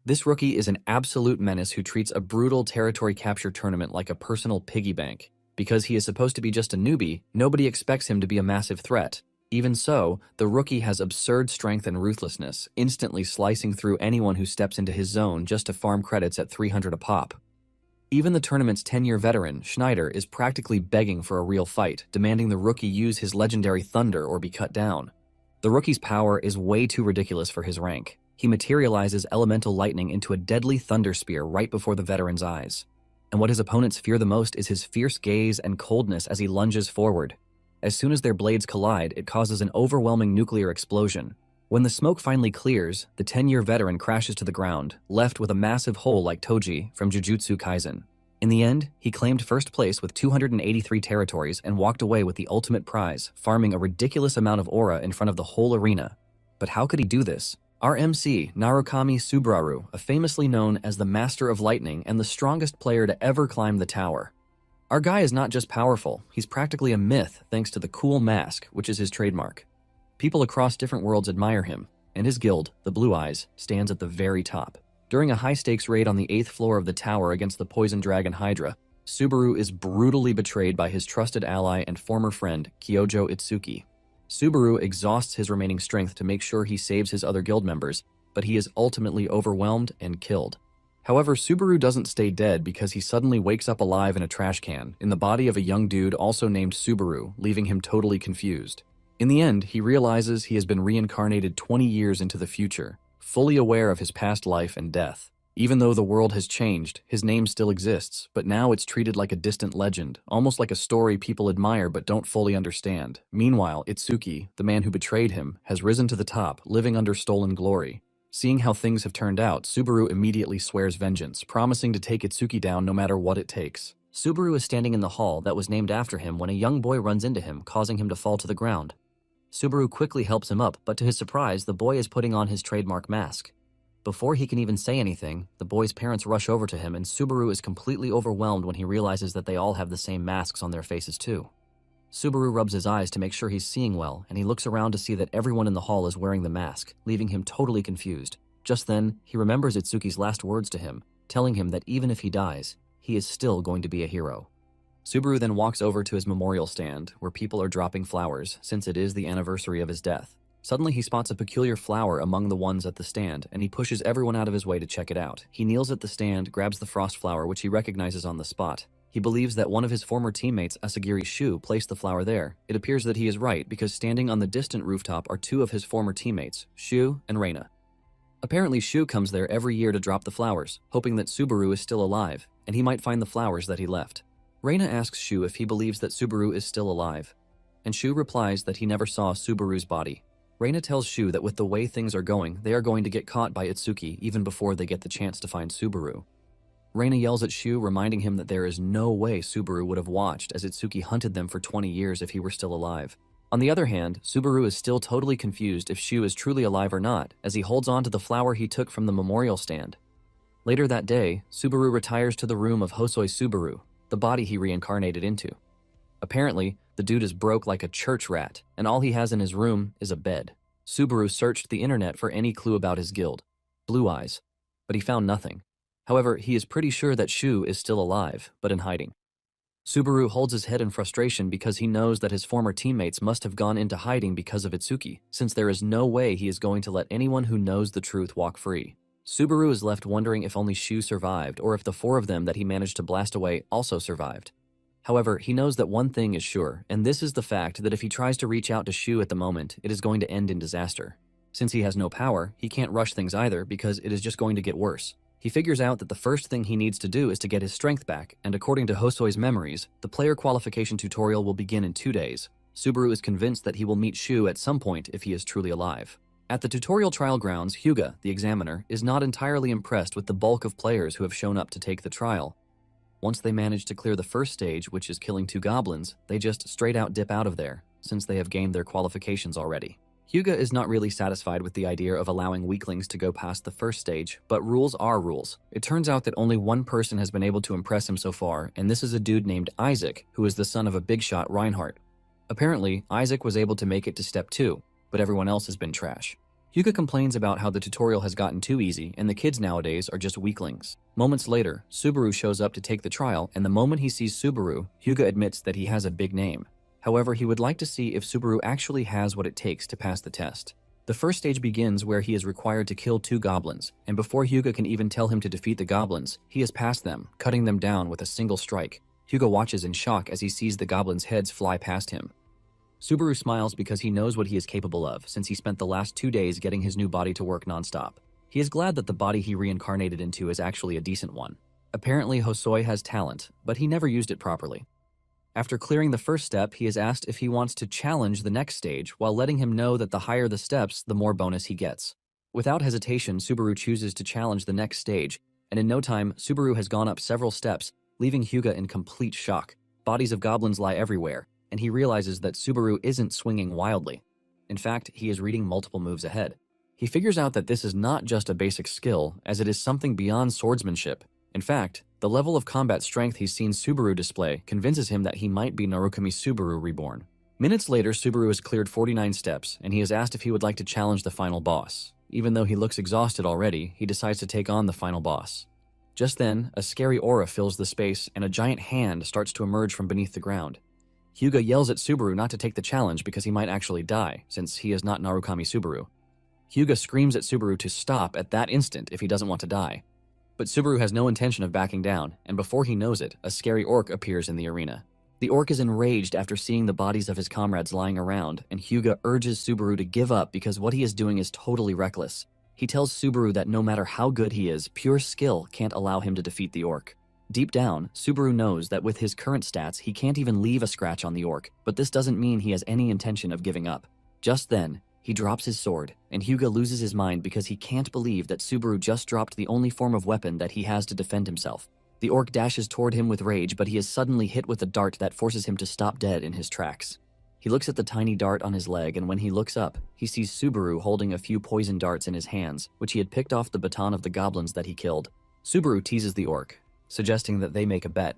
This rookie is an absolute menace who treats a brutal territory capture tournament like a personal piggy bank. Because he is supposed to be just a newbie, nobody expects him to be a massive threat. Even so, the rookie has absurd strength and ruthlessness, instantly slicing through anyone who steps into his zone just to farm credits at 300 a pop. Even the tournament's 10-year veteran, Schneider, is practically begging for a real fight, demanding the rookie use his legendary thunder or be cut down. The rookie's power is way too ridiculous for his rank. He materializes elemental lightning into a deadly thunder spear right before the veteran's eyes. And what his opponents fear the most is his fierce gaze and coldness as he lunges forward. As soon as their blades collide, it causes an overwhelming nuclear explosion. When the smoke finally clears, the 10-year veteran crashes to the ground, left with a massive hole like Toji from Jujutsu Kaisen. In the end, he claimed first place with 283 territories and walked away with the ultimate prize, farming a ridiculous amount of aura in front of the whole arena. But how could he do this? Our MC, Narukami Subaru, famously known as the Master of Lightning and the strongest player to ever climb the tower. Our guy is not just powerful, he's practically a myth thanks to the cool mask, which is his trademark. People across different worlds admire him, and his guild, the Blue Eyes, stands at the very top. During a high-stakes raid on the 8th floor of the tower against the Poison Dragon Hydra, Subaru is brutally betrayed by his trusted ally and former friend, Kyojo Itsuki. Subaru exhausts his remaining strength to make sure he saves his other guild members, but he is ultimately overwhelmed and killed. However, Subaru doesn't stay dead because he suddenly wakes up alive in a trash can, in the body of a young dude also named Subaru, leaving him totally confused. In the end, he realizes he has been reincarnated 20 years into the future, fully aware of his past life and death. Even though the world has changed, his name still exists, but now it's treated like a distant legend, almost like a story people admire but don't fully understand. Meanwhile, Itsuki, the man who betrayed him, has risen to the top, living under stolen glory. Seeing how things have turned out, Subaru immediately swears vengeance, promising to take Itsuki down no matter what it takes. Subaru is standing in the hall that was named after him when a young boy runs into him, causing him to fall to the ground. Subaru quickly helps him up, but to his surprise, the boy is putting on his trademark mask. Before he can even say anything, the boy's parents rush over to him and Subaru is completely overwhelmed when he realizes that they all have the same masks on their faces too. Subaru rubs his eyes to make sure he's seeing well, and he looks around to see that everyone in the hall is wearing the mask, leaving him totally confused. Just then, he remembers Itsuki's last words to him, telling him that even if he dies, he is still going to be a hero. Subaru then walks over to his memorial stand, where people are dropping flowers, since it is the anniversary of his death. Suddenly, he spots a peculiar flower among the ones at the stand, and he pushes everyone out of his way to check it out. He kneels at the stand, grabs the frost flower, which he recognizes on the spot. He believes that one of his former teammates, Asagiri Shu, placed the flower there. It appears that he is right, because standing on the distant rooftop are two of his former teammates, Shu and Reina. Apparently, Shu comes there every year to drop the flowers, hoping that Subaru is still alive, and he might find the flowers that he left. Reina asks Shu if he believes that Subaru is still alive, and Shu replies that he never saw Subaru's body. Reina tells Shu that with the way things are going, they are going to get caught by Itsuki even before they get the chance to find Subaru. Reina yells at Shu, reminding him that there is no way Subaru would have watched as Itsuki hunted them for 20 years if he were still alive. On the other hand, Subaru is still totally confused if Shu is truly alive or not, as he holds on to the flower he took from the memorial stand. Later that day, Subaru retires to the room of Hosoi Subaru, the body he reincarnated into. Apparently, the dude is broke like a church rat, and all he has in his room is a bed. Subaru searched the internet for any clue about his guild, Blue Eyes, but he found nothing. However, he is pretty sure that Shu is still alive, but in hiding. Subaru holds his head in frustration because he knows that his former teammates must have gone into hiding because of Itsuki, since there is no way he is going to let anyone who knows the truth walk free. Subaru is left wondering if only Shu survived, or if the four of them that he managed to blast away also survived. However, he knows that one thing is sure, and this is the fact that if he tries to reach out to Shu at the moment, it is going to end in disaster. Since he has no power, he can't rush things either because it is just going to get worse. He figures out that the first thing he needs to do is to get his strength back, and according to Hosoi's memories, the player qualification tutorial will begin in 2 days. Subaru is convinced that he will meet Shu at some point if he is truly alive. At the tutorial trial grounds, Hyuga, the examiner, is not entirely impressed with the bulk of players who have shown up to take the trial. Once they manage to clear the first stage, which is killing 2 goblins, they just straight out dip out of there, since they have gained their qualifications already. Hyuga is not really satisfied with the idea of allowing weaklings to go past the first stage, but rules are rules. It turns out that only one person has been able to impress him so far, and this is a dude named Isaac, who is the son of a big shot Reinhardt. Apparently, Isaac was able to make it to step 2, but everyone else has been trash. Hyuga complains about how the tutorial has gotten too easy and the kids nowadays are just weaklings. Moments later, Subaru shows up to take the trial, and the moment he sees Subaru, Hyuga admits that he has a big name. However, he would like to see if Subaru actually has what it takes to pass the test. The first stage begins where he is required to kill 2 goblins, and before Hyuga can even tell him to defeat the goblins, he has passed them, cutting them down with a single strike. Hyuga watches in shock as he sees the goblins' heads fly past him. Subaru smiles because he knows what he is capable of, since he spent the last 2 days getting his new body to work nonstop. He is glad that the body he reincarnated into is actually a decent one. Apparently, Hosoi has talent, but he never used it properly. After clearing the first step, he is asked if he wants to challenge the next stage, while letting him know that the higher the steps, the more bonus he gets. Without hesitation, Subaru chooses to challenge the next stage, and in no time, Subaru has gone up several steps, leaving Hyuga in complete shock. Bodies of goblins lie everywhere, and he realizes that Subaru isn't swinging wildly. In fact, he is reading multiple moves ahead. He figures out that this is not just a basic skill, as it is something beyond swordsmanship. In fact, the level of combat strength he's seen Subaru display convinces him that he might be Narukami Subaru Reborn. Minutes later, Subaru has cleared 49 steps, and he is asked if he would like to challenge the final boss. Even though he looks exhausted already, he decides to take on the final boss. Just then, a scary aura fills the space, and a giant hand starts to emerge from beneath the ground. Hyuga yells at Subaru not to take the challenge because he might actually die, since he is not Narukami Subaru. Hyuga screams at Subaru to stop at that instant if he doesn't want to die. But Subaru has no intention of backing down, and before he knows it, a scary orc appears in the arena. The orc is enraged after seeing the bodies of his comrades lying around, and Hyuga urges Subaru to give up because what he is doing is totally reckless. He tells Subaru that no matter how good he is, pure skill can't allow him to defeat the orc. Deep down, Subaru knows that with his current stats, he can't even leave a scratch on the orc, but this doesn't mean he has any intention of giving up. Just then, he drops his sword, and Hyuga loses his mind because he can't believe that Subaru just dropped the only form of weapon that he has to defend himself. The orc dashes toward him with rage, but he is suddenly hit with a dart that forces him to stop dead in his tracks. He looks at the tiny dart on his leg, and when he looks up, he sees Subaru holding a few poison darts in his hands, which he had picked off the baton of the goblins that he killed. Subaru teases the orc, suggesting that they make a bet.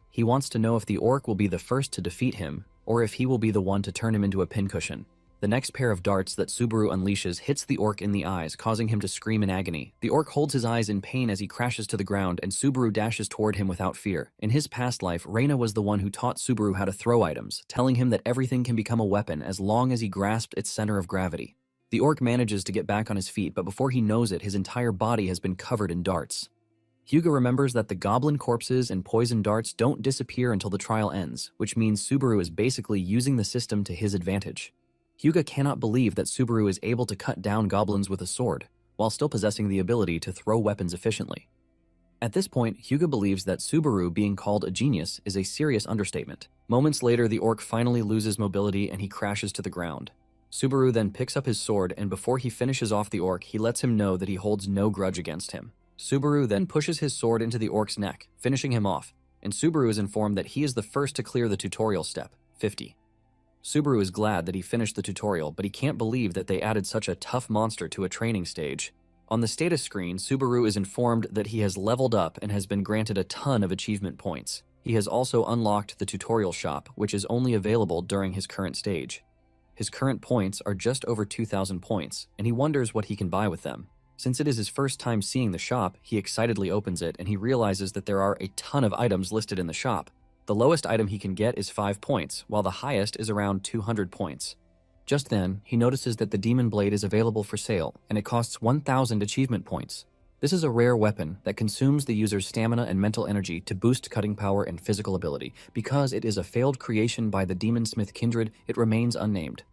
He wants to know if the orc will be the first to defeat him, or if he will be the one to turn him into a pincushion. The next pair of darts that Subaru unleashes hits the orc in the eyes, causing him to scream in agony. The orc holds his eyes in pain as he crashes to the ground, and Subaru dashes toward him without fear. In his past life, Reina was the one who taught Subaru how to throw items, telling him that everything can become a weapon as long as he grasped its center of gravity. The orc manages to get back on his feet, but before he knows it, his entire body has been covered in darts. Hyuga remembers that the goblin corpses and poison darts don't disappear until the trial ends, which means Subaru is basically using the system to his advantage. Hyuga cannot believe that Subaru is able to cut down goblins with a sword, while still possessing the ability to throw weapons efficiently. At this point, Hyuga believes that Subaru being called a genius is a serious understatement. Moments later, the orc finally loses mobility and he crashes to the ground. Subaru then picks up his sword, and before he finishes off the orc, he lets him know that he holds no grudge against him. Subaru then pushes his sword into the orc's neck, finishing him off, and Subaru is informed that he is the first to clear the tutorial step, 50. Subaru is glad that he finished the tutorial, but he can't believe that they added such a tough monster to a training stage. On the status screen, Subaru is informed that he has leveled up and has been granted a ton of achievement points. He has also unlocked the tutorial shop, which is only available during his current stage. His current points are just over 2,000 points, and he wonders what he can buy with them. Since it is his first time seeing the shop, he excitedly opens it and he realizes that there are a ton of items listed in the shop. The lowest item he can get is 5 points, while the highest is around 200 points. Just then, he notices that the Demon Blade is available for sale, and it costs 1,000 achievement points. This is a rare weapon that consumes the user's stamina and mental energy to boost cutting power and physical ability. Because it is a failed creation by the Demon Smith kindred, it remains unnamed.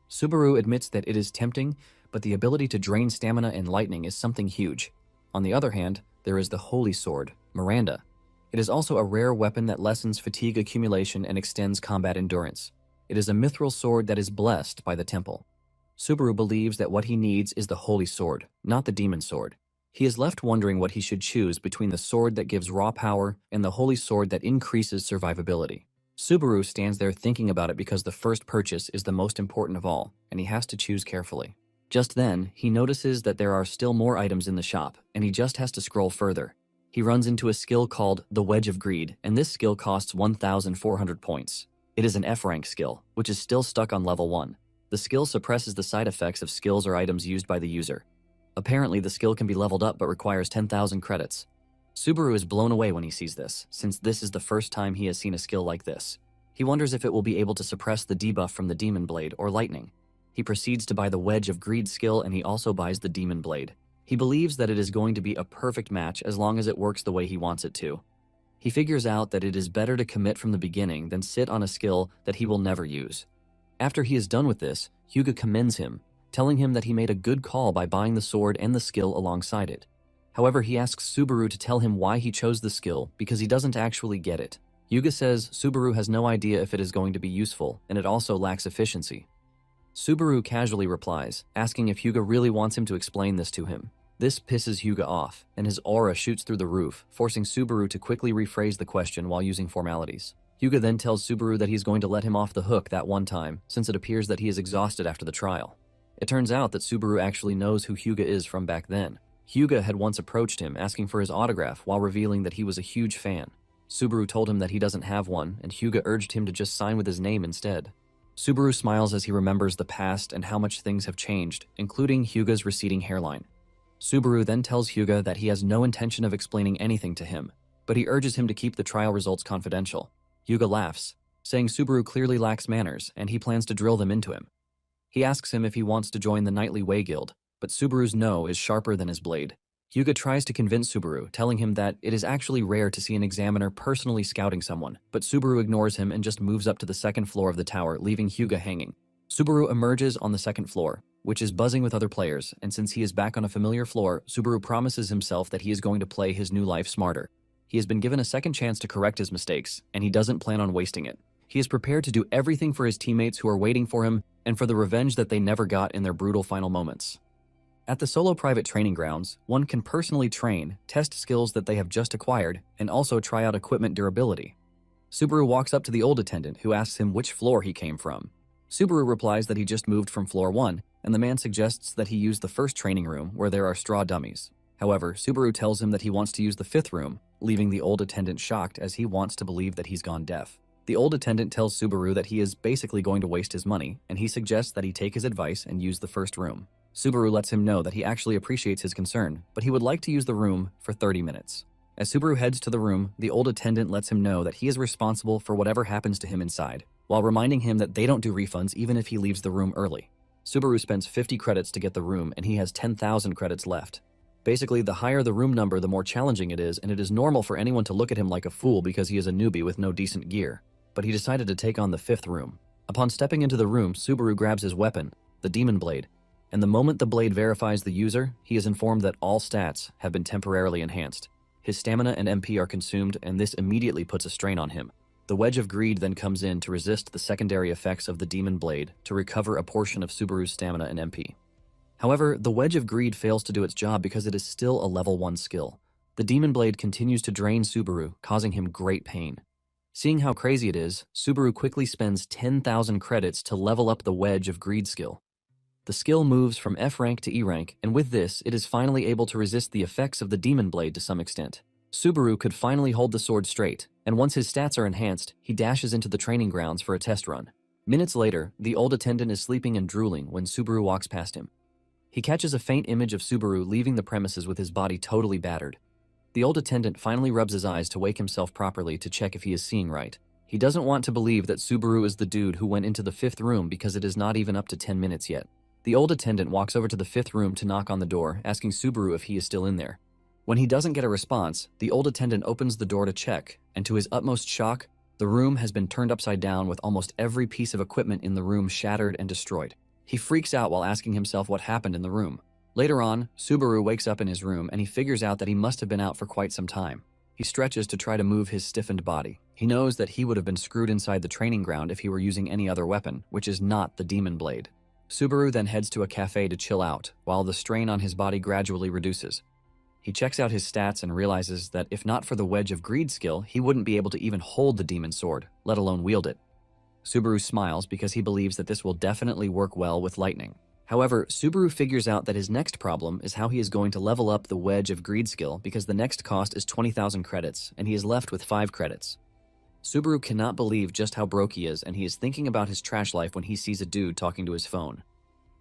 Subaru admits that it is tempting, but the ability to drain stamina and lightning is something huge. On the other hand, there is the Holy Sword, Miranda. It is also a rare weapon that lessens fatigue accumulation and extends combat endurance. It is a mithril sword that is blessed by the temple. Subaru believes that what he needs is the Holy Sword, not the Demon Sword. He is left wondering what he should choose between the sword that gives raw power and the Holy Sword that increases survivability. Subaru stands there thinking about it because the first purchase is the most important of all, and he has to choose carefully. Just then, he notices that there are still more items in the shop, and he just has to scroll further. He runs into a skill called the Wedge of Greed, and this skill costs 1,400 points. It is an F-rank skill, which is still stuck on level 1. The skill suppresses the side effects of skills or items used by the user. Apparently, the skill can be leveled up but requires 10,000 credits. Subaru is blown away when he sees this, since this is the first time he has seen a skill like this. He wonders if it will be able to suppress the debuff from the Demon Blade or Lightning. He proceeds to buy the Wedge of Greed skill, and he also buys the Demon Blade. He believes that it is going to be a perfect match as long as it works the way he wants it to. He figures out that it is better to commit from the beginning than sit on a skill that he will never use. After he is done with this, Hyuga commends him, telling him that he made a good call by buying the sword and the skill alongside it. However, he asks Subaru to tell him why he chose the skill because he doesn't actually get it. Hyuga says Subaru has no idea if it is going to be useful, and it also lacks efficiency. Subaru casually replies, asking if Hyuga really wants him to explain this to him. This pisses Hyuga off, and his aura shoots through the roof, forcing Subaru to quickly rephrase the question while using formalities. Hyuga then tells Subaru that he's going to let him off the hook that one time, since it appears that he is exhausted after the trial. It turns out that Subaru actually knows who Hyuga is from back then. Hyuga had once approached him asking for his autograph while revealing that he was a huge fan. Subaru told him that he doesn't have one, and Hyuga urged him to just sign with his name instead. Subaru smiles as he remembers the past and how much things have changed, including Hyuga's receding hairline. Subaru then tells Hyuga that he has no intention of explaining anything to him, but he urges him to keep the trial results confidential. Hyuga laughs, saying Subaru clearly lacks manners and he plans to drill them into him. He asks him if he wants to join the Knightly Way Guild, but Subaru's no is sharper than his blade. Hyuga tries to convince Subaru, telling him that it is actually rare to see an examiner personally scouting someone, but Subaru ignores him and just moves up to the second floor of the tower, leaving Hyuga hanging. Subaru emerges on the second floor, which is buzzing with other players, and since he is back on a familiar floor, Subaru promises himself that he is going to play his new life smarter. He has been given a second chance to correct his mistakes, and he doesn't plan on wasting it. He is prepared to do everything for his teammates who are waiting for him and for the revenge that they never got in their brutal final moments. At the solo private training grounds, one can personally train, test skills that they have just acquired, and also try out equipment durability. Subaru walks up to the old attendant who asks him which floor he came from. Subaru replies that he just moved from floor 1, and the man suggests that he use the first training room where there are straw dummies. However, Subaru tells him that he wants to use the 5th room, leaving the old attendant shocked as he wants to believe that he's gone deaf. The old attendant tells Subaru that he is basically going to waste his money, and he suggests that he take his advice and use the first room. Subaru lets him know that he actually appreciates his concern, but he would like to use the room for 30 minutes. As Subaru heads to the room, the old attendant lets him know that he is responsible for whatever happens to him inside, while reminding him that they don't do refunds even if he leaves the room early. Subaru spends 50 credits to get the room, and he has 10,000 credits left. Basically, the higher the room number, the more challenging it is, and it is normal for anyone to look at him like a fool because he is a newbie with no decent gear. But he decided to take on the 5th room. Upon stepping into the room, Subaru grabs his weapon, the Demon Blade, and the moment the blade verifies the user, he is informed that all stats have been temporarily enhanced. His stamina and MP are consumed, and this immediately puts a strain on him. The Wedge of Greed then comes in to resist the secondary effects of the Demon Blade to recover a portion of Subaru's stamina and MP. However, the Wedge of Greed fails to do its job because it is still a level 1 skill. The Demon Blade continues to drain Subaru, causing him great pain. Seeing how crazy it is, Subaru quickly spends 10,000 credits to level up the Wedge of Greed skill. The skill moves from F rank to E rank, and with this, it is finally able to resist the effects of the Demon Blade to some extent. Subaru could finally hold the sword straight, and once his stats are enhanced, he dashes into the training grounds for a test run. Minutes later, the old attendant is sleeping and drooling when Subaru walks past him. He catches a faint image of Subaru leaving the premises with his body totally battered. The old attendant finally rubs his eyes to wake himself properly to check if he is seeing right. He doesn't want to believe that Subaru is the dude who went into the 5th room because it is not even up to 10 minutes yet. The old attendant walks over to the 5th room to knock on the door, asking Subaru if he is still in there. When he doesn't get a response, the old attendant opens the door to check, and to his utmost shock, the room has been turned upside down with almost every piece of equipment in the room shattered and destroyed. He freaks out while asking himself what happened in the room. Later on, Subaru wakes up in his room and he figures out that he must have been out for quite some time. He stretches to try to move his stiffened body. He knows that he would have been screwed inside the training ground if he were using any other weapon, which is not the Demon Blade. Subaru then heads to a cafe to chill out, while the strain on his body gradually reduces. He checks out his stats and realizes that if not for the Wedge of Greed skill, he wouldn't be able to even hold the demon sword, let alone wield it. Subaru smiles because he believes that this will definitely work well with lightning. However, Subaru figures out that his next problem is how he is going to level up the Wedge of Greed skill because the next cost is 20,000 credits, and he is left with 5 credits. Subaru cannot believe just how broke he is, and he is thinking about his trash life when he sees a dude talking to his phone.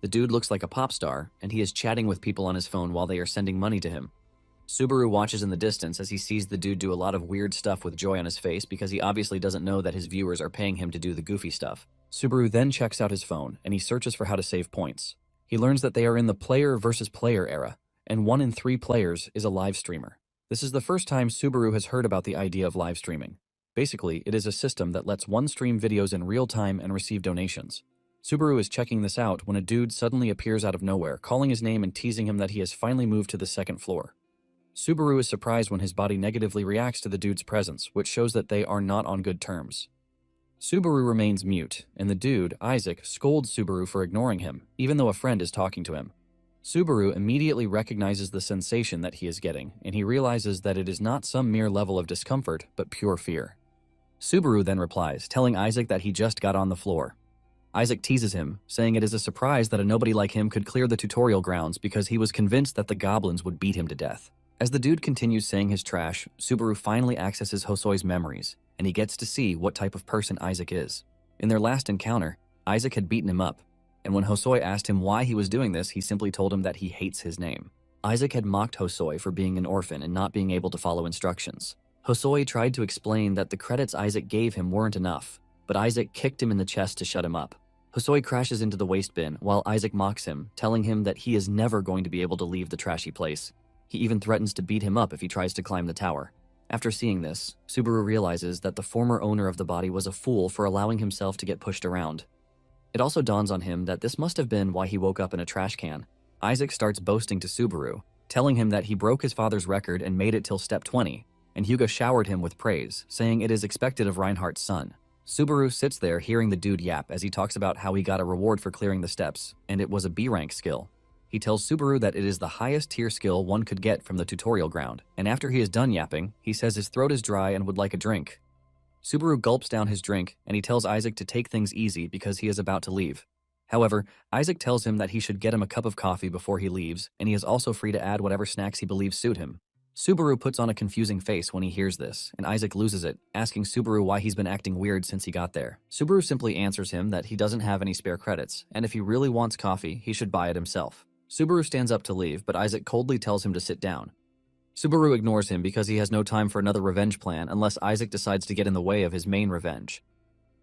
The dude looks like a pop star, and he is chatting with people on his phone while they are sending money to him. Subaru watches in the distance as he sees the dude do a lot of weird stuff with joy on his face because he obviously doesn't know that his viewers are paying him to do the goofy stuff. Subaru then checks out his phone, and he searches for how to save points. He learns that they are in the player versus player era, and 1 in 3 players is a live streamer. This is the first time Subaru has heard about the idea of live streaming. Basically, it is a system that lets one stream videos in real time and receive donations. Subaru is checking this out when a dude suddenly appears out of nowhere, calling his name and teasing him that he has finally moved to the 2nd floor. Subaru is surprised when his body negatively reacts to the dude's presence, which shows that they are not on good terms. Subaru remains mute, and the dude, Isaac, scolds Subaru for ignoring him, even though a friend is talking to him. Subaru immediately recognizes the sensation that he is getting, and he realizes that it is not some mere level of discomfort, but pure fear. Subaru then replies, telling Isaac that he just got on the floor. Isaac teases him, saying it is a surprise that a nobody like him could clear the tutorial grounds because he was convinced that the goblins would beat him to death. As the dude continues saying his trash, Subaru finally accesses Hosoi's memories, and he gets to see what type of person Isaac is. In their last encounter, Isaac had beaten him up, and when Hosoi asked him why he was doing this, he simply told him that he hates his name. Isaac had mocked Hosoi for being an orphan and not being able to follow instructions. Hosoi tried to explain that the credits Isaac gave him weren't enough, but Isaac kicked him in the chest to shut him up. Hosoi crashes into the waste bin while Isaac mocks him, telling him that he is never going to be able to leave the trashy place. He even threatens to beat him up if he tries to climb the tower. After seeing this, Subaru realizes that the former owner of the body was a fool for allowing himself to get pushed around. It also dawns on him that this must have been why he woke up in a trash can. Isaac starts boasting to Subaru, telling him that he broke his father's record and made it till step 20, and Hyuga showered him with praise, saying it is expected of Reinhardt's son. Subaru sits there hearing the dude yap as he talks about how he got a reward for clearing the steps, and it was a B rank skill. He tells Subaru that it is the highest tier skill one could get from the tutorial ground, and after he is done yapping, he says his throat is dry and would like a drink. Subaru gulps down his drink, and he tells Isaac to take things easy because he is about to leave. However, Isaac tells him that he should get him a cup of coffee before he leaves, and he is also free to add whatever snacks he believes suit him. Subaru puts on a confusing face when he hears this, and Isaac loses it, asking Subaru why he's been acting weird since he got there. Subaru simply answers him that he doesn't have any spare credits, and if he really wants coffee, he should buy it himself. Subaru stands up to leave, but Isaac coldly tells him to sit down. Subaru ignores him because he has no time for another revenge plan unless Isaac decides to get in the way of his main revenge.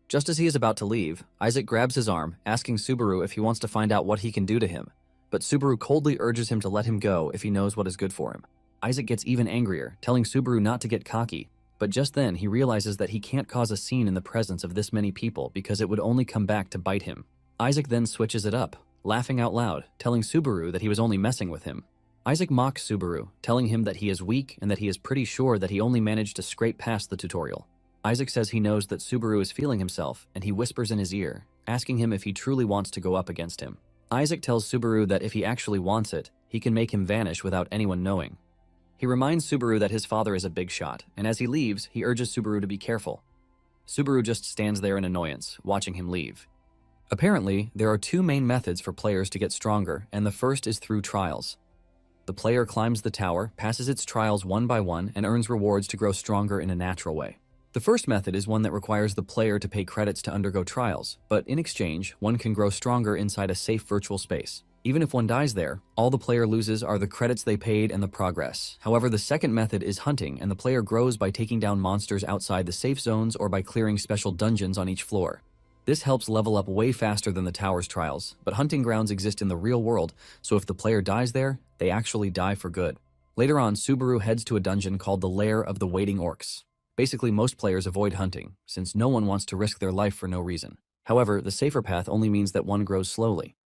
Just as he is about to leave, Isaac grabs his arm, asking Subaru if he wants to find out what he can do to him, but Subaru coldly urges him to let him go if he knows what is good for him. Isaac gets even angrier, telling Subaru not to get cocky, but just then he realizes that he can't cause a scene in the presence of this many people because it would only come back to bite him. Isaac then switches it up, laughing out loud, telling Subaru that he was only messing with him. Isaac mocks Subaru, telling him that he is weak and that he is pretty sure that he only managed to scrape past the tutorial. Isaac says he knows that Subaru is feeling himself, and he whispers in his ear, asking him if he truly wants to go up against him. Isaac tells Subaru that if he actually wants it, he can make him vanish without anyone knowing. He reminds Subaru that his father is a big shot, and as he leaves, he urges Subaru to be careful. Subaru just stands there in annoyance, watching him leave. Apparently, there are 2 main methods for players to get stronger, and the first is through trials. The player climbs the tower, passes its trials one by one, and earns rewards to grow stronger in a natural way. The first method is one that requires the player to pay credits to undergo trials, but in exchange, one can grow stronger inside a safe virtual space. Even if one dies there, all the player loses are the credits they paid and the progress. However, the second method is hunting, and the player grows by taking down monsters outside the safe zones or by clearing special dungeons on each floor. This helps level up way faster than the tower's trials, but hunting grounds exist in the real world, so if the player dies there, they actually die for good. Later on, Subaru heads to a dungeon called the Lair of the Waiting Orcs. Basically, most players avoid hunting, since no one wants to risk their life for no reason. However, the safer path only means that one grows slowly.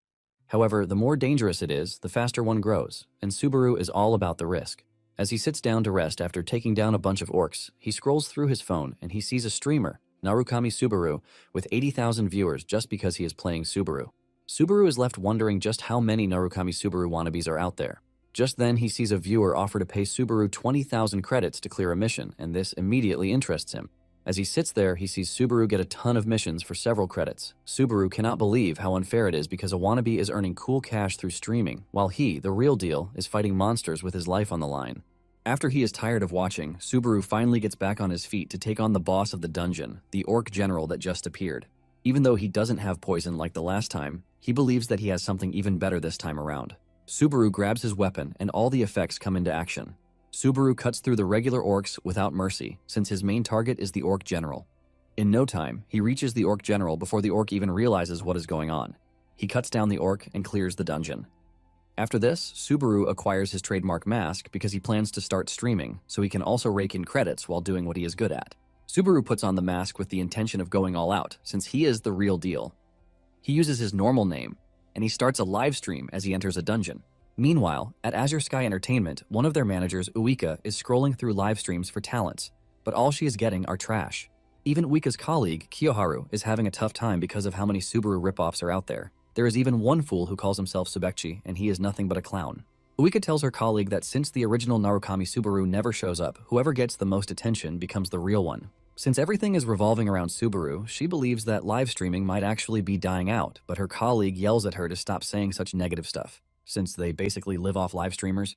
However, the more dangerous it is, the faster one grows, and Subaru is all about the risk. As he sits down to rest after taking down a bunch of orcs, he scrolls through his phone and he sees a streamer, Narukami Subaru, with 80,000 viewers just because he is playing Subaru. Subaru is left wondering just how many Narukami Subaru wannabes are out there. Just then, he sees a viewer offer to pay Subaru 20,000 credits to clear a mission, and this immediately interests him. As he sits there, he sees Subaru get a ton of missions for several credits. Subaru cannot believe how unfair it is because a wannabe is earning cool cash through streaming, while he, the real deal, is fighting monsters with his life on the line. After he is tired of watching, Subaru finally gets back on his feet to take on the boss of the dungeon, the orc general that just appeared. Even though he doesn't have poison like the last time, he believes that he has something even better this time around. Subaru grabs his weapon and all the effects come into action. Subaru cuts through the regular orcs without mercy, since his main target is the orc general. In no time, he reaches the orc general before the orc even realizes what is going on. He cuts down the orc and clears the dungeon. After this, Subaru acquires his trademark mask because he plans to start streaming, so he can also rake in credits while doing what he is good at. Subaru puts on the mask with the intention of going all out, since he is the real deal. He uses his normal name, and he starts a live stream as he enters a dungeon. Meanwhile, at Azure Sky Entertainment, one of their managers, Uika, is scrolling through live streams for talents, but all she is getting are trash. Even Uika's colleague, Kiyoharu, is having a tough time because of how many Subaru ripoffs are out there. There is even one fool who calls himself Subekchi, and he is nothing but a clown. Uika tells her colleague that since the original Narukami Subaru never shows up, whoever gets the most attention becomes the real one. Since everything is revolving around Subaru, she believes that live streaming might actually be dying out, but her colleague yells at her to stop saying such negative stuff, since they basically live off live streamers.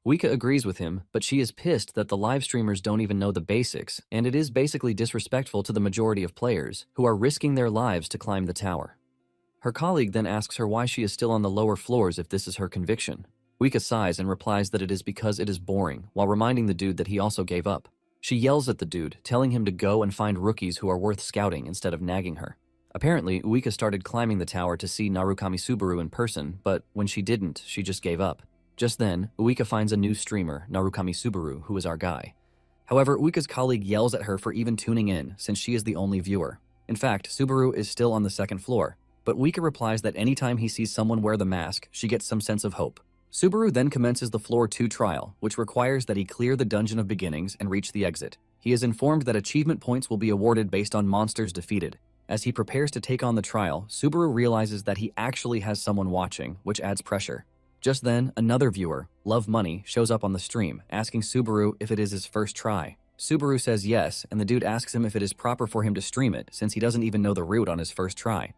Uika agrees with him, but she is pissed that the live streamers don't even know the basics, and it is basically disrespectful to the majority of players, who are risking their lives to climb the tower. Her colleague then asks her why she is still on the lower floors if this is her conviction. Uika sighs and replies that it is because it is boring, while reminding the dude that he also gave up. She yells at the dude, telling him to go and find rookies who are worth scouting instead of nagging her. Apparently, Uika started climbing the tower to see Narukami Subaru in person, but when she didn't, she just gave up. Just then, Uika finds a new streamer, Narukami Subaru, who is our guy. However, Uika's colleague yells at her for even tuning in, since she is the only viewer. In fact, Subaru is still on the second floor, but Uika replies that anytime he sees someone wear the mask, she gets some sense of hope. Subaru then commences the Floor 2 trial, which requires that he clear the Dungeon of Beginnings and reach the exit. He is informed that achievement points will be awarded based on monsters defeated. As he prepares to take on the trial, Subaru realizes that he actually has someone watching, which adds pressure. Just then, another viewer, Love Money, shows up on the stream, asking Subaru if it is his first try. Subaru says yes, and the dude asks him if it is proper for him to stream it, since he doesn't even know the route on his first try.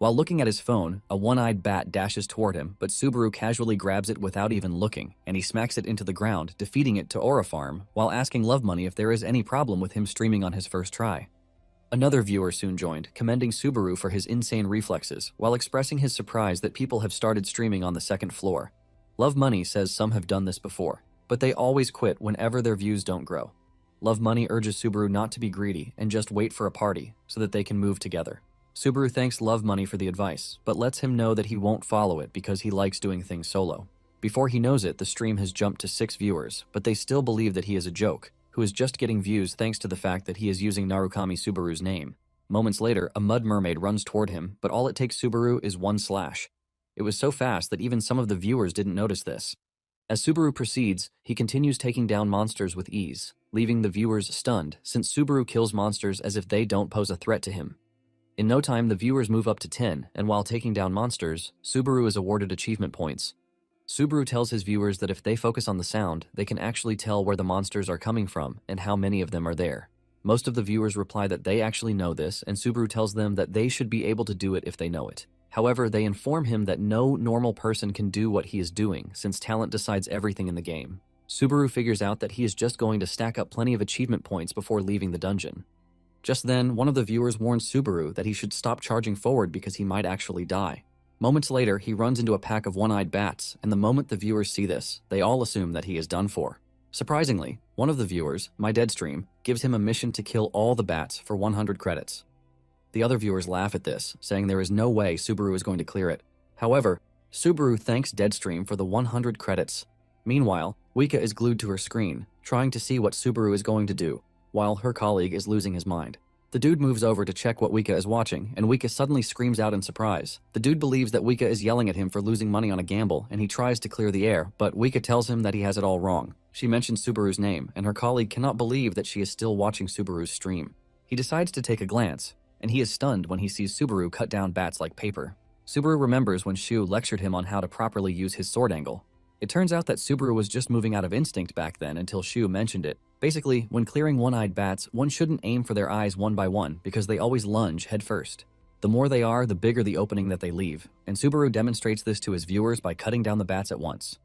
While looking at his phone, a one-eyed bat dashes toward him, but Subaru casually grabs it without even looking, and he smacks it into the ground, defeating it to Aura Farm, while asking Love Money if there is any problem with him streaming on his first try. Another viewer soon joined, commending Subaru for his insane reflexes, while expressing his surprise that people have started streaming on the second floor. Love Money says some have done this before, but they always quit whenever their views don't grow. Love Money urges Subaru not to be greedy and just wait for a party, so that they can move together. Subaru thanks Love Money for the advice, but lets him know that he won't follow it because he likes doing things solo. Before he knows it, the stream has jumped to 6 viewers, but they still believe that he is a joke, who is just getting views thanks to the fact that he is using Narukami Subaru's name. Moments later, a mud mermaid runs toward him, but all it takes Subaru is one slash. It was so fast that even some of the viewers didn't notice this. As Subaru proceeds, he continues taking down monsters with ease, leaving the viewers stunned since Subaru kills monsters as if they don't pose a threat to him. In no time, the viewers move up to 10, and while taking down monsters, Subaru is awarded achievement points. Subaru tells his viewers that if they focus on the sound, they can actually tell where the monsters are coming from and how many of them are there. Most of the viewers reply that they actually know this, and Subaru tells them that they should be able to do it if they know it. However, they inform him that no normal person can do what he is doing, since talent decides everything in the game. Subaru figures out that he is just going to stack up plenty of achievement points before leaving the dungeon. Just then, one of the viewers warns Subaru that he should stop charging forward because he might actually die. Moments later, he runs into a pack of one-eyed bats, and the moment the viewers see this, they all assume that he is done for. Surprisingly, one of the viewers, My Deadstream, gives him a mission to kill all the bats for 100 credits. The other viewers laugh at this, saying there is no way Subaru is going to clear it. However, Subaru thanks Deadstream for the 100 credits. Meanwhile, Uika is glued to her screen, trying to see what Subaru is going to do, while her colleague is losing his mind. The dude moves over to check what Uika is watching, and Uika suddenly screams out in surprise. The dude believes that Uika is yelling at him for losing money on a gamble, and he tries to clear the air, but Uika tells him that he has it all wrong. She mentions Subaru's name, and her colleague cannot believe that she is still watching Subaru's stream. He decides to take a glance, and he is stunned when he sees Subaru cut down bats like paper. Subaru remembers when Shu lectured him on how to properly use his sword angle. It turns out that Subaru was just moving out of instinct back then until Shu mentioned it. Basically, when clearing one-eyed bats, one shouldn't aim for their eyes one by one because they always lunge head first. The more they are, the bigger the opening that they leave, and Subaru demonstrates this to his viewers by cutting down the bats at once.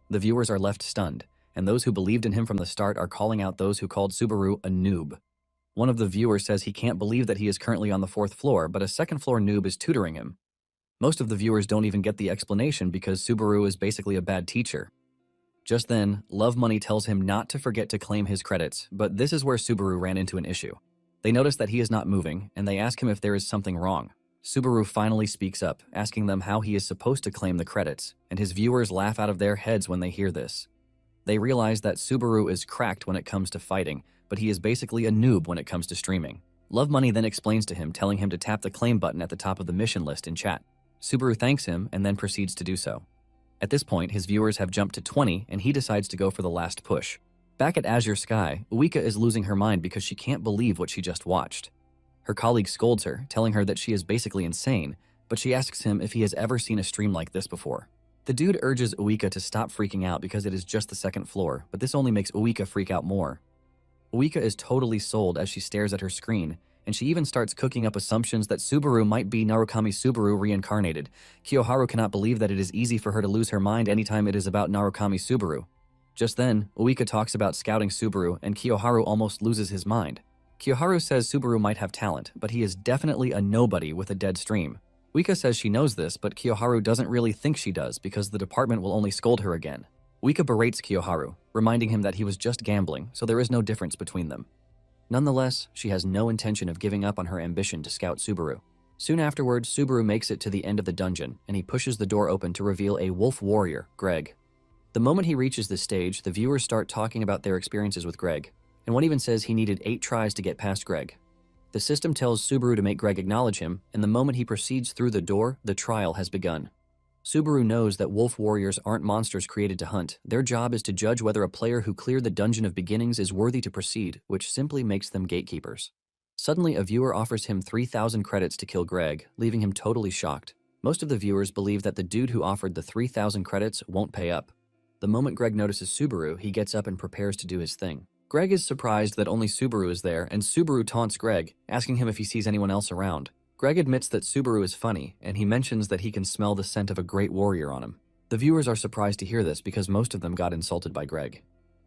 The viewers are left stunned, and those who believed in him from the start are calling out those who called Subaru a noob. One of the viewers says he can't believe that he is currently on the 4th floor, but a 2nd floor noob is tutoring him. Most of the viewers don't even get the explanation because Subaru is basically a bad teacher. Just then, Love Money tells him not to forget to claim his credits, but this is where Subaru ran into an issue. They notice that he is not moving, and they ask him if there is something wrong. Subaru finally speaks up, asking them how he is supposed to claim the credits, and his viewers laugh out of their heads when they hear this. They realize that Subaru is cracked when it comes to fighting, but he is basically a noob when it comes to streaming. Love Money then explains to him, telling him to tap the claim button at the top of the mission list in chat. Subaru thanks him and then proceeds to do so. At this point, his viewers have jumped to 20 and he decides to go for the last push. Back at Azure Sky, Uika is losing her mind because she can't believe what she just watched. Her colleague scolds her, telling her that she is basically insane, but she asks him if he has ever seen a stream like this before. The dude urges Uika to stop freaking out because it is just the 2nd floor, but this only makes Uika freak out more. Uika is totally sold as she stares at her screen, and she even starts cooking up assumptions that Subaru might be Narukami Subaru reincarnated. Kiyoharu cannot believe that it is easy for her to lose her mind anytime it is about Narukami Subaru. Just then, Uika talks about scouting Subaru, and Kiyoharu almost loses his mind. Kiyoharu says Subaru might have talent, but he is definitely a nobody with a dead stream. Uika says she knows this, but Kiyoharu doesn't really think she does because the department will only scold her again. Uika berates Kiyoharu, reminding him that he was just gambling, so there is no difference between them. Nonetheless, she has no intention of giving up on her ambition to scout Subaru. Soon afterwards, Subaru makes it to the end of the dungeon, and he pushes the door open to reveal a wolf warrior, Greg. The moment he reaches this stage, the viewers start talking about their experiences with Greg, and one even says he needed 8 tries to get past Greg. The system tells Subaru to make Greg acknowledge him, and the moment he proceeds through the door, the trial has begun. Subaru knows that wolf warriors aren't monsters created to hunt. Their job is to judge whether a player who cleared the Dungeon of Beginnings is worthy to proceed, which simply makes them gatekeepers. Suddenly, a viewer offers him 3,000 credits to kill Greg, leaving him totally shocked. Most of the viewers believe that the dude who offered the 3,000 credits won't pay up. The moment Greg notices Subaru, he gets up and prepares to do his thing. Greg is surprised that only Subaru is there, and Subaru taunts Greg, asking him if he sees anyone else around. Greg admits that Subaru is funny, and he mentions that he can smell the scent of a great warrior on him. The viewers are surprised to hear this because most of them got insulted by Greg.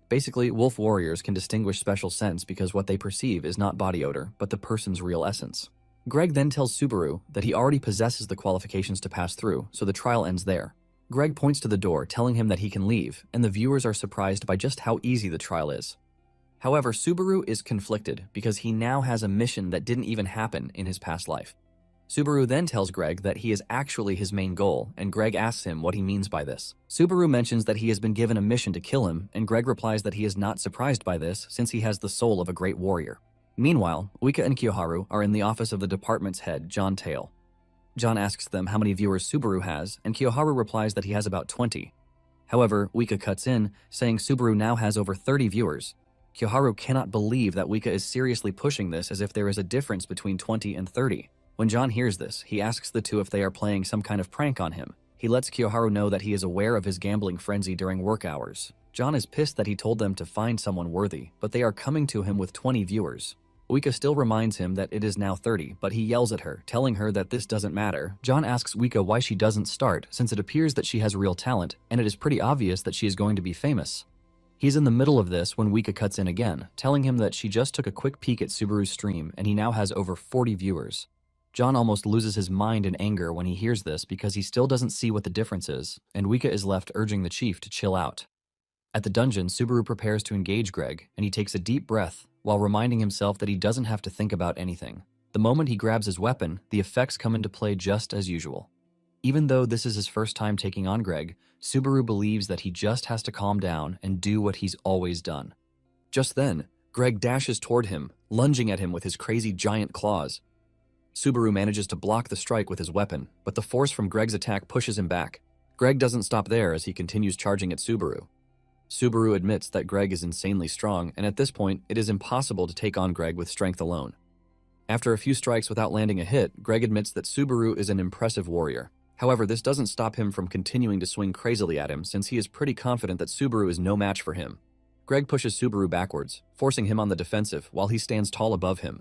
Basically, wolf warriors can distinguish special scents because what they perceive is not body odor, but the person's real essence. Greg then tells Subaru that he already possesses the qualifications to pass through, so the trial ends there. Greg points to the door, telling him that he can leave, and the viewers are surprised by just how easy the trial is. However, Subaru is conflicted because he now has a mission that didn't even happen in his past life. Subaru then tells Greg that he is actually his main goal, and Greg asks him what he means by this. Subaru mentions that he has been given a mission to kill him, and Greg replies that he is not surprised by this since he has the soul of a great warrior. Meanwhile, Uika and Kiyoharu are in the office of the department's head, John Tail. John asks them how many viewers Subaru has, and Kiyoharu replies that he has about 20. However, Uika cuts in, saying Subaru now has over 30 viewers. Kiyoharu cannot believe that Uika is seriously pushing this as if there is a difference between 20 and 30. When John hears this, he asks the two if they are playing some kind of prank on him. He lets Kiyoharu know that he is aware of his gambling frenzy during work hours. John is pissed that he told them to find someone worthy, but they are coming to him with 20 viewers. Uika still reminds him that it is now 30, but he yells at her, telling her that this doesn't matter. John asks Uika why she doesn't start, since it appears that she has real talent, and it is pretty obvious that she is going to be famous. He's in the middle of this when Uika cuts in again, telling him that she just took a quick peek at Subaru's stream and he now has over 40 viewers. John almost loses his mind in anger when he hears this because he still doesn't see what the difference is, and Uika is left urging the chief to chill out. At the dungeon, Subaru prepares to engage Greg, and he takes a deep breath while reminding himself that he doesn't have to think about anything. The moment he grabs his weapon, the effects come into play just as usual. Even though this is his first time taking on Greg, Subaru believes that he just has to calm down and do what he's always done. Just then, Greg dashes toward him, lunging at him with his crazy giant claws. Subaru manages to block the strike with his weapon, but the force from Greg's attack pushes him back. Greg doesn't stop there as he continues charging at Subaru. Subaru admits that Greg is insanely strong, and at this point, it is impossible to take on Greg with strength alone. After a few strikes without landing a hit, Greg admits that Subaru is an impressive warrior. However, this doesn't stop him from continuing to swing crazily at him since he is pretty confident that Subaru is no match for him. Greg pushes Subaru backwards, forcing him on the defensive while he stands tall above him.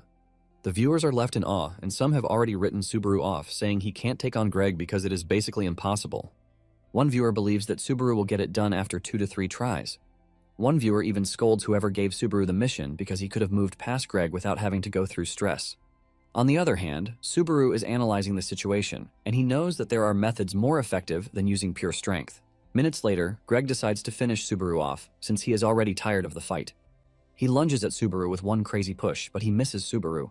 The viewers are left in awe, and some have already written Subaru off, saying he can't take on Greg because it is basically impossible. One viewer believes that Subaru will get it done after 2 to 3 tries. One viewer even scolds whoever gave Subaru the mission because he could have moved past Greg without having to go through stress. On the other hand, Subaru is analyzing the situation, and he knows that there are methods more effective than using pure strength. Minutes later, Greg decides to finish Subaru off, since he is already tired of the fight. He lunges at Subaru with one crazy push, but he misses Subaru.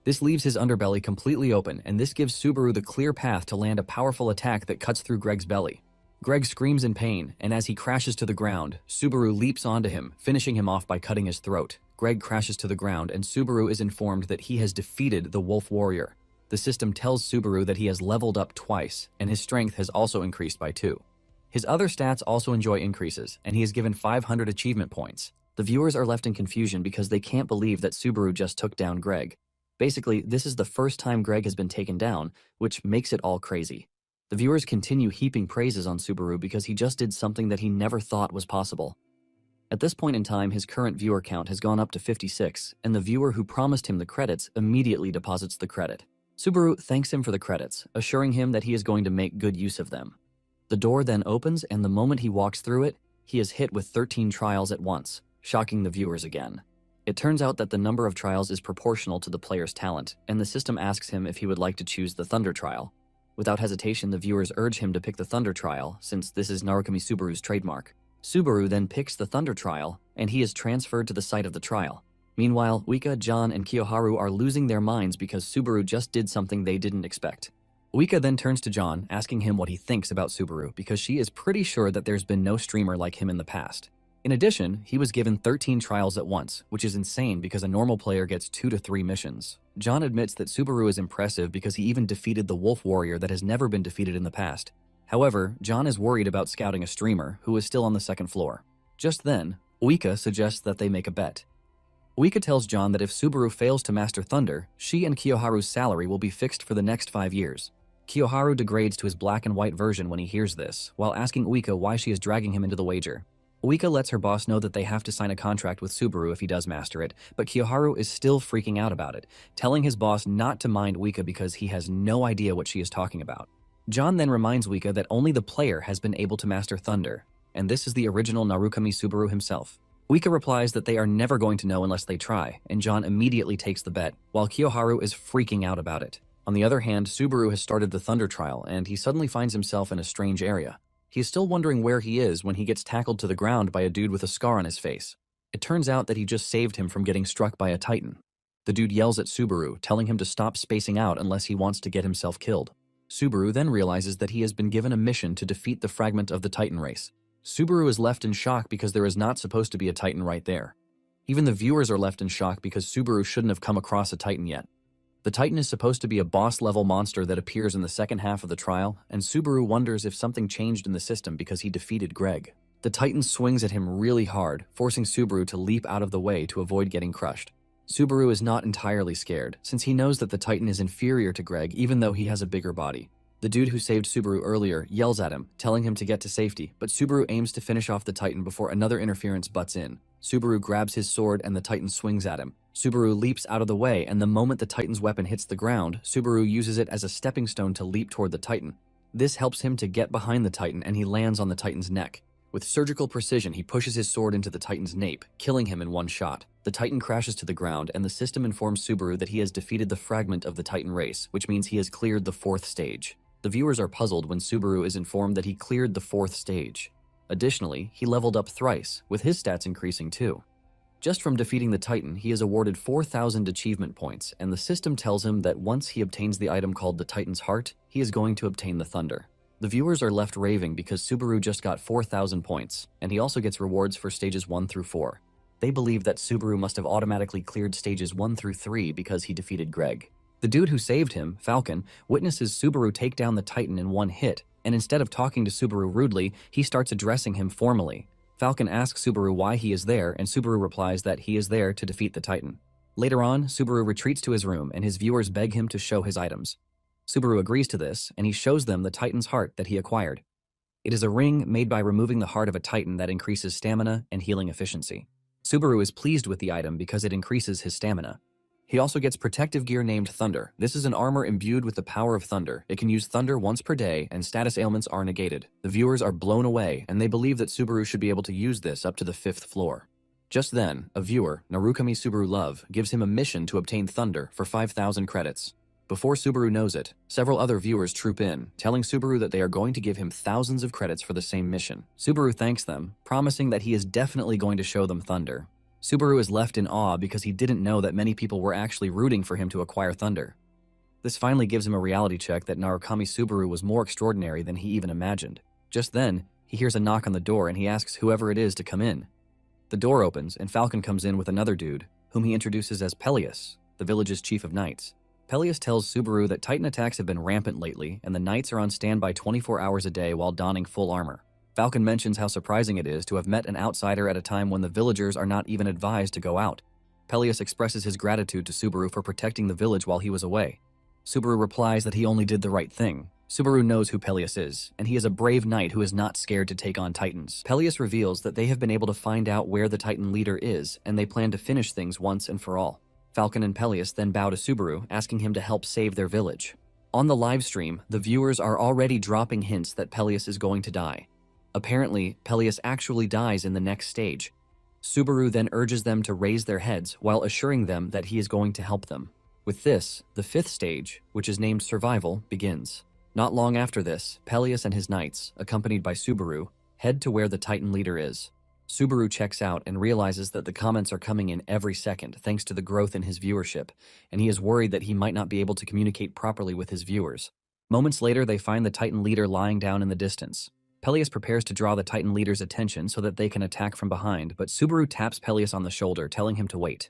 This leaves his underbelly completely open, and this gives Subaru the clear path to land a powerful attack that cuts through Greg's belly. Greg screams in pain, and as he crashes to the ground, Subaru leaps onto him, finishing him off by cutting his throat. Greg crashes to the ground, and Subaru is informed that he has defeated the Wolf Warrior. The system tells Subaru that he has leveled up twice, and his strength has also increased by 2. His other stats also enjoy increases, and he is given 500 achievement points. The viewers are left in confusion because they can't believe that Subaru just took down Greg. Basically, this is the first time Greg has been taken down, which makes it all crazy. The viewers continue heaping praises on Subaru because he just did something that he never thought was possible. At this point in time, his current viewer count has gone up to 56, and the viewer who promised him the credits immediately deposits the credit. Subaru thanks him for the credits, assuring him that he is going to make good use of them. The door then opens, and the moment he walks through it, he is hit with 13 trials at once, shocking the viewers again. It turns out that the number of trials is proportional to the player's talent, and the system asks him if he would like to choose the Thunder trial. Without hesitation, the viewers urge him to pick the Thunder trial, since this is Narukami Subaru's trademark. Subaru then picks the Thunder trial, and he is transferred to the site of the trial. Meanwhile, Uika, John, and Kiyoharu are losing their minds because Subaru just did something they didn't expect. Uika then turns to John, asking him what he thinks about Subaru because she is pretty sure that there's been no streamer like him in the past. In addition, he was given 13 trials at once, which is insane because a normal player gets 2 to 3 missions. John admits that Subaru is impressive because he even defeated the Wolf Warrior that has never been defeated in the past. However, John is worried about scouting a streamer who is still on the second floor. Just then, Uika suggests that they make a bet. Uika tells John that if Subaru fails to master Thunder, she and Kiyoharu's salary will be fixed for the next 5 years. Kiyoharu degrades to his black and white version when he hears this, while asking Uika why she is dragging him into the wager. Uika lets her boss know that they have to sign a contract with Subaru if he does master it, but Kiyoharu is still freaking out about it, telling his boss not to mind Uika because he has no idea what she is talking about. John then reminds Uika that only the player has been able to master Thunder, and this is the original Narukami Subaru himself. Uika replies that they are never going to know unless they try, and John immediately takes the bet, while Kiyoharu is freaking out about it. On the other hand, Subaru has started the Thunder trial, and he suddenly finds himself in a strange area. He is still wondering where he is when he gets tackled to the ground by a dude with a scar on his face. It turns out that he just saved him from getting struck by a Titan. The dude yells at Subaru, telling him to stop spacing out unless he wants to get himself killed. Subaru then realizes that he has been given a mission to defeat the fragment of the Titan race. Subaru is left in shock because there is not supposed to be a Titan right there. Even the viewers are left in shock because Subaru shouldn't have come across a Titan yet. The Titan is supposed to be a boss-level monster that appears in the second half of the trial, and Subaru wonders if something changed in the system because he defeated Greg. The Titan swings at him really hard, forcing Subaru to leap out of the way to avoid getting crushed. Subaru is not entirely scared, since he knows that the Titan is inferior to Greg even though he has a bigger body. The dude who saved Subaru earlier yells at him, telling him to get to safety, but Subaru aims to finish off the Titan before another interference butts in. Subaru grabs his sword and the Titan swings at him. Subaru leaps out of the way, and the moment the Titan's weapon hits the ground, Subaru uses it as a stepping stone to leap toward the Titan. This helps him to get behind the Titan, and he lands on the Titan's neck. With surgical precision, he pushes his sword into the Titan's nape, killing him in one shot. The Titan crashes to the ground, and the system informs Subaru that he has defeated the fragment of the Titan race, which means he has cleared the 4th stage. The viewers are puzzled when Subaru is informed that he cleared the 4th stage. Additionally, he leveled up thrice, with his stats increasing too. Just from defeating the Titan, he is awarded 4,000 achievement points, and the system tells him that once he obtains the item called the Titan's Heart, he is going to obtain the Thunder. The viewers are left raving because Subaru just got 4,000 points, and he also gets rewards for stages 1 through 4. They believe that Subaru must have automatically cleared stages 1 through 3 because he defeated Greg. The dude who saved him, Falcon, witnesses Subaru take down the Titan in one hit, and instead of talking to Subaru rudely, he starts addressing him formally. Falcon asks Subaru why he is there, and Subaru replies that he is there to defeat the Titan. Later on, Subaru retreats to his room, and his viewers beg him to show his items. Subaru agrees to this, and he shows them the Titan's heart that he acquired. It is a ring made by removing the heart of a Titan that increases stamina and healing efficiency. Subaru is pleased with the item because it increases his stamina. He also gets protective gear named Thunder. This is an armor imbued with the power of thunder. It can use thunder once per day, and status ailments are negated. The viewers are blown away, and they believe that Subaru should be able to use this up to the 5th floor. Just then, a viewer, Narukami Subaru Love, gives him a mission to obtain Thunder for 5,000 credits. Before Subaru knows it, several other viewers troop in, telling Subaru that they are going to give him thousands of credits for the same mission. Subaru thanks them, promising that he is definitely going to show them Thunder. Subaru is left in awe because he didn't know that many people were actually rooting for him to acquire Thunder. This finally gives him a reality check that Narukami Subaru was more extraordinary than he even imagined. Just then, he hears a knock on the door and he asks whoever it is to come in. The door opens and Falcon comes in with another dude, whom he introduces as Peleus, the village's chief of knights. Peleus tells Subaru that Titan attacks have been rampant lately and the knights are on standby 24 hours a day while donning full armor. Falcon mentions how surprising it is to have met an outsider at a time when the villagers are not even advised to go out. Peleus expresses his gratitude to Subaru for protecting the village while he was away. Subaru replies that he only did the right thing. Subaru knows who Peleus is, and he is a brave knight who is not scared to take on Titans. Peleus reveals that they have been able to find out where the Titan leader is, and they plan to finish things once and for all. Falcon and Peleus then bow to Subaru, asking him to help save their village. On the live stream, the viewers are already dropping hints that Peleus is going to die. Apparently, Peleus actually dies in the next stage. Subaru then urges them to raise their heads while assuring them that he is going to help them. With this, the 5th stage, which is named Survival, begins. Not long after this, Peleus and his knights, accompanied by Subaru, head to where the Titan leader is. Subaru checks out and realizes that the comments are coming in every second thanks to the growth in his viewership, and he is worried that he might not be able to communicate properly with his viewers. Moments later, they find the Titan leader lying down in the distance. Peleus prepares to draw the Titan leader's attention so that they can attack from behind, but Subaru taps Peleus on the shoulder, telling him to wait.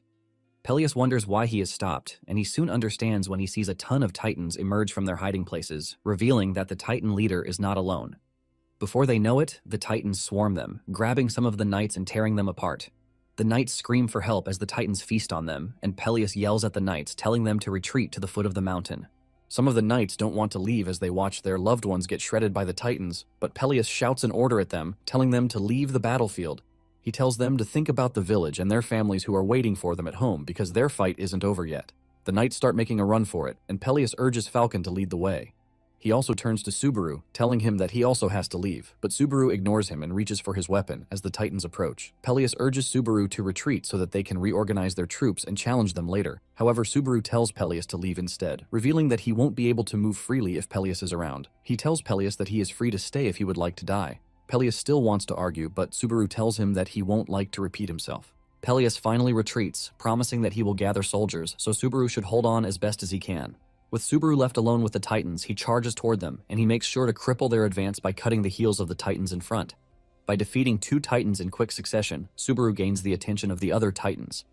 Peleus wonders why he is stopped, and he soon understands when he sees a ton of Titans emerge from their hiding places, revealing that the Titan leader is not alone. Before they know it, the Titans swarm them, grabbing some of the knights and tearing them apart. The knights scream for help as the Titans feast on them, and Peleus yells at the knights, telling them to retreat to the foot of the mountain. Some of the knights don't want to leave as they watch their loved ones get shredded by the Titans, but Peleus shouts an order at them, telling them to leave the battlefield. He tells them to think about the village and their families who are waiting for them at home because their fight isn't over yet. The knights start making a run for it, and Peleus urges Falcon to lead the way. He also turns to Subaru, telling him that he also has to leave, but Subaru ignores him and reaches for his weapon as the Titans approach. Peleus urges Subaru to retreat so that they can reorganize their troops and challenge them later. However, Subaru tells Peleus to leave instead, revealing that he won't be able to move freely if Peleus is around. He tells Peleus that he is free to stay if he would like to die. Peleus still wants to argue, but Subaru tells him that he won't like to repeat himself. Peleus finally retreats, promising that he will gather soldiers, so Subaru should hold on as best as he can. With Subaru left alone with the Titans, he charges toward them, and he makes sure to cripple their advance by cutting the heels of the Titans in front. By defeating 2 Titans in quick succession, Subaru gains the attention of the other Titans.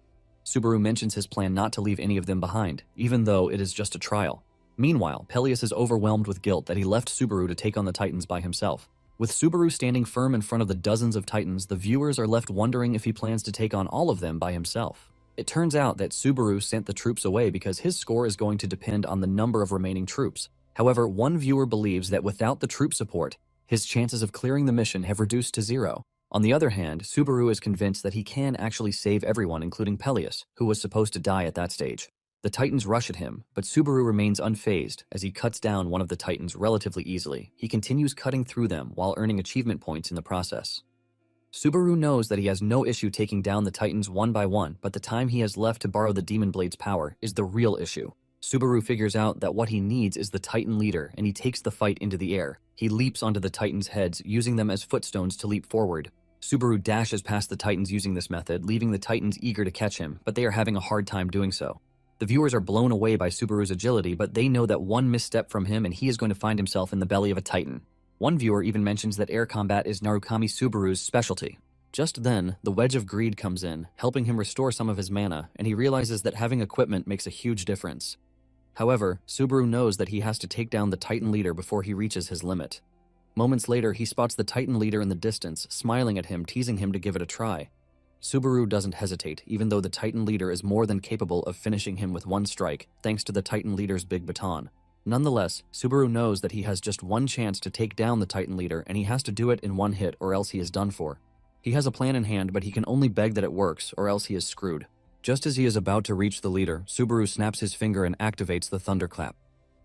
Subaru mentions his plan not to leave any of them behind, even though it is just a trial. Meanwhile, Peleus is overwhelmed with guilt that he left Subaru to take on the Titans by himself. With Subaru standing firm in front of the dozens of Titans, the viewers are left wondering if he plans to take on all of them by himself. It turns out that Subaru sent the troops away because his score is going to depend on the number of remaining troops. However, one viewer believes that without the troop support, his chances of clearing the mission have reduced to 0. On the other hand, Subaru is convinced that he can actually save everyone, including Peleus, who was supposed to die at that stage. The Titans rush at him, but Subaru remains unfazed as he cuts down one of the Titans relatively easily. He continues cutting through them while earning achievement points in the process. Subaru knows that he has no issue taking down the Titans one by one, but the time he has left to borrow the Demon Blade's power is the real issue. Subaru figures out that what he needs is the Titan leader, and he takes the fight into the air. He leaps onto the Titans' heads, using them as footstones to leap forward. Subaru dashes past the Titans using this method, leaving the Titans eager to catch him, but they are having a hard time doing so. The viewers are blown away by Subaru's agility, but they know that one misstep from him and he is going to find himself in the belly of a Titan. One viewer even mentions that air combat is Narukami Subaru's specialty. Just then, the Wedge of Greed comes in, helping him restore some of his mana, and he realizes that having equipment makes a huge difference. However, Subaru knows that he has to take down the Titan leader before he reaches his limit. Moments later, he spots the Titan leader in the distance, smiling at him, teasing him to give it a try. Subaru doesn't hesitate, even though the Titan leader is more than capable of finishing him with one strike, thanks to the Titan leader's big baton. Nonetheless, Subaru knows that he has just one chance to take down the Titan leader, and he has to do it in one hit or else he is done for. He has a plan in hand, but he can only beg that it works, or else he is screwed. Just as he is about to reach the leader, Subaru snaps his finger and activates the thunderclap.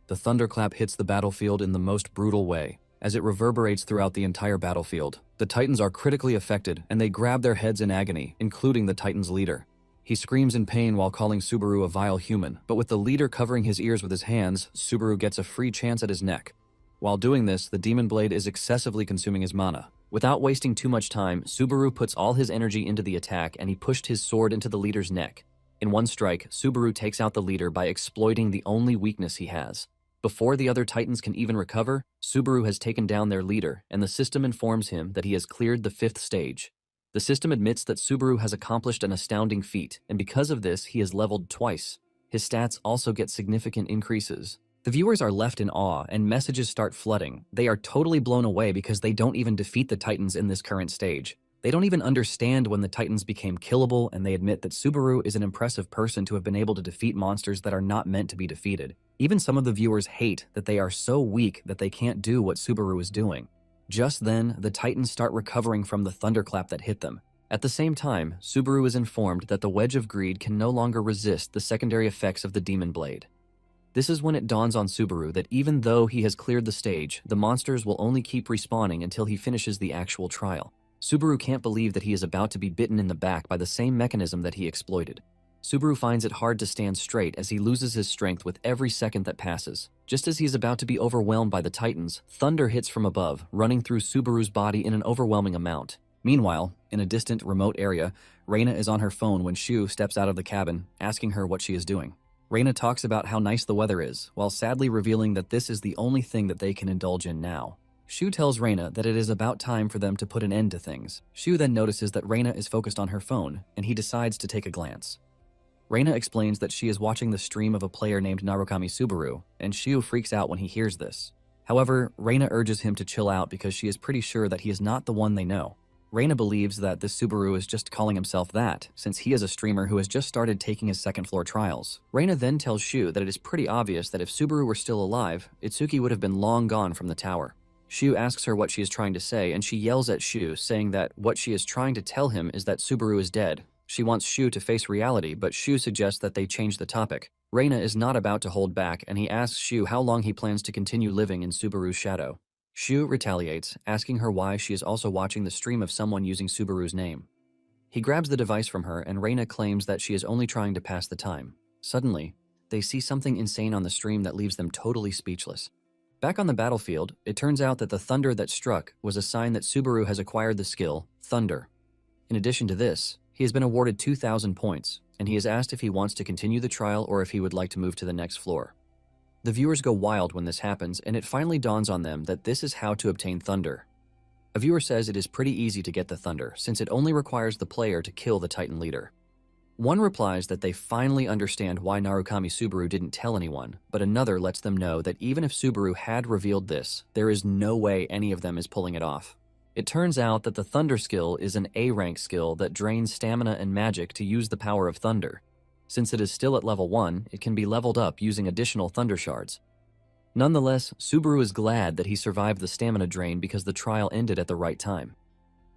The thunderclap hits the battlefield in the most brutal way. As it reverberates throughout the entire battlefield, the Titans are critically affected and they grab their heads in agony, including the Titans' leader. He screams in pain while calling Subaru a vile human, but with the leader covering his ears with his hands, Subaru gets a free chance at his neck. While doing this, the demon blade is excessively consuming his mana. Without wasting too much time, Subaru puts all his energy into the attack and he pushed his sword into the leader's neck. In one strike, Subaru takes out the leader by exploiting the only weakness he has. Before the other Titans can even recover, Subaru has taken down their leader, and the system informs him that he has cleared the 5th stage. The system admits that Subaru has accomplished an astounding feat, and because of this, he is leveled twice. His stats also get significant increases. The viewers are left in awe, and messages start flooding. They are totally blown away because they don't even defeat the Titans in this current stage. They don't even understand when the Titans became killable, and they admit that Subaru is an impressive person to have been able to defeat monsters that are not meant to be defeated. Even some of the viewers hate that they are so weak that they can't do what Subaru is doing. Just then, the Titans start recovering from the thunderclap that hit them. At the same time, Subaru is informed that the Wedge of Greed can no longer resist the secondary effects of the Demon Blade. This is when it dawns on Subaru that even though he has cleared the stage, the monsters will only keep respawning until he finishes the actual trial. Subaru can't believe that he is about to be bitten in the back by the same mechanism that he exploited. Subaru finds it hard to stand straight as he loses his strength with every second that passes. Just as he is about to be overwhelmed by the Titans, thunder hits from above, running through Subaru's body in an overwhelming amount. Meanwhile, in a distant, remote area, Reina is on her phone when Shu steps out of the cabin, asking her what she is doing. Reina talks about how nice the weather is, while sadly revealing that this is the only thing that they can indulge in now. Shu tells Reina that it is about time for them to put an end to things. Shu then notices that Reina is focused on her phone, and he decides to take a glance. Reina explains that she is watching the stream of a player named Narukami Subaru, and Shu freaks out when he hears this. However, Reina urges him to chill out because she is pretty sure that he is not the one they know. Reina believes that this Subaru is just calling himself that, since he is a streamer who has just started taking his second-floor trials. Reina then tells Shu that it is pretty obvious that if Subaru were still alive, Itsuki would have been long gone from the tower. Shu asks her what she is trying to say, and she yells at Shu, saying that what she is trying to tell him is that Subaru is dead. She wants Shu to face reality, but Shu suggests that they change the topic. Reina is not about to hold back, and he asks Shu how long he plans to continue living in Subaru's shadow. Shu retaliates, asking her why she is also watching the stream of someone using Subaru's name. He grabs the device from her, and Reina claims that she is only trying to pass the time. Suddenly, they see something insane on the stream that leaves them totally speechless. Back on the battlefield, it turns out that the thunder that struck was a sign that Subaru has acquired the skill, Thunder. In addition to this, he has been awarded 2,000 points, and he is asked if he wants to continue the trial or if he would like to move to the next floor. The viewers go wild when this happens, and it finally dawns on them that this is how to obtain Thunder. A viewer says it is pretty easy to get the Thunder, since it only requires the player to kill the Titan leader. One replies that they finally understand why Narukami Subaru didn't tell anyone, but another lets them know that even if Subaru had revealed this, there is no way any of them is pulling it off. It turns out that the Thunder skill is an A-rank skill that drains stamina and magic to use the power of Thunder. Since it is still at level 1, it can be leveled up using additional Thunder shards. Nonetheless, Subaru is glad that he survived the stamina drain because the trial ended at the right time.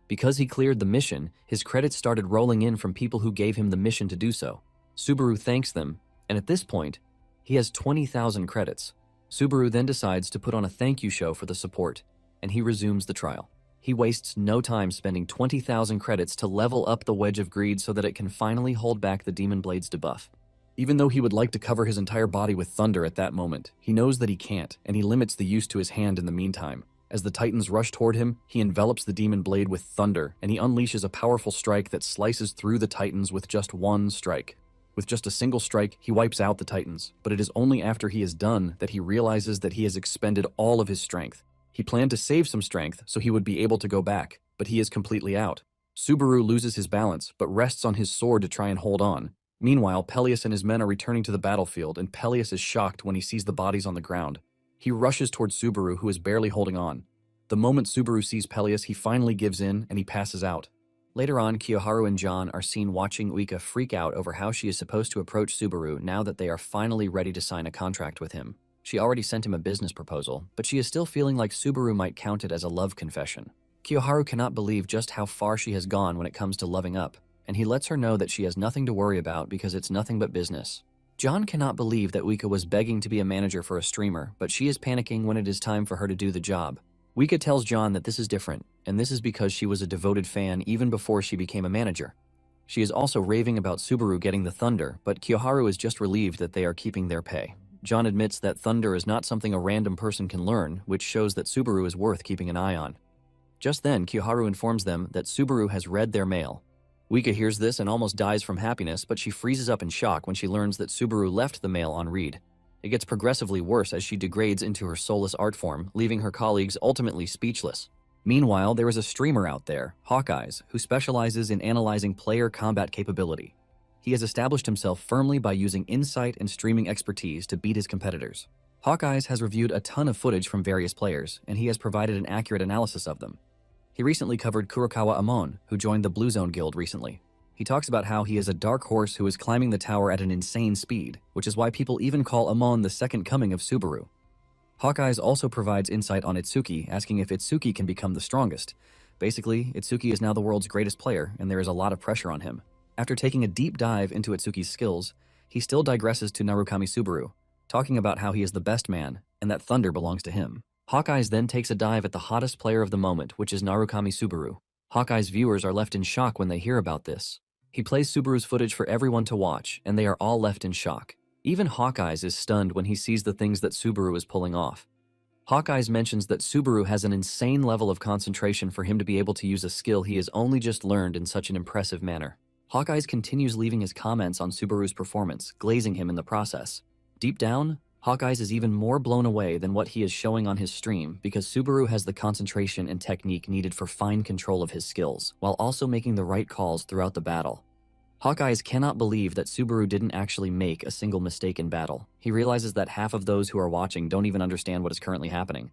Because he cleared the mission, his credits started rolling in from people who gave him the mission to do so. Subaru thanks them, and at this point, he has 20,000 credits. Subaru then decides to put on a thank you show for the support, and he resumes the trial. He wastes no time spending 20,000 credits to level up the Wedge of Greed so that it can finally hold back the Demon Blade's debuff. Even though he would like to cover his entire body with thunder at that moment, he knows that he can't, and he limits the use to his hand in the meantime. As the Titans rush toward him, he envelops the Demon Blade with thunder, and he unleashes a powerful strike that slices through the Titans with just one strike. With just a single strike, he wipes out the Titans, but it is only after he is done that he realizes that he has expended all of his strength. He planned to save some strength so he would be able to go back, but he is completely out. Subaru loses his balance, but rests on his sword to try and hold on. Meanwhile, Peleus and his men are returning to the battlefield, and Peleus is shocked when he sees the bodies on the ground. He rushes towards Subaru, who is barely holding on. The moment Subaru sees Peleus, he finally gives in, and he passes out. Later on, Kiyoharu and John are seen watching Uika freak out over how she is supposed to approach Subaru now that they are finally ready to sign a contract with him. She already sent him a business proposal, but she is still feeling like Subaru might count it as a love confession. Kiyoharu cannot believe just how far she has gone when it comes to loving up. and he lets her know that she has nothing to worry about because it's nothing but business. John cannot believe that Wika was begging to be a manager for a streamer, but she is panicking when it is time for her to do the job. Wika tells John that this is different, and this is because she was a devoted fan even before she became a manager. She is also raving about Subaru getting the thunder, but Kiyoharu is just relieved that they are keeping their pay. John admits that thunder is not something a random person can learn, which shows that Subaru is worth keeping an eye on. Just then, Kiyoharu informs them that Subaru has read their mail. Wika hears this and almost dies from happiness, but she freezes up in shock when she learns that Subaru left the mail on read. It gets progressively worse as she degrades into her soulless art form, leaving her colleagues ultimately speechless. Meanwhile, there is a streamer out there, Hawkeyes, who specializes in analyzing player combat capability. He has established himself firmly by using insight and streaming expertise to beat his competitors. Hawkeyes has reviewed a ton of footage from various players, and he has provided an accurate analysis of them. He recently covered Kurokawa Amon, who joined the Blue Zone Guild recently. He talks about how he is a dark horse who is climbing the tower at an insane speed, which is why people even call Amon the second coming of Subaru. Hawkeyes also provides insight on Itsuki, asking if Itsuki can become the strongest. Basically, Itsuki is now the world's greatest player, and there is a lot of pressure on him. After taking a deep dive into Itsuki's skills, he still digresses to Narukami Subaru, talking about how he is the best man, and that thunder belongs to him. Hawkeyes then takes a dive at the hottest player of the moment, which is Narukami Subaru. Hawkeye's viewers are left in shock when they hear about this. He plays Subaru's footage for everyone to watch, and they are all left in shock. Even Hawkeyes is stunned when he sees the things that Subaru is pulling off. Hawkeyes mentions that Subaru has an insane level of concentration for him to be able to use a skill he has only just learned in such an impressive manner. Hawkeyes continues leaving his comments on Subaru's performance, glazing him in the process. Deep down, Hawkeyes is even more blown away than what he is showing on his stream because Subaru has the concentration and technique needed for fine control of his skills, while also making the right calls throughout the battle. Hawkeyes cannot believe that Subaru didn't actually make a single mistake in battle. He realizes that half of those who are watching don't even understand what is currently happening.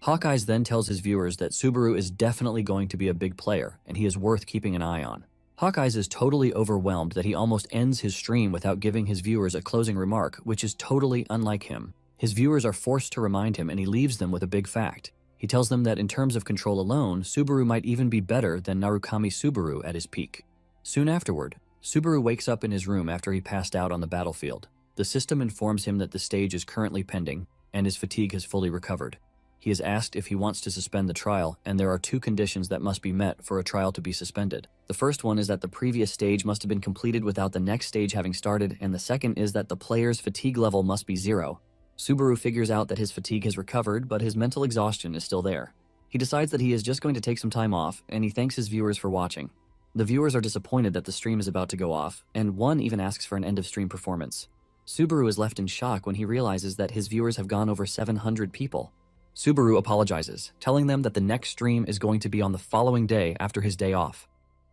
Hawkeyes then tells his viewers that Subaru is definitely going to be a big player, and he is worth keeping an eye on. Hawkeyes is totally overwhelmed that he almost ends his stream without giving his viewers a closing remark, which is totally unlike him. His viewers are forced to remind him, and he leaves them with a big fact. He tells them that in terms of control alone, Subaru might even be better than Narukami Subaru at his peak. Soon afterward, Subaru wakes up in his room after he passed out on the battlefield. The system informs him that the stage is currently pending, and his fatigue has fully recovered. He is asked if he wants to suspend the trial, and there are two conditions that must be met for a trial to be suspended. The first one is that the previous stage must have been completed without the next stage having started, and the second is that the player's fatigue level must be 0. Subaru figures out that his fatigue has recovered, but his mental exhaustion is still there. He decides that he is just going to take some time off, and he thanks his viewers for watching. The viewers are disappointed that the stream is about to go off, and one even asks for an end-of-stream performance. Subaru is left in shock when he realizes that his viewers have gone over 700 people. Subaru apologizes, telling them that the next stream is going to be on the following day after his day off.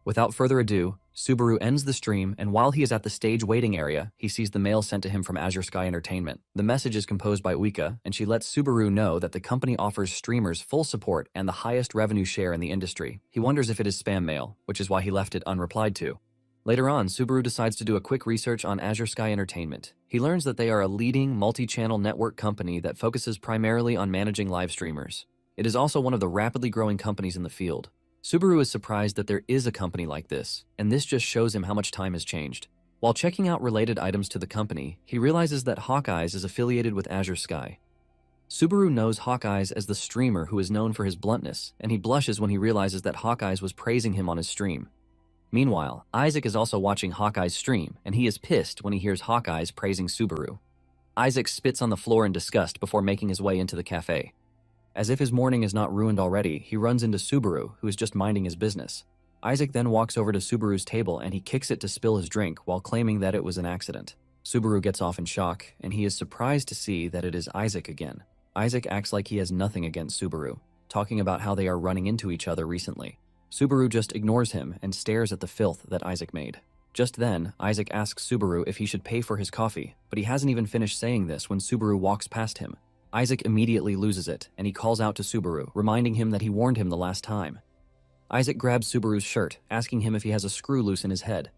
Without further ado, Subaru ends the stream, and while he is at the stage waiting area, he sees the mail sent to him from Azure Sky Entertainment. The message is composed by Wika, and she lets Subaru know that the company offers streamers full support and the highest revenue share in the industry. He wonders if it is spam mail, which is why he left it unreplied to. Later on, Subaru decides to do a quick research on Azure Sky Entertainment. He learns that they are a leading multi-channel network company that focuses primarily on managing live streamers. It is also one of the rapidly growing companies in the field. Subaru is surprised that there is a company like this, and this just shows him how much time has changed. While checking out related items to the company, he realizes that Hawkeyes is affiliated with Azure Sky. Subaru knows Hawkeyes as the streamer who is known for his bluntness, and he blushes when he realizes that Hawkeyes was praising him on his stream. Meanwhile, Isaac is also watching Hawkeye's stream, and he is pissed when he hears Hawkeyes praising Subaru. Isaac spits on the floor in disgust before making his way into the cafe. As if his morning is not ruined already, he runs into Subaru, who is just minding his business. Isaac then walks over to Subaru's table and he kicks it to spill his drink while claiming that it was an accident. Subaru gets off in shock, and he is surprised to see that it is Isaac again. Isaac acts like he has nothing against Subaru, talking about how they are running into each other recently. Subaru just ignores him and stares at the filth that Isaac made. Just then, Isaac asks Subaru if he should pay for his coffee, but he hasn't even finished saying this when Subaru walks past him. Isaac immediately loses it, and he calls out to Subaru, reminding him that he warned him the last time. Isaac grabs Subaru's shirt, asking him if he has a screw loose in his head.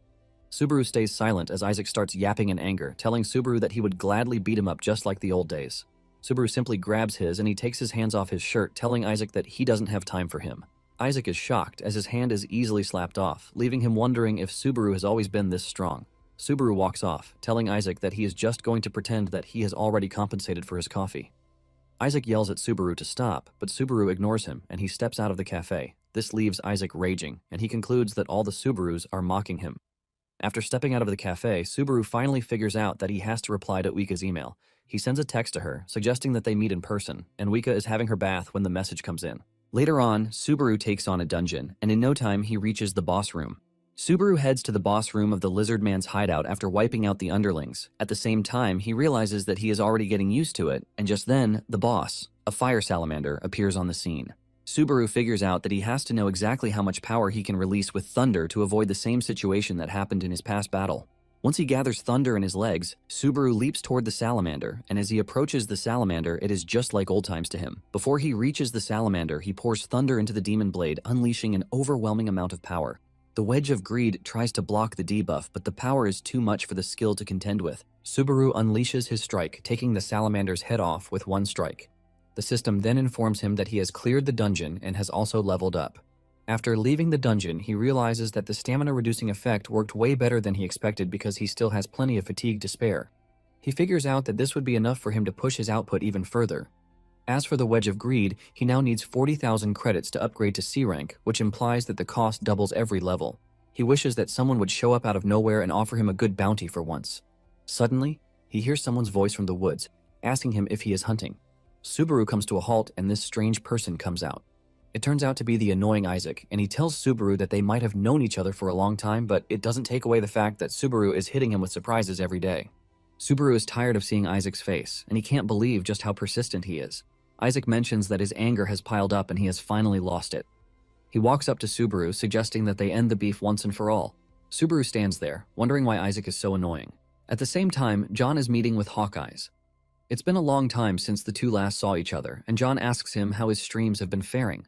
Subaru stays silent as Isaac starts yapping in anger, telling Subaru that he would gladly beat him up just like the old days. Subaru simply grabs his and he takes his hands off his shirt, telling Isaac that he doesn't have time for him. Isaac is shocked as his hand is easily slapped off, leaving him wondering if Subaru has always been this strong. Subaru walks off, telling Isaac that he is just going to pretend that he has already compensated for his coffee. Isaac yells at Subaru to stop, but Subaru ignores him and he steps out of the cafe. This leaves Isaac raging, and he concludes that all the Subarus are mocking him. After stepping out of the cafe, Subaru finally figures out that he has to reply to Uika's email. He sends a text to her, suggesting that they meet in person, and Uika is having her bath when the message comes in. Later on, Subaru takes on a dungeon, and in no time he reaches the boss room. Subaru heads to the boss room of the Lizard Man's hideout after wiping out the underlings. At the same time, he realizes that he is already getting used to it, and just then, the boss, a fire salamander, appears on the scene. Subaru figures out that he has to know exactly how much power he can release with thunder to avoid the same situation that happened in his past battle. Once he gathers thunder in his legs, Subaru leaps toward the salamander, and as he approaches the salamander, it is just like old times to him. Before he reaches the salamander, he pours thunder into the demon blade, unleashing an overwhelming amount of power. The Wedge of Greed tries to block the debuff, but the power is too much for the skill to contend with. Subaru unleashes his strike, taking the salamander's head off with one strike. The system then informs him that he has cleared the dungeon and has also leveled up. After leaving the dungeon, he realizes that the stamina-reducing effect worked way better than he expected because he still has plenty of fatigue to spare. He figures out that this would be enough for him to push his output even further. As for the Wedge of Greed, he now needs 40,000 credits to upgrade to C rank, which implies that the cost doubles every level. He wishes that someone would show up out of nowhere and offer him a good bounty for once. Suddenly, he hears someone's voice from the woods, asking him if he is hunting. Subaru comes to a halt and this strange person comes out. It turns out to be the annoying Isaac, and he tells Subaru that they might have known each other for a long time, but it doesn't take away the fact that Subaru is hitting him with surprises every day. Subaru is tired of seeing Isaac's face, and he can't believe just how persistent he is. Isaac mentions that his anger has piled up and he has finally lost it. He walks up to Subaru, suggesting that they end the beef once and for all. Subaru stands there, wondering why Isaac is so annoying. At the same time, John is meeting with Hawkeyes. It's been a long time since the two last saw each other, and John asks him how his streams have been faring.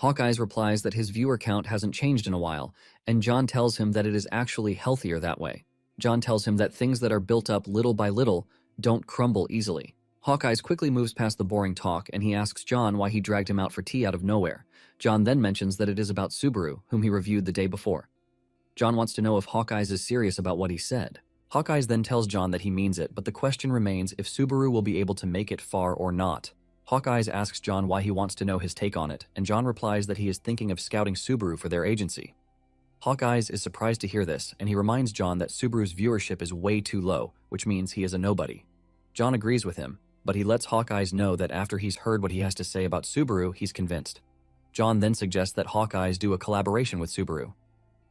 Hawkeyes replies that his viewer count hasn't changed in a while, and John tells him that it is actually healthier that way. John tells him that things that are built up little by little don't crumble easily. Hawkeyes quickly moves past the boring talk, and he asks John why he dragged him out for tea out of nowhere. John then mentions that it is about Subaru, whom he reviewed the day before. John wants to know if Hawkeyes is serious about what he said. Hawkeyes then tells John that he means it, but the question remains if Subaru will be able to make it far or not. Hawkeyes asks John why he wants to know his take on it, and John replies that he is thinking of scouting Subaru for their agency. Hawkeyes is surprised to hear this, and he reminds John that Subaru's viewership is way too low, which means he is a nobody. John agrees with him, but he lets Hawkeyes know that after he's heard what he has to say about Subaru, he's convinced. John then suggests that Hawkeyes do a collaboration with Subaru.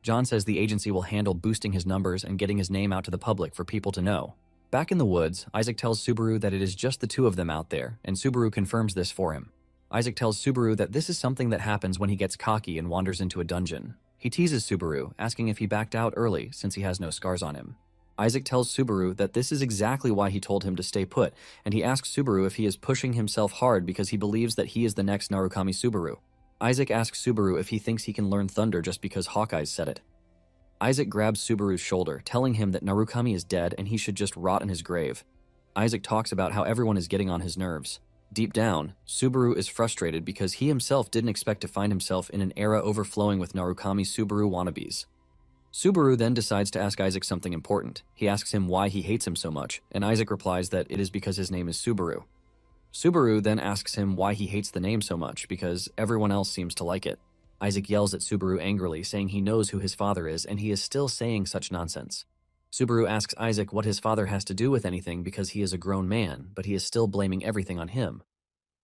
John says the agency will handle boosting his numbers and getting his name out to the public for people to know. Back in the woods, Isaac tells Subaru that it is just the two of them out there, and Subaru confirms this for him. Isaac tells Subaru that this is something that happens when he gets cocky and wanders into a dungeon. He teases Subaru, asking if he backed out early since he has no scars on him. Isaac tells Subaru that this is exactly why he told him to stay put, and he asks Subaru if he is pushing himself hard because he believes that he is the next Narukami Subaru. Isaac asks Subaru if he thinks he can learn thunder just because Hawkeyes said it. Isaac grabs Subaru's shoulder, telling him that Narukami is dead and he should just rot in his grave. Isaac talks about how everyone is getting on his nerves. Deep down, Subaru is frustrated because he himself didn't expect to find himself in an era overflowing with Narukami Subaru wannabes. Subaru then decides to ask Isaac something important. He asks him why he hates him so much, and Isaac replies that it is because his name is Subaru. Subaru then asks him why he hates the name so much, because everyone else seems to like it. Isaac yells at Subaru angrily, saying he knows who his father is, and he is still saying such nonsense. Subaru asks Isaac what his father has to do with anything because he is a grown man, but he is still blaming everything on him.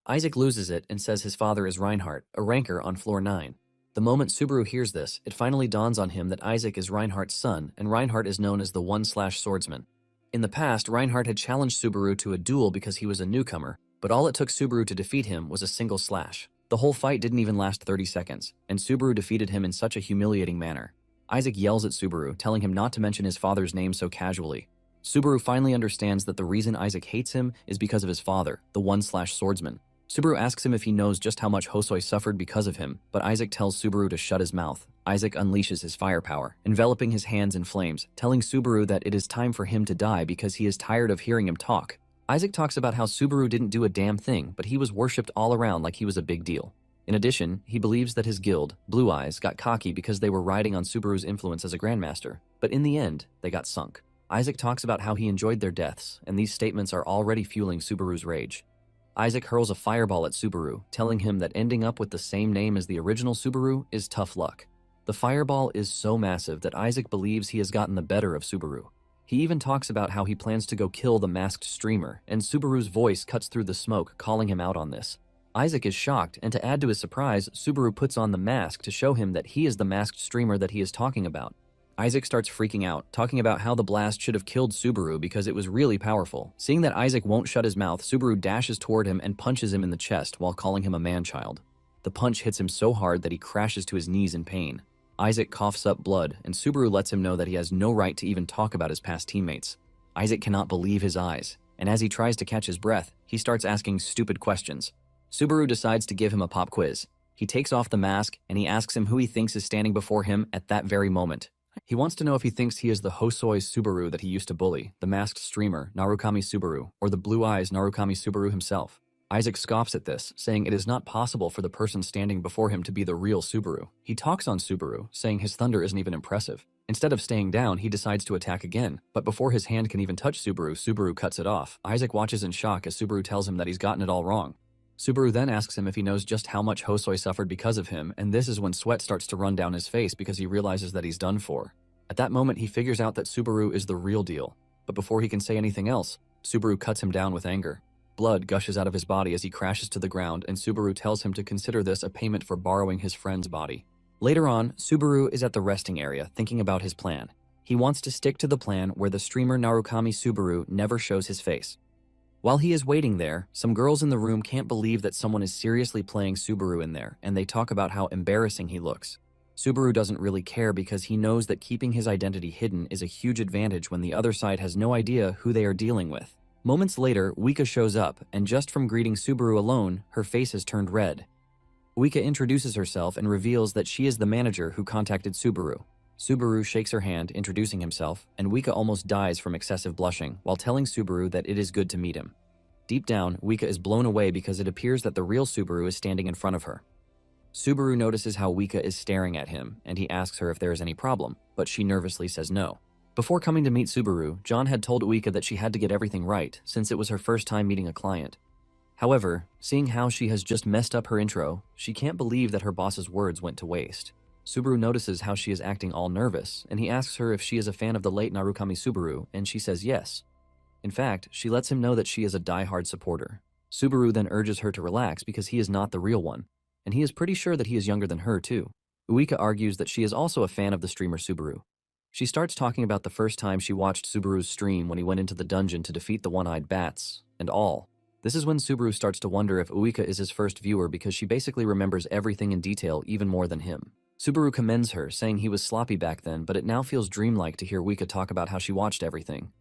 Isaac loses it and says his father is Reinhardt, a ranker on floor 9. The moment Subaru hears this, it finally dawns on him that Isaac is Reinhardt's son, and Reinhardt is known as the One-Swordsman. In the past, Reinhardt had challenged Subaru to a duel because he was a newcomer, but all it took Subaru to defeat him was a single slash. The whole fight didn't even last 30 seconds, and Subaru defeated him in such a humiliating manner. Isaac yells at Subaru, telling him not to mention his father's name so casually. Subaru finally understands that the reason Isaac hates him is because of his father, the One-Swordsman. Subaru asks him if he knows just how much Hosoi suffered because of him, but Isaac tells Subaru to shut his mouth. Isaac unleashes his firepower, enveloping his hands in flames, telling Subaru that it is time for him to die because he is tired of hearing him talk. Isaac talks about how Subaru didn't do a damn thing, but he was worshipped all around like he was a big deal. In addition, he believes that his guild, Blue Eyes, got cocky because they were riding on Subaru's influence as a grandmaster, but in the end, they got sunk. Isaac talks about how he enjoyed their deaths, and these statements are already fueling Subaru's rage. Isaac hurls a fireball at Subaru, telling him that ending up with the same name as the original Subaru is tough luck. The fireball is so massive that Isaac believes he has gotten the better of Subaru. He even talks about how he plans to go kill the masked streamer, and Subaru's voice cuts through the smoke, calling him out on this. Isaac is shocked, and to add to his surprise, Subaru puts on the mask to show him that he is the masked streamer that he is talking about. Isaac starts freaking out, talking about how the blast should have killed Subaru because it was really powerful. Seeing that Isaac won't shut his mouth, Subaru dashes toward him and punches him in the chest while calling him a man-child. The punch hits him so hard that he crashes to his knees in pain. Isaac coughs up blood, and Subaru lets him know that he has no right to even talk about his past teammates. Isaac cannot believe his eyes, and as he tries to catch his breath, he starts asking stupid questions. Subaru decides to give him a pop quiz. He takes off the mask, and he asks him who he thinks is standing before him at that very moment. He wants to know if he thinks he is the Hosoi Subaru that he used to bully, the masked streamer, Narukami Subaru, or the Blue Eyes Narukami Subaru himself. Isaac scoffs at this, saying it is not possible for the person standing before him to be the real Subaru. He talks on Subaru, saying his thunder isn't even impressive. Instead of staying down, he decides to attack again, but before his hand can even touch Subaru, Subaru cuts it off. Isaac watches in shock as Subaru tells him that he's gotten it all wrong. Subaru then asks him if he knows just how much Hosoi suffered because of him, and this is when sweat starts to run down his face because he realizes that he's done for. At that moment, he figures out that Subaru is the real deal, but before he can say anything else, Subaru cuts him down with anger. Blood gushes out of his body as he crashes to the ground, and Subaru tells him to consider this a payment for borrowing his friend's body. Later on, Subaru is at the resting area, thinking about his plan. He wants to stick to the plan where the streamer Narukami Subaru never shows his face. While he is waiting there, some girls in the room can't believe that someone is seriously playing Subaru in there, and they talk about how embarrassing he looks. Subaru doesn't really care because he knows that keeping his identity hidden is a huge advantage when the other side has no idea who they are dealing with. Moments later, Wika shows up, and just from greeting Subaru alone, her face has turned red. Wika introduces herself and reveals that she is the manager who contacted Subaru. Subaru shakes her hand, introducing himself, and Wika almost dies from excessive blushing while telling Subaru that it is good to meet him. Deep down, Wika is blown away because it appears that the real Subaru is standing in front of her. Subaru notices how Wika is staring at him, and he asks her if there is any problem, but she nervously says no. Before coming to meet Subaru, John had told Wika that she had to get everything right, since it was her first time meeting a client. However, seeing how she has just messed up her intro, she can't believe that her boss's words went to waste. Subaru notices how she is acting all nervous, and he asks her if she is a fan of the late Narukami Subaru, and she says yes. In fact, she lets him know that she is a die-hard supporter. Subaru then urges her to relax because he is not the real one, and he is pretty sure that he is younger than her too. Uika argues that she is also a fan of the streamer Subaru. She starts talking about the first time she watched Subaru's stream when he went into the dungeon to defeat the one-eyed bats, and all. This is when Subaru starts to wonder if Uika is his first viewer because she basically remembers everything in detail even more than him. Subaru commends her, saying he was sloppy back then, but it now feels dreamlike to hear Wika talk about how she watched everything.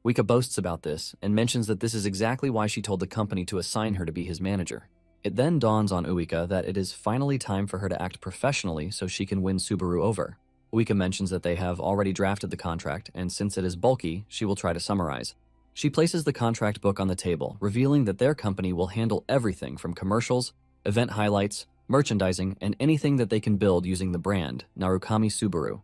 Wika boasts about this, and mentions that this is exactly why she told the company to assign her to be his manager. It then dawns on Uika that it is finally time for her to act professionally so she can win Subaru over. Uika mentions that they have already drafted the contract, and since it is bulky, she will try to summarize. She places the contract book on the table, revealing that their company will handle everything from commercials, event highlights, merchandising, and anything that they can build using the brand, Narukami Subaru.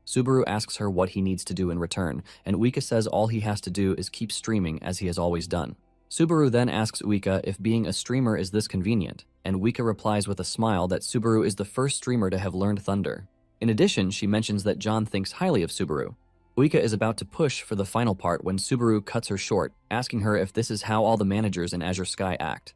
Subaru asks her what he needs to do in return, and Uika says all he has to do is keep streaming as he has always done. Subaru then asks Uika if being a streamer is this convenient, and Uika replies with a smile that Subaru is the first streamer to have learned Thunder. In addition, she mentions that John thinks highly of Subaru. Uika is about to push for the final part when Subaru cuts her short, asking her if this is how all the managers in Azure Sky act.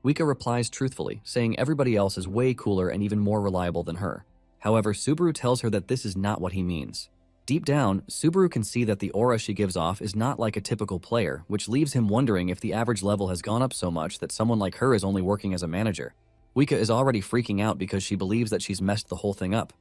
Uika replies truthfully, saying everybody else is way cooler and even more reliable than her. However, Subaru tells her that this is not what he means. Deep down, Subaru can see that the aura she gives off is not like a typical player, which leaves him wondering if the average level has gone up so much that someone like her is only working as a manager. Uika is already freaking out because she believes that she's messed the whole thing up.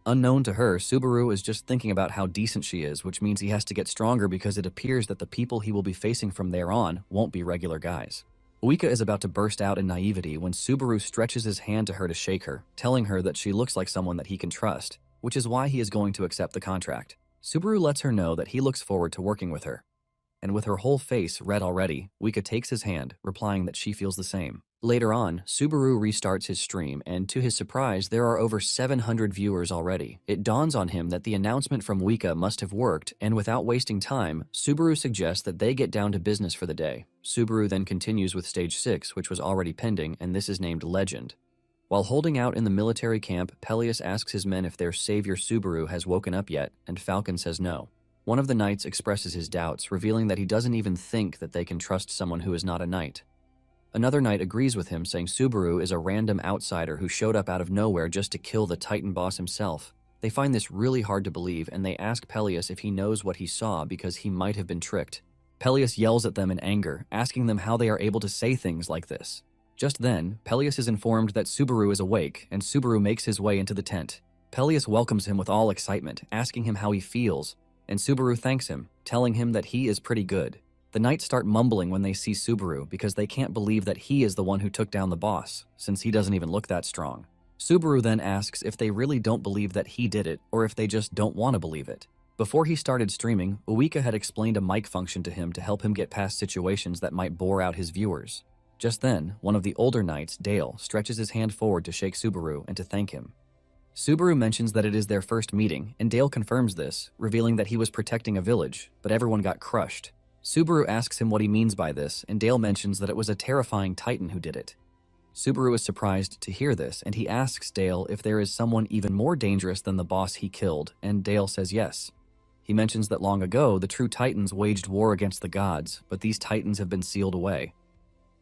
Unknown to her, Subaru is just thinking about how decent she is, which means he has to get stronger because it appears that the people he will be facing from there on won't be regular guys. Uika is about to burst out in naivety when Subaru stretches his hand to her to shake her, telling her that she looks like someone that he can trust, which is why he is going to accept the contract. Subaru lets her know that he looks forward to working with her. and with her whole face red already, Wika takes his hand, replying that she feels the same. Later on, Subaru restarts his stream, and to his surprise, there are over 700 viewers already. It dawns on him that the announcement from Wika must have worked, and without wasting time, Subaru suggests that they get down to business for the day. Subaru then continues with Stage 6, which was already pending, and this is named Legend. While holding out in the military camp, Peleus asks his men if their savior Subaru has woken up yet, and Falcon says no. One of the knights expresses his doubts, revealing that he doesn't even think that they can trust someone who is not a knight. Another knight agrees with him, saying Subaru is a random outsider who showed up out of nowhere just to kill the Titan boss himself. They find this really hard to believe, and they ask Peleus if he knows what he saw because he might have been tricked. Peleus yells at them in anger, asking them how they are able to say things like this. Just then, Peleus is informed that Subaru is awake, and Subaru makes his way into the tent. Peleus welcomes him with all excitement, asking him how he feels, and Subaru thanks him, telling him that he is pretty good. The knights start mumbling when they see Subaru because they can't believe that he is the one who took down the boss, since he doesn't even look that strong. Subaru then asks if they really don't believe that he did it, or if they just don't want to believe it. Before he started streaming, Uwika had explained a mic function to him to help him get past situations that might bore out his viewers. Just then, one of the older knights, Dale, stretches his hand forward to shake Subaru and to thank him. Subaru mentions that it is their first meeting, and Dale confirms this, revealing that he was protecting a village, but everyone got crushed. Subaru asks him what he means by this, and Dale mentions that it was a terrifying Titan who did it. Subaru is surprised to hear this, and he asks Dale if there is someone even more dangerous than the boss he killed, and Dale says yes. He mentions that long ago, the true Titans waged war against the gods, but these Titans have been sealed away.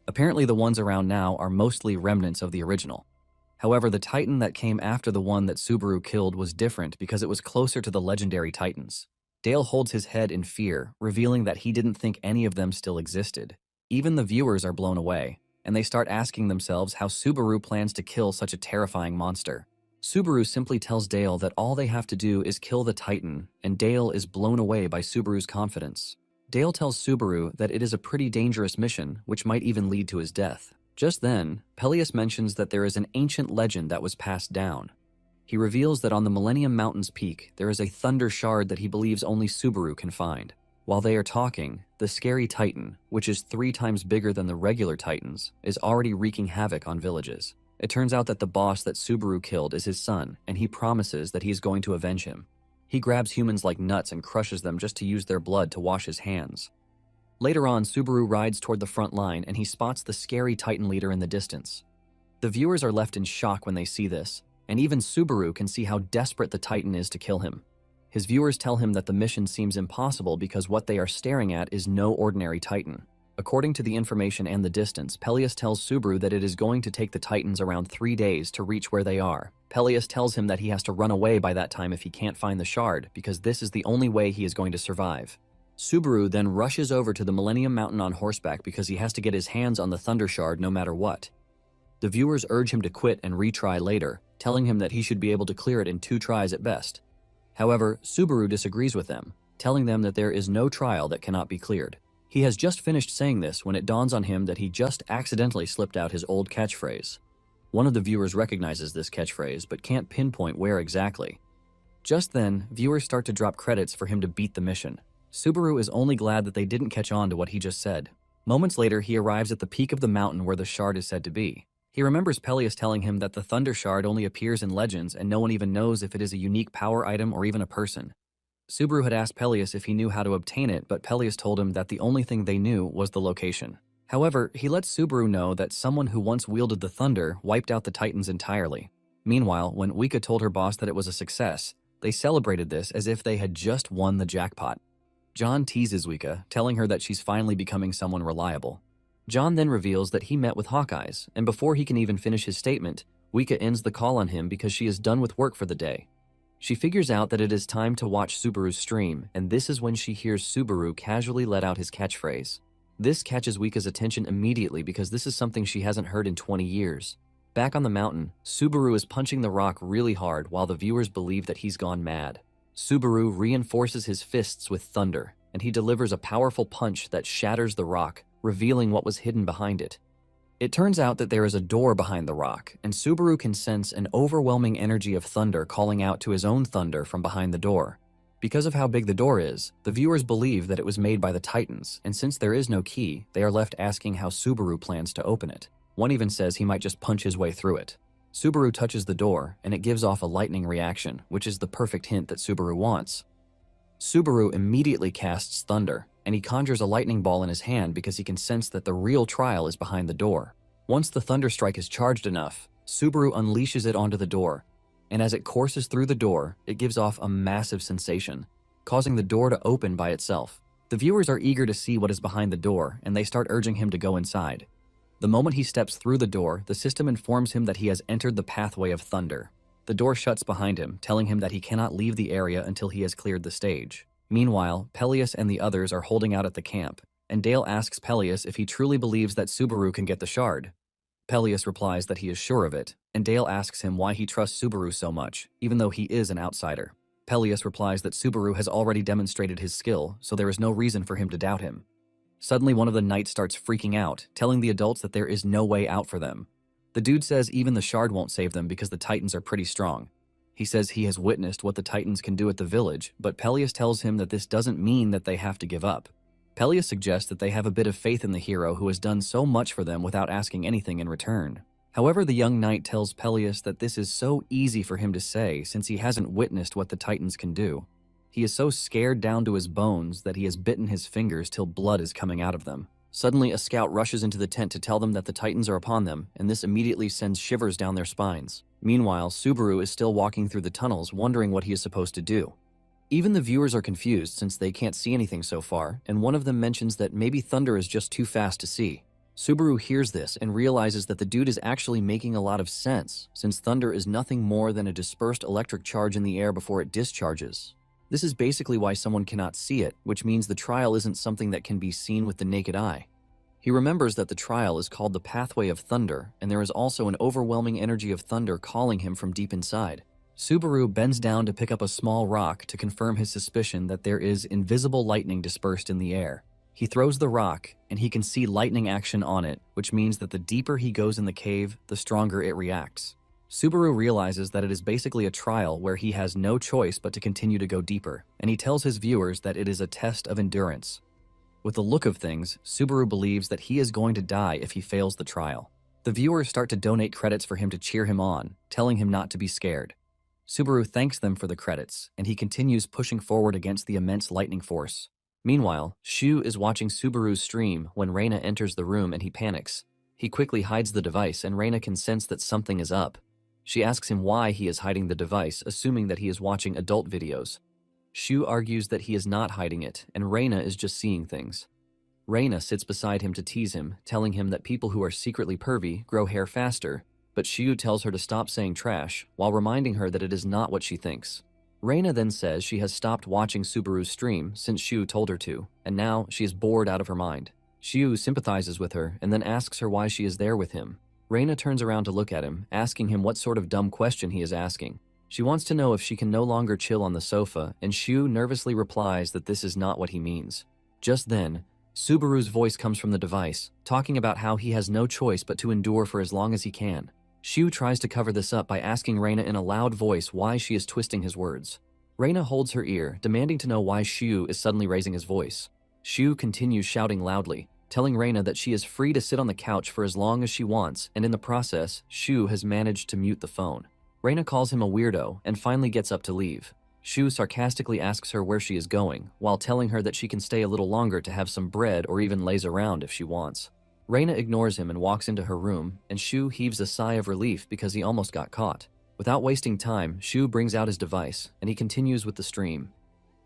Apparently the ones around now are mostly remnants of the original. However, the Titan that came after the one that Subaru killed was different because it was closer to the legendary Titans. Dale holds his head in fear, revealing that he didn't think any of them still existed. Even the viewers are blown away, and they start asking themselves how Subaru plans to kill such a terrifying monster. Subaru simply tells Dale that all they have to do is kill the Titan, and Dale is blown away by Subaru's confidence. Dale tells Subaru that it is a pretty dangerous mission, which might even lead to his death. Just then, Peleus mentions that there is an ancient legend that was passed down. He reveals that on the Millennium Mountain's peak, there is a thunder shard that he believes only Subaru can find. While they are talking, the scary Titan, which is 3 times bigger than the regular Titans, is already wreaking havoc on villages. It turns out that the boss that Subaru killed is his son, and he promises that he is going to avenge him. He grabs humans like nuts and crushes them just to use their blood to wash his hands. Later on, Subaru rides toward the front line and he spots the scary Titan leader in the distance. The viewers are left in shock when they see this, and even Subaru can see how desperate the Titan is to kill him. His viewers tell him that the mission seems impossible because what they are staring at is no ordinary Titan. According to the information and the distance, Peleus tells Subaru that it is going to take the Titans around 3 days to reach where they are. Peleus tells him that he has to run away by that time if he can't find the shard, because this is the only way he is going to survive. Subaru then rushes over to the Millennium Mountain on horseback because he has to get his hands on the Thunder Shard no matter what. The viewers urge him to quit and retry later, telling him that he should be able to clear it in 2 tries at best. However, Subaru disagrees with them, telling them that there is no trial that cannot be cleared. He has just finished saying this when it dawns on him that he just accidentally slipped out his old catchphrase. One of the viewers recognizes this catchphrase, but can't pinpoint where exactly. Just then, viewers start to drop credits for him to beat the mission. Subaru is only glad that they didn't catch on to what he just said. Moments later, he arrives at the peak of the mountain where the shard is said to be. He remembers Peleus telling him that the Thunder Shard only appears in legends and no one even knows if it is a unique power item or even a person. Subaru had asked Peleus if he knew how to obtain it, but Peleus told him that the only thing they knew was the location. However, he lets Subaru know that someone who once wielded the thunder wiped out the Titans entirely. Meanwhile, when Wika told her boss that it was a success, they celebrated this as if they had just won the jackpot. John teases Wika, telling her that she's finally becoming someone reliable. John then reveals that he met with Hawkeyes, and before he can even finish his statement, Wika ends the call on him because she is done with work for the day. She figures out that it is time to watch Subaru's stream, and this is when she hears Subaru casually let out his catchphrase. This catches Wika's attention immediately because this is something she hasn't heard in 20 years. Back on the mountain, Subaru is punching the rock really hard while the viewers believe that he's gone mad. Subaru reinforces his fists with thunder, and he delivers a powerful punch that shatters the rock, revealing what was hidden behind it. It turns out that there is a door behind the rock, and Subaru can sense an overwhelming energy of thunder calling out to his own thunder from behind the door. Because of how big the door is, the viewers believe that it was made by the Titans, and since there is no key, they are left asking how Subaru plans to open it. One even says he might just punch his way through it. Subaru touches the door, and it gives off a lightning reaction, which is the perfect hint that Subaru wants. Subaru immediately casts thunder, and he conjures a lightning ball in his hand because he can sense that the real trial is behind the door. Once the thunder strike is charged enough, Subaru unleashes it onto the door, and as it courses through the door, it gives off a massive sensation, causing the door to open by itself. The viewers are eager to see what is behind the door, and they start urging him to go inside. The moment he steps through the door, the system informs him that he has entered the pathway of thunder. The door shuts behind him, telling him that he cannot leave the area until he has cleared the stage. Meanwhile, Peleus and the others are holding out at the camp, and Dale asks Peleus if he truly believes that Subaru can get the shard. Peleus replies that he is sure of it, and Dale asks him why he trusts Subaru so much, even though he is an outsider. Peleus replies that Subaru has already demonstrated his skill, so there is no reason for him to doubt him. Suddenly, one of the knights starts freaking out, telling the adults that there is no way out for them. The dude says even the shard won't save them because the Titans are pretty strong. He says he has witnessed what the Titans can do at the village, but Peleus tells him that this doesn't mean that they have to give up. Peleus suggests that they have a bit of faith in the hero who has done so much for them without asking anything in return. However, the young knight tells Peleus that this is so easy for him to say since he hasn't witnessed what the Titans can do. He is so scared down to his bones that he has bitten his fingers till blood is coming out of them. Suddenly, a scout rushes into the tent to tell them that the Titans are upon them, and this immediately sends shivers down their spines. Meanwhile, Subaru is still walking through the tunnels, wondering what he is supposed to do. Even the viewers are confused since they can't see anything so far, and one of them mentions that maybe thunder is just too fast to see. Subaru hears this and realizes that the dude is actually making a lot of sense, since thunder is nothing more than a dispersed electric charge in the air before it discharges. This is basically why someone cannot see it, which means the trial isn't something that can be seen with the naked eye. He remembers that the trial is called the Pathway of Thunder, and there is also an overwhelming energy of thunder calling him from deep inside. Subaru bends down to pick up a small rock to confirm his suspicion that there is invisible lightning dispersed in the air. He throws the rock, and he can see lightning action on it, which means that the deeper he goes in the cave, the stronger it reacts. Subaru realizes that it is basically a trial where he has no choice but to continue to go deeper, and he tells his viewers that it is a test of endurance. With the look of things, Subaru believes that he is going to die if he fails the trial. The viewers start to donate credits for him to cheer him on, telling him not to be scared. Subaru thanks them for the credits, and he continues pushing forward against the immense lightning force. Meanwhile, Shu is watching Subaru's stream when Reina enters the room and he panics. He quickly hides the device and Reina can sense that something is up. She asks him why he is hiding the device, assuming that he is watching adult videos. Shu argues that he is not hiding it, and Reina is just seeing things. Reina sits beside him to tease him, telling him that people who are secretly pervy grow hair faster, but Shu tells her to stop saying trash, while reminding her that it is not what she thinks. Reina then says she has stopped watching Subaru's stream since Shu told her to, and now she is bored out of her mind. Shu sympathizes with her and then asks her why she is there with him. Reina turns around to look at him, asking him what sort of dumb question he is asking. She wants to know if she can no longer chill on the sofa, and Shu nervously replies that this is not what he means. Just then, Subaru's voice comes from the device, talking about how he has no choice but to endure for as long as he can. Shu tries to cover this up by asking Reina in a loud voice why she is twisting his words. Reina holds her ear, demanding to know why Shu is suddenly raising his voice. Shu continues shouting loudly, telling Reina that she is free to sit on the couch for as long as she wants, and in the process, Shu has managed to mute the phone. Reina calls him a weirdo and finally gets up to leave. Shu sarcastically asks her where she is going, while telling her that she can stay a little longer to have some bread or even laze around if she wants. Reina ignores him and walks into her room, and Shu heaves a sigh of relief because he almost got caught. Without wasting time, Shu brings out his device, and he continues with the stream.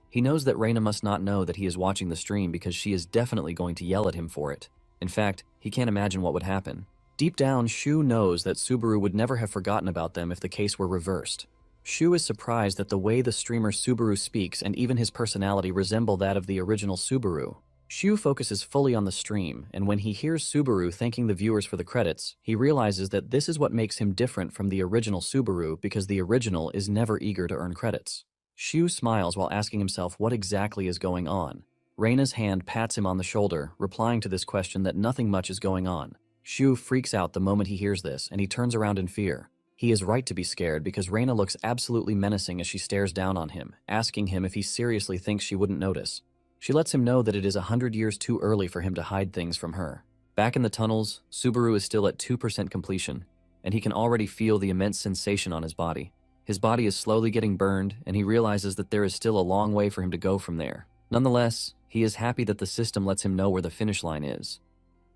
He knows that Reina must not know that he is watching the stream because she is definitely going to yell at him for it. In fact, he can't imagine what would happen. Deep down, Shu knows that Subaru would never have forgotten about them if the case were reversed. Shu is surprised that the way the streamer Subaru speaks and even his personality resemble that of the original Subaru. Shu focuses fully on the stream, and when he hears Subaru thanking the viewers for the credits, he realizes that this is what makes him different from the original Subaru because the original is never eager to earn credits. Shu smiles while asking himself what exactly is going on. Reina's hand pats him on the shoulder, replying to this question that nothing much is going on. Shu freaks out the moment he hears this, and he turns around in fear. He is right to be scared because Reina looks absolutely menacing as she stares down on him, asking him if he seriously thinks she wouldn't notice. She lets him know that it is 100 years too early for him to hide things from her. Back in the tunnels, Subaru is still at 2% completion, and he can already feel the immense sensation on his body. His body is slowly getting burned, and he realizes that there is still a long way for him to go from there. Nonetheless, he is happy that the system lets him know where the finish line is.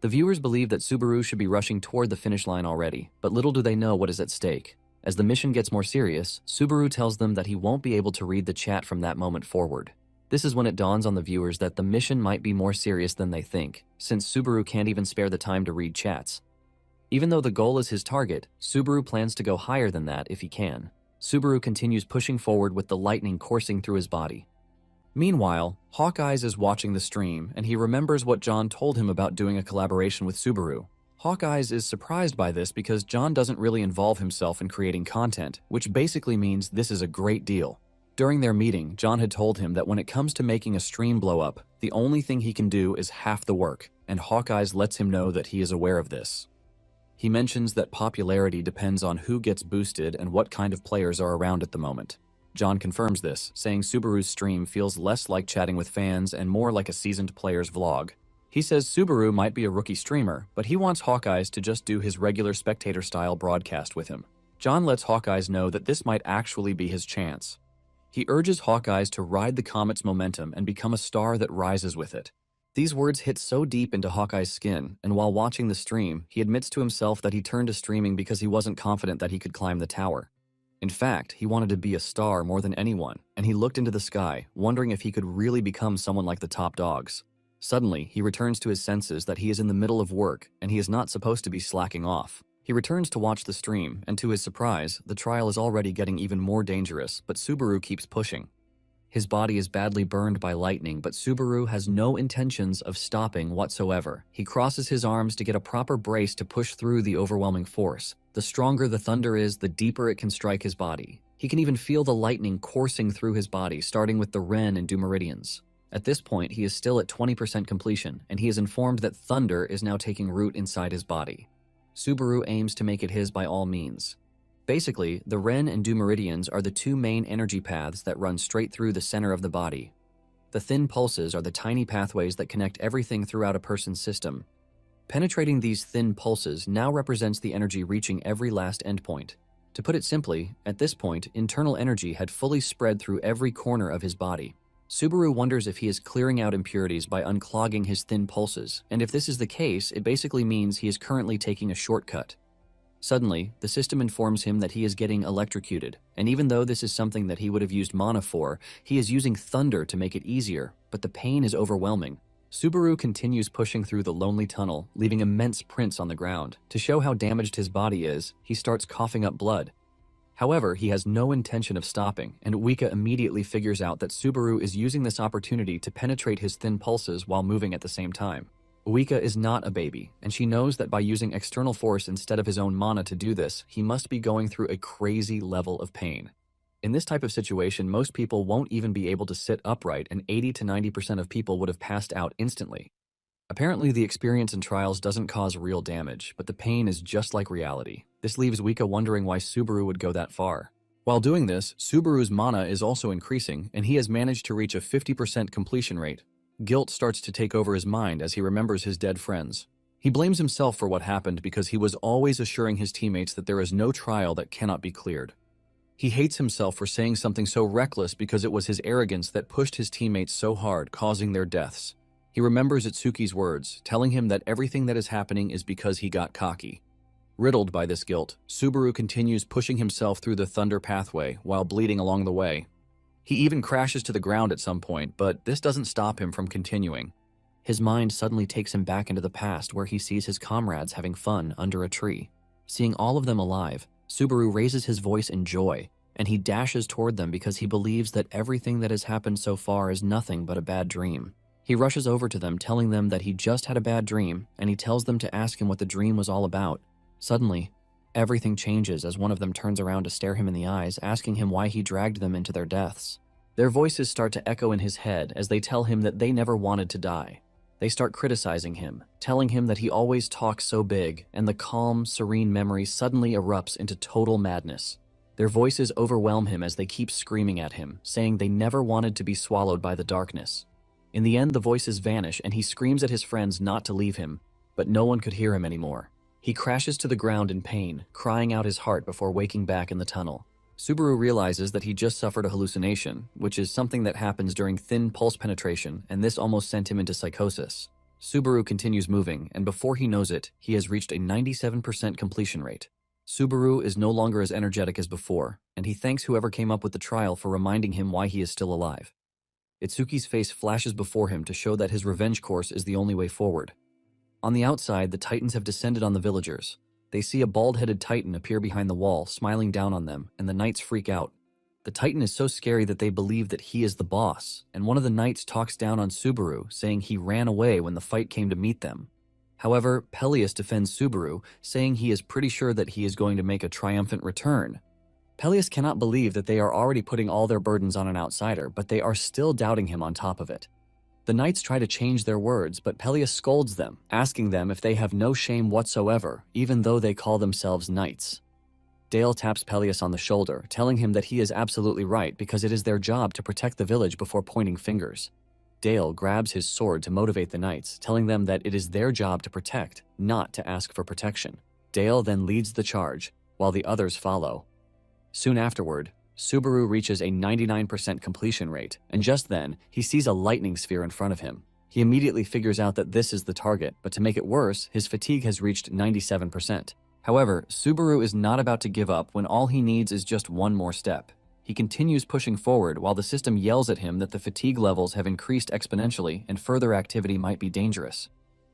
The viewers believe that Subaru should be rushing toward the finish line already, but little do they know what is at stake. As the mission gets more serious, Subaru tells them that he won't be able to read the chat from that moment forward. This is when it dawns on the viewers that the mission might be more serious than they think, since Subaru can't even spare the time to read chats. Even though the goal is his target, Subaru plans to go higher than that if he can. Subaru continues pushing forward with the lightning coursing through his body. Meanwhile, Hawkeyes is watching the stream, and he remembers what John told him about doing a collaboration with Subaru. Hawkeyes is surprised by this because John doesn't really involve himself in creating content, which basically means this is a great deal. During their meeting, John had told him that when it comes to making a stream blow up, the only thing he can do is half the work, and Hawkeyes lets him know that he is aware of this. He mentions that popularity depends on who gets boosted and what kind of players are around at the moment. John confirms this, saying Subaru's stream feels less like chatting with fans and more like a seasoned player's vlog. He says Subaru might be a rookie streamer, but he wants Hawkeyes to just do his regular spectator-style broadcast with him. John lets Hawkeyes know that this might actually be his chance. He urges Hawkeyes to ride the comet's momentum and become a star that rises with it. These words hit so deep into Hawkeye's skin, and while watching the stream, he admits to himself that he turned to streaming because he wasn't confident that he could climb the tower. In fact, he wanted to be a star more than anyone, and he looked into the sky, wondering if he could really become someone like the top dogs. Suddenly, he returns to his senses that he is in the middle of work, and he is not supposed to be slacking off. He returns to watch the stream, and to his surprise, the trial is already getting even more dangerous, but Subaru keeps pushing. His body is badly burned by lightning, but Subaru has no intentions of stopping whatsoever. He crosses his arms to get a proper brace to push through the overwhelming force. The stronger the thunder is, the deeper it can strike his body. He can even feel the lightning coursing through his body, starting with the Ren and Dumeridians. At this point, he is still at 20% completion, and he is informed that thunder is now taking root inside his body. Subaru aims to make it his by all means. Basically, the Ren and Dumeridians are the two main energy paths that run straight through the center of the body. The thin pulses are the tiny pathways that connect everything throughout a person's system. Penetrating these thin pulses now represents the energy reaching every last endpoint. To put it simply, at this point, internal energy had fully spread through every corner of his body. Subaru wonders if he is clearing out impurities by unclogging his thin pulses, and if this is the case, it basically means he is currently taking a shortcut. Suddenly, the system informs him that he is getting electrocuted, and even though this is something that he would have used mana for, he is using thunder to make it easier, but the pain is overwhelming. Subaru continues pushing through the lonely tunnel, leaving immense prints on the ground. To show how damaged his body is, he starts coughing up blood. However, he has no intention of stopping, and Wika immediately figures out that Subaru is using this opportunity to penetrate his thin pulses while moving at the same time. Wika is not a baby, and she knows that by using external force instead of his own mana to do this, he must be going through a crazy level of pain. In this type of situation, most people won't even be able to sit upright, and 80 to 90% of people would have passed out instantly. Apparently, the experience in trials doesn't cause real damage, but the pain is just like reality. This leaves Wika wondering why Subaru would go that far. While doing this, Subaru's mana is also increasing, and he has managed to reach a 50% completion rate. Guilt starts to take over his mind as he remembers his dead friends. He blames himself for what happened because he was always assuring his teammates that there is no trial that cannot be cleared. He hates himself for saying something so reckless because it was his arrogance that pushed his teammates so hard, causing their deaths. He remembers Itsuki's words, telling him that everything that is happening is because he got cocky. Riddled by this guilt, Subaru continues pushing himself through the thunder pathway while bleeding along the way. He even crashes to the ground at some point, but this doesn't stop him from continuing. His mind suddenly takes him back into the past where he sees his comrades having fun under a tree. Seeing all of them alive, Subaru raises his voice in joy, and he dashes toward them because he believes that everything that has happened so far is nothing but a bad dream. He rushes over to them, telling them that he just had a bad dream, and he tells them to ask him what the dream was all about. Suddenly, everything changes as one of them turns around to stare him in the eyes, asking him why he dragged them into their deaths. Their voices start to echo in his head as they tell him that they never wanted to die. They start criticizing him, telling him that he always talks so big, and the calm, serene memory suddenly erupts into total madness. Their voices overwhelm him as they keep screaming at him, saying they never wanted to be swallowed by the darkness. In the end, the voices vanish and he screams at his friends not to leave him, but no one could hear him anymore. He crashes to the ground in pain, crying out his heart before waking back in the tunnel. Subaru realizes that he just suffered a hallucination, which is something that happens during thin pulse penetration, and this almost sent him into psychosis. Subaru continues moving, and before he knows it, he has reached a 97% completion rate. Subaru is no longer as energetic as before, and he thanks whoever came up with the trial for reminding him why he is still alive. Itsuki's face flashes before him to show that his revenge course is the only way forward. On the outside, the Titans have descended on the villagers. They see a bald-headed Titan appear behind the wall, smiling down on them, and the knights freak out. The Titan is so scary that they believe that he is the boss, and one of the knights talks down on Subaru, saying he ran away when the fight came to meet them. However, Peleus defends Subaru, saying he is pretty sure that he is going to make a triumphant return. Peleus cannot believe that they are already putting all their burdens on an outsider, but they are still doubting him on top of it. The knights try to change their words, but Peleus scolds them, asking them if they have no shame whatsoever, even though they call themselves knights. Dale taps Peleus on the shoulder, telling him that he is absolutely right because it is their job to protect the village before pointing fingers. Dale grabs his sword to motivate the knights, telling them that it is their job to protect, not to ask for protection. Dale then leads the charge, while the others follow. Soon afterward, Subaru reaches a 99% completion rate, and just then, he sees a lightning sphere in front of him. He immediately figures out that this is the target, but to make it worse, his fatigue has reached 97%. However, Subaru is not about to give up when all he needs is just one more step. He continues pushing forward while the system yells at him that the fatigue levels have increased exponentially and further activity might be dangerous.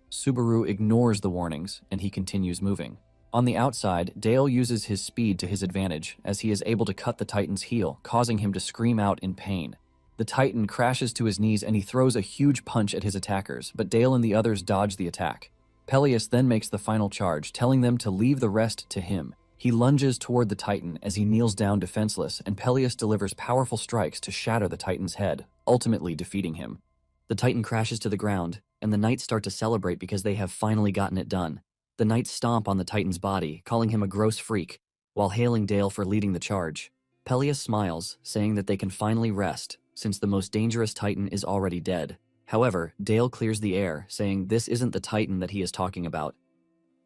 Subaru ignores the warnings, and he continues moving. On the outside, Dale uses his speed to his advantage as he is able to cut the Titan's heel, causing him to scream out in pain. The Titan crashes to his knees and he throws a huge punch at his attackers, but Dale and the others dodge the attack. Peleus then makes the final charge, telling them to leave the rest to him. He lunges toward the Titan as he kneels down defenseless, and Peleus delivers powerful strikes to shatter the Titan's head, ultimately defeating him. The Titan crashes to the ground, and the knights start to celebrate because they have finally gotten it done. The knights stomp on the Titan's body, calling him a gross freak, while hailing Dale for leading the charge. Peleus smiles, saying that they can finally rest, since the most dangerous Titan is already dead. However, Dale clears the air, saying this isn't the Titan that he is talking about.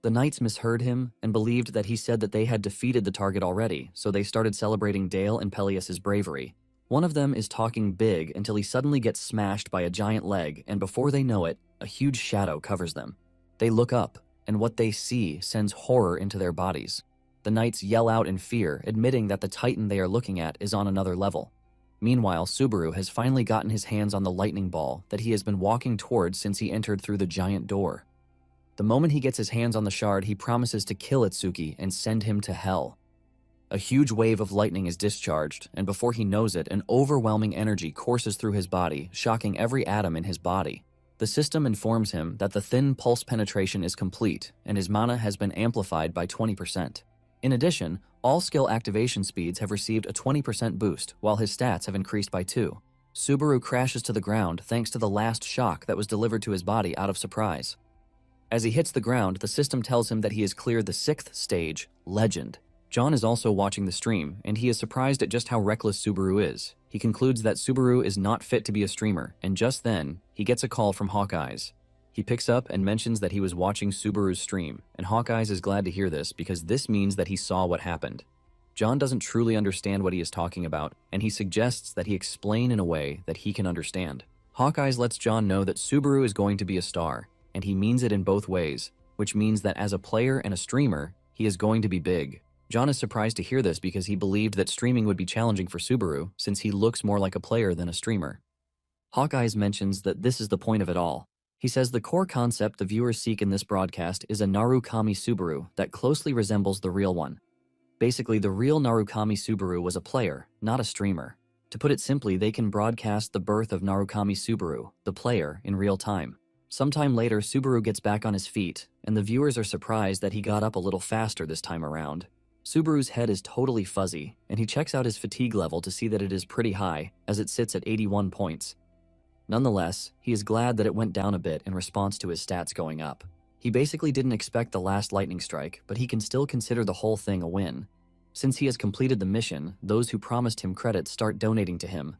The knights misheard him and believed that he said that they had defeated the target already, so they started celebrating Dale and Peleus's bravery. One of them is talking big until he suddenly gets smashed by a giant leg, and before they know it, a huge shadow covers them. They look up, and what they see sends horror into their bodies. The knights yell out in fear, admitting that the Titan they are looking at is on another level. Meanwhile, Subaru has finally gotten his hands on the lightning ball that he has been walking towards since he entered through the giant door. The moment he gets his hands on the shard, he promises to kill Itsuki and send him to hell. A huge wave of lightning is discharged, and before he knows it, an overwhelming energy courses through his body, shocking every atom in his body. The system informs him that the thin pulse penetration is complete, and his mana has been amplified by 20%. In addition, all skill activation speeds have received a 20% boost, while his stats have increased by 2. Subaru crashes to the ground thanks to the last shock that was delivered to his body out of surprise. As he hits the ground, the system tells him that he has cleared the 6th stage, Legend. John is also watching the stream, and he is surprised at just how reckless Subaru is. He concludes that Subaru is not fit to be a streamer, and just then, he gets a call from Hawkeyes. He picks up and mentions that he was watching Subaru's stream, and Hawkeyes is glad to hear this because this means that he saw what happened. John doesn't truly understand what he is talking about, and he suggests that he explain in a way that he can understand. Hawkeyes lets John know that Subaru is going to be a star, and he means it in both ways, which means that as a player and a streamer, he is going to be big. John is surprised to hear this because he believed that streaming would be challenging for Subaru since he looks more like a player than a streamer. Hawkeyes mentions that this is the point of it all. He says the core concept the viewers seek in this broadcast is a Narukami Subaru that closely resembles the real one. Basically, the real Narukami Subaru was a player, not a streamer. To put it simply, they can broadcast the birth of Narukami Subaru, the player, in real time. Sometime later, Subaru gets back on his feet, and the viewers are surprised that he got up a little faster this time around. Subaru's head is totally fuzzy, and he checks out his fatigue level to see that it is pretty high, as it sits at 81 points. Nonetheless, he is glad that it went down a bit in response to his stats going up. He basically didn't expect the last lightning strike, but he can still consider the whole thing a win. Since he has completed the mission, those who promised him credits start donating to him.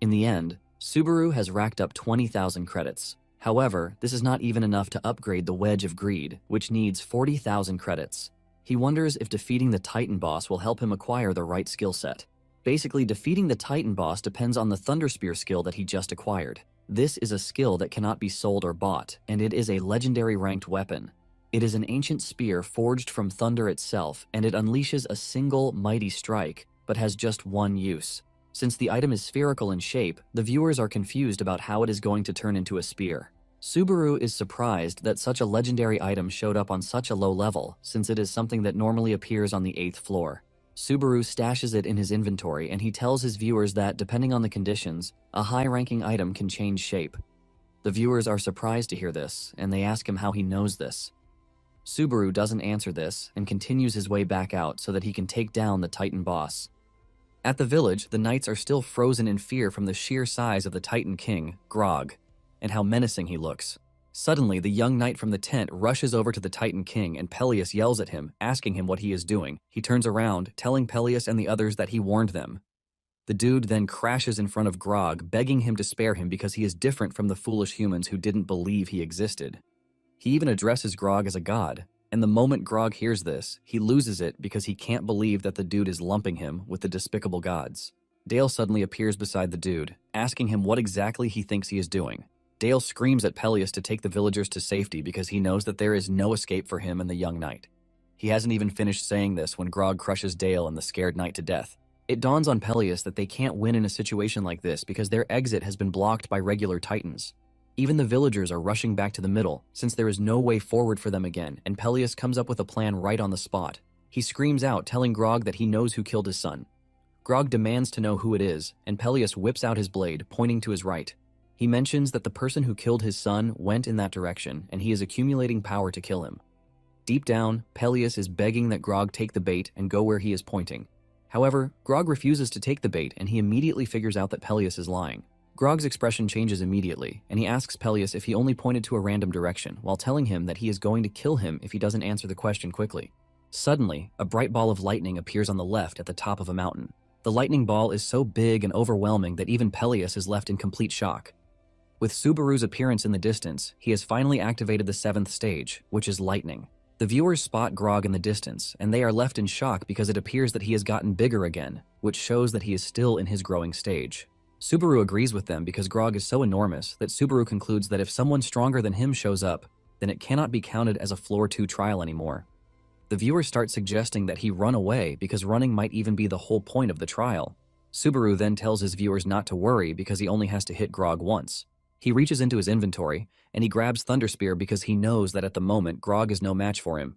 In the end, Subaru has racked up 20,000 credits. However, this is not even enough to upgrade the Wedge of Greed, which needs 40,000 credits. He wonders if defeating the Titan boss will help him acquire the right skill set. Basically, defeating the Titan boss depends on the Thunder Spear skill that he just acquired. This is a skill that cannot be sold or bought, and it is a legendary ranked weapon. It is an ancient spear forged from thunder itself, and it unleashes a single mighty strike, but has just one use. Since the item is spherical in shape, the viewers are confused about how it is going to turn into a spear. Subaru is surprised that such a legendary item showed up on such a low level, since it is something that normally appears on the 8th floor. Subaru stashes it in his inventory, and he tells his viewers that, depending on the conditions, a high-ranking item can change shape. The viewers are surprised to hear this, and they ask him how he knows this. Subaru doesn't answer this, and continues his way back out so that he can take down the Titan boss. At the village, the knights are still frozen in fear from the sheer size of the Titan King, Grog, and how menacing he looks. Suddenly, the young knight from the tent rushes over to the Titan King, and Peleus yells at him, asking him what he is doing. He turns around, telling Peleus and the others that he warned them. The dude then crashes in front of Grog, begging him to spare him because he is different from the foolish humans who didn't believe he existed. He even addresses Grog as a god, and the moment Grog hears this, he loses it because he can't believe that the dude is lumping him with the despicable gods. Dale suddenly appears beside the dude, asking him what exactly he thinks he is doing. Dale screams at Peleus to take the villagers to safety because he knows that there is no escape for him and the young knight. He hasn't even finished saying this when Grog crushes Dale and the scared knight to death. It dawns on Peleus that they can't win in a situation like this because their exit has been blocked by regular titans. Even the villagers are rushing back to the middle, since there is no way forward for them again, and Peleus comes up with a plan right on the spot. He screams out, telling Grog that he knows who killed his son. Grog demands to know who it is, and Peleus whips out his blade, pointing to his right. He mentions that the person who killed his son went in that direction, and he is accumulating power to kill him. Deep down, Peleus is begging that Grog take the bait and go where he is pointing. However, Grog refuses to take the bait, and he immediately figures out that Peleus is lying. Grog's expression changes immediately, and he asks Peleus if he only pointed to a random direction, while telling him that he is going to kill him if he doesn't answer the question quickly. Suddenly, a bright ball of lightning appears on the left at the top of a mountain. The lightning ball is so big and overwhelming that even Peleus is left in complete shock. With Subaru's appearance in the distance, he has finally activated the 7th stage, which is lightning. The viewers spot Grog in the distance, and they are left in shock because it appears that he has gotten bigger again, which shows that he is still in his growing stage. Subaru agrees with them because Grog is so enormous that Subaru concludes that if someone stronger than him shows up, then it cannot be counted as a Floor 2 trial anymore. The viewers start suggesting that he run away because running might even be the whole point of the trial. Subaru then tells his viewers not to worry because he only has to hit Grog once. He reaches into his inventory, and he grabs Thunder Spear because he knows that at the moment Grog is no match for him.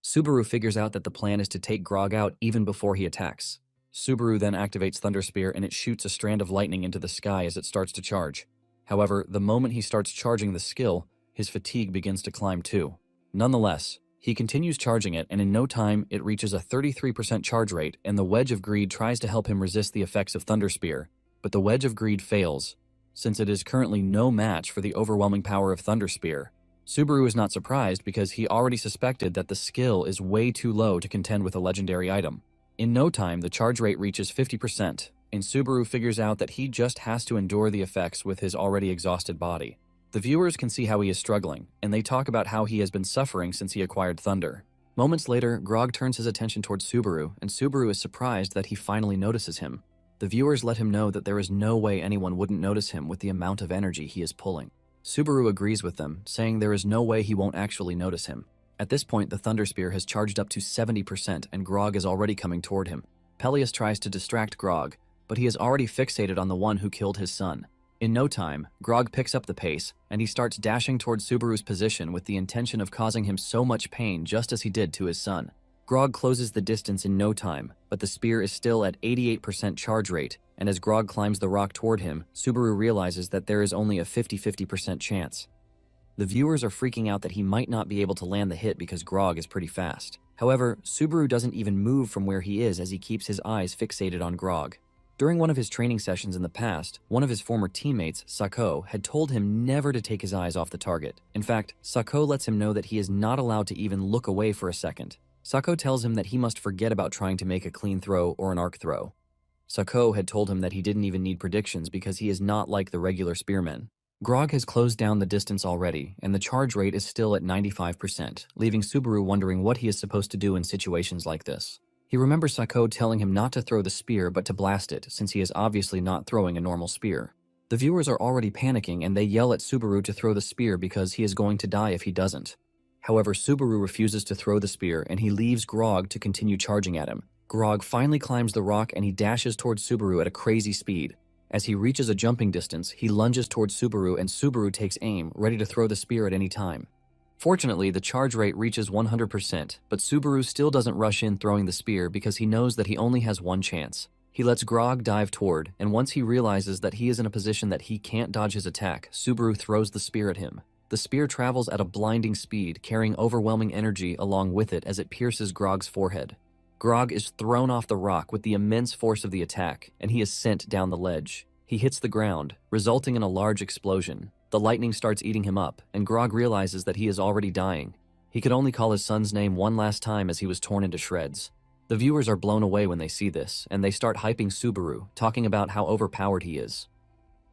Subaru figures out that the plan is to take Grog out even before he attacks. Subaru then activates Thunder Spear, and it shoots a strand of lightning into the sky as it starts to charge. However, the moment he starts charging the skill, his fatigue begins to climb too. Nonetheless, he continues charging it, and in no time it reaches a 33% charge rate, and the Wedge of Greed tries to help him resist the effects of Thunder Spear, but the Wedge of Greed fails, since it is currently no match for the overwhelming power of Thunder Spear. Subaru is not surprised because he already suspected that the skill is way too low to contend with a legendary item. In no time, the charge rate reaches 50%, and Subaru figures out that he just has to endure the effects with his already exhausted body. The viewers can see how he is struggling, and they talk about how he has been suffering since he acquired Thunder. Moments later, Grog turns his attention towards Subaru, and Subaru is surprised that he finally notices him. The viewers let him know that there is no way anyone wouldn't notice him with the amount of energy he is pulling. Subaru agrees with them, saying there is no way he won't actually notice him. At this point, the Thunder Spear has charged up to 70%, and Grog is already coming toward him. Peleus tries to distract Grog, but he is already fixated on the one who killed his son. In no time, Grog picks up the pace, and he starts dashing towards Subaru's position with the intention of causing him so much pain just as he did to his son. Grog closes the distance in no time, but the spear is still at 88% charge rate, and as Grog climbs the rock toward him, Subaru realizes that there is only a 50-50% chance. The viewers are freaking out that he might not be able to land the hit because Grog is pretty fast. However, Subaru doesn't even move from where he is as he keeps his eyes fixated on Grog. During one of his training sessions in the past, one of his former teammates, Sako, had told him never to take his eyes off the target. In fact, Sako lets him know that he is not allowed to even look away for a second. Sako tells him that he must forget about trying to make a clean throw or an arc throw. Sako had told him that he didn't even need predictions because he is not like the regular spearmen. Grog has closed down the distance already, and the charge rate is still at 95%, leaving Subaru wondering what he is supposed to do in situations like this. He remembers Sako telling him not to throw the spear but to blast it, since he is obviously not throwing a normal spear. The viewers are already panicking and they yell at Subaru to throw the spear because he is going to die if he doesn't. However, Subaru refuses to throw the spear and he leaves Grog to continue charging at him. Grog finally climbs the rock and he dashes towards Subaru at a crazy speed. As he reaches a jumping distance, he lunges towards Subaru and Subaru takes aim, ready to throw the spear at any time. Fortunately, the charge rate reaches 100%, but Subaru still doesn't rush in throwing the spear because he knows that he only has one chance. He lets Grog dive toward, and once he realizes that he is in a position that he can't dodge his attack, Subaru throws the spear at him. The spear travels at a blinding speed, carrying overwhelming energy along with it as it pierces Grog's forehead. Grog is thrown off the rock with the immense force of the attack, and he is sent down the ledge. He hits the ground, resulting in a large explosion. The lightning starts eating him up, and Grog realizes that he is already dying. He could only call his son's name one last time as he was torn into shreds. The viewers are blown away when they see this, and they start hyping Subaru, talking about how overpowered he is.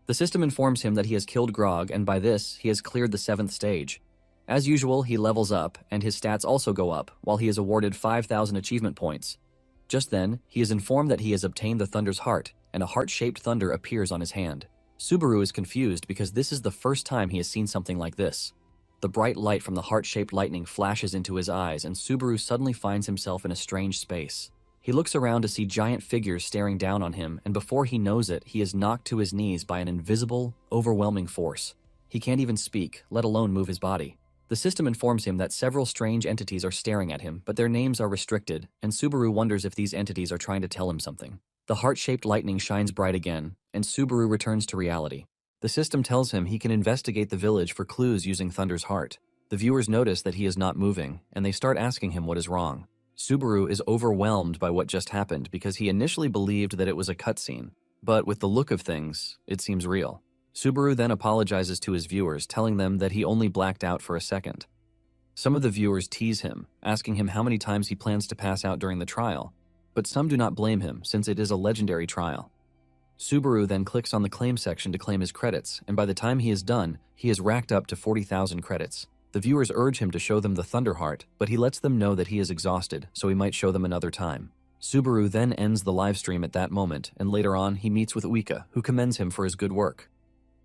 The system informs him that he has killed Grog, and by this, he has cleared the 7th stage. As usual, he levels up, and his stats also go up, while he is awarded 5,000 achievement points. Just then, he is informed that he has obtained the Thunder's heart, and a heart-shaped thunder appears on his hand. Subaru is confused because this is the first time he has seen something like this. The bright light from the heart-shaped lightning flashes into his eyes, and Subaru suddenly finds himself in a strange space. He looks around to see giant figures staring down on him, and before he knows it, he is knocked to his knees by an invisible, overwhelming force. He can't even speak, let alone move his body. The system informs him that several strange entities are staring at him, but their names are restricted, and Subaru wonders if these entities are trying to tell him something. The heart-shaped lightning shines bright again, and Subaru returns to reality. The system tells him he can investigate the village for clues using Thunder's heart. The viewers notice that he is not moving, and they start asking him what is wrong. Subaru is overwhelmed by what just happened because he initially believed that it was a cutscene, but with the look of things, it seems real. Subaru then apologizes to his viewers, telling them that he only blacked out for a second. Some of the viewers tease him, asking him how many times he plans to pass out during the trial, but some do not blame him since it is a legendary trial. Subaru then clicks on the claim section to claim his credits, and by the time he is done, he has racked up to 40,000 credits. The viewers urge him to show them the Thunder Heart, but he lets them know that he is exhausted, so he might show them another time. Subaru then ends the livestream at that moment, and later on he meets with Uika, who commends him for his good work.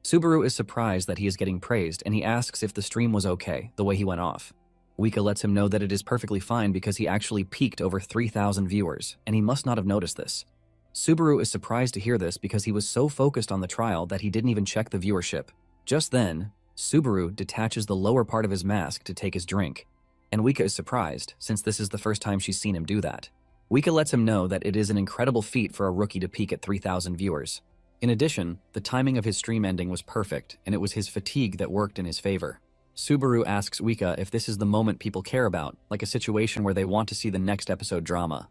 Subaru is surprised that he is getting praised, and he asks if the stream was okay, the way he went off. Uika lets him know that it is perfectly fine because he actually peaked over 3,000 viewers, and he must not have noticed this. Subaru is surprised to hear this because he was so focused on the trial that he didn't even check the viewership. Just then, Subaru detaches the lower part of his mask to take his drink, and Uika is surprised, since this is the first time she's seen him do that. Uika lets him know that it is an incredible feat for a rookie to peak at 3,000 viewers. In addition, the timing of his stream ending was perfect, and it was his fatigue that worked in his favor. Subaru asks Uika if this is the moment people care about, like a situation where they want to see the next episode drama.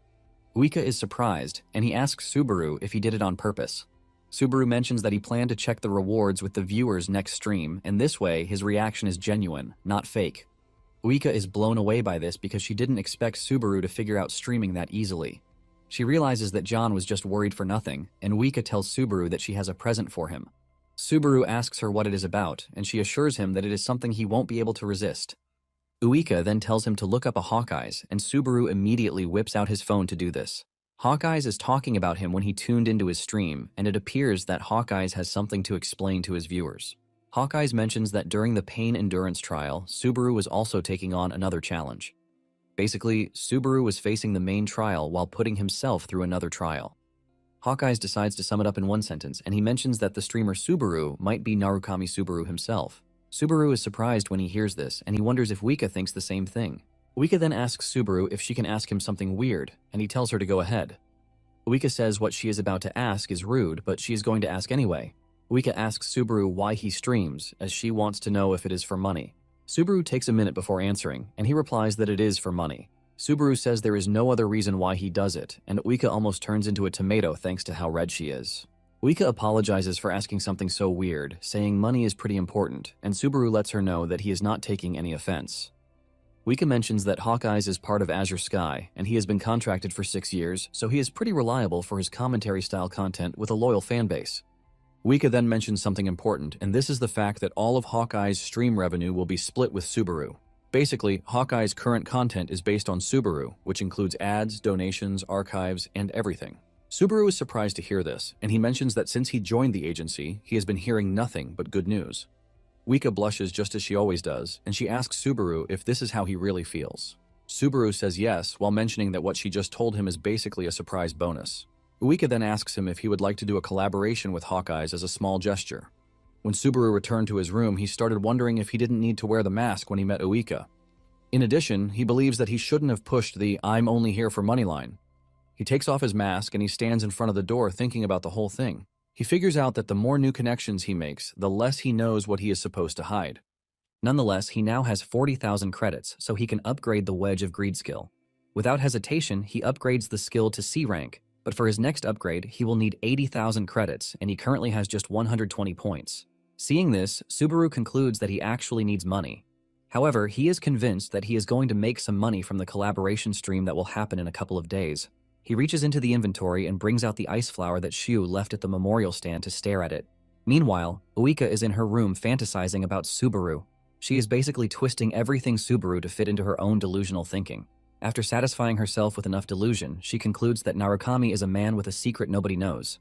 Uika is surprised, and he asks Subaru if he did it on purpose. Subaru mentions that he planned to check the rewards with the viewers next stream, and this way his reaction is genuine, not fake. Uika is blown away by this because she didn't expect Subaru to figure out streaming that easily. She realizes that John was just worried for nothing, and Uika tells Subaru that she has a present for him. Subaru asks her what it is about, and she assures him that it is something he won't be able to resist. Uika then tells him to look up a Hawkeyes, and Subaru immediately whips out his phone to do this. Hawkeyes is talking about him when he tuned into his stream, and it appears that Hawkeyes has something to explain to his viewers. Hawkeyes mentions that during the pain endurance trial, Subaru was also taking on another challenge. Basically, Subaru was facing the main trial while putting himself through another trial. Hawkeyes decides to sum it up in one sentence, and he mentions that the streamer Subaru might be Narukami Subaru himself. Subaru is surprised when he hears this, and he wonders if Uika thinks the same thing. Uika then asks Subaru if she can ask him something weird, and he tells her to go ahead. Uika says what she is about to ask is rude, but she is going to ask anyway. Uika asks Subaru why he streams, as she wants to know if it is for money. Subaru takes a minute before answering, and he replies that it is for money. Subaru says there is no other reason why he does it, and Uika almost turns into a tomato thanks to how red she is. Uika apologizes for asking something so weird, saying money is pretty important, and Subaru lets her know that he is not taking any offense. Uika mentions that Hawkeyes is part of Azure Sky, and he has been contracted for 6 years, so he is pretty reliable for his commentary-style content with a loyal fanbase. Uika then mentions something important, and this is the fact that all of Hawkeye's stream revenue will be split with Subaru. Basically, Hawkeye's current content is based on Subaru, which includes ads, donations, archives, and everything. Subaru is surprised to hear this, and he mentions that since he joined the agency, he has been hearing nothing but good news. Uika blushes just as she always does, and she asks Subaru if this is how he really feels. Subaru says yes, while mentioning that what she just told him is basically a surprise bonus. Uika then asks him if he would like to do a collaboration with Hawkeyes as a small gesture. When Subaru returned to his room, he started wondering if he didn't need to wear the mask when he met Uika. In addition, he believes that he shouldn't have pushed the "I'm only here for money" line. He takes off his mask and he stands in front of the door thinking about the whole thing. He figures out that the more new connections he makes, the less he knows what he is supposed to hide. Nonetheless, he now has 40,000 credits, so he can upgrade the Wedge of Greed skill. Without hesitation, he upgrades the skill to C rank, but for his next upgrade, he will need 80,000 credits, and he currently has just 120 points. Seeing this, Subaru concludes that he actually needs money. However, he is convinced that he is going to make some money from the collaboration stream that will happen in a couple of days. He reaches into the inventory and brings out the ice flower that Shu left at the memorial stand to stare at it. Meanwhile, Uika is in her room fantasizing about Subaru. She is basically twisting everything Subaru to fit into her own delusional thinking. After satisfying herself with enough delusion, she concludes that Narukami is a man with a secret nobody knows.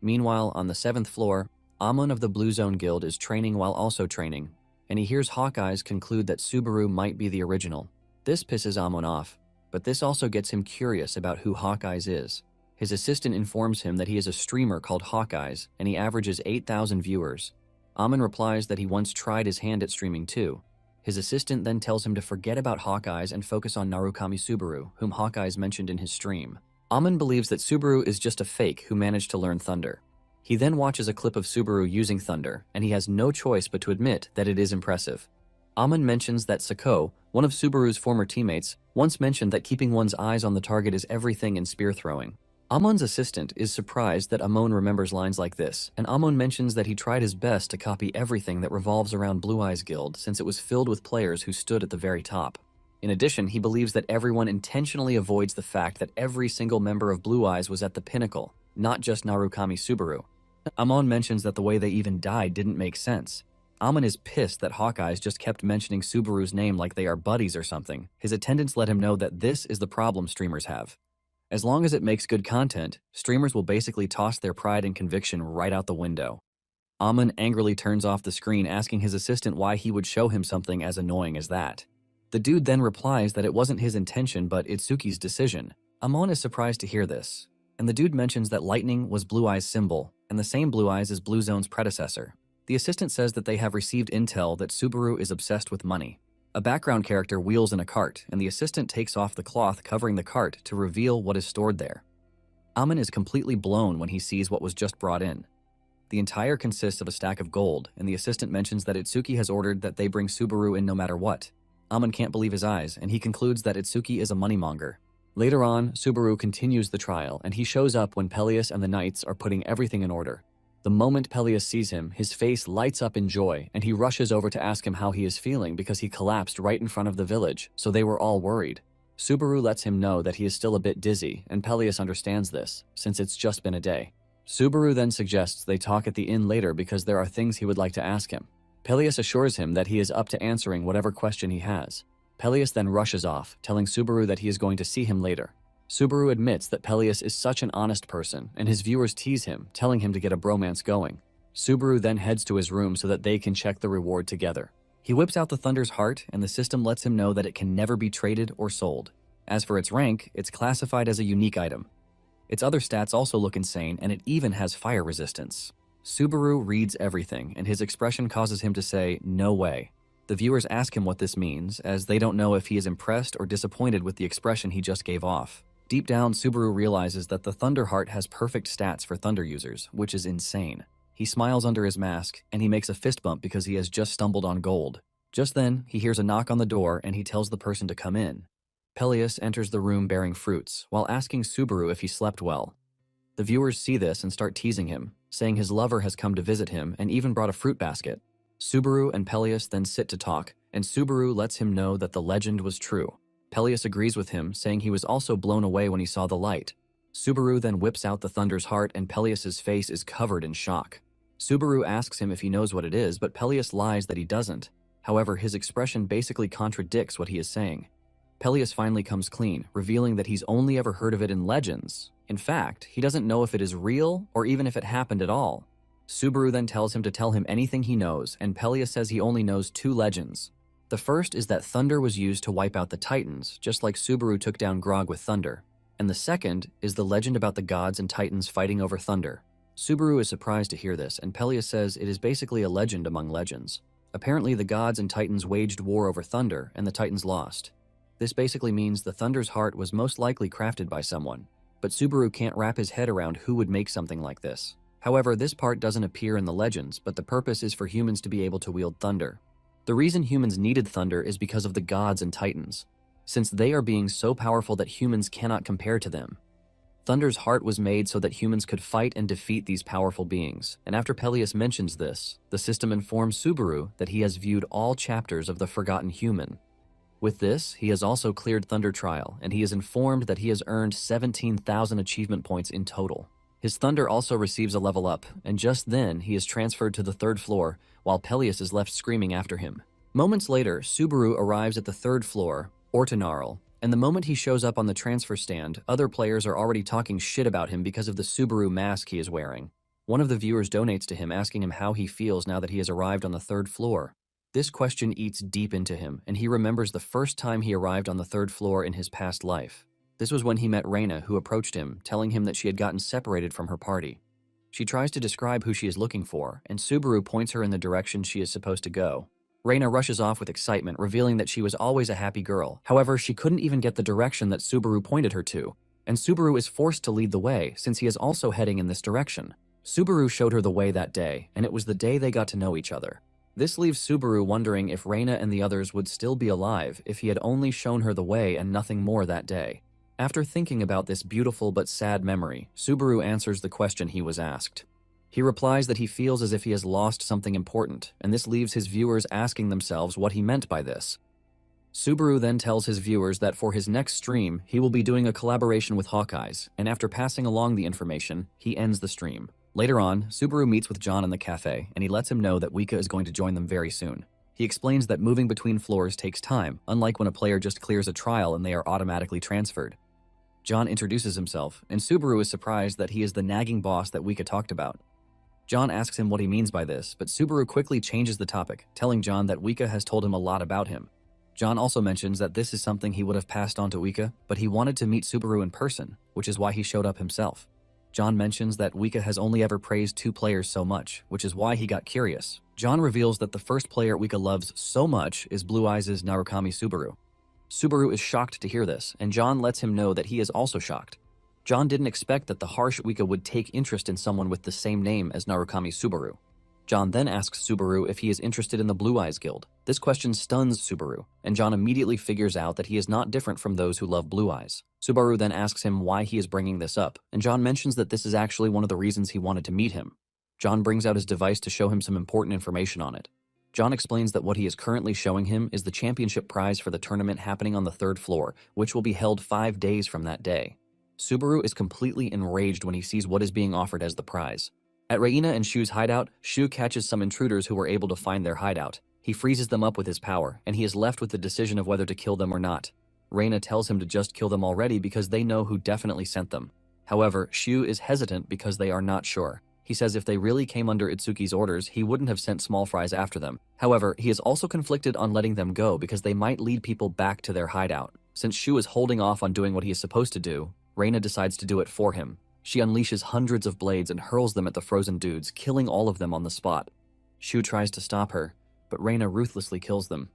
Meanwhile, on the 7th floor, Amon of the Blue Zone Guild is training while also training, and he hears Hawkeyes conclude that Subaru might be the original. This pisses Amon off, but this also gets him curious about who Hawkeyes is. His assistant informs him that he is a streamer called Hawkeyes, and he averages 8,000 viewers. Amon replies that he once tried his hand at streaming too. His assistant then tells him to forget about Hawkeyes and focus on Narukami Subaru, whom Hawkeyes mentioned in his stream. Amon believes that Subaru is just a fake who managed to learn Thunder. He then watches a clip of Subaru using Thunder, and he has no choice but to admit that it is impressive. Amon mentions that Sako, one of Subaru's former teammates, once mentioned that keeping one's eyes on the target is everything in spear throwing. Amon's assistant is surprised that Amon remembers lines like this, and Amon mentions that he tried his best to copy everything that revolves around Blue Eyes Guild since it was filled with players who stood at the very top. In addition, he believes that everyone intentionally avoids the fact that every single member of Blue Eyes was at the pinnacle, not just Narukami Subaru. Amon mentions that the way they even died didn't make sense. Amon is pissed that Hawkeyes just kept mentioning Subaru's name like they are buddies or something. His attendants let him know that this is the problem streamers have. As long as it makes good content, streamers will basically toss their pride and conviction right out the window. Amon angrily turns off the screen, asking his assistant why he would show him something as annoying as that. The dude then replies that it wasn't his intention but Itsuki's decision. Amon is surprised to hear this, and the dude mentions that lightning was Blue Eyes' symbol, and the same Blue Eyes as Blue Zone's predecessor. The assistant says that they have received intel that Subaru is obsessed with money. A background character wheels in a cart, and the assistant takes off the cloth covering the cart to reveal what is stored there. Amon is completely blown when he sees what was just brought in. The entire consists of a stack of gold, and the assistant mentions that Itsuki has ordered that they bring Subaru in no matter what. Amon can't believe his eyes, and he concludes that Itsuki is a moneymonger. Later on, Subaru continues the trial, and he shows up when Peleus and the knights are putting everything in order. The moment Peleus sees him, his face lights up in joy, and he rushes over to ask him how he is feeling because he collapsed right in front of the village, so they were all worried. Subaru lets him know that he is still a bit dizzy, and Peleus understands this, since it's just been a day. Subaru then suggests they talk at the inn later because there are things he would like to ask him. Peleus assures him that he is up to answering whatever question he has. Peleus then rushes off, telling Subaru that he is going to see him later. Subaru admits that Peleus is such an honest person, and his viewers tease him, telling him to get a bromance going. Subaru then heads to his room so that they can check the reward together. He whips out the Thunder's heart, and the system lets him know that it can never be traded or sold. As for its rank, it's classified as a unique item. Its other stats also look insane, and it even has fire resistance. Subaru reads everything, and his expression causes him to say, "No way." The viewers ask him what this means, as they don't know if he is impressed or disappointed with the expression he just gave off. Deep down, Subaru realizes that the Thunder Heart has perfect stats for Thunder users, which is insane. He smiles under his mask, and he makes a fist bump because he has just stumbled on gold. Just then, he hears a knock on the door, and he tells the person to come in. Peleus enters the room bearing fruits, while asking Subaru if he slept well. The viewers see this and start teasing him, saying his lover has come to visit him and even brought a fruit basket. Subaru and Peleus then sit to talk, and Subaru lets him know that the legend was true. Peleus agrees with him, saying he was also blown away when he saw the light. Subaru then whips out the Thunder's heart and Peleus's face is covered in shock. Subaru asks him if he knows what it is, but Peleus lies that he doesn't. However, his expression basically contradicts what he is saying. Peleus finally comes clean, revealing that he's only ever heard of it in legends. In fact, he doesn't know if it is real or even if it happened at all. Subaru then tells him to tell him anything he knows, and Peleus says he only knows 2 legends. The first is that thunder was used to wipe out the Titans, just like Subaru took down Grog with thunder. And the second is the legend about the gods and Titans fighting over thunder. Subaru is surprised to hear this, and Peleus says it is basically a legend among legends. Apparently, the gods and Titans waged war over thunder, and the Titans lost. This basically means the Thunder's heart was most likely crafted by someone, but Subaru can't wrap his head around who would make something like this. However, this part doesn't appear in the legends, but the purpose is for humans to be able to wield thunder. The reason humans needed thunder is because of the gods and Titans, since they are beings so powerful that humans cannot compare to them. Thunder's heart was made so that humans could fight and defeat these powerful beings, and after Peleus mentions this, the system informs Subaru that he has viewed all chapters of the Forgotten Human. With this, he has also cleared Thunder Trial, and he is informed that he has earned 17,000 achievement points in total. His Thunder also receives a level up, and just then he is transferred to the 3rd floor, while Peleus is left screaming after him. Moments later, Subaru arrives at the 3rd floor, Ortonarl, and the moment he shows up on the transfer stand, other players are already talking shit about him because of the Subaru mask he is wearing. One of the viewers donates to him, asking him how he feels now that he has arrived on the 3rd floor. This question eats deep into him, and he remembers the first time he arrived on the 3rd floor in his past life. This was when he met Reina, who approached him, telling him that she had gotten separated from her party. She tries to describe who she is looking for, and Subaru points her in the direction she is supposed to go. Reina rushes off with excitement, revealing that she was always a happy girl. However, she couldn't even get the direction that Subaru pointed her to, and Subaru is forced to lead the way since he is also heading in this direction. Subaru showed her the way that day, and it was the day they got to know each other. This leaves Subaru wondering if Reina and the others would still be alive if he had only shown her the way and nothing more that day. After thinking about this beautiful but sad memory, Subaru answers the question he was asked. He replies that he feels as if he has lost something important, and this leaves his viewers asking themselves what he meant by this. Subaru then tells his viewers that for his next stream, he will be doing a collaboration with Hawkeyes, and after passing along the information, he ends the stream. Later on, Subaru meets with John in the cafe, and he lets him know that Wika is going to join them very soon. He explains that moving between floors takes time, unlike when a player just clears a trial and they are automatically transferred. John introduces himself, and Subaru is surprised that he is the nagging boss that Wika talked about. John asks him what he means by this, but Subaru quickly changes the topic, telling John that Wika has told him a lot about him. John also mentions that this is something he would have passed on to Wika, but he wanted to meet Subaru in person, which is why he showed up himself. John mentions that Wika has only ever praised 2 players so much, which is why he got curious. John reveals that the first player Wika loves so much is Blue Eyes' Narukami Subaru. Subaru is shocked to hear this, and John lets him know that he is also shocked. John didn't expect that the harsh Wika would take interest in someone with the same name as Narukami Subaru. John then asks Subaru if he is interested in the Blue Eyes Guild. This question stuns Subaru, and John immediately figures out that he is not different from those who love Blue Eyes. Subaru then asks him why he is bringing this up, and John mentions that this is actually one of the reasons he wanted to meet him. John brings out his device to show him some important information on it. John explains that what he is currently showing him is the championship prize for the tournament happening on the 3rd floor, which will be held 5 days from that day. Subaru is completely enraged when he sees what is being offered as the prize. At Reina and Shu's hideout, Shu catches some intruders who were able to find their hideout. He freezes them up with his power, and he is left with the decision of whether to kill them or not. Reina tells him to just kill them already because they know who definitely sent them. However, Shu is hesitant because they are not sure. He says if they really came under Itsuki's orders, he wouldn't have sent small fries after them. However, he is also conflicted on letting them go because they might lead people back to their hideout. Since Shu is holding off on doing what he is supposed to do, Reina decides to do it for him. She unleashes hundreds of blades and hurls them at the frozen dudes, killing all of them on the spot. Shu tries to stop her, but Reina ruthlessly kills them,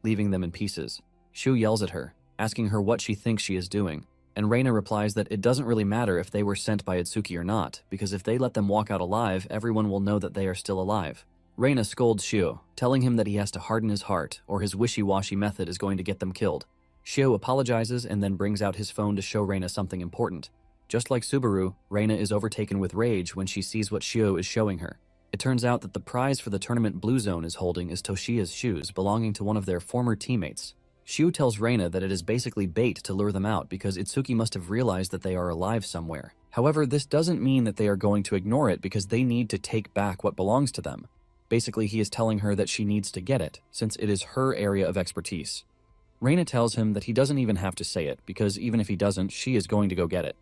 leaving them in pieces. Shu yells at her, asking her what she thinks she is doing, and Reina replies that it doesn't really matter if they were sent by Itsuki or not, because if they let them walk out alive, everyone will know that they are still alive. Reina scolds Shu, telling him that he has to harden his heart, or his wishy-washy method is going to get them killed. Shio apologizes and then brings out his phone to show Reina something important. Just like Subaru, Reina is overtaken with rage when she sees what Shio is showing her. It turns out that the prize for the tournament Blue Zone is holding is Toshiya's shoes belonging to one of their former teammates. Shio tells Reina that it is basically bait to lure them out because Itsuki must have realized that they are alive somewhere. However, this doesn't mean that they are going to ignore it because they need to take back what belongs to them. Basically, he is telling her that she needs to get it, since it is her area of expertise. Reina tells him that he doesn't even have to say it, because even if he doesn't, she is going to go get it.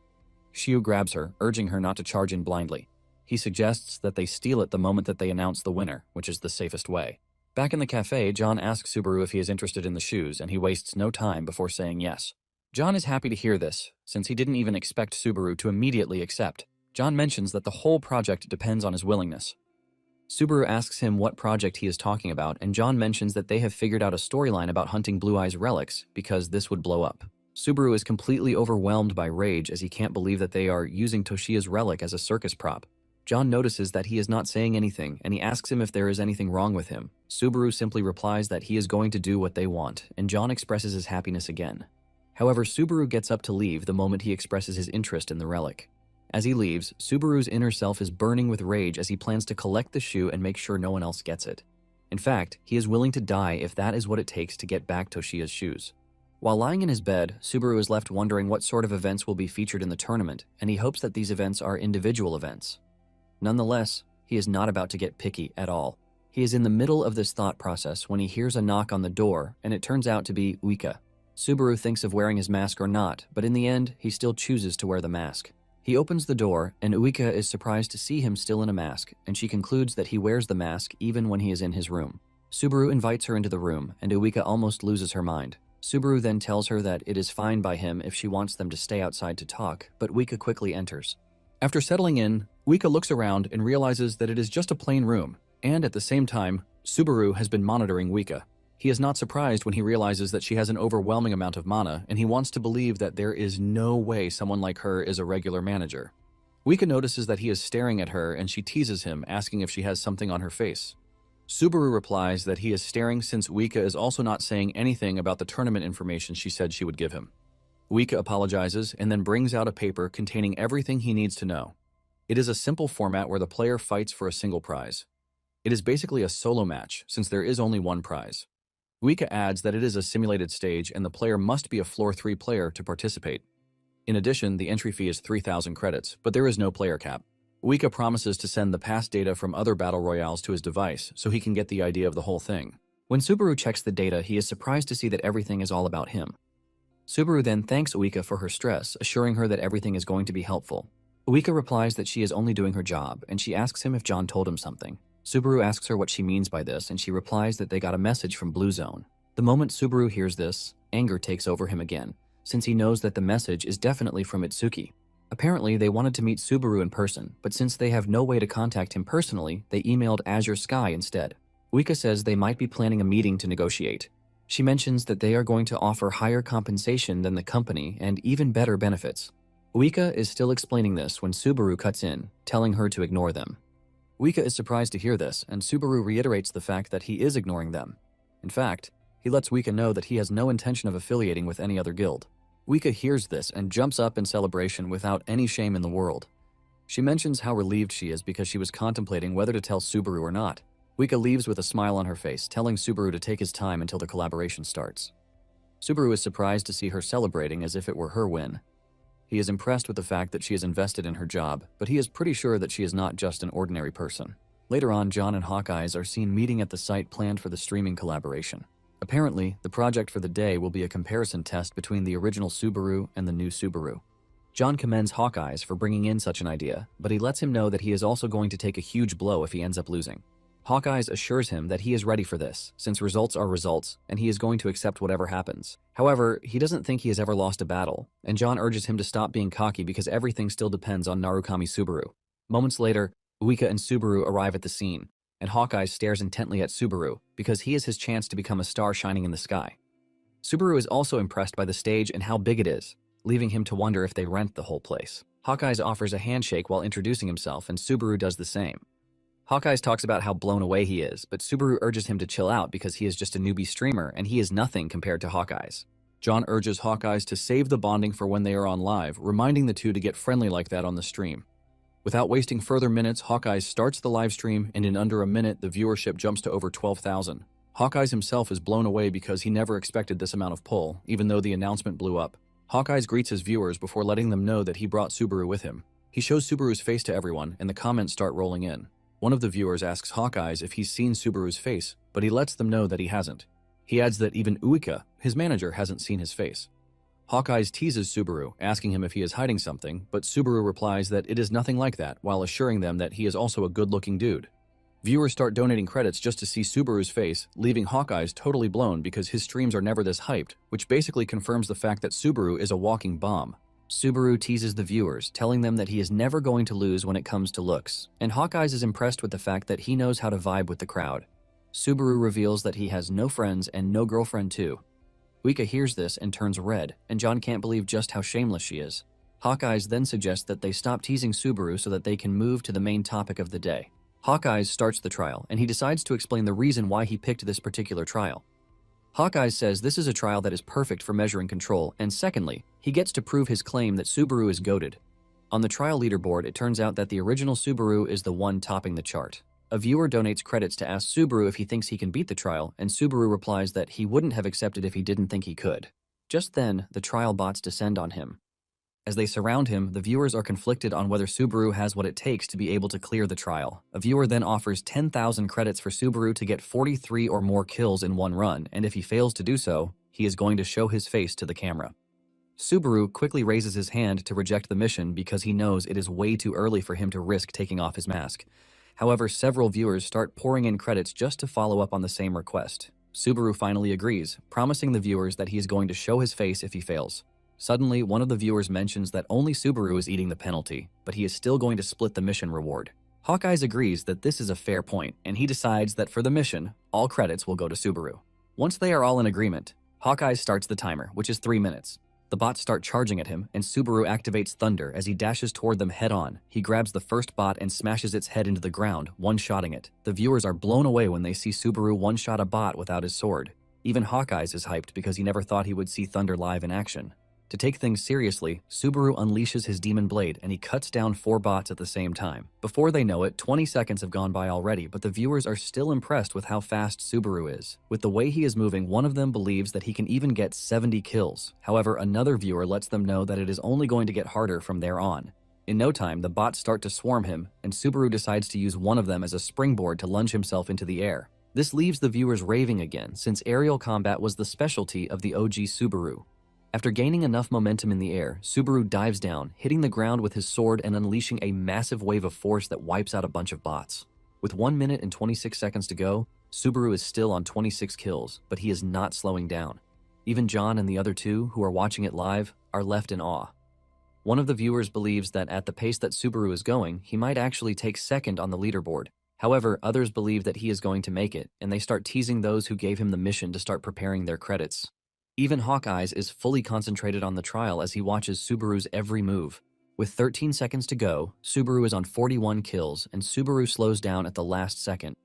Shio grabs her, urging her not to charge in blindly. He suggests that they steal it the moment that they announce the winner, which is the safest way. Back in the cafe, John asks Subaru if he is interested in the shoes, and he wastes no time before saying yes. John is happy to hear this, since he didn't even expect Subaru to immediately accept. John mentions that the whole project depends on his willingness. Subaru asks him what project he is talking about, and John mentions that they have figured out a storyline about hunting Blue Eye's relics, because this would blow up. Subaru is completely overwhelmed by rage as he can't believe that they are using Toshiya's relic as a circus prop. John notices that he is not saying anything, and he asks him if there is anything wrong with him. Subaru simply replies that he is going to do what they want, and John expresses his happiness again. However, Subaru gets up to leave the moment he expresses his interest in the relic. As he leaves, Subaru's inner self is burning with rage as he plans to collect the shoe and make sure no one else gets it. In fact, he is willing to die if that is what it takes to get back Toshiya's shoes. While lying in his bed, Subaru is left wondering what sort of events will be featured in the tournament, and he hopes that these events are individual events. Nonetheless, he is not about to get picky at all. He is in the middle of this thought process when he hears a knock on the door, and it turns out to be Uika. Subaru thinks of wearing his mask or not, but in the end, he still chooses to wear the mask. He opens the door, and Uika is surprised to see him still in a mask, and she concludes that he wears the mask even when he is in his room. Subaru invites her into the room, and Uika almost loses her mind. Subaru then tells her that it is fine by him if she wants them to stay outside to talk, but Uika quickly enters. After settling in, Uika looks around and realizes that it is just a plain room, and at the same time, Subaru has been monitoring Uika. He is not surprised when he realizes that she has an overwhelming amount of mana, and he wants to believe that there is no way someone like her is a regular manager. Uika notices that he is staring at her, and she teases him, asking if she has something on her face. Subaru replies that he is staring since Uika is also not saying anything about the tournament information she said she would give him. Uika apologizes and then brings out a paper containing everything he needs to know. It is a simple format where the player fights for a single prize. It is basically a solo match, since there is only one prize. Uika adds that it is a simulated stage and the player must be a floor 3 player to participate. In addition, the entry fee is 3,000 credits, but there is no player cap. Uika promises to send the past data from other battle royales to his device so he can get the idea of the whole thing. When Subaru checks the data, he is surprised to see that everything is all about him. Subaru then thanks Uika for her stress, assuring her that everything is going to be helpful. Uika replies that she is only doing her job, and she asks him if John told him something. Subaru asks her what she means by this, and she replies that they got a message from Blue Zone. The moment Subaru hears this, anger takes over him again, since he knows that the message is definitely from Itsuki. Apparently, they wanted to meet Subaru in person, but since they have no way to contact him personally, they emailed Azure Sky instead. Uika says they might be planning a meeting to negotiate. She mentions that they are going to offer higher compensation than the company and even better benefits. Uika is still explaining this when Subaru cuts in, telling her to ignore them. Uika is surprised to hear this, and Subaru reiterates the fact that he is ignoring them. In fact, he lets Uika know that he has no intention of affiliating with any other guild. Uika hears this and jumps up in celebration without any shame in the world. She mentions how relieved she is because she was contemplating whether to tell Subaru or not. Uika leaves with a smile on her face, telling Subaru to take his time until the collaboration starts. Subaru is surprised to see her celebrating as if it were her win. He is impressed with the fact that she is invested in her job, but he is pretty sure that she is not just an ordinary person. Later on, John and Hawkeyes are seen meeting at the site planned for the streaming collaboration. Apparently, the project for the day will be a comparison test between the original Subaru and the new Subaru. John commends Hawkeyes for bringing in such an idea, but he lets him know that he is also going to take a huge blow if he ends up losing. Hawkeyes assures him that he is ready for this, since results are results, and he is going to accept whatever happens. However, he doesn't think he has ever lost a battle, and John urges him to stop being cocky because everything still depends on Narukami Subaru. Moments later, Uika and Subaru arrive at the scene, and Hawkeye stares intently at Subaru because he is his chance to become a star shining in the sky. Subaru is also impressed by the stage and how big it is, leaving him to wonder if they rent the whole place. Hawkeyes offers a handshake while introducing himself, and Subaru does the same. Hawkeyes talks about how blown away he is, but Subaru urges him to chill out because he is just a newbie streamer and he is nothing compared to Hawkeyes. John urges Hawkeyes to save the bonding for when they are on live, reminding the two to get friendly like that on the stream. Without wasting further minutes, Hawkeyes starts the live stream, and in under a minute, the viewership jumps to over 12,000. Hawkeyes himself is blown away because he never expected this amount of pull, even though the announcement blew up. Hawkeyes greets his viewers before letting them know that he brought Subaru with him. He shows Subaru's face to everyone, and the comments start rolling in. One of the viewers asks Hawkeyes if he's seen Subaru's face, but he lets them know that he hasn't. He adds that even Uika, his manager, hasn't seen his face. Hawkeyes teases Subaru, asking him if he is hiding something, but Subaru replies that it is nothing like that, while assuring them that he is also a good-looking dude. Viewers start donating credits just to see Subaru's face, leaving Hawkeyes totally blown because his streams are never this hyped, which basically confirms the fact that Subaru is a walking bomb. Subaru teases the viewers, telling them that he is never going to lose when it comes to looks, and Hawkeyes is impressed with the fact that he knows how to vibe with the crowd. Subaru reveals that he has no friends and no girlfriend too. Uika hears this and turns red, and John can't believe just how shameless she is. Hawkeyes then suggests that they stop teasing Subaru so that they can move to the main topic of the day. Hawkeyes starts the trial, and he decides to explain the reason why he picked this particular trial. Hawkeyes says this is a trial that is perfect for measuring control, and secondly, he gets to prove his claim that Subaru is goated. On the trial leaderboard, it turns out that the original Subaru is the one topping the chart. A viewer donates credits to ask Subaru if he thinks he can beat the trial, and Subaru replies that he wouldn't have accepted if he didn't think he could. Just then, the trial bots descend on him. As they surround him, the viewers are conflicted on whether Subaru has what it takes to be able to clear the trial. A viewer then offers 10,000 credits for Subaru to get 43 or more kills in one run, and if he fails to do so, he is going to show his face to the camera. Subaru quickly raises his hand to reject the mission because he knows it is way too early for him to risk taking off his mask. However, several viewers start pouring in credits just to follow up on the same request. Subaru finally agrees, promising the viewers that he is going to show his face if he fails. Suddenly, one of the viewers mentions that only Subaru is eating the penalty, but he is still going to split the mission reward. Hawkeyes agrees that this is a fair point, and he decides that for the mission, all credits will go to Subaru. Once they are all in agreement, Hawkeyes starts the timer, which is 3 minutes. The bots start charging at him, and Subaru activates Thunder as he dashes toward them head-on. He grabs the first bot and smashes its head into the ground, one-shotting it. The viewers are blown away when they see Subaru one-shot a bot without his sword. Even Hawkeyes is hyped because he never thought he would see Thunder live in action. To take things seriously, Subaru unleashes his demon blade and he cuts down 4 bots at the same time. Before they know it, 20 seconds have gone by already, but the viewers are still impressed with how fast Subaru is. With the way he is moving, one of them believes that he can even get 70 kills. However, another viewer lets them know that it is only going to get harder from there on. In no time, the bots start to swarm him, and Subaru decides to use one of them as a springboard to lunge himself into the air. This leaves the viewers raving again, since aerial combat was the specialty of the OG Subaru. After gaining enough momentum in the air, Subaru dives down, hitting the ground with his sword and unleashing a massive wave of force that wipes out a bunch of bots. With 1 minute and 26 seconds to go, Subaru is still on 26 kills, but he is not slowing down. Even John and the other two, who are watching it live, are left in awe. One of the viewers believes that at the pace that Subaru is going, he might actually take second on the leaderboard. However, others believe that he is going to make it, and they start teasing those who gave him the mission to start preparing their credits. Even Hawkeyes is fully concentrated on the trial as he watches Subaru's every move. With 13 seconds to go, Subaru is on 41 kills, and Subaru slows down at the last second.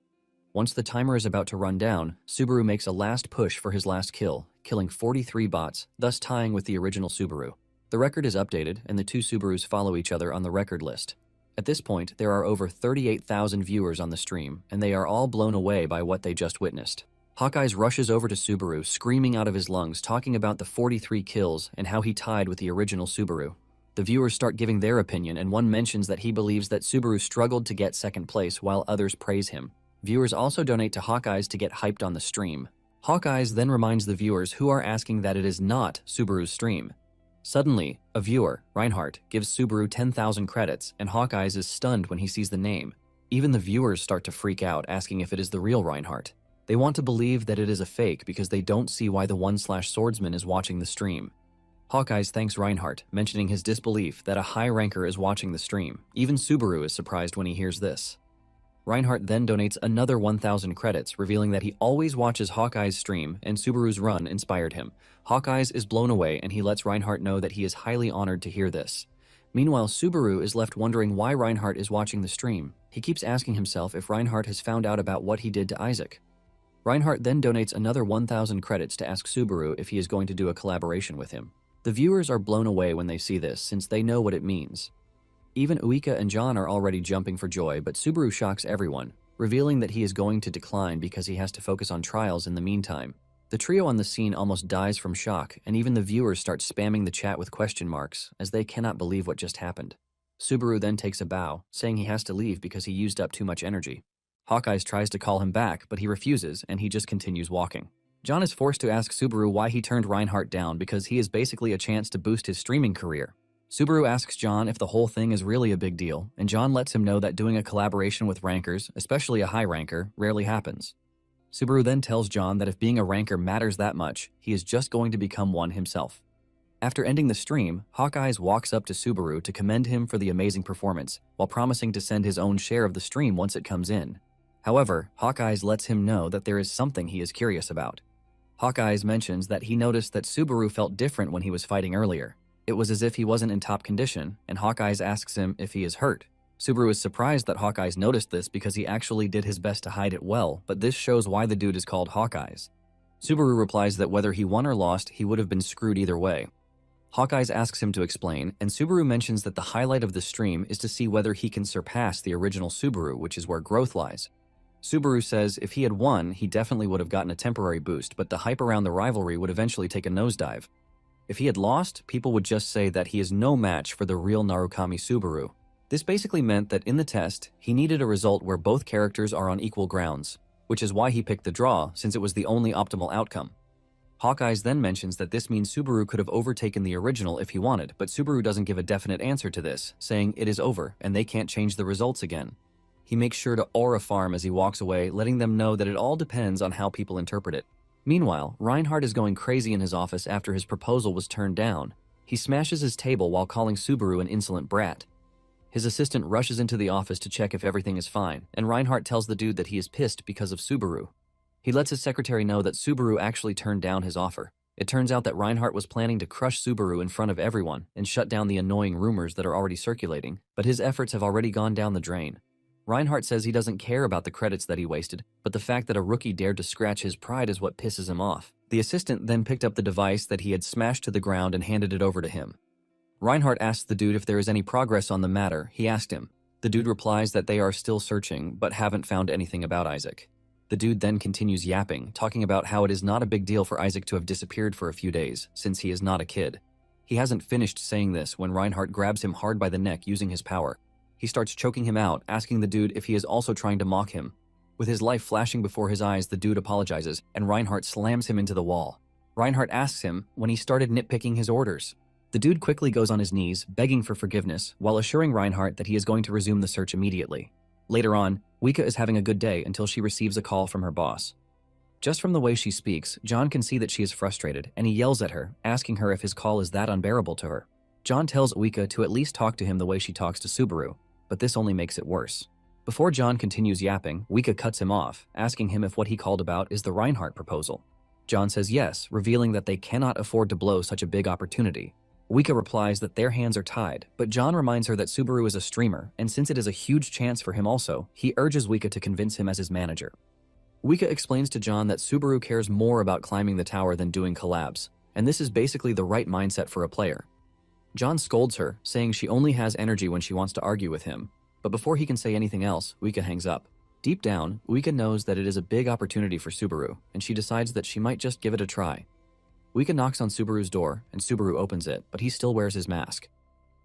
Once the timer is about to run down, Subaru makes a last push for his last kill, killing 43 bots, thus tying with the original Subaru. The record is updated, and the two Subarus follow each other on the record list. At this point, there are over 38,000 viewers on the stream, and they are all blown away by what they just witnessed. Hawkeyes rushes over to Subaru, screaming out of his lungs, talking about the 43 kills and how he tied with the original Subaru. The viewers start giving their opinion, and one mentions that he believes that Subaru struggled to get second place while others praise him. Viewers also donate to Hawkeyes to get hyped on the stream. Hawkeyes then reminds the viewers who are asking that it is not Subaru's stream. Suddenly, a viewer, Reinhardt, gives Subaru 10,000 credits, and Hawkeyes is stunned when he sees the name. Even the viewers start to freak out, asking if it is the real Reinhardt. They want to believe that it is a fake because they don't see why the 1/swordsman is watching the stream. Hawkeyes thanks Reinhardt, mentioning his disbelief that a high ranker is watching the stream. Even Subaru is surprised when he hears this. Reinhardt then donates another 1,000 credits, revealing that he always watches Hawkeyes' stream and Subaru's run inspired him. Hawkeyes is blown away and he lets Reinhardt know that he is highly honored to hear this. Meanwhile, Subaru is left wondering why Reinhardt is watching the stream. He keeps asking himself if Reinhardt has found out about what he did to Isaac. Reinhardt then donates another 1,000 credits to ask Subaru if he is going to do a collaboration with him. The viewers are blown away when they see this, since they know what it means. Even Uika and John are already jumping for joy, but Subaru shocks everyone, revealing that he is going to decline because he has to focus on trials in the meantime. The trio on the scene almost dies from shock, and even the viewers start spamming the chat with question marks, as they cannot believe what just happened. Subaru then takes a bow, saying he has to leave because he used up too much energy. Hawkeyes tries to call him back, but he refuses, and he just continues walking. John is forced to ask Subaru why he turned Reinhardt down because he is basically a chance to boost his streaming career. Subaru asks John if the whole thing is really a big deal, and John lets him know that doing a collaboration with rankers, especially a high ranker, rarely happens. Subaru then tells John that if being a ranker matters that much, he is just going to become one himself. After ending the stream, Hawkeyes walks up to Subaru to commend him for the amazing performance, while promising to send his own share of the stream once it comes in. However, Hawkeyes lets him know that there is something he is curious about. Hawkeyes mentions that he noticed that Subaru felt different when he was fighting earlier. It was as if he wasn't in top condition, and Hawkeyes asks him if he is hurt. Subaru is surprised that Hawkeyes noticed this because he actually did his best to hide it well, but this shows why the dude is called Hawkeyes. Subaru replies that whether he won or lost, he would have been screwed either way. Hawkeyes asks him to explain, and Subaru mentions that the highlight of the stream is to see whether he can surpass the original Subaru, which is where growth lies. Subaru says if he had won, he definitely would have gotten a temporary boost, but the hype around the rivalry would eventually take a nosedive. If he had lost, people would just say that he is no match for the real Narukami Subaru. This basically meant that in the test, he needed a result where both characters are on equal grounds, which is why he picked the draw, since it was the only optimal outcome. Hawkeyes then mentions that this means Subaru could have overtaken the original if he wanted, but Subaru doesn't give a definite answer to this, saying it is over and they can't change the results again. He makes sure to aura farm as he walks away, letting them know that it all depends on how people interpret it. Meanwhile, Reinhardt is going crazy in his office after his proposal was turned down. He smashes his table while calling Subaru an insolent brat. His assistant rushes into the office to check if everything is fine, and Reinhardt tells the dude that he is pissed because of Subaru. He lets his secretary know that Subaru actually turned down his offer. It turns out that Reinhardt was planning to crush Subaru in front of everyone and shut down the annoying rumors that are already circulating, but his efforts have already gone down the drain. Reinhardt says he doesn't care about the credits that he wasted, but the fact that a rookie dared to scratch his pride is what pisses him off. The assistant then picked up the device that he had smashed to the ground and handed it over to him. Reinhardt asks the dude if there is any progress on the matter. He asked him. The dude replies that they are still searching, but haven't found anything about Isaac. The dude then continues yapping, talking about how it is not a big deal for Isaac to have disappeared for a few days, since he is not a kid. He hasn't finished saying this when Reinhardt grabs him hard by the neck using his power. He starts choking him out, asking the dude if he is also trying to mock him. With his life flashing before his eyes, the dude apologizes, and Reinhardt slams him into the wall. Reinhardt asks him when he started nitpicking his orders. The dude quickly goes on his knees, begging for forgiveness, while assuring Reinhardt that he is going to resume the search immediately. Later on, Wika is having a good day until she receives a call from her boss. Just from the way she speaks, John can see that she is frustrated, and he yells at her, asking her if his call is that unbearable to her. John tells Wika to at least talk to him the way she talks to Subaru, but this only makes it worse. Before John continues yapping, Wika cuts him off, asking him if what he called about is the Reinhardt proposal. John says yes, revealing that they cannot afford to blow such a big opportunity. Wika replies that their hands are tied, but John reminds her that Subaru is a streamer, and since it is a huge chance for him also, he urges Wika to convince him as his manager. Wika explains to John that Subaru cares more about climbing the tower than doing collabs, and this is basically the right mindset for a player. John scolds her, saying she only has energy when she wants to argue with him, but before he can say anything else, Wika hangs up. Deep down, Wika knows that it is a big opportunity for Subaru, and she decides that she might just give it a try. Wika knocks on Subaru's door, and Subaru opens it, but he still wears his mask.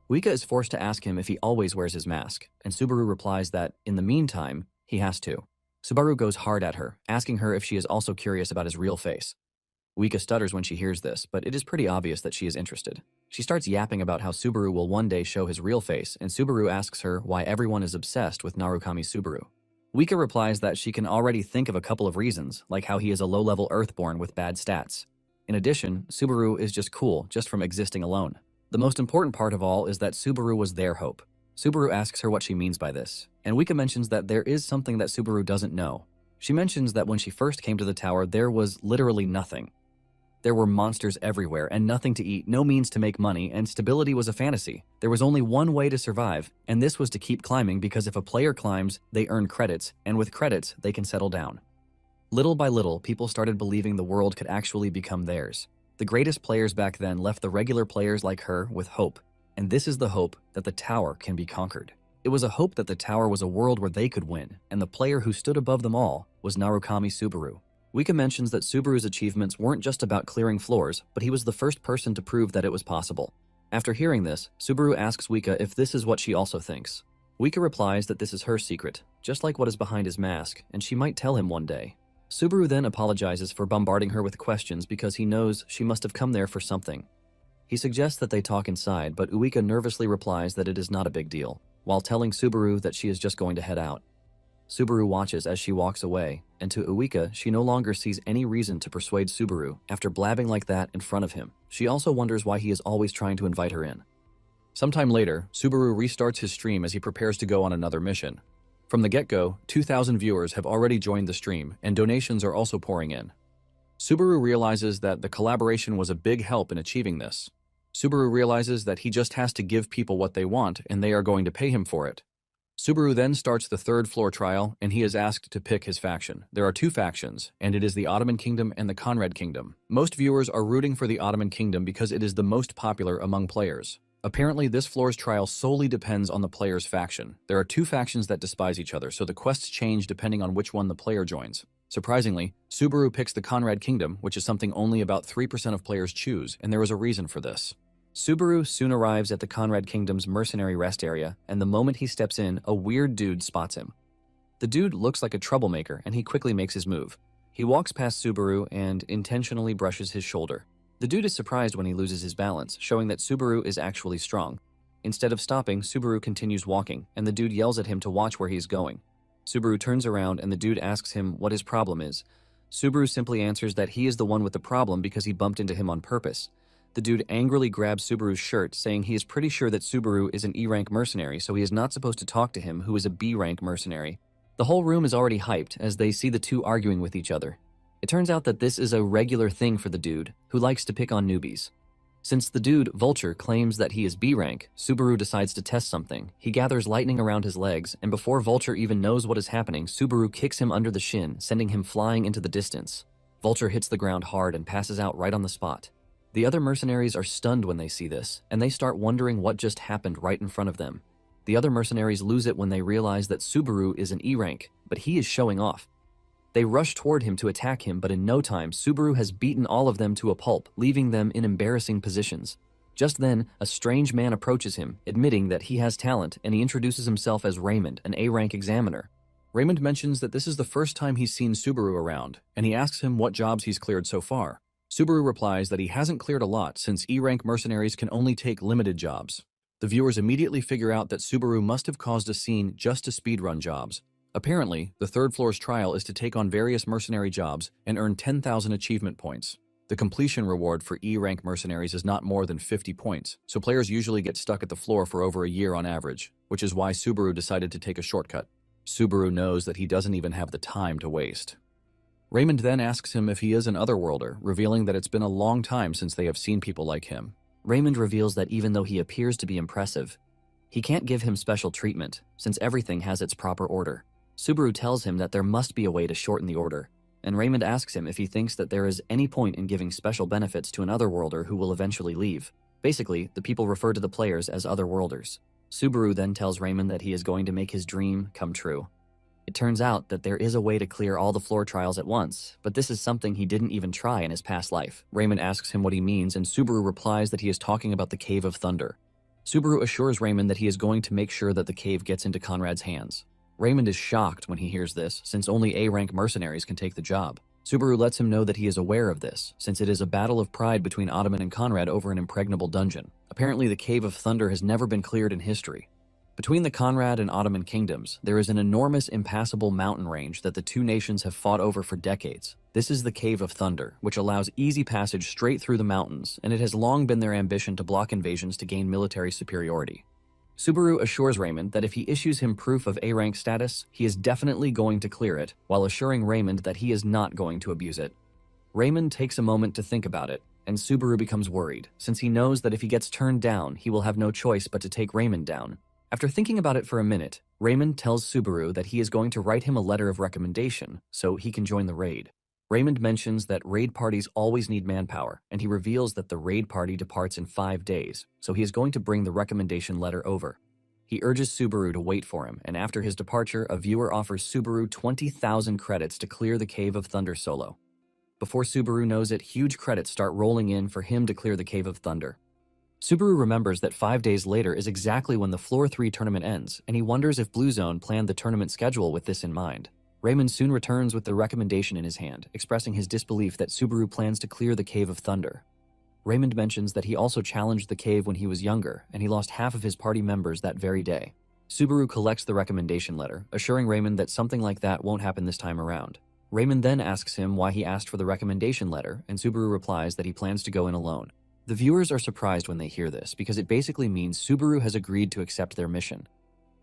Wika is forced to ask him if he always wears his mask, and Subaru replies that, in the meantime, he has to. Subaru goes hard at her, asking her if she is also curious about his real face. Wika stutters when she hears this, but it is pretty obvious that she is interested. She starts yapping about how Subaru will one day show his real face, and Subaru asks her why everyone is obsessed with Narukami Subaru. Wika replies that she can already think of a couple of reasons, like how he is a low-level Earthborn with bad stats. In addition, Subaru is just cool, just from existing alone. The most important part of all is that Subaru was their hope. Subaru asks her what she means by this, and Wika mentions that there is something that Subaru doesn't know. She mentions that when she first came to the tower, there was literally nothing. There were monsters everywhere and nothing to eat, no means to make money, and stability was a fantasy. There was only one way to survive, and this was to keep climbing because if a player climbs, they earn credits, and with credits, they can settle down. Little by little, people started believing the world could actually become theirs. The greatest players back then left the regular players like her with hope, and this is the hope that the tower can be conquered. It was a hope that the tower was a world where they could win, and the player who stood above them all was Narukami Subaru. Wika mentions that Subaru's achievements weren't just about clearing floors, but he was the first person to prove that it was possible. After hearing this, Subaru asks Wika if this is what she also thinks. Wika replies that this is her secret, just like what is behind his mask, and she might tell him one day. Subaru then apologizes for bombarding her with questions because he knows she must have come there for something. He suggests that they talk inside, but Uika nervously replies that it is not a big deal, while telling Subaru that she is just going to head out. Subaru watches as she walks away, and to Uika, she no longer sees any reason to persuade Subaru after blabbing like that in front of him. She also wonders why he is always trying to invite her in. Sometime later, Subaru restarts his stream as he prepares to go on another mission. From the get-go, 2,000 viewers have already joined the stream, and donations are also pouring in. Subaru realizes that the collaboration was a big help in achieving this. Subaru realizes that he just has to give people what they want, and they are going to pay him for it. Subaru then starts the third floor trial, and he is asked to pick his faction. There are two factions, and it is the Ottoman Kingdom and the Conrad Kingdom. Most viewers are rooting for the Ottoman Kingdom because it is the most popular among players. Apparently, this floor's trial solely depends on the player's faction. There are two factions that despise each other, so the quests change depending on which one the player joins. Surprisingly, Subaru picks the Conrad Kingdom, which is something only about 3% of players choose, and there is a reason for this. Subaru soon arrives at the Conrad Kingdom's mercenary rest area, and the moment he steps in, a weird dude spots him. The dude looks like a troublemaker, and he quickly makes his move. He walks past Subaru and intentionally brushes his shoulder. The dude is surprised when he loses his balance, showing that Subaru is actually strong. Instead of stopping, Subaru continues walking, and the dude yells at him to watch where he is going. Subaru turns around and the dude asks him what his problem is. Subaru simply answers that he is the one with the problem because he bumped into him on purpose. The dude angrily grabs Subaru's shirt, saying he is pretty sure that Subaru is an E-rank mercenary, so he is not supposed to talk to him, who is a B-rank mercenary. The whole room is already hyped as they see the two arguing with each other. It turns out that this is a regular thing for the dude, who likes to pick on newbies. Since the dude, Vulture, claims that he is B-rank, Subaru decides to test something. He gathers lightning around his legs, and before Vulture even knows what is happening, Subaru kicks him under the shin, sending him flying into the distance. Vulture hits the ground hard and passes out right on the spot. The other mercenaries are stunned when they see this, and they start wondering what just happened right in front of them. The other mercenaries lose it when they realize that Subaru is an E-rank, but he is showing off. They rush toward him to attack him, but in no time, Subaru has beaten all of them to a pulp, leaving them in embarrassing positions. Just then, a strange man approaches him, admitting that he has talent, and he introduces himself as Raymond, an A-rank examiner. Raymond mentions that this is the first time he's seen Subaru around, and he asks him what jobs he's cleared so far. Subaru replies that he hasn't cleared a lot since E-rank mercenaries can only take limited jobs. The viewers immediately figure out that Subaru must have caused a scene just to speedrun jobs. Apparently, the third floor's trial is to take on various mercenary jobs and earn 10,000 achievement points. The completion reward for E-rank mercenaries is not more than 50 points, so players usually get stuck at the floor for over a year on average, which is why Subaru decided to take a shortcut. Subaru knows that he doesn't even have the time to waste. Raymond then asks him if he is an Otherworlder, revealing that it's been a long time since they have seen people like him. Raymond reveals that even though he appears to be impressive, he can't give him special treatment, since everything has its proper order. Subaru tells him that there must be a way to shorten the order, and Raymond asks him if he thinks that there is any point in giving special benefits to an Otherworlder who will eventually leave. Basically, the people refer to the players as Otherworlders. Subaru then tells Raymond that he is going to make his dream come true. It turns out that there is a way to clear all the floor trials at once, but this is something he didn't even try in his past life. Raymond asks him what he means, and Subaru replies that he is talking about the Cave of Thunder. Subaru assures Raymond that he is going to make sure that the cave gets into Conrad's hands. Raymond is shocked when he hears this, since only A-rank mercenaries can take the job. Subaru lets him know that he is aware of this, since it is a battle of pride between Ottoman and Conrad over an impregnable dungeon. Apparently, the Cave of Thunder has never been cleared in history. Between the Conrad and Ottoman kingdoms, there is an enormous impassable mountain range that the two nations have fought over for decades. This is the Cave of Thunder, which allows easy passage straight through the mountains, and it has long been their ambition to block invasions to gain military superiority. Subaru assures Raymond that if he issues him proof of A-rank status, he is definitely going to clear it, while assuring Raymond that he is not going to abuse it. Raymond takes a moment to think about it, and Subaru becomes worried, since he knows that if he gets turned down, he will have no choice but to take Raymond down. After thinking about it for a minute, Raymond tells Subaru that he is going to write him a letter of recommendation so he can join the raid. Raymond mentions that raid parties always need manpower, and he reveals that the raid party departs in 5 days, so he is going to bring the recommendation letter over. He urges Subaru to wait for him, and after his departure, a viewer offers Subaru 20,000 credits to clear the Cave of Thunder solo. Before Subaru knows it, huge credits start rolling in for him to clear the Cave of Thunder. Subaru remembers that 5 days later is exactly when the Floor 3 tournament ends, and he wonders if Blue Zone planned the tournament schedule with this in mind. Raymond soon returns with the recommendation in his hand, expressing his disbelief that Subaru plans to clear the Cave of Thunder. Raymond mentions that he also challenged the cave when he was younger, and he lost half of his party members that very day. Subaru collects the recommendation letter, assuring Raymond that something like that won't happen this time around. Raymond then asks him why he asked for the recommendation letter, and Subaru replies that he plans to go in alone. The viewers are surprised when they hear this, because it basically means Subaru has agreed to accept their mission.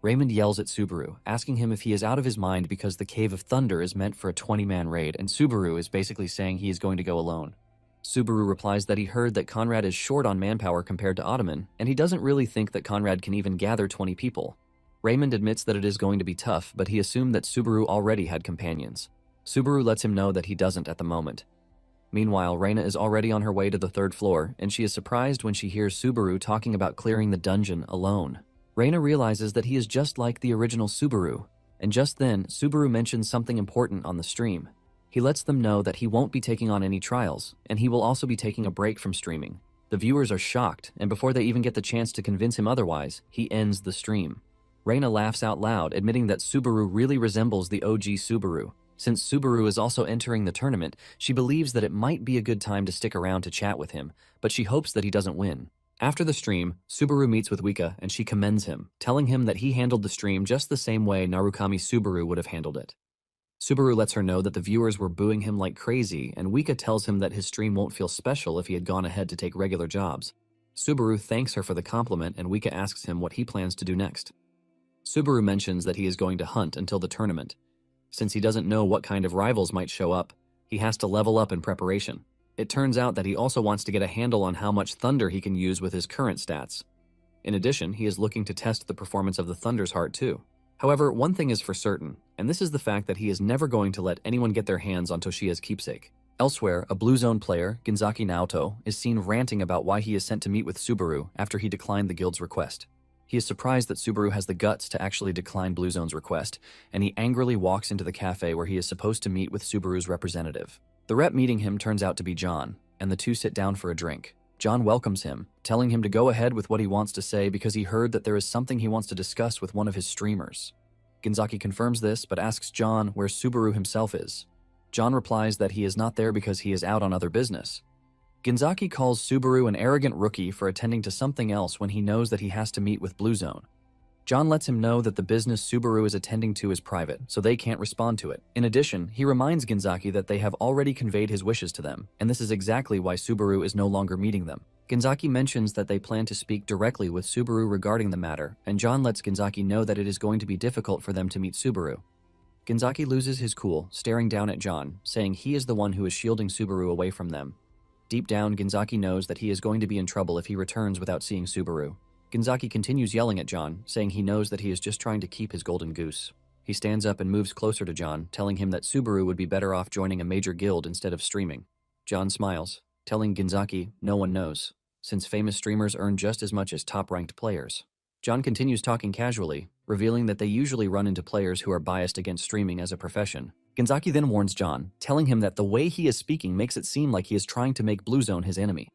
Raymond yells at Subaru, asking him if he is out of his mind because the Cave of Thunder is meant for a 20-man raid, and Subaru is basically saying he is going to go alone. Subaru replies that he heard that Conrad is short on manpower compared to Ottoman, and he doesn't really think that Conrad can even gather 20 people. Raymond admits that it is going to be tough, but he assumed that Subaru already had companions. Subaru lets him know that he doesn't at the moment. Meanwhile, Reina is already on her way to the 3rd floor, and she is surprised when she hears Subaru talking about clearing the dungeon alone. Reina realizes that he is just like the original Subaru, and just then, Subaru mentions something important on the stream. He lets them know that he won't be taking on any trials, and he will also be taking a break from streaming. The viewers are shocked, and before they even get the chance to convince him otherwise, he ends the stream. Reina laughs out loud, admitting that Subaru really resembles the OG Subaru. Since Subaru is also entering the tournament, she believes that it might be a good time to stick around to chat with him, but she hopes that he doesn't win. After the stream, Subaru meets with Wika and she commends him, telling him that he handled the stream just the same way Narukami Subaru would have handled it. Subaru lets her know that the viewers were booing him like crazy, and Wika tells him that his stream won't feel special if he had gone ahead to take regular jobs. Subaru thanks her for the compliment, and Wika asks him what he plans to do next. Subaru mentions that he is going to hunt until the tournament. Since he doesn't know what kind of rivals might show up, he has to level up in preparation. It turns out that he also wants to get a handle on how much thunder he can use with his current stats. In addition, he is looking to test the performance of the Thunder's Heart too. However, one thing is for certain, and this is the fact that he is never going to let anyone get their hands on Toshiya's keepsake. Elsewhere, a Blue Zone player, Ginzaki Naoto, is seen ranting about why he is sent to meet with Subaru after he declined the guild's request. He is surprised that Subaru has the guts to actually decline Blue Zone's request, and he angrily walks into the cafe where he is supposed to meet with Subaru's representative. The rep meeting him turns out to be John, and the two sit down for a drink. John welcomes him, telling him to go ahead with what he wants to say because he heard that there is something he wants to discuss with one of his streamers. Ginzaki confirms this, but asks John where Subaru himself is. John replies that he is not there because he is out on other business. Ginzaki calls Subaru an arrogant rookie for attending to something else when he knows that he has to meet with Blue Zone. John lets him know that the business Subaru is attending to is private, so they can't respond to it. In addition, he reminds Ginzaki that they have already conveyed his wishes to them, and this is exactly why Subaru is no longer meeting them. Ginzaki mentions that they plan to speak directly with Subaru regarding the matter, and John lets Ginzaki know that it is going to be difficult for them to meet Subaru. Ginzaki loses his cool, staring down at John, saying he is the one who is shielding Subaru away from them. Deep down, Ginzaki knows that he is going to be in trouble if he returns without seeing Subaru. Ginzaki continues yelling at John, saying he knows that he is just trying to keep his golden goose. He stands up and moves closer to John, telling him that Subaru would be better off joining a major guild instead of streaming. John smiles, telling Ginzaki no one knows, since famous streamers earn just as much as top-ranked players. John continues talking casually, revealing that they usually run into players who are biased against streaming as a profession. Ginzaki then warns John, telling him that the way he is speaking makes it seem like he is trying to make Blue Zone his enemy.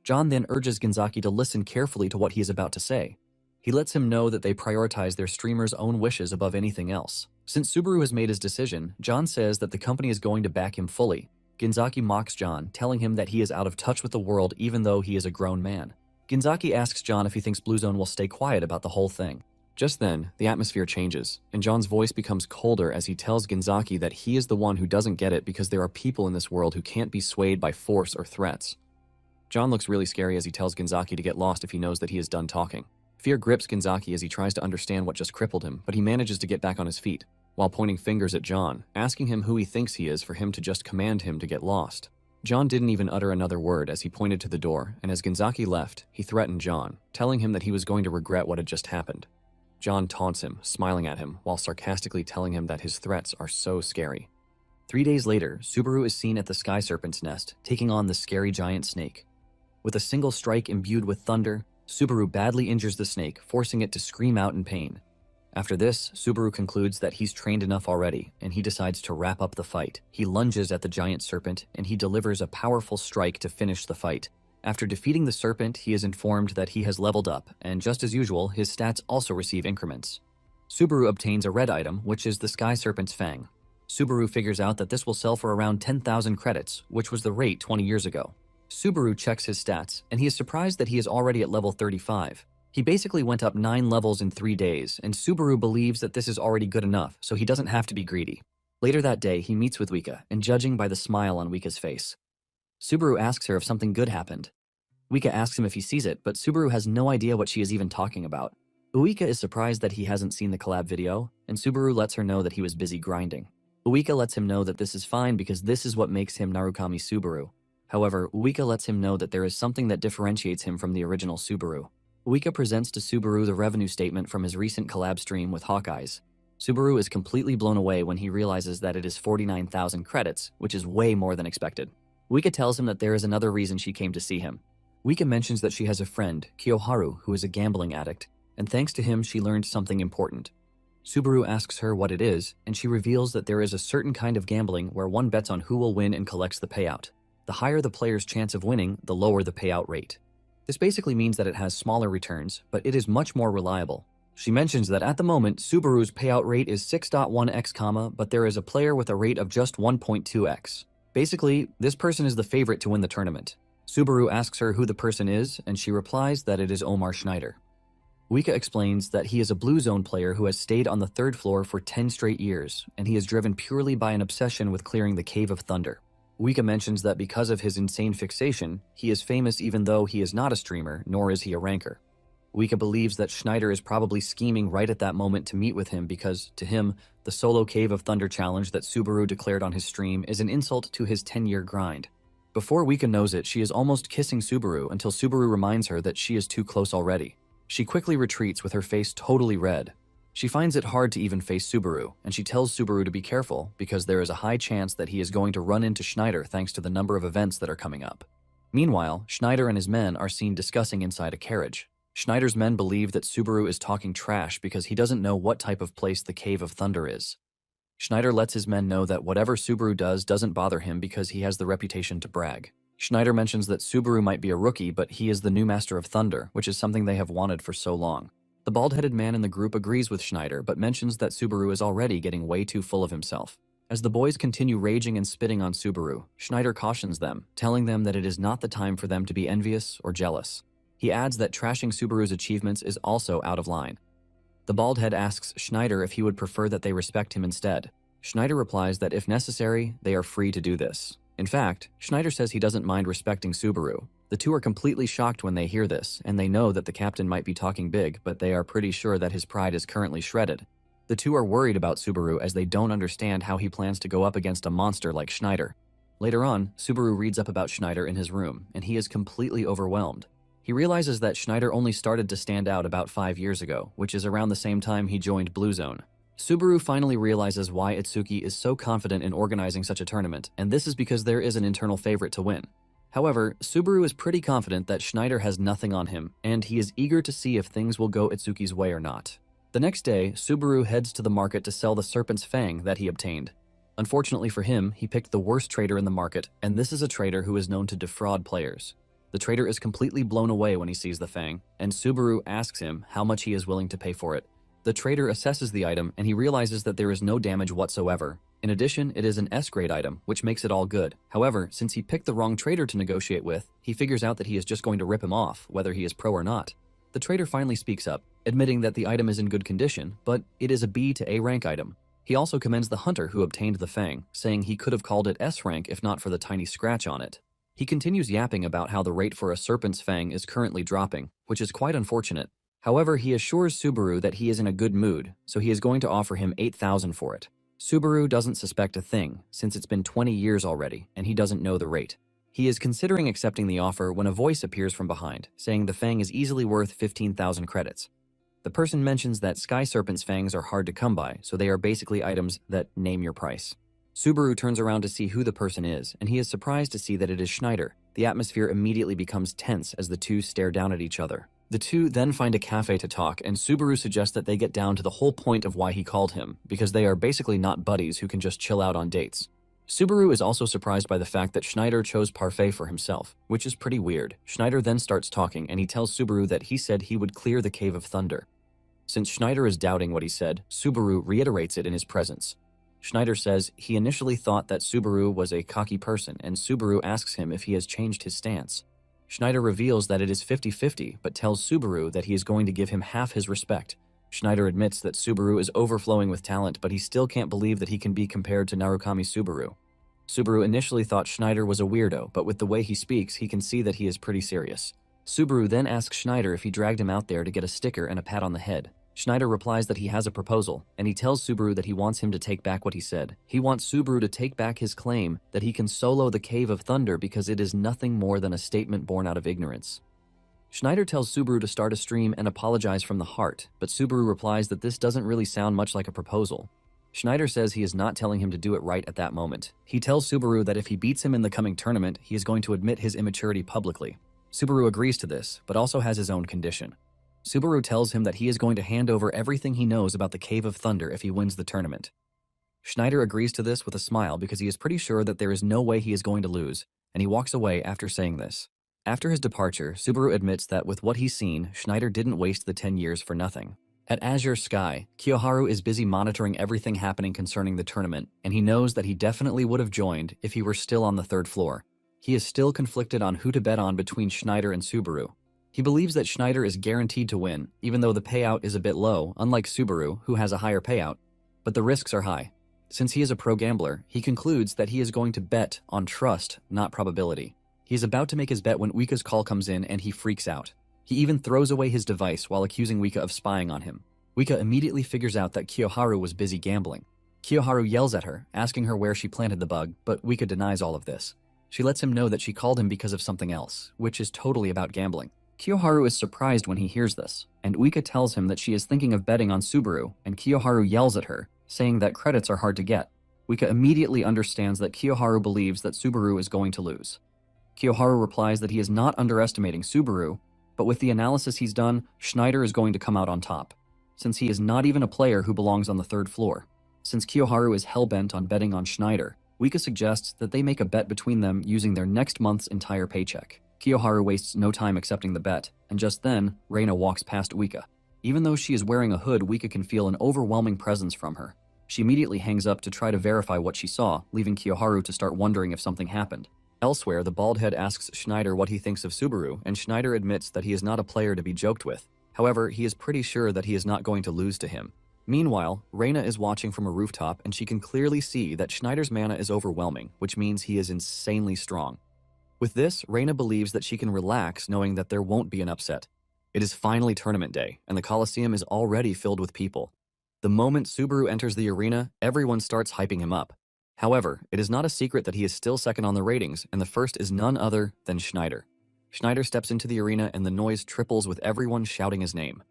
John then urges Ginzaki to listen carefully to what he is about to say. He lets him know that they prioritize their streamer's own wishes above anything else. Since Subaru has made his decision, John says that the company is going to back him fully. Ginzaki mocks John, telling him that he is out of touch with the world even though he is a grown man. Ginzaki asks John if he thinks Blue Zone will stay quiet about the whole thing. Just then, the atmosphere changes, and John's voice becomes colder as he tells Ginzaki that he is the one who doesn't get it because there are people in this world who can't be swayed by force or threats. John looks really scary as he tells Ginzaki to get lost if he knows that he is done talking. Fear grips Ginzaki as he tries to understand what just crippled him, but he manages to get back on his feet, while pointing fingers at John, asking him who he thinks he is for him to just command him to get lost. John didn't even utter another word as he pointed to the door, and as Ginzaki left, he threatened John, telling him that he was going to regret what had just happened. John taunts him, smiling at him, while sarcastically telling him that his threats are so scary. 3 days later, Subaru is seen at the Sky Serpent's nest, taking on the scary giant snake. With a single strike imbued with thunder, Subaru badly injures the snake, forcing it to scream out in pain. After this, Subaru concludes that he's trained enough already, and he decides to wrap up the fight. He lunges at the giant serpent, and he delivers a powerful strike to finish the fight. After defeating the serpent, he is informed that he has leveled up, and just as usual, his stats also receive increments. Subaru obtains a red item, which is the Sky Serpent's Fang. Subaru figures out that this will sell for around 10,000 credits, which was the rate 20 years ago. Subaru checks his stats, and he is surprised that he is already at level 35. He basically went up 9 levels in 3 days, and Subaru believes that this is already good enough, so he doesn't have to be greedy. Later that day, he meets with Wika, and judging by the smile on Wika's face, Subaru asks her if something good happened. Wika asks him if he sees it, but Subaru has no idea what she is even talking about. Uika is surprised that he hasn't seen the collab video, and Subaru lets her know that he was busy grinding. Uika lets him know that this is fine because this is what makes him Narukami Subaru. However, Uika lets him know that there is something that differentiates him from the original Subaru. Uika presents to Subaru the revenue statement from his recent collab stream with Hawkeyes. Subaru is completely blown away when he realizes that it is 49,000 credits, which is way more than expected. Uika tells him that there is another reason she came to see him. Uika mentions that she has a friend, Kiyoharu, who is a gambling addict, and thanks to him she learned something important. Subaru asks her what it is, and she reveals that there is a certain kind of gambling where one bets on who will win and collects the payout. The higher the player's chance of winning, the lower the payout rate. This basically means that it has smaller returns, but it is much more reliable. She mentions that at the moment, Subaru's payout rate is 6.1x, but there is a player with a rate of just 1.2x. Basically, this person is the favorite to win the tournament. Subaru asks her who the person is, and she replies that it is Omar Schneider. Uika explains that he is a Blue Zone player who has stayed on the 3rd floor for 10 straight years, and he is driven purely by an obsession with clearing the Cave of Thunder. Uika mentions that because of his insane fixation, he is famous even though he is not a streamer, nor is he a ranker. Uika believes that Schneider is probably scheming right at that moment to meet with him because, to him, the solo Cave of Thunder challenge that Subaru declared on his stream is an insult to his 10-year grind. Before Uika knows it, she is almost kissing Subaru until Subaru reminds her that she is too close already. She quickly retreats with her face totally red. She finds it hard to even face Subaru, and she tells Subaru to be careful because there is a high chance that he is going to run into Schneider thanks to the number of events that are coming up. Meanwhile, Schneider and his men are seen discussing inside a carriage. Schneider's men believe that Subaru is talking trash because he doesn't know what type of place the Cave of Thunder is. Schneider lets his men know that whatever Subaru does doesn't bother him because he has the reputation to brag. Schneider mentions that Subaru might be a rookie, but he is the new Master of Thunder, which is something they have wanted for so long. The bald-headed man in the group agrees with Schneider, but mentions that Subaru is already getting way too full of himself. As the boys continue raging and spitting on Subaru, Schneider cautions them, telling them that it is not the time for them to be envious or jealous. He adds that trashing Subaru's achievements is also out of line. The baldhead asks Schneider if he would prefer that they respect him instead. Schneider replies that if necessary, they are free to do this. In fact, Schneider says he doesn't mind respecting Subaru. The two are completely shocked when they hear this, and they know that the captain might be talking big, but they are pretty sure that his pride is currently shredded. The two are worried about Subaru as they don't understand how he plans to go up against a monster like Schneider. Later on, Subaru reads up about Schneider in his room, and he is completely overwhelmed. He realizes that Schneider only started to stand out about 5 years ago, which is around the same time he joined Blue Zone. Subaru finally realizes why Itsuki is so confident in organizing such a tournament, and this is because there is an internal favorite to win. However, Subaru is pretty confident that Schneider has nothing on him, and he is eager to see if things will go Itsuki's way or not. The next day, Subaru heads to the market to sell the Serpent's Fang that he obtained. Unfortunately for him, he picked the worst trader in the market, and this is a trader who is known to defraud players. The trader is completely blown away when he sees the Fang, and Subaru asks him how much he is willing to pay for it. The trader assesses the item, and he realizes that there is no damage whatsoever. In addition, it is an S-grade item, which makes it all good. However, since he picked the wrong trader to negotiate with, he figures out that he is just going to rip him off, whether he is pro or not. The trader finally speaks up, admitting that the item is in good condition, but it is a B to A rank item. He also commends the hunter who obtained the Fang, saying he could have called it S rank if not for the tiny scratch on it. He continues yapping about how the rate for a Serpent's Fang is currently dropping, which is quite unfortunate. However, he assures Subaru that he is in a good mood, so he is going to offer him 8,000 for it. Subaru doesn't suspect a thing, since it's been 20 years already, and he doesn't know the rate. He is considering accepting the offer when a voice appears from behind, saying the Fang is easily worth 15,000 credits. The person mentions that Sky Serpent's fangs are hard to come by, so they are basically items that name your price. Subaru turns around to see who the person is, and he is surprised to see that it is Schneider. The atmosphere immediately becomes tense as the two stare down at each other. The two then find a cafe to talk, and Subaru suggests that they get down to the whole point of why he called him, because they are basically not buddies who can just chill out on dates. Subaru is also surprised by the fact that Schneider chose parfait for himself, which is pretty weird. Schneider then starts talking, and he tells Subaru that he said he would clear the Cave of Thunder. Since Schneider is doubting what he said, Subaru reiterates it in his presence. Schneider says he initially thought that Subaru was a cocky person, and Subaru asks him if he has changed his stance. Schneider reveals that it is 50-50, but tells Subaru that he is going to give him half his respect. Schneider admits that Subaru is overflowing with talent, but he still can't believe that he can be compared to Narukami Subaru. Subaru initially thought Schneider was a weirdo, but with the way he speaks, he can see that he is pretty serious. Subaru then asks Schneider if he dragged him out there to get a sticker and a pat on the head. Schneider replies that he has a proposal, and he tells Subaru that he wants him to take back what he said. He wants Subaru to take back his claim that he can solo the Cave of Thunder because it is nothing more than a statement born out of ignorance. Schneider tells Subaru to start a stream and apologize from the heart, but Subaru replies that this doesn't really sound much like a proposal. Schneider says he is not telling him to do it right at that moment. He tells Subaru that if he beats him in the coming tournament, he is going to admit his immaturity publicly. Subaru agrees to this, but also has his own condition. Subaru tells him that he is going to hand over everything he knows about the Cave of Thunder if he wins the tournament. Schneider agrees to this with a smile because he is pretty sure that there is no way he is going to lose, and he walks away after saying this. After his departure, Subaru admits that with what he's seen, Schneider didn't waste the 10 years for nothing. At Azure Sky, Kiyoharu is busy monitoring everything happening concerning the tournament, and he knows that he definitely would have joined if he were still on the 3rd floor. He is still conflicted on who to bet on between Schneider and Subaru. He believes that Schneider is guaranteed to win, even though the payout is a bit low, unlike Subaru, who has a higher payout, but the risks are high. Since he is a pro gambler, he concludes that he is going to bet on trust, not probability. He is about to make his bet when Wika's call comes in and he freaks out. He even throws away his device while accusing Wika of spying on him. Wika immediately figures out that Kiyoharu was busy gambling. Kiyoharu yells at her, asking her where she planted the bug, but Wika denies all of this. She lets him know that she called him because of something else, which is totally about gambling. Kiyoharu is surprised when he hears this, and Wika tells him that she is thinking of betting on Subaru, and Kiyoharu yells at her, saying that credits are hard to get. Wika immediately understands that Kiyoharu believes that Subaru is going to lose. Kiyoharu replies that he is not underestimating Subaru, but with the analysis he's done, Schneider is going to come out on top, since he is not even a player who belongs on the 3rd floor. Since Kiyoharu is hell-bent on betting on Schneider, Wika suggests that they make a bet between them using their next month's entire paycheck. Kiyoharu wastes no time accepting the bet, and just then, Reina walks past Wika. Even though she is wearing a hood, Wika can feel an overwhelming presence from her. She immediately hangs up to try to verify what she saw, leaving Kiyoharu to start wondering if something happened. Elsewhere, the baldhead asks Schneider what he thinks of Subaru, and Schneider admits that he is not a player to be joked with. However, he is pretty sure that he is not going to lose to him. Meanwhile, Reina is watching from a rooftop, and she can clearly see that Schneider's mana is overwhelming, which means he is insanely strong. With this, Reina believes that she can relax knowing that there won't be an upset. It is finally tournament day, and the Coliseum is already filled with people. The moment Subaru enters the arena, everyone starts hyping him up. However, it is not a secret that he is still second on the ratings, and the first is none other than Schneider. Schneider steps into the arena and the noise triples with everyone shouting his name.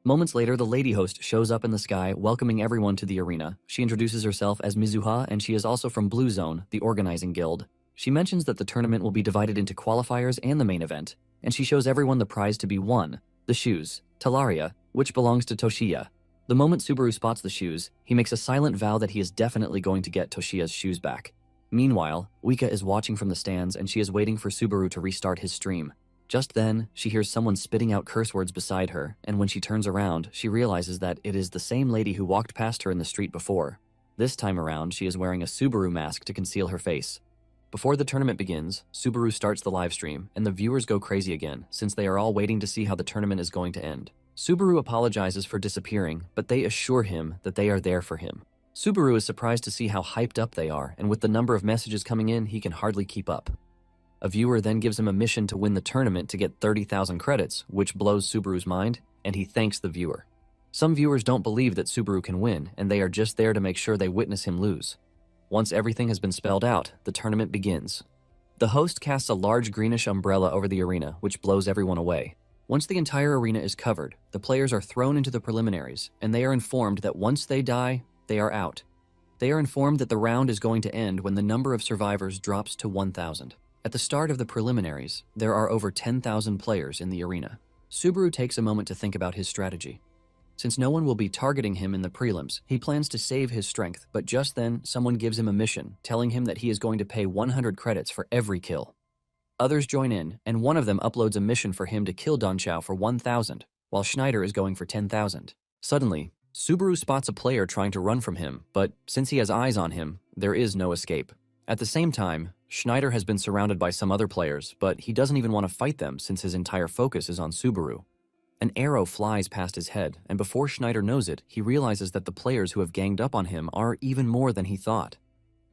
Moments later, the lady host shows up in the sky, welcoming everyone to the arena. She introduces herself as Mizuha, and she is also from Blue Zone, the organizing guild. She mentions that the tournament will be divided into qualifiers and the main event, and she shows everyone the prize to be won, the shoes, Talaria, which belongs to Toshiya. The moment Subaru spots the shoes, he makes a silent vow that he is definitely going to get Toshiya's shoes back. Meanwhile, Wika is watching from the stands and she is waiting for Subaru to restart his stream. Just then, she hears someone spitting out curse words beside her, and when she turns around, she realizes that it is the same lady who walked past her in the street before. This time around, she is wearing a Subaru mask to conceal her face. Before the tournament begins, Subaru starts the live stream, and the viewers go crazy again, since they are all waiting to see how the tournament is going to end. Subaru apologizes for disappearing, but they assure him that they are there for him. Subaru is surprised to see how hyped up they are, and with the number of messages coming in, he can hardly keep up. A viewer then gives him a mission to win the tournament to get 30,000 credits, which blows Subaru's mind, and he thanks the viewer. Some viewers don't believe that Subaru can win, and they are just there to make sure they witness him lose. Once everything has been spelled out, the tournament begins. The host casts a large greenish umbrella over the arena, which blows everyone away. Once the entire arena is covered, the players are thrown into the preliminaries, and they are informed that once they die, they are out. They are informed that the round is going to end when the number of survivors drops to 1,000. At the start of the preliminaries, there are over 10,000 players in the arena. Subaru takes a moment to think about his strategy. Since no one will be targeting him in the prelims, he plans to save his strength, but just then, someone gives him a mission, telling him that he is going to pay 100 credits for every kill. Others join in, and one of them uploads a mission for him to kill Donchao for 1,000, while Schneider is going for 10,000. Suddenly, Subaru spots a player trying to run from him, but since he has eyes on him, there is no escape. At the same time, Schneider has been surrounded by some other players, but he doesn't even want to fight them since his entire focus is on Subaru. An arrow flies past his head, and before Schneider knows it, he realizes that the players who have ganged up on him are even more than he thought.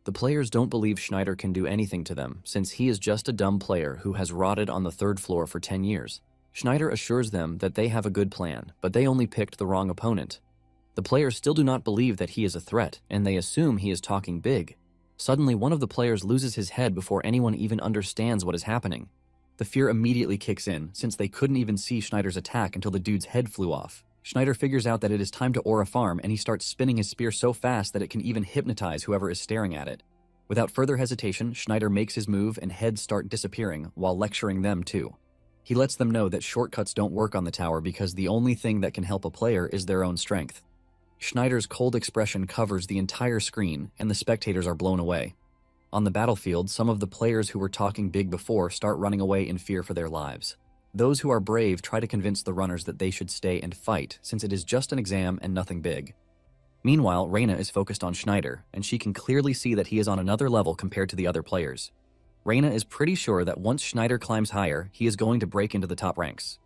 The players don't believe Schneider can do anything to them, since he is just a dumb player who has rotted on the 3rd floor for 10 years. Schneider assures them that they have a good plan, but they only picked the wrong opponent. The players still do not believe that he is a threat, and they assume he is talking big. Suddenly, one of the players loses his head before anyone even understands what is happening. The fear immediately kicks in, since they couldn't even see Schneider's attack until the dude's head flew off. Schneider figures out that it is time to aura farm, and he starts spinning his spear so fast that it can even hypnotize whoever is staring at it. Without further hesitation, Schneider makes his move and heads start disappearing, while lecturing them too. He lets them know that shortcuts don't work on the tower because the only thing that can help a player is their own strength. Schneider's cold expression covers the entire screen, and the spectators are blown away. On the battlefield, some of the players who were talking big before start running away in fear for their lives. Those who are brave try to convince the runners that they should stay and fight, since it is just an exam and nothing big. Meanwhile, Reina is focused on Schneider, and she can clearly see that he is on another level compared to the other players. Reina is pretty sure that once Schneider climbs higher, he is going to break into the top ranks.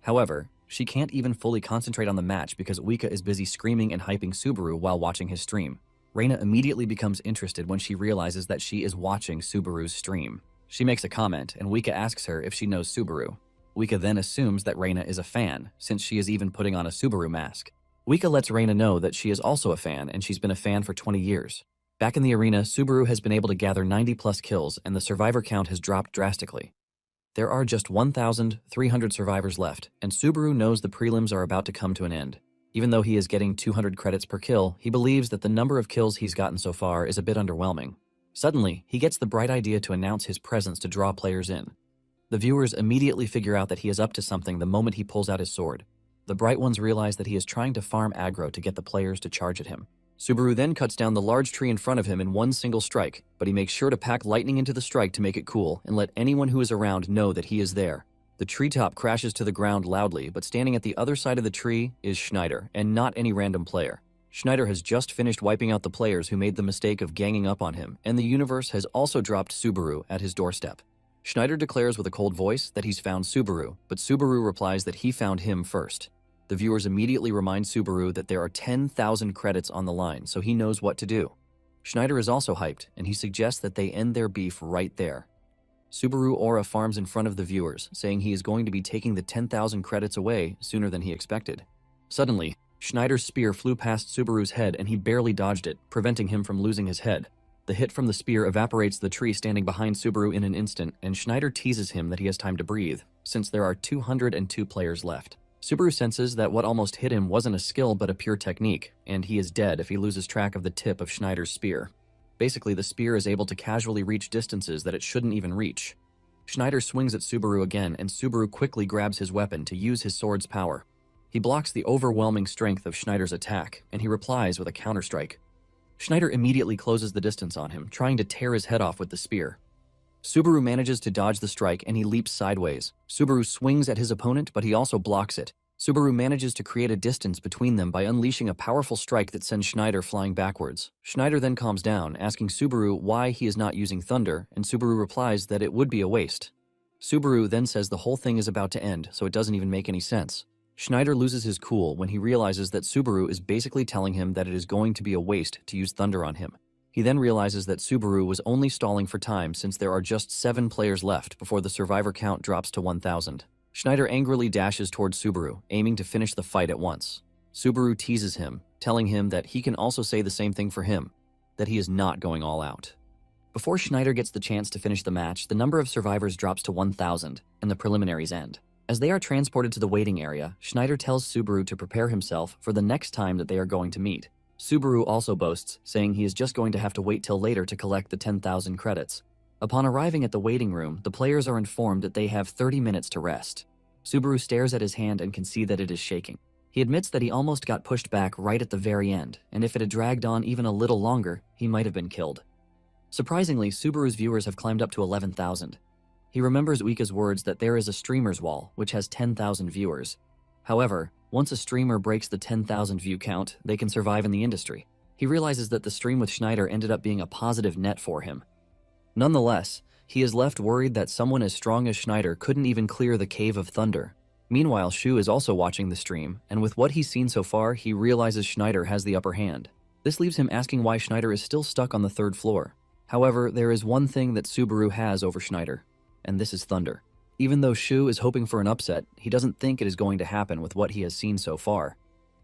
However, she can't even fully concentrate on the match because Wika is busy screaming and hyping Subaru while watching his stream. Reina immediately becomes interested when she realizes that she is watching Subaru's stream. She makes a comment, and Wika asks her if she knows Subaru. Wika then assumes that Reina is a fan, since she is even putting on a Subaru mask. Wika lets Reina know that she is also a fan, and she's been a fan for 20 years. Back in the arena, Subaru has been able to gather 90+ kills, and the survivor count has dropped drastically. There are just 1,300 survivors left, and Subaru knows the prelims are about to come to an end. Even though he is getting 200 credits per kill, he believes that the number of kills he's gotten so far is a bit underwhelming. Suddenly, he gets the bright idea to announce his presence to draw players in. The viewers immediately figure out that he is up to something the moment he pulls out his sword. The bright ones realize that he is trying to farm aggro to get the players to charge at him. Subaru then cuts down the large tree in front of him in one single strike, but he makes sure to pack lightning into the strike to make it cool and let anyone who is around know that he is there. The treetop crashes to the ground loudly, but standing at the other side of the tree is Schneider, and not any random player. Schneider has just finished wiping out the players who made the mistake of ganging up on him, and the universe has also dropped Subaru at his doorstep. Schneider declares with a cold voice that he's found Subaru, but Subaru replies that he found him first. The viewers immediately remind Subaru that there are 10,000 credits on the line, so he knows what to do. Schneider is also hyped, and he suggests that they end their beef right there. Subaru aura farms in front of the viewers, saying he is going to be taking the 10,000 credits away sooner than he expected. Suddenly, Schneider's spear flew past Subaru's head and he barely dodged it, preventing him from losing his head. The hit from the spear evaporates the tree standing behind Subaru in an instant, and Schneider teases him that he has time to breathe, since there are 202 players left. Subaru senses that what almost hit him wasn't a skill but a pure technique, and he is dead if he loses track of the tip of Schneider's spear. Basically, the spear is able to casually reach distances that it shouldn't even reach. Schneider swings at Subaru again, and Subaru quickly grabs his weapon to use his sword's power. He blocks the overwhelming strength of Schneider's attack, and he replies with a counterstrike. Schneider immediately closes the distance on him, trying to tear his head off with the spear. Subaru manages to dodge the strike, and he leaps sideways. Subaru swings at his opponent, but he also blocks it. Subaru manages to create a distance between them by unleashing a powerful strike that sends Schneider flying backwards. Schneider then calms down, asking Subaru why he is not using thunder, and Subaru replies that it would be a waste. Subaru then says the whole thing is about to end, so it doesn't even make any sense. Schneider loses his cool when he realizes that Subaru is basically telling him that it is going to be a waste to use thunder on him. He then realizes that Subaru was only stalling for time since there are just 7 players left before the survivor count drops to 1,000. Schneider angrily dashes towards Subaru, aiming to finish the fight at once. Subaru teases him, telling him that he can also say the same thing for him, that he is not going all out. Before Schneider gets the chance to finish the match, the number of survivors drops to 1,000, and the preliminaries end. As they are transported to the waiting area, Schneider tells Subaru to prepare himself for the next time that they are going to meet. Subaru also boasts, saying he is just going to have to wait till later to collect the 10,000 credits. Upon arriving at the waiting room, the players are informed that they have 30 minutes to rest. Subaru stares at his hand and can see that it is shaking. He admits that he almost got pushed back right at the very end, and if it had dragged on even a little longer, he might have been killed. Surprisingly, Subaru's viewers have climbed up to 11,000. He remembers Uika's words that there is a streamer's wall, which has 10,000 viewers. However, once a streamer breaks the 10,000 view count, they can survive in the industry. He realizes that the stream with Schneider ended up being a positive net for him. Nonetheless, he is left worried that someone as strong as Schneider couldn't even clear the Cave of Thunder. Meanwhile, Shu is also watching the stream, and with what he's seen so far, he realizes Schneider has the upper hand. This leaves him asking why Schneider is still stuck on the 3rd floor. However, there is one thing that Subaru has over Schneider, and this is thunder. Even though Shu is hoping for an upset, he doesn't think it is going to happen with what he has seen so far.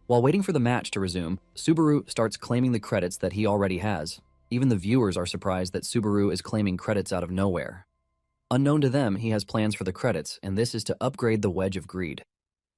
While waiting for the match to resume, Subaru starts claiming the credits that he already has. Even the viewers are surprised that Subaru is claiming credits out of nowhere. Unknown to them, he has plans for the credits, and this is to upgrade the Wedge of Greed.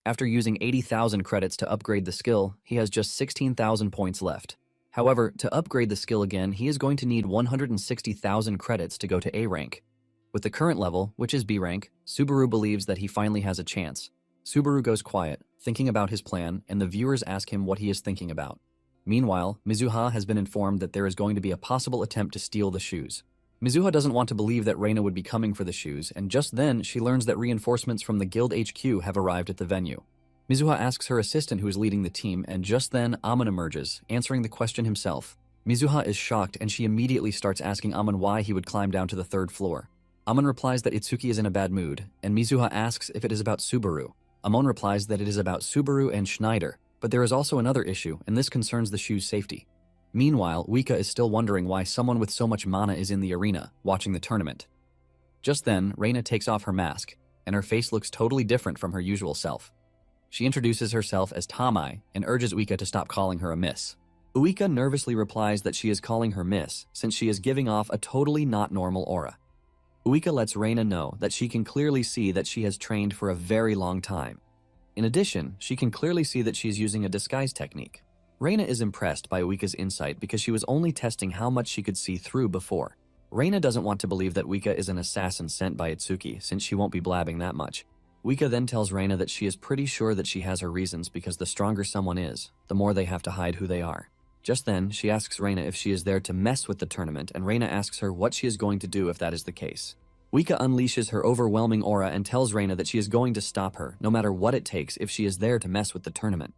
After using 80,000 credits to upgrade the skill, he has just 16,000 points left. However, to upgrade the skill again, he is going to need 160,000 credits to go to A rank. With the current level, which is B rank, Subaru believes that he finally has a chance. Subaru goes quiet, thinking about his plan, and the viewers ask him what he is thinking about. Meanwhile, Mizuha has been informed that there is going to be a possible attempt to steal the shoes. Mizuha doesn't want to believe that Reina would be coming for the shoes, and just then she learns that reinforcements from the Guild HQ have arrived at the venue. Mizuha asks her assistant who is leading the team, and just then Amon emerges, answering the question himself. Mizuha is shocked, and she immediately starts asking Amon why he would climb down to the 3rd floor. Amon replies that Itsuki is in a bad mood, and Mizuha asks if it is about Subaru. Amon replies that it is about Subaru and Schneider, but there is also another issue, and this concerns the shoe's safety. Meanwhile, Uika is still wondering why someone with so much mana is in the arena, watching the tournament. Just then, Reina takes off her mask, and her face looks totally different from her usual self. She introduces herself as Tamai and urges Uika to stop calling her a miss. Uika nervously replies that she is calling her miss since she is giving off a totally not normal aura. Uika lets Reina know that she can clearly see that she has trained for a very long time. In addition, she can clearly see that she's using a disguise technique. Reina is impressed by Uika's insight because she was only testing how much she could see through before. Reina doesn't want to believe that Uika is an assassin sent by Itsuki since she won't be blabbing that much. Uika then tells Reina that she is pretty sure that she has her reasons because the stronger someone is, the more they have to hide who they are. Just then, she asks Reina if she is there to mess with the tournament, and Reina asks her what she is going to do if that is the case. Uika unleashes her overwhelming aura and tells Reina that she is going to stop her, no matter what it takes, if she is there to mess with the tournament.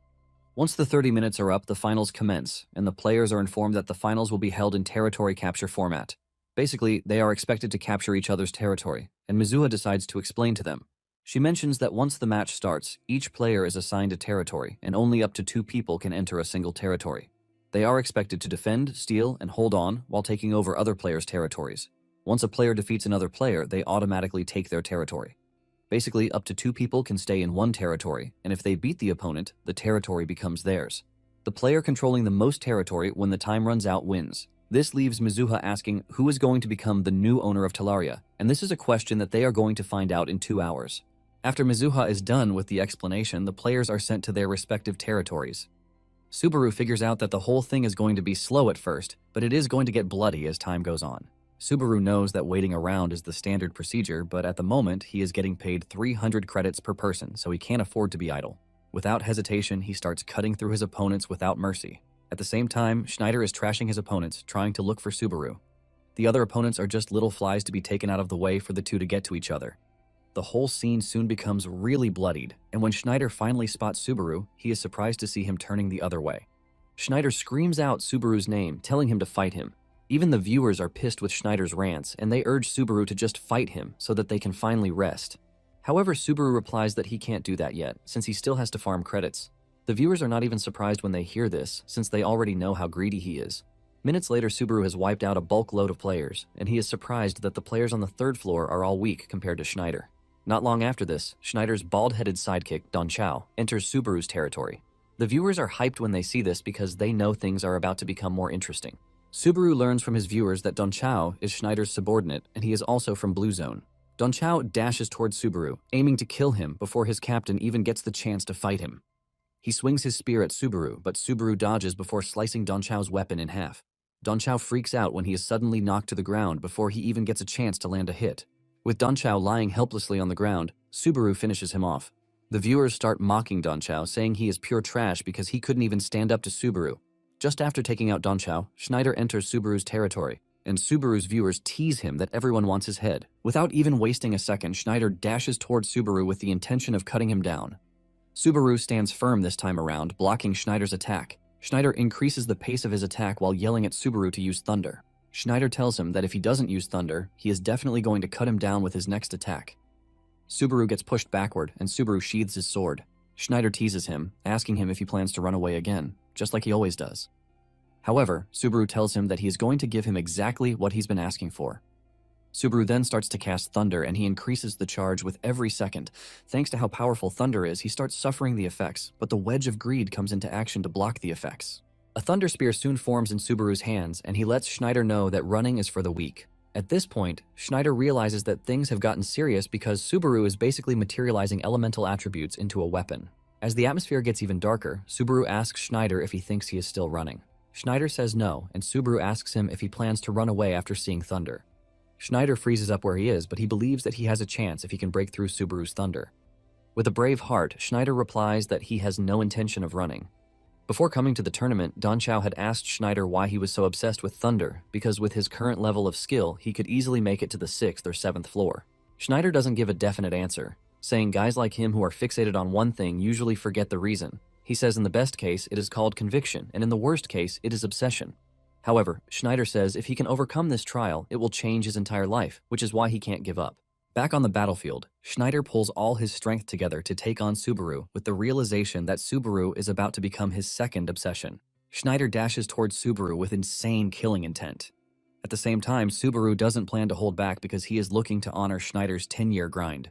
Once the 30 minutes are up, the finals commence, and the players are informed that the finals will be held in territory capture format. Basically, they are expected to capture each other's territory, and Mizuha decides to explain to them. She mentions that once the match starts, each player is assigned a territory, and only up to 2 people can enter a single territory. They are expected to defend, steal, and hold on while taking over other players' territories. Once a player defeats another player, they automatically take their territory. Basically, up to 2 people can stay in one territory, and if they beat the opponent, the territory becomes theirs. The player controlling the most territory when the time runs out wins. This leaves Mizuha asking who is going to become the new owner of Talaria, and this is a question that they are going to find out in 2 hours. After Mizuha is done with the explanation, the players are sent to their respective territories. Subaru figures out that the whole thing is going to be slow at first, but it is going to get bloody as time goes on. Subaru knows that waiting around is the standard procedure, but at the moment, he is getting paid 300 credits per person, so he can't afford to be idle. Without hesitation, he starts cutting through his opponents without mercy. At the same time, Schneider is trashing his opponents, trying to look for Subaru. The other opponents are just little flies to be taken out of the way for the two to get to each other. The whole scene soon becomes really bloodied, and when Schneider finally spots Subaru, he is surprised to see him turning the other way. Schneider screams out Subaru's name, telling him to fight him. Even the viewers are pissed with Schneider's rants, and they urge Subaru to just fight him so that they can finally rest. However, Subaru replies that he can't do that yet, since he still has to farm credits. The viewers are not even surprised when they hear this, since they already know how greedy he is. Minutes later, Subaru has wiped out a bulk load of players, and he is surprised that the players on the 3rd floor are all weak compared to Schneider. Not long after this, Schneider's bald-headed sidekick, Don Chao, enters Subaru's territory. The viewers are hyped when they see this because they know things are about to become more interesting. Subaru learns from his viewers that Don Chao is Schneider's subordinate, and he is also from Blue Zone. Donchao dashes towards Subaru, aiming to kill him before his captain even gets the chance to fight him. He swings his spear at Subaru, but Subaru dodges before slicing Donchao's weapon in half. Donchao freaks out when he is suddenly knocked to the ground before he even gets a chance to land a hit. With Donchao lying helplessly on the ground, Subaru finishes him off. The viewers start mocking Donchao, saying he is pure trash because he couldn't even stand up to Subaru. Just after taking out Donchao, Schneider enters Subaru's territory, and Subaru's viewers tease him that everyone wants his head. Without even wasting a second, Schneider dashes towards Subaru with the intention of cutting him down. Subaru stands firm this time around, blocking Schneider's attack. Schneider increases the pace of his attack while yelling at Subaru to use thunder. Schneider tells him that if he doesn't use thunder, he is definitely going to cut him down with his next attack. Subaru gets pushed backward, and Subaru sheathes his sword. Schneider teases him, asking him if he plans to run away again, just like he always does. However, Subaru tells him that he is going to give him exactly what he's been asking for. Subaru then starts to cast thunder, and he increases the charge with every second. Thanks to how powerful thunder is, he starts suffering the effects, but the wedge of greed comes into action to block the effects. A thunder spear soon forms in Subaru's hands, and he lets Schneider know that running is for the weak. At this point, Schneider realizes that things have gotten serious because Subaru is basically materializing elemental attributes into a weapon. As the atmosphere gets even darker, Subaru asks Schneider if he thinks he is still running. Schneider says no, and Subaru asks him if he plans to run away after seeing thunder. Schneider freezes up where he is, but he believes that he has a chance if he can break through Subaru's thunder. With a brave heart, Schneider replies that he has no intention of running. Before coming to the tournament, Donchao had asked Schneider why he was so obsessed with thunder, because with his current level of skill, he could easily make it to the 6th or 7th floor. Schneider doesn't give a definite answer, saying guys like him who are fixated on one thing usually forget the reason. He says in the best case, it is called conviction, and in the worst case, it is obsession. However, Schneider says if he can overcome this trial, it will change his entire life, which is why he can't give up. Back on the battlefield, Schneider pulls all his strength together to take on Subaru with the realization that Subaru is about to become his second obsession. Schneider dashes towards Subaru with insane killing intent. At the same time, Subaru doesn't plan to hold back because he is looking to honor Schneider's 10-year grind.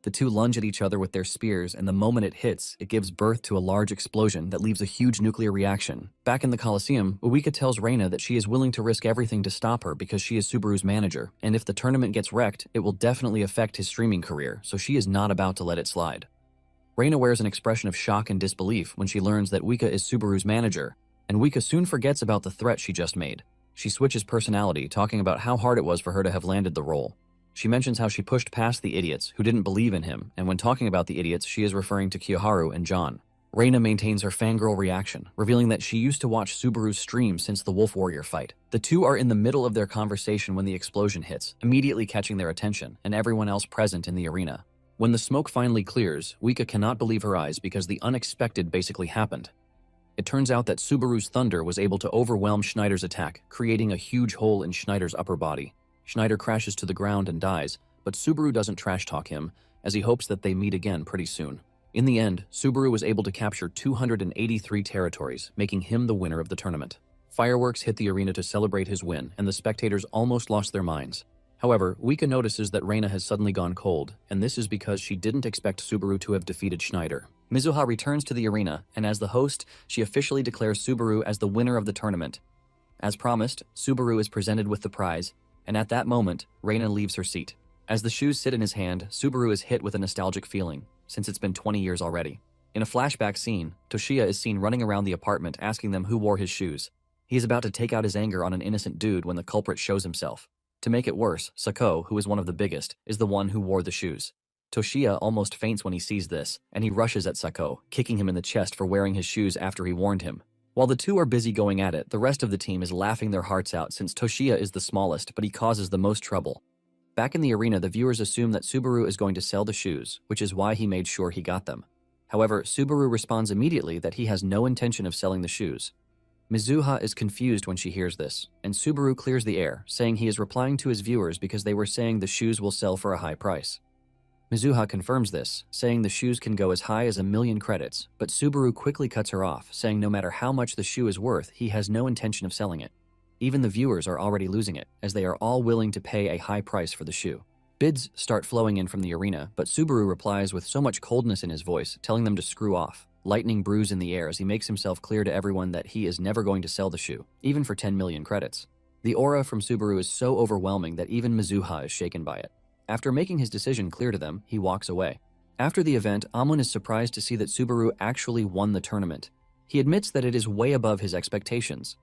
The two lunge at each other with their spears, and the moment it hits, it gives birth to a large explosion that leaves a huge nuclear reaction. Back in the Coliseum, Uika tells Reina that she is willing to risk everything to stop her because she is Subaru's manager, and if the tournament gets wrecked, it will definitely affect his streaming career, so she is not about to let it slide. Reina wears an expression of shock and disbelief when she learns that Uika is Subaru's manager, and Uika soon forgets about the threat she just made. She switches personality, talking about how hard it was for her to have landed the role. She mentions how she pushed past the idiots who didn't believe in him, and when talking about the idiots, she is referring to Kiyoharu and John. Reina maintains her fangirl reaction, revealing that she used to watch Subaru's stream since the Wolf Warrior fight. The two are in the middle of their conversation when the explosion hits, immediately catching their attention and everyone else present in the arena. When the smoke finally clears, Uika cannot believe her eyes because the unexpected basically happened. It turns out that Subaru's thunder was able to overwhelm Schneider's attack, creating a huge hole in Schneider's upper body. Schneider crashes to the ground and dies, but Subaru doesn't trash-talk him, as he hopes that they meet again pretty soon. In the end, Subaru was able to capture 283 territories, making him the winner of the tournament. Fireworks hit the arena to celebrate his win, and the spectators almost lost their minds. However, Uika notices that Reina has suddenly gone cold, and this is because she didn't expect Subaru to have defeated Schneider. Mizuha returns to the arena, and as the host, she officially declares Subaru as the winner of the tournament. As promised, Subaru is presented with the prize, and at that moment, Reina leaves her seat. As the shoes sit in his hand, Subaru is hit with a nostalgic feeling, since it's been 20 years already. In a flashback scene, Toshiya is seen running around the apartment asking them who wore his shoes. He is about to take out his anger on an innocent dude when the culprit shows himself. To make it worse, Sako, who is one of the biggest, is the one who wore the shoes. Toshiya almost faints when he sees this, and he rushes at Sako, kicking him in the chest for wearing his shoes after he warned him. While the two are busy going at it, the rest of the team is laughing their hearts out since Toshiya is the smallest, but he causes the most trouble. Back in the arena, the viewers assume that Subaru is going to sell the shoes, which is why he made sure he got them. However, Subaru responds immediately that he has no intention of selling the shoes. Mizuha is confused when she hears this, and Subaru clears the air, saying he is replying to his viewers because they were saying the shoes will sell for a high price. Mizuha confirms this, saying the shoes can go as high as 1,000,000 credits, but Subaru quickly cuts her off, saying no matter how much the shoe is worth, he has no intention of selling it. Even the viewers are already losing it, as they are all willing to pay a high price for the shoe. Bids start flowing in from the arena, but Subaru replies with so much coldness in his voice, telling them to screw off. Lightning brews in the air as he makes himself clear to everyone that he is never going to sell the shoe, even for 10 million credits. The aura from Subaru is so overwhelming that even Mizuha is shaken by it. After making his decision clear to them, he walks away. After the event, Amon is surprised to see that Subaru actually won the tournament. He admits that it is way above his expectations.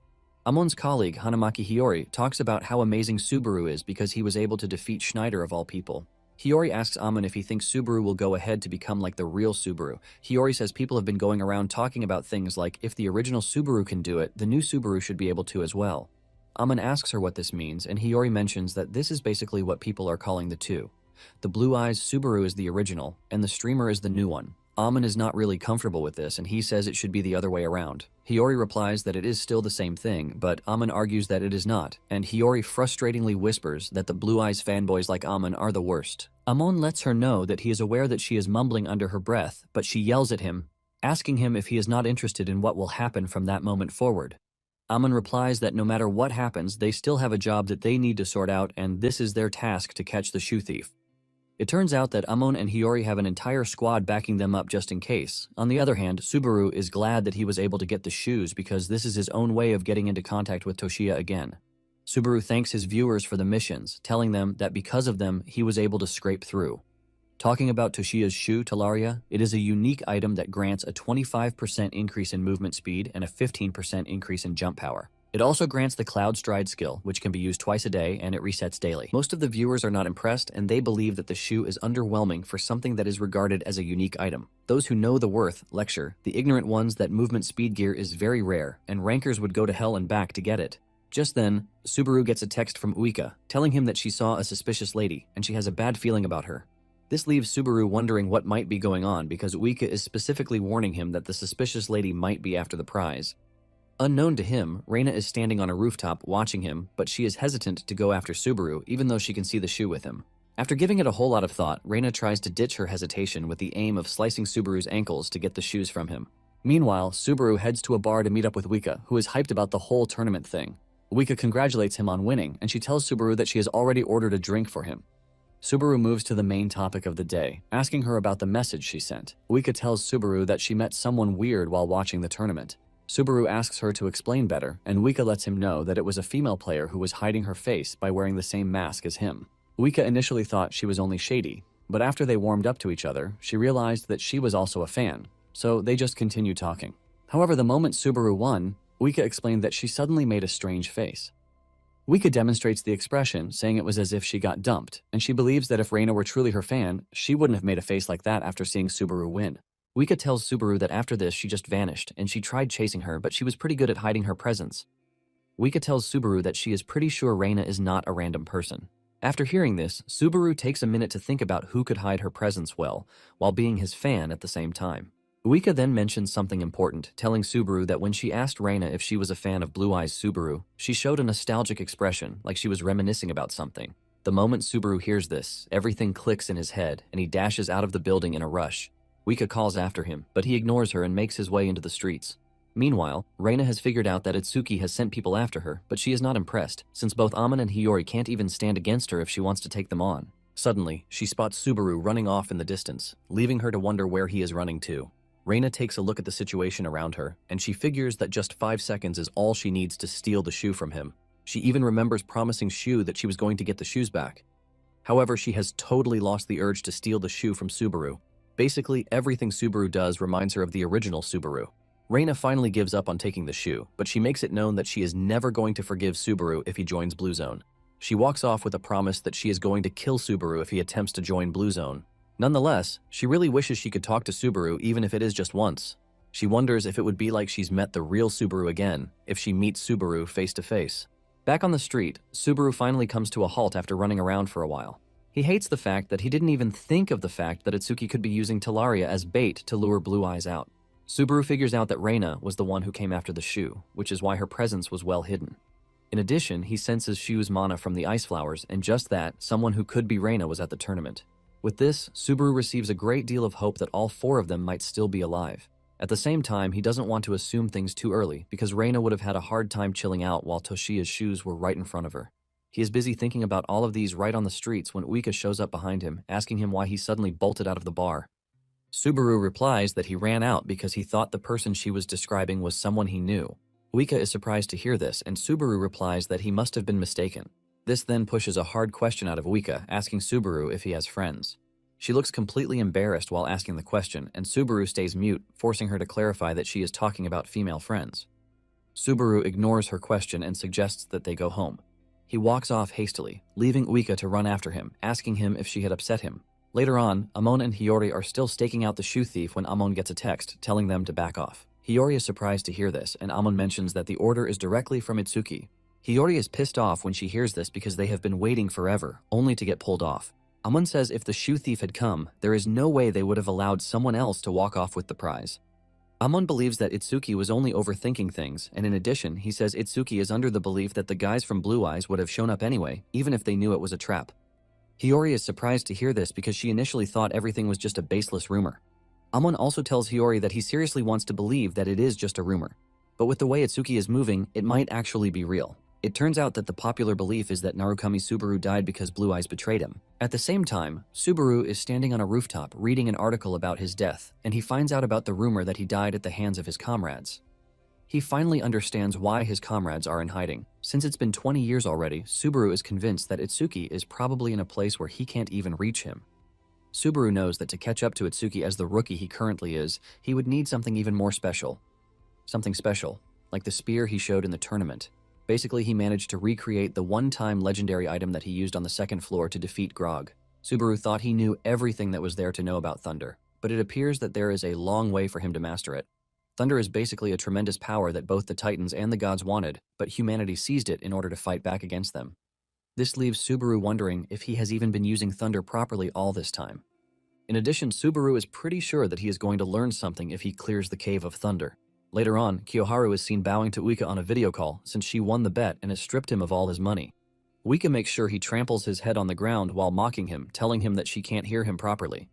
Amon's colleague, Hanamaki Hiyori, talks about how amazing Subaru is because he was able to defeat Schneider of all people. Hiyori asks Amon if he thinks Subaru will go ahead to become like the real Subaru. Hiyori says people have been going around talking about things like if the original Subaru can do it, the new Subaru should be able to as well. Amon asks her what this means, and Hiyori mentions that this is basically what people are calling the two. The Blue Eyes Subaru is the original, and the Streamer is the new one. Amon is not really comfortable with this, and he says it should be the other way around. Hiyori replies that it is still the same thing, but Amon argues that it is not, and Hiyori frustratingly whispers that the Blue Eyes fanboys like Amon are the worst. Amon lets her know that he is aware that she is mumbling under her breath, but she yells at him, asking him if he is not interested in what will happen from that moment forward. Amon replies that no matter what happens, they still have a job that they need to sort out, and this is their task to catch the shoe thief. It turns out that Amon and Hiyori have an entire squad backing them up just in case. On the other hand, Subaru is glad that he was able to get the shoes because this is his own way of getting into contact with Toshiya again. Subaru thanks his viewers for the missions, telling them that because of them, he was able to scrape through. Talking about Toshiya's shoe, Talaria, it is a unique item that grants a 25% increase in movement speed and a 15% increase in jump power. It also grants the Cloud Stride skill, which can be used twice a day and it resets daily. Most of the viewers are not impressed and they believe that the shoe is underwhelming for something that is regarded as a unique item. Those who know the worth lecture the ignorant ones that movement speed gear is very rare and rankers would go to hell and back to get it. Just then, Subaru gets a text from Uika telling him that she saw a suspicious lady and she has a bad feeling about her. This leaves Subaru wondering what might be going on because Uika is specifically warning him that the suspicious lady might be after the prize. Unknown to him, Reina is standing on a rooftop watching him, but she is hesitant to go after Subaru even though she can see the shoe with him. After giving it a whole lot of thought, Reina tries to ditch her hesitation with the aim of slicing Subaru's ankles to get the shoes from him. Meanwhile, Subaru heads to a bar to meet up with Uika, who is hyped about the whole tournament thing. Uika congratulates him on winning, and she tells Subaru that she has already ordered a drink for him. Subaru moves to the main topic of the day, asking her about the message she sent. Uika tells Subaru that she met someone weird while watching the tournament. Subaru asks her to explain better, and Uika lets him know that it was a female player who was hiding her face by wearing the same mask as him. Uika initially thought she was only shady, but after they warmed up to each other, she realized that she was also a fan, so they just continued talking. However, the moment Subaru won, Uika explained that she suddenly made a strange face. Uika demonstrates the expression, saying it was as if she got dumped, and she believes that if Reina were truly her fan, she wouldn't have made a face like that after seeing Subaru win. Uika tells Subaru that after this she just vanished, and she tried chasing her, but she was pretty good at hiding her presence. Uika tells Subaru that she is pretty sure Reina is not a random person. After hearing this, Subaru takes a minute to think about who could hide her presence well, while being his fan at the same time. Uika then mentions something important, telling Subaru that when she asked Reina if she was a fan of Blue Eyes Subaru, she showed a nostalgic expression, like she was reminiscing about something. The moment Subaru hears this, everything clicks in his head, and he dashes out of the building in a rush. Uika calls after him, but he ignores her and makes his way into the streets. Meanwhile, Reina has figured out that Itsuki has sent people after her, but she is not impressed, since both Amon and Hiyori can't even stand against her if she wants to take them on. Suddenly, she spots Subaru running off in the distance, leaving her to wonder where he is running to. Reina takes a look at the situation around her, and she figures that just 5 seconds is all she needs to steal the shoe from him. She even remembers promising Shu that she was going to get the shoes back. However, she has totally lost the urge to steal the shoe from Subaru. Basically, everything Subaru does reminds her of the original Subaru. Reina finally gives up on taking the shoe, but she makes it known that she is never going to forgive Subaru if he joins Blue Zone. She walks off with a promise that she is going to kill Subaru if he attempts to join Blue Zone. Nonetheless, she really wishes she could talk to Subaru even if it is just once. She wonders if it would be like she's met the real Subaru again, if she meets Subaru face to face. Back on the street, Subaru finally comes to a halt after running around for a while. He hates the fact that he didn't even think of the fact that Itsuki could be using Talaria as bait to lure Blue Eyes out. Subaru figures out that Reina was the one who came after the shoe, which is why her presence was well hidden. In addition, he senses Shu's mana from the ice flowers, and just that, someone who could be Reina was at the tournament. With this, Subaru receives a great deal of hope that all 4 of them might still be alive. At the same time, he doesn't want to assume things too early, because Reina would have had a hard time chilling out while Toshiya's shoes were right in front of her. He is busy thinking about all of these right on the streets when Uika shows up behind him, asking him why he suddenly bolted out of the bar. Subaru replies that he ran out because he thought the person she was describing was someone he knew. Uika is surprised to hear this, and Subaru replies that he must have been mistaken. This then pushes a hard question out of Uika, asking Subaru if he has friends. She looks completely embarrassed while asking the question, and Subaru stays mute, forcing her to clarify that she is talking about female friends. Subaru ignores her question and suggests that they go home. He walks off hastily, leaving Uika to run after him, asking him if she had upset him. Later on, Amon and Hiyori are still staking out the shoe thief when Amon gets a text telling them to back off. Hiyori is surprised to hear this, and Amon mentions that the order is directly from Itsuki. Hiyori is pissed off when she hears this because they have been waiting forever, only to get pulled off. Amon says if the shoe thief had come, there is no way they would have allowed someone else to walk off with the prize. Amon believes that Itsuki was only overthinking things, and in addition, he says Itsuki is under the belief that the guys from Blue Eyes would have shown up anyway, even if they knew it was a trap. Hiyori is surprised to hear this because she initially thought everything was just a baseless rumor. Amon also tells Hiyori that he seriously wants to believe that it is just a rumor. But with the way Itsuki is moving, it might actually be real. It turns out that the popular belief is that Narukami Subaru died because Blue Eyes betrayed him. At the same time, Subaru is standing on a rooftop reading an article about his death, and he finds out about the rumor that he died at the hands of his comrades. He finally understands why his comrades are in hiding. Since it's been 20 years already, Subaru is convinced that Itsuki is probably in a place where he can't even reach him. Subaru knows that to catch up to Itsuki as the rookie he currently is, he would need something even more special. Something special, like the spear he showed in the tournament. Basically, he managed to recreate the one-time legendary item that he used on the second floor to defeat Grog. Subaru thought he knew everything that was there to know about thunder, but it appears that there is a long way for him to master it. Thunder is basically a tremendous power that both the Titans and the gods wanted, but humanity seized it in order to fight back against them. This leaves Subaru wondering if he has even been using thunder properly all this time. In addition, Subaru is pretty sure that he is going to learn something if he clears the Cave of Thunder. Later on, Kiyoharu is seen bowing to Uika on a video call since she won the bet and has stripped him of all his money. Uika makes sure he tramples his head on the ground while mocking him, telling him that she can't hear him properly.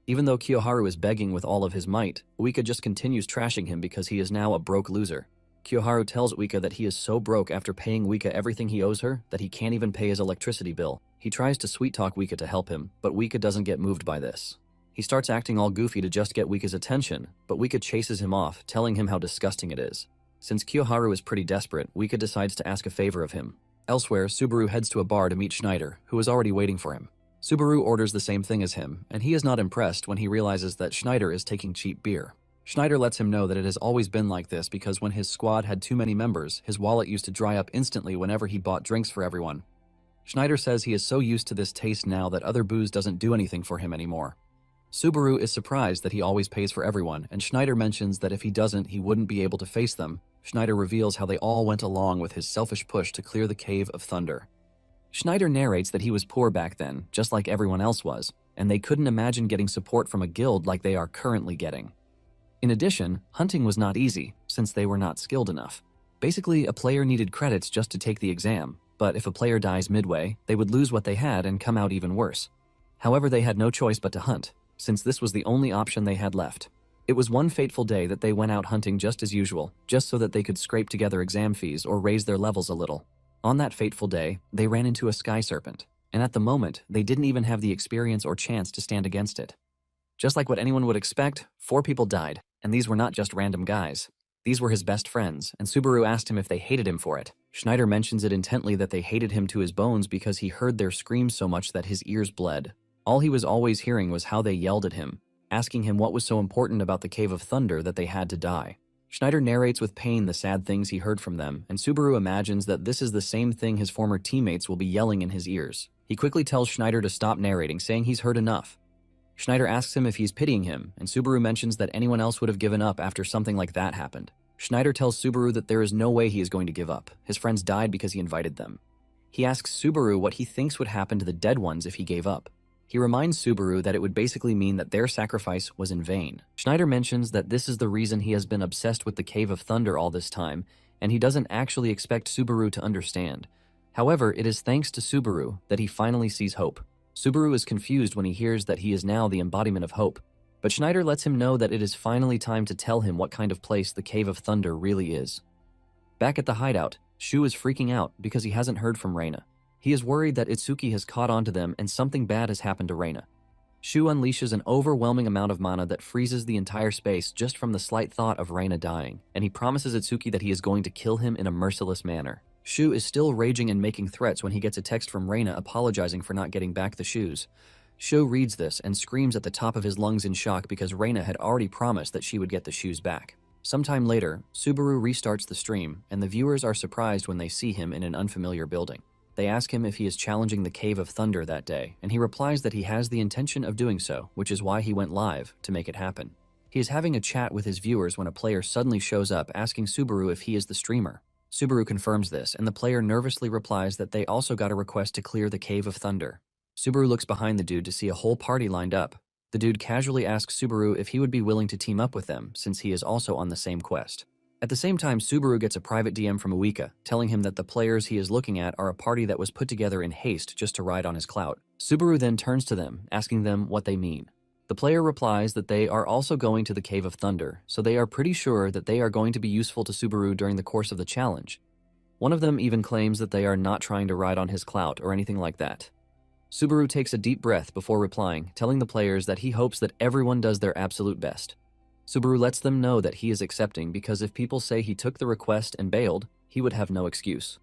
Even though Kiyoharu is begging with all of his might, Uika just continues trashing him because he is now a broke loser. Kiyoharu tells Uika that he is so broke after paying Uika everything he owes her that he can't even pay his electricity bill. He tries to sweet-talk Uika to help him, but Uika doesn't get moved by this. He starts acting all goofy to just get Uika's attention, but Uika chases him off, telling him how disgusting it is. Since Kiyoharu is pretty desperate, Uika decides to ask a favor of him. Elsewhere, Subaru heads to a bar to meet Schneider, who is already waiting for him. Subaru orders the same thing as him, and he is not impressed when he realizes that Schneider is taking cheap beer. Schneider lets him know that it has always been like this because when his squad had too many members, his wallet used to dry up instantly whenever he bought drinks for everyone. Schneider says he is so used to this taste now that other booze doesn't do anything for him anymore. Subaru is surprised that he always pays for everyone, and Schneider mentions that if he doesn't, he wouldn't be able to face them. Schneider reveals how they all went along with his selfish push to clear the Cave of Thunder. Schneider narrates that he was poor back then, just like everyone else was, and they couldn't imagine getting support from a guild like they are currently getting. In addition, hunting was not easy, since they were not skilled enough. Basically, a player needed credits just to take the exam, but if a player dies midway, they would lose what they had and come out even worse. However, they had no choice but to hunt, since this was the only option they had left. It was one fateful day that they went out hunting just as usual, just so that they could scrape together exam fees or raise their levels a little. On that fateful day, they ran into a sky serpent, and at the moment, they didn't even have the experience or chance to stand against it. Just like what anyone would expect, 4 people died, and these were not just random guys. These were his best friends, and Subaru asked him if they hated him for it. Schneider mentions it intently that they hated him to his bones because he heard their screams so much that his ears bled. All he was always hearing was how they yelled at him, asking him what was so important about the Cave of Thunder that they had to die. Schneider narrates with pain the sad things he heard from them, and Subaru imagines that this is the same thing his former teammates will be yelling in his ears. He quickly tells Schneider to stop narrating, saying he's heard enough. Schneider asks him if he's pitying him, and Subaru mentions that anyone else would have given up after something like that happened. Schneider tells Subaru that there is no way he is going to give up. His friends died because he invited them. He asks Subaru what he thinks would happen to the dead ones if he gave up. He reminds Subaru that it would basically mean that their sacrifice was in vain. Schneider mentions that this is the reason he has been obsessed with the Cave of Thunder all this time, and he doesn't actually expect Subaru to understand. However, it is thanks to Subaru that he finally sees hope. Subaru is confused when he hears that he is now the embodiment of hope, but Schneider lets him know that it is finally time to tell him what kind of place the Cave of Thunder really is. Back at the hideout, Shu is freaking out because he hasn't heard from Reina. He is worried that Itsuki has caught on to them and something bad has happened to Reina. Shu unleashes an overwhelming amount of mana that freezes the entire space just from the slight thought of Reina dying, and he promises Itsuki that he is going to kill him in a merciless manner. Shu is still raging and making threats when he gets a text from Reina apologizing for not getting back the shoes. Shu reads this and screams at the top of his lungs in shock because Reina had already promised that she would get the shoes back. Sometime later, Subaru restarts the stream, and the viewers are surprised when they see him in an unfamiliar building. They ask him if he is challenging the Cave of Thunder that day, and he replies that he has the intention of doing so, which is why he went live, to make it happen. He is having a chat with his viewers when a player suddenly shows up asking Subaru if he is the streamer. Subaru confirms this, and the player nervously replies that they also got a request to clear the Cave of Thunder. Subaru looks behind the dude to see a whole party lined up. The dude casually asks Subaru if he would be willing to team up with them since he is also on the same quest. At the same time, Subaru gets a private DM from Uika, telling him that the players he is looking at are a party that was put together in haste just to ride on his clout. Subaru then turns to them, asking them what they mean. The player replies that they are also going to the Cave of Thunder, so they are pretty sure that they are going to be useful to Subaru during the course of the challenge. One of them even claims that they are not trying to ride on his clout or anything like that. Subaru takes a deep breath before replying, telling the players that he hopes that everyone does their absolute best. Subaru lets them know that he is accepting because if people say he took the request and bailed, he would have no excuse.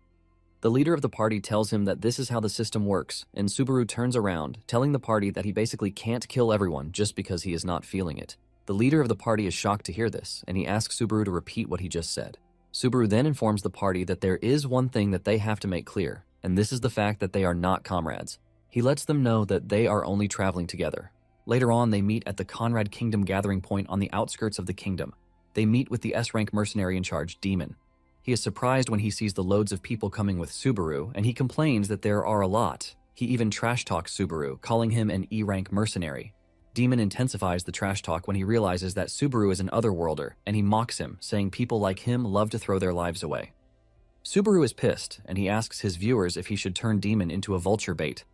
The leader of the party tells him that this is how the system works, and Subaru turns around, telling the party that he basically can't kill everyone just because he is not feeling it. The leader of the party is shocked to hear this, and he asks Subaru to repeat what he just said. Subaru then informs the party that there is one thing that they have to make clear, and this is the fact that they are not comrades. He lets them know that they are only traveling together. Later on, they meet at the Conrad Kingdom gathering point on the outskirts of the kingdom. They meet with the S-Rank mercenary in charge, Demon. He is surprised when he sees the loads of people coming with Subaru, and he complains that there are a lot. He even trash-talks Subaru, calling him an E-Rank mercenary. Demon intensifies the trash talk when he realizes that Subaru is an otherworlder, and he mocks him, saying people like him love to throw their lives away. Subaru is pissed, and he asks his viewers if he should turn Demon into a vulture bait.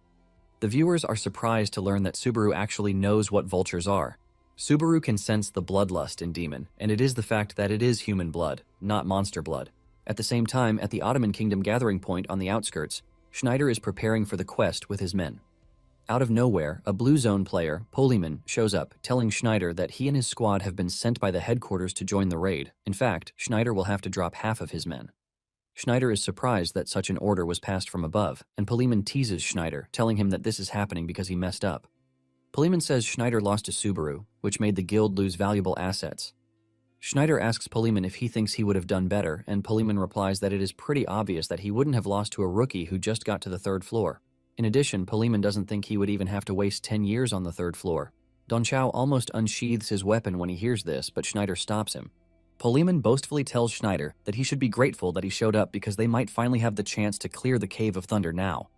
The viewers are surprised to learn that Subaru actually knows what vultures are. Subaru can sense the bloodlust in Demon, and it is the fact that it is human blood, not monster blood. At the same time, at the Ottoman Kingdom gathering point on the outskirts, Schneider is preparing for the quest with his men. Out of nowhere, a Blue Zone player, Poliman, shows up, telling Schneider that he and his squad have been sent by the headquarters to join the raid. In fact, Schneider will have to drop half of his men. Schneider is surprised that such an order was passed from above, and Poliman teases Schneider, telling him that this is happening because he messed up. Poliman says Schneider lost to Subaru, which made the guild lose valuable assets. Schneider asks Poliman if he thinks he would have done better, and Poliman replies that it is pretty obvious that he wouldn't have lost to a rookie who just got to the 3rd floor. In addition, Poliman doesn't think he would even have to waste 10 years on the 3rd floor. Don Chao almost unsheathes his weapon when he hears this, but Schneider stops him. Poliman boastfully tells Schneider that he should be grateful that he showed up because they might finally have the chance to clear the Cave of Thunder now.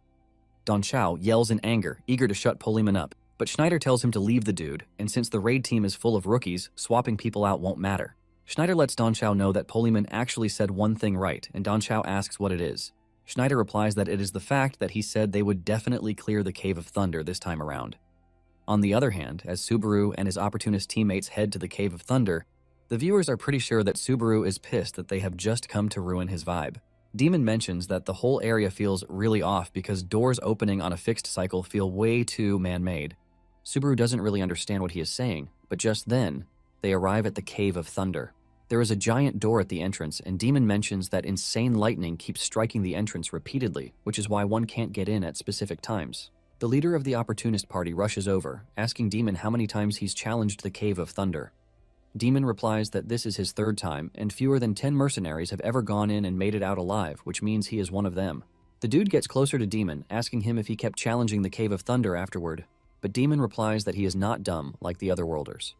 Don Chao yells in anger, eager to shut Poliman up, but Schneider tells him to leave the dude, and since the raid team is full of rookies, swapping people out won't matter. Schneider lets Don Chao know that Poliman actually said one thing right, and Don Chao asks what it is. Schneider replies that it is the fact that he said they would definitely clear the Cave of Thunder this time around. On the other hand, as Subaru and his opportunist teammates head to the Cave of Thunder, the viewers are pretty sure that Subaru is pissed that they have just come to ruin his vibe. Demon mentions that the whole area feels really off because doors opening on a fixed cycle feel way too man-made. Subaru doesn't really understand what he is saying, but just then, they arrive at the Cave of Thunder. There is a giant door at the entrance, and Demon mentions that insane lightning keeps striking the entrance repeatedly, which is why one can't get in at specific times. The leader of the opportunist party rushes over, asking Demon how many times he's challenged the Cave of Thunder. Demon replies that this is his 3rd time, and fewer than 10 mercenaries have ever gone in and made it out alive, which means he is one of them. The dude gets closer to Demon, asking him if he kept challenging the Cave of Thunder afterward, but Demon replies that he is not dumb like the otherworlders.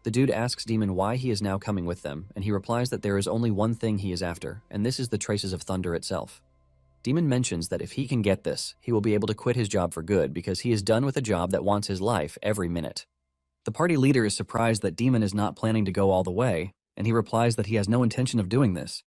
The dude asks Demon why he is now coming with them, and he replies that there is only one thing he is after, and this is the traces of Thunder itself. Demon mentions that if he can get this, he will be able to quit his job for good because he is done with a job that wants his life every minute. The party leader is surprised that Demon is not planning to go all the way, and he replies that he has no intention of doing this.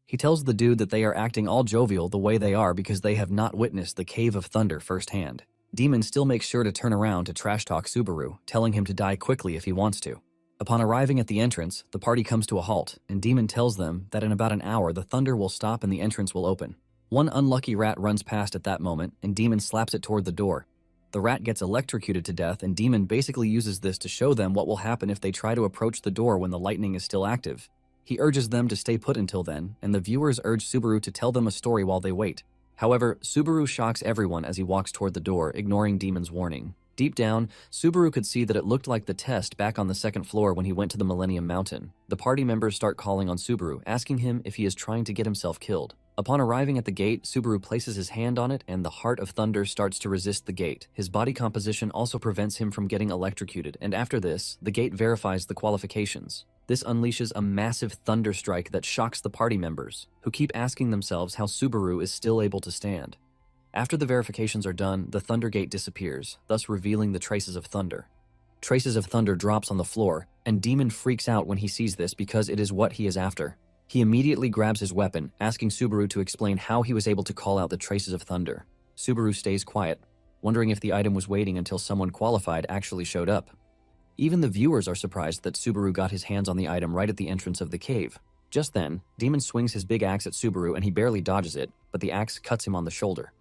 He tells the dude that they are acting all jovial the way they are because they have not witnessed the Cave of Thunder firsthand. Demon still makes sure to turn around to trash talk Subaru, telling him to die quickly if he wants to. Upon arriving at the entrance, the party comes to a halt, and Demon tells them that in about an hour the thunder will stop and the entrance will open. One unlucky rat runs past at that moment, and Demon slaps it toward the door. The rat gets electrocuted to death, and Demon basically uses this to show them what will happen if they try to approach the door when the lightning is still active. He urges them to stay put until then, and the viewers urge Subaru to tell them a story while they wait. However, Subaru shocks everyone as he walks toward the door, ignoring Demon's warning. Deep down, Subaru could see that it looked like the test back on the second floor when he went to the Millennium Mountain. The party members start calling on Subaru, asking him if he is trying to get himself killed. Upon arriving at the gate, Subaru places his hand on it and the Heart of Thunder starts to resist the gate. His body composition also prevents him from getting electrocuted, and after this, the gate verifies the qualifications. This unleashes a massive thunder strike that shocks the party members, who keep asking themselves how Subaru is still able to stand. After the verifications are done, the Thunder Gate disappears, thus revealing the Traces of Thunder. Traces of Thunder drops on the floor, and Demon freaks out when he sees this because it is what he is after. He immediately grabs his weapon, asking Subaru to explain how he was able to call out the Traces of Thunder. Subaru stays quiet, wondering if the item was waiting until someone qualified actually showed up. Even the viewers are surprised that Subaru got his hands on the item right at the entrance of the cave. Just then, Demon swings his big axe at Subaru and he barely dodges it, but the axe cuts him on the shoulder.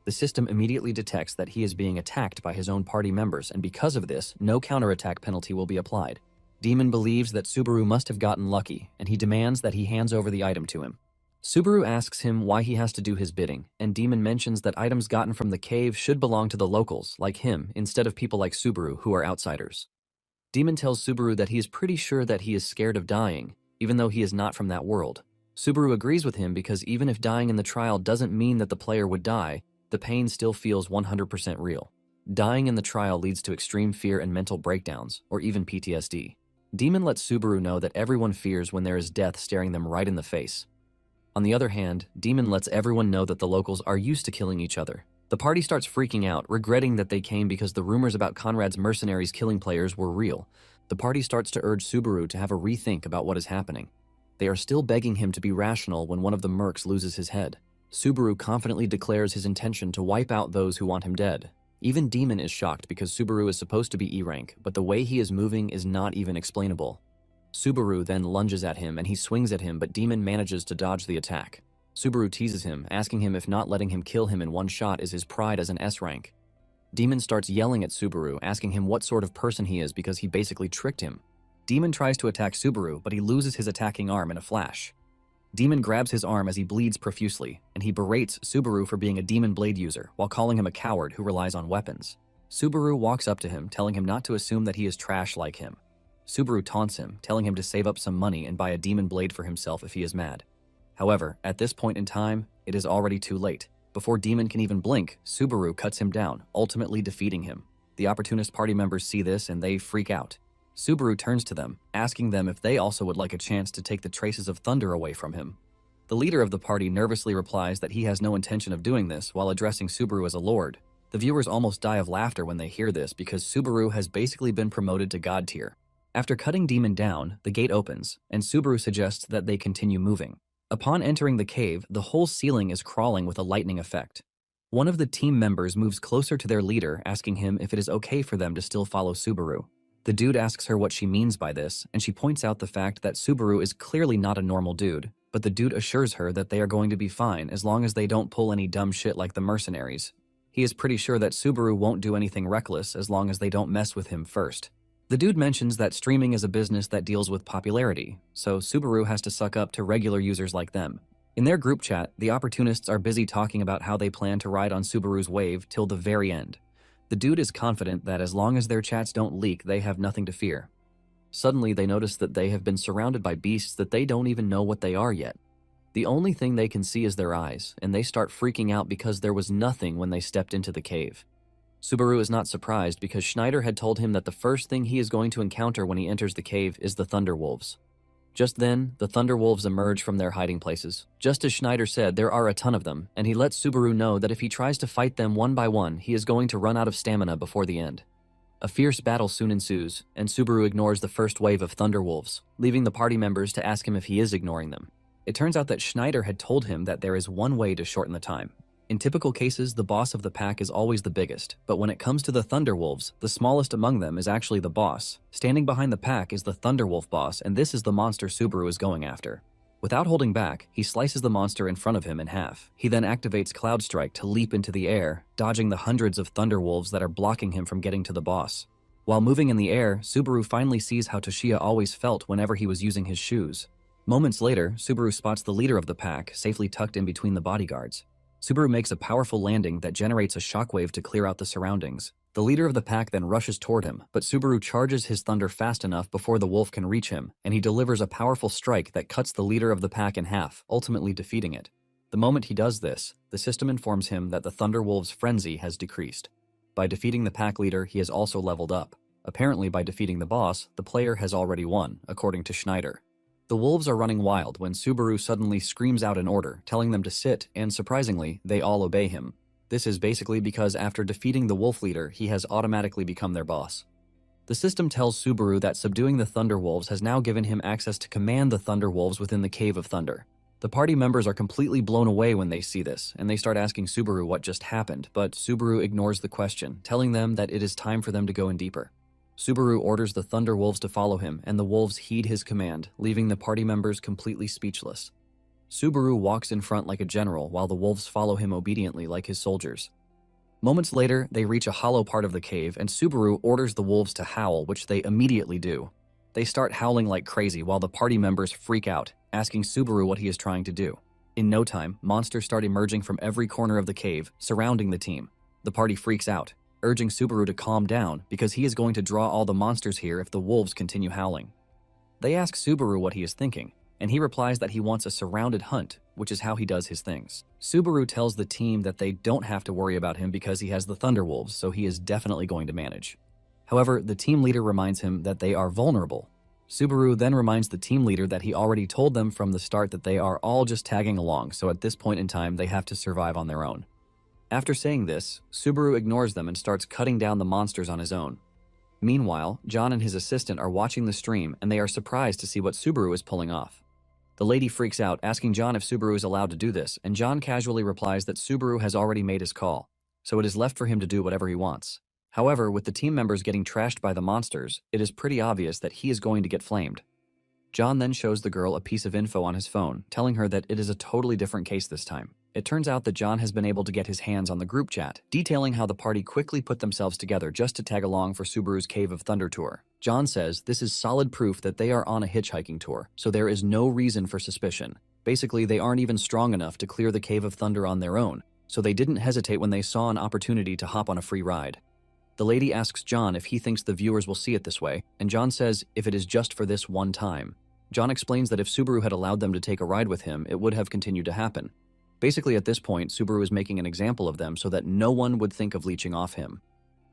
The system immediately detects that he is being attacked by his own party members, and because of this, no counterattack penalty will be applied. Demon believes that Subaru must have gotten lucky, and he demands that he hands over the item to him. Subaru asks him why he has to do his bidding, and Demon mentions that items gotten from the cave should belong to the locals, like him, instead of people like Subaru who are outsiders. Demon tells Subaru that he is pretty sure that he is scared of dying, even though he is not from that world. Subaru agrees with him because even if dying in the trial doesn't mean that the player would die, the pain still feels 100% real. Dying in the trial leads to extreme fear and mental breakdowns, or even PTSD. Demon lets Subaru know that everyone fears when there is death staring them right in the face. On the other hand, Demon lets everyone know that the locals are used to killing each other. The party starts freaking out, regretting that they came because the rumors about Conrad's mercenaries killing players were real. The party starts to urge Subaru to have a rethink about what is happening. They are still begging him to be rational when one of the mercs loses his head. Subaru confidently declares his intention to wipe out those who want him dead. Even Demon is shocked because Subaru is supposed to be E-rank, but the way he is moving is not even explainable. Subaru then lunges at him and he swings at him, but Demon manages to dodge the attack. Subaru teases him, asking him if not letting him kill him in one shot is his pride as an S-rank. Demon starts yelling at Subaru, asking him what sort of person he is because he basically tricked him. Demon tries to attack Subaru, but he loses his attacking arm in a flash. Demon grabs his arm as he bleeds profusely, and he berates Subaru for being a demon blade user while calling him a coward who relies on weapons. Subaru walks up to him, telling him not to assume that he is trash like him. Subaru taunts him, telling him to save up some money and buy a demon blade for himself if he is mad. However, at this point in time, it is already too late. Before Demon can even blink, Subaru cuts him down, ultimately defeating him. The opportunist party members see this and they freak out. Subaru turns to them, asking them if they also would like a chance to take the Traces of Thunder away from him. The leader of the party nervously replies that he has no intention of doing this while addressing Subaru as a lord. The viewers almost die of laughter when they hear this because Subaru has basically been promoted to God tier. After cutting Demon down, the gate opens, and Subaru suggests that they continue moving. Upon entering the cave, the whole ceiling is crawling with a lightning effect. One of the team members moves closer to their leader, asking him if it is okay for them to still follow Subaru. The dude asks her what she means by this, and she points out the fact that Subaru is clearly not a normal dude, but the dude assures her that they are going to be fine as long as they don't pull any dumb shit like the mercenaries. He is pretty sure that Subaru won't do anything reckless as long as they don't mess with him first. The dude mentions that streaming is a business that deals with popularity, so Subaru has to suck up to regular users like them. In their group chat, the opportunists are busy talking about how they plan to ride on Subaru's wave till the very end. The dude is confident that as long as their chats don't leak, they have nothing to fear. Suddenly, they notice that they have been surrounded by beasts that they don't even know what they are yet. The only thing they can see is their eyes, and they start freaking out because there was nothing when they stepped into the cave. Subaru is not surprised because Schneider had told him that the first thing he is going to encounter when he enters the cave is the Thunderwolves. Just then, the Thunderwolves emerge from their hiding places. Just as Schneider said, there are a ton of them, and he lets Subaru know that if he tries to fight them one by one, he is going to run out of stamina before the end. A fierce battle soon ensues, and Subaru ignores the first wave of Thunderwolves, leaving the party members to ask him if he is ignoring them. It turns out that Schneider had told him that there is one way to shorten the time. In typical cases, the boss of the pack is always the biggest, but when it comes to the Thunderwolves, the smallest among them is actually the boss. Standing behind the pack is the Thunderwolf boss, and this is the monster Subaru is going after. Without holding back, he slices the monster in front of him in half. He then activates Cloud Strike to leap into the air, dodging the hundreds of Thunderwolves that are blocking him from getting to the boss. While moving in the air, Subaru finally sees how Toshiya always felt whenever he was using his shoes. Moments later, Subaru spots the leader of the pack, safely tucked in between the bodyguards. Subaru makes a powerful landing that generates a shockwave to clear out the surroundings. The leader of the pack then rushes toward him, but Subaru charges his thunder fast enough before the wolf can reach him, and he delivers a powerful strike that cuts the leader of the pack in half, ultimately defeating it. The moment he does this, the system informs him that the Thunderwolf's frenzy has decreased. By defeating the pack leader, he has also leveled up. Apparently, by defeating the boss, the player has already won, according to Schneider. The wolves are running wild when Subaru suddenly screams out an order, telling them to sit, and surprisingly, they all obey him. This is basically because after defeating the wolf leader, he has automatically become their boss. The system tells Subaru that subduing the Thunderwolves has now given him access to command the Thunderwolves within the Cave of Thunder. The party members are completely blown away when they see this, and they start asking Subaru what just happened, but Subaru ignores the question, telling them that it is time for them to go in deeper. Subaru orders the Thunderwolves to follow him, and the wolves heed his command, leaving the party members completely speechless. Subaru walks in front like a general while the wolves follow him obediently like his soldiers. Moments later, they reach a hollow part of the cave and Subaru orders the wolves to howl, which they immediately do. They start howling like crazy while the party members freak out, asking Subaru what he is trying to do. In no time, monsters start emerging from every corner of the cave, surrounding the team. The party freaks out, urging Subaru to calm down because he is going to draw all the monsters here if the wolves continue howling. They ask Subaru what he is thinking, and he replies that he wants a surrounded hunt, which is how he does his things. Subaru tells the team that they don't have to worry about him because he has the Thunderwolves, so he is definitely going to manage. However, the team leader reminds him that they are vulnerable. Subaru then reminds the team leader that he already told them from the start that they are all just tagging along, so at this point in time they have to survive on their own. After saying this, Subaru ignores them and starts cutting down the monsters on his own. Meanwhile, John and his assistant are watching the stream and they are surprised to see what Subaru is pulling off. The lady freaks out, asking John if Subaru is allowed to do this, and John casually replies that Subaru has already made his call, so it is left for him to do whatever he wants. However, with the team members getting trashed by the monsters, it is pretty obvious that he is going to get flamed. John then shows the girl a piece of info on his phone, telling her that it is a totally different case this time. It turns out that John has been able to get his hands on the group chat, detailing how the party quickly put themselves together just to tag along for Subaru's Cave of Thunder tour. John says this is solid proof that they are on a hitchhiking tour, so there is no reason for suspicion. Basically, they aren't even strong enough to clear the Cave of Thunder on their own, so they didn't hesitate when they saw an opportunity to hop on a free ride. The lady asks John if he thinks the viewers will see it this way, and John says if it is just for this one time. John explains that if Subaru had allowed them to take a ride with him, it would have continued to happen. Basically, at this point, Subaru is making an example of them so that no one would think of leeching off him.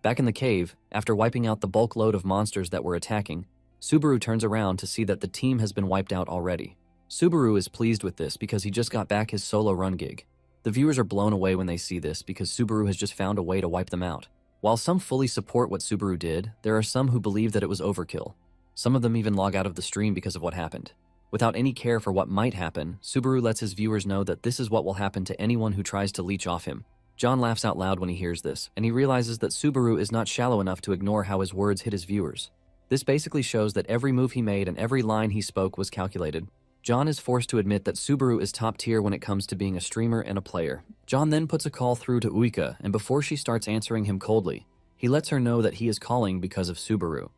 Back in the cave, after wiping out the bulk load of monsters that were attacking, Subaru turns around to see that the team has been wiped out already. Subaru is pleased with this because he just got back his solo run gig. The viewers are blown away when they see this because Subaru has just found a way to wipe them out. While some fully support what Subaru did, there are some who believe that it was overkill. Some of them even log out of the stream because of what happened. Without any care for what might happen, Subaru lets his viewers know that this is what will happen to anyone who tries to leech off him. John laughs out loud when he hears this, and he realizes that Subaru is not shallow enough to ignore how his words hit his viewers. This basically shows that every move he made and every line he spoke was calculated. John is forced to admit that Subaru is top tier when it comes to being a streamer and a player. John then puts a call through to Uika, and before she starts answering him coldly, he lets her know that he is calling because of Subaru.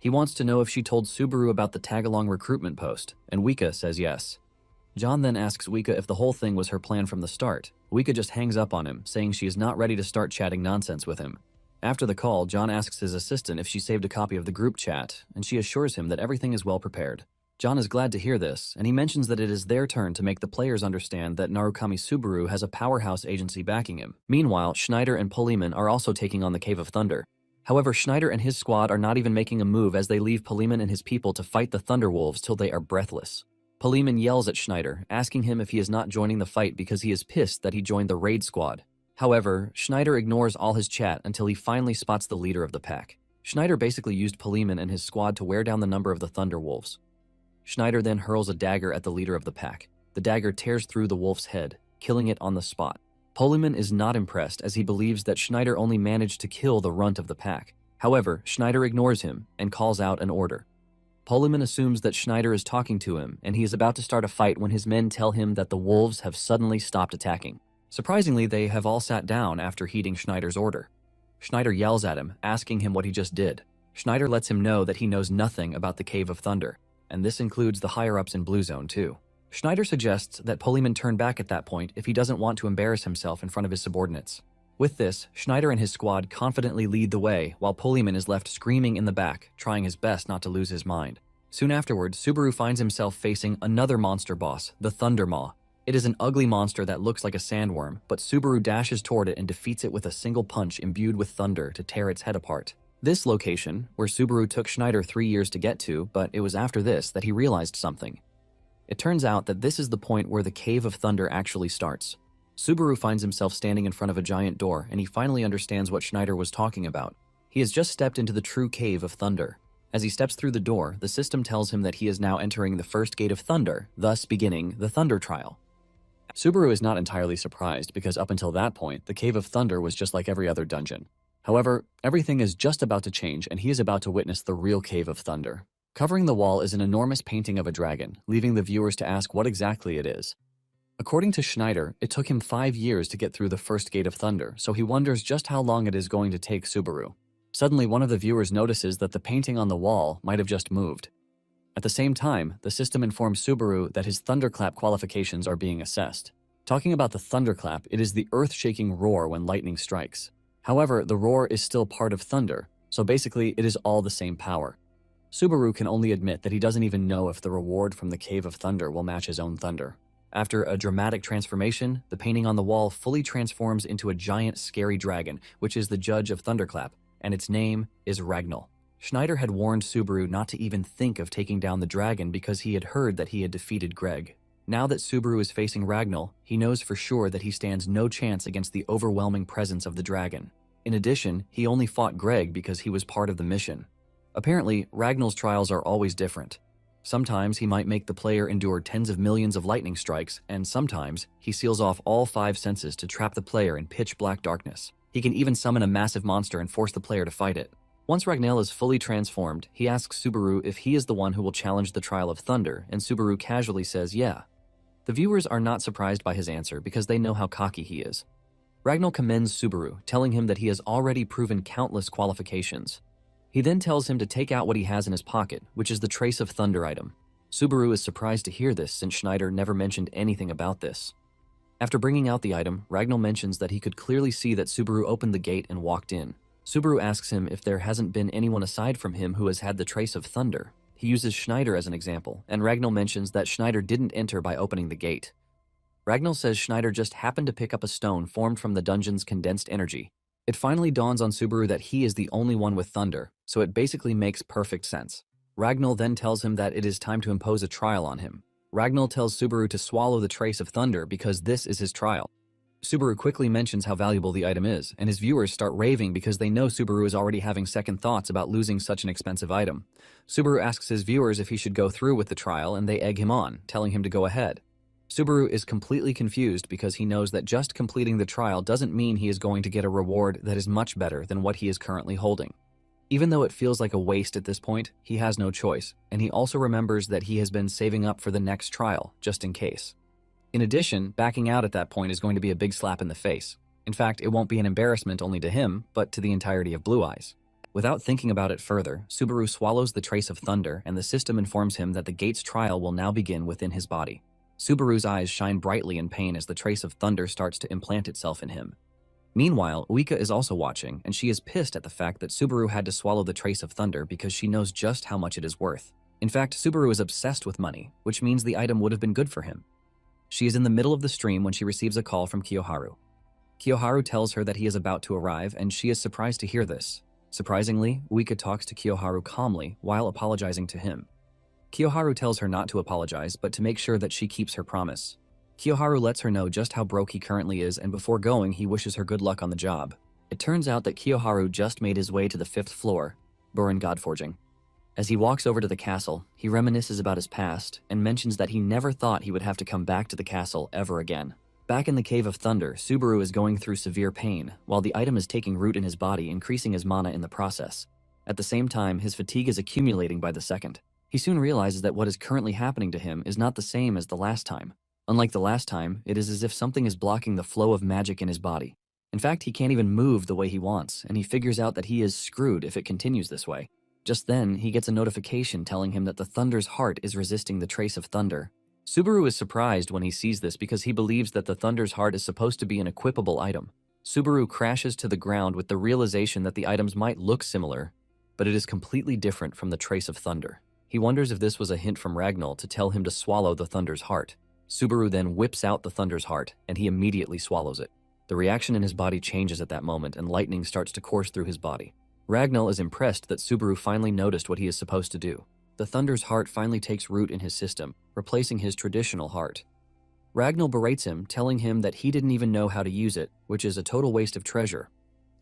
He wants to know if she told Subaru about the tag-along recruitment post, and Uika says yes. John then asks Uika if the whole thing was her plan from the start. Uika just hangs up on him, saying she is not ready to start chatting nonsense with him. After the call, John asks his assistant if she saved a copy of the group chat, and she assures him that everything is well prepared. John is glad to hear this, and he mentions that it is their turn to make the players understand that Narukami Subaru has a powerhouse agency backing him. Meanwhile, Schneider and Poliman are also taking on the Cave of Thunder. However, Schneider and his squad are not even making a move as they leave Poliman and his people to fight the Thunderwolves till they are breathless. Poliman yells at Schneider, asking him if he is not joining the fight because he is pissed that he joined the raid squad. However, Schneider ignores all his chat until he finally spots the leader of the pack. Schneider basically used Poliman and his squad to wear down the number of the Thunderwolves. Schneider then hurls a dagger at the leader of the pack. The dagger tears through the wolf's head, killing it on the spot. Poliman is not impressed as he believes that Schneider only managed to kill the runt of the pack. However, Schneider ignores him and calls out an order. Poliman assumes that Schneider is talking to him and he is about to start a fight when his men tell him that the wolves have suddenly stopped attacking. Surprisingly, they have all sat down after heeding Schneider's order. Schneider yells at him, asking him what he just did. Schneider lets him know that he knows nothing about the Cave of Thunder. and this includes the higher-ups in Blue Zone too. Schneider suggests that Polyman turn back at that point if he doesn't want to embarrass himself in front of his subordinates. With this, Schneider and his squad confidently lead the way while Polyman is left screaming in the back, trying his best not to lose his mind. Soon afterward, Subaru finds himself facing another monster boss, the Thunder Maw. It is an ugly monster that looks like a sandworm, but Subaru dashes toward it and defeats it with a single punch imbued with thunder to tear its head apart. This location, where Subaru took Schneider 3 years to get to, but it was after this that he realized something. It turns out that this is the point where the Cave of Thunder actually starts. Subaru finds himself standing in front of a giant door, and he finally understands what Schneider was talking about. He has just stepped into the true Cave of Thunder. As he steps through the door, the system tells him that he is now entering the first gate of Thunder, thus beginning the Thunder Trial. Subaru is not entirely surprised because up until that point, the Cave of Thunder was just like every other dungeon. However, everything is just about to change and he is about to witness the real Cave of Thunder. Covering the wall is an enormous painting of a dragon, leaving the viewers to ask what exactly it is. According to Schneider, it took him 5 years to get through the first gate of Thunder, so he wonders just how long it is going to take Subaru. Suddenly, one of the viewers notices that the painting on the wall might have just moved. At the same time, the system informs Subaru that his thunderclap qualifications are being assessed. Talking about the thunderclap, it is the earth-shaking roar when lightning strikes. However, the roar is still part of thunder, so basically it is all the same power. Subaru can only admit that he doesn't even know if the reward from the Cave of Thunder will match his own thunder. After a dramatic transformation, the painting on the wall fully transforms into a giant scary dragon, which is the judge of Thunderclap, and its name is Ragnall. Schneider had warned Subaru not to even think of taking down the dragon because he had heard that he had defeated Greg. Now that Subaru is facing Ragnall, he knows for sure that he stands no chance against the overwhelming presence of the dragon. In addition, he only fought Greg because he was part of the mission. Apparently, Ragnall's trials are always different. Sometimes he might make the player endure tens of millions of lightning strikes, and sometimes he seals off all 5 senses to trap the player in pitch-black darkness. He can even summon a massive monster and force the player to fight it. Once Ragnall is fully transformed, he asks Subaru if he is the one who will challenge the Trial of Thunder, and Subaru casually says yeah. The viewers are not surprised by his answer because they know how cocky he is. Ragnall commends Subaru, telling him that he has already proven countless qualifications. He then tells him to take out what he has in his pocket, which is the Trace of Thunder item. Subaru is surprised to hear this since Schneider never mentioned anything about this. After bringing out the item, Ragnall mentions that he could clearly see that Subaru opened the gate and walked in. Subaru asks him if there hasn't been anyone aside from him who has had the Trace of Thunder. He uses Schneider as an example, and Ragnall mentions that Schneider didn't enter by opening the gate. Ragnall says Schneider just happened to pick up a stone formed from the dungeon's condensed energy. It finally dawns on Subaru that he is the only one with thunder, so it basically makes perfect sense. Ragnall then tells him that it is time to impose a trial on him. Ragnall tells Subaru to swallow the Trace of Thunder because this is his trial. Subaru quickly mentions how valuable the item is, and his viewers start raving because they know Subaru is already having second thoughts about losing such an expensive item. Subaru asks his viewers if he should go through with the trial, and they egg him on, telling him to go ahead. Subaru is completely confused because he knows that just completing the trial doesn't mean he is going to get a reward that is much better than what he is currently holding. Even though it feels like a waste at this point, he has no choice, and he also remembers that he has been saving up for the next trial, just in case. In addition, backing out at that point is going to be a big slap in the face. In fact, it won't be an embarrassment only to him, but to the entirety of Blue Eyes. Without thinking about it further, Subaru swallows the Trace of Thunder, and the system informs him that the gate's trial will now begin within his body. Subaru's eyes shine brightly in pain as the Trace of Thunder starts to implant itself in him. Meanwhile, Uika is also watching, and she is pissed at the fact that Subaru had to swallow the Trace of Thunder because she knows just how much it is worth. In fact, Subaru is obsessed with money, which means the item would have been good for him. She is in the middle of the stream when she receives a call from Kiyoharu. Kiyoharu tells her that he is about to arrive, and she is surprised to hear this. Surprisingly, Uika talks to Kiyoharu calmly while apologizing to him. Kiyoharu tells her not to apologize, but to make sure that she keeps her promise. Kiyoharu lets her know just how broke he currently is, and before going, he wishes her good luck on the job. It turns out that Kiyoharu just made his way to the 5th floor, Burin Godforging. As he walks over to the castle, he reminisces about his past and mentions that he never thought he would have to come back to the castle ever again. Back in the Cave of Thunder, Subaru is going through severe pain, while the item is taking root in his body, increasing his mana in the process. At the same time, his fatigue is accumulating by the second. He soon realizes that what is currently happening to him is not the same as the last time. Unlike the last time, it is as if something is blocking the flow of magic in his body. In fact, he can't even move the way he wants, and he figures out that he is screwed if it continues this way. Just then, he gets a notification telling him that the Thunder's heart is resisting the trace of thunder. Subaru is surprised when he sees this because he believes that the Thunder's heart is supposed to be an equipable item. Subaru crashes to the ground with the realization that the items might look similar, but it is completely different from the trace of thunder. He wonders if this was a hint from Ragnar to tell him to swallow the Thunder's heart. Subaru then whips out the Thunder's heart, and he immediately swallows it. The reaction in his body changes at that moment, and lightning starts to course through his body. Ragnar is impressed that Subaru finally noticed what he is supposed to do. The Thunder's heart finally takes root in his system, replacing his traditional heart. Ragnar berates him, telling him that he didn't even know how to use it, which is a total waste of treasure.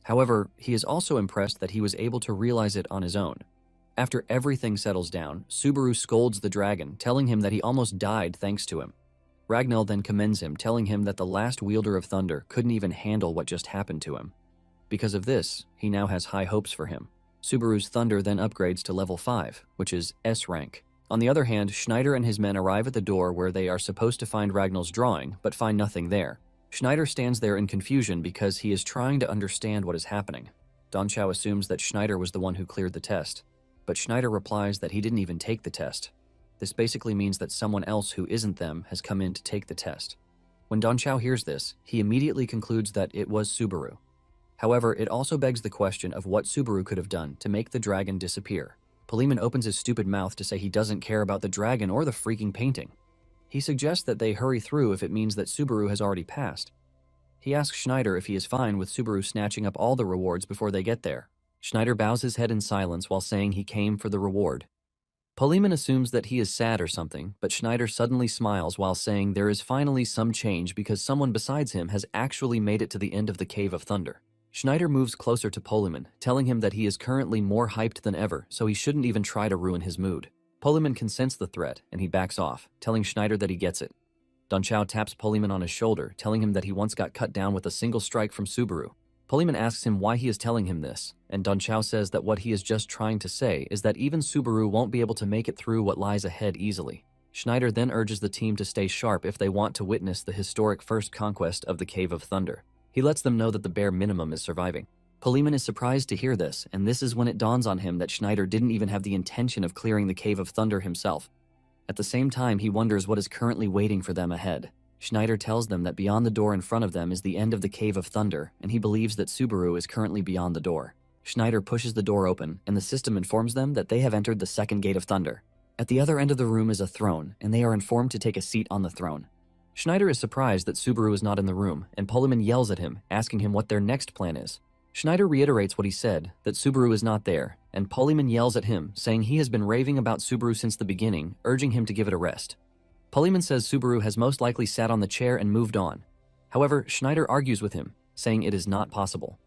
However, he is also impressed that he was able to realize it on his own. After everything settles down, Subaru scolds the dragon, telling him that he almost died thanks to him. Ragnar then commends him, telling him that the last wielder of thunder couldn't even handle what just happened to him. Because of this, he now has high hopes for him. Subaru's thunder then upgrades to level 5, which is S-Rank. On the other hand, Schneider and his men arrive at the door where they are supposed to find Ragnall's drawing, but find nothing there. Schneider stands there in confusion because he is trying to understand what is happening. Don Chow assumes that Schneider was the one who cleared the test, but Schneider replies that he didn't even take the test. This basically means that someone else who isn't them has come in to take the test. When Don Chow hears this, he immediately concludes that it was Subaru. However, it also begs the question of what Subaru could have done to make the dragon disappear. Poliman opens his stupid mouth to say he doesn't care about the dragon or the freaking painting. He suggests that they hurry through if it means that Subaru has already passed. He asks Schneider if he is fine with Subaru snatching up all the rewards before they get there. Schneider bows his head in silence while saying he came for the reward. Poliman assumes that he is sad or something, but Schneider suddenly smiles while saying there is finally some change because someone besides him has actually made it to the end of the Cave of Thunder. Schneider moves closer to Poliman, telling him that he is currently more hyped than ever, so he shouldn't even try to ruin his mood. Poliman can sense the threat, and he backs off, telling Schneider that he gets it. Don Chow taps Poliman on his shoulder, telling him that he once got cut down with a single strike from Subaru. Poliman asks him why he is telling him this, and Don Chow says that what he is just trying to say is that even Subaru won't be able to make it through what lies ahead easily. Schneider then urges the team to stay sharp if they want to witness the historic first conquest of the Cave of Thunder. He lets them know that the bare minimum is surviving. Poliman is surprised to hear this, and this is when it dawns on him that Schneider didn't even have the intention of clearing the Cave of Thunder himself. At the same time, he wonders what is currently waiting for them ahead. Schneider tells them that beyond the door in front of them is the end of the Cave of Thunder, and he believes that Subaru is currently beyond the door. Schneider pushes the door open, and the system informs them that they have entered the second gate of Thunder. At the other end of the room is a throne, and they are informed to take a seat on the throne. Schneider is surprised that Subaru is not in the room, and Poliman yells at him, asking him what their next plan is. Schneider reiterates what he said, that Subaru is not there, and Poliman yells at him, saying he has been raving about Subaru since the beginning, urging him to give it a rest. Poliman says Subaru has most likely sat on the chair and moved on. However, Schneider argues with him, saying it is not possible.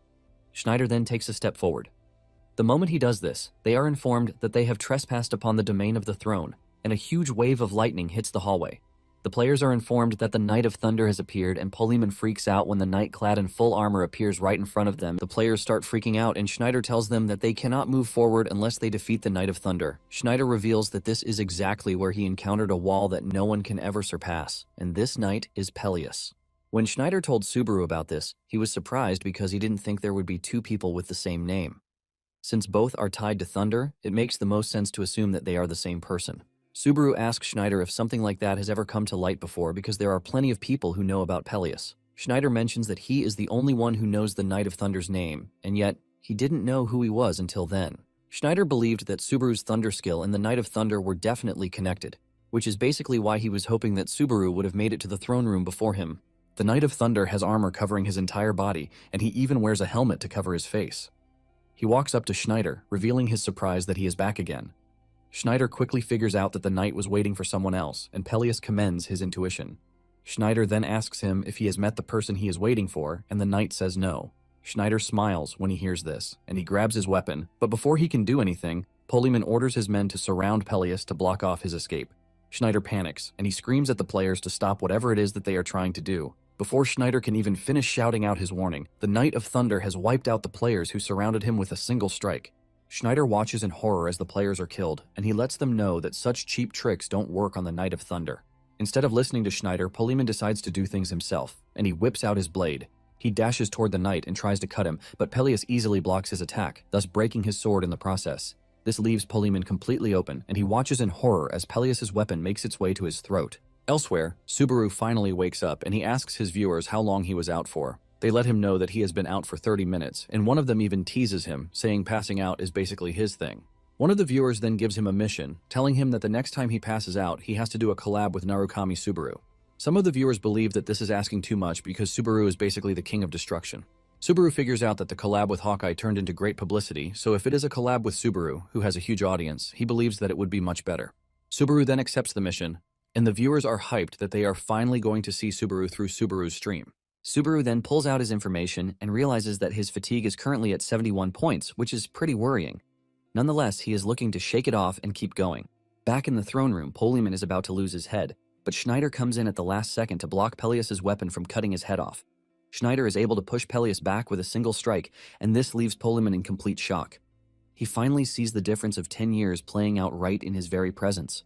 Schneider then takes a step forward. The moment he does this, they are informed that they have trespassed upon the domain of the throne, and a huge wave of lightning hits the hallway. The players are informed that the Knight of Thunder has appeared, and Poliman freaks out when the knight clad in full armor appears right in front of them. The players start freaking out, and Schneider tells them that they cannot move forward unless they defeat the Knight of Thunder. Schneider reveals that this is exactly where he encountered a wall that no one can ever surpass, and this knight is Peleus. When Schneider told Subaru about this, he was surprised because he didn't think there would be two people with the same name. Since both are tied to thunder, it makes the most sense to assume that they are the same person. Subaru asks Schneider if something like that has ever come to light before because there are plenty of people who know about Peleus. Schneider mentions that he is the only one who knows the Knight of Thunder's name, and yet he didn't know who he was until then. Schneider believed that Subaru's thunder skill and the Knight of Thunder were definitely connected, which is basically why he was hoping that Subaru would have made it to the throne room before him. The Knight of Thunder has armor covering his entire body, and he even wears a helmet to cover his face. He walks up to Schneider, revealing his surprise that he is back again. Schneider quickly figures out that the knight was waiting for someone else, and Peleus commends his intuition. Schneider then asks him if he has met the person he is waiting for, and the knight says no. Schneider smiles when he hears this, and he grabs his weapon, but before he can do anything, Poliman orders his men to surround Peleus to block off his escape. Schneider panics, and he screams at the players to stop whatever it is that they are trying to do. Before Schneider can even finish shouting out his warning, the Knight of Thunder has wiped out the players who surrounded him with a single strike. Schneider watches in horror as the players are killed, and he lets them know that such cheap tricks don't work on the Knight of Thunder. Instead of listening to Schneider, Poliman decides to do things himself, and he whips out his blade. He dashes toward the knight and tries to cut him, but Peleus easily blocks his attack, thus breaking his sword in the process. This leaves Poleman completely open, and he watches in horror as Peleus's weapon makes its way to his throat. Elsewhere, Subaru finally wakes up and he asks his viewers how long he was out for. They let him know that he has been out for 30 minutes, and one of them even teases him, saying passing out is basically his thing. One of the viewers then gives him a mission, telling him that the next time he passes out, he has to do a collab with Narukami Subaru. Some of the viewers believe that this is asking too much because Subaru is basically the king of destruction. Subaru figures out that the collab with Hawkeye turned into great publicity, so if it is a collab with Subaru, who has a huge audience, he believes that it would be much better. Subaru then accepts the mission, and the viewers are hyped that they are finally going to see Subaru through Subaru's stream. Subaru then pulls out his information and realizes that his fatigue is currently at 71 points, which is pretty worrying. Nonetheless, he is looking to shake it off and keep going. Back in the throne room, Poleman is about to lose his head, but Schneider comes in at the last second to block Peleus's weapon from cutting his head off. Schneider is able to push Peleus back with a single strike, and this leaves Poleman in complete shock. He finally sees the difference of 10 years playing out right in his very presence.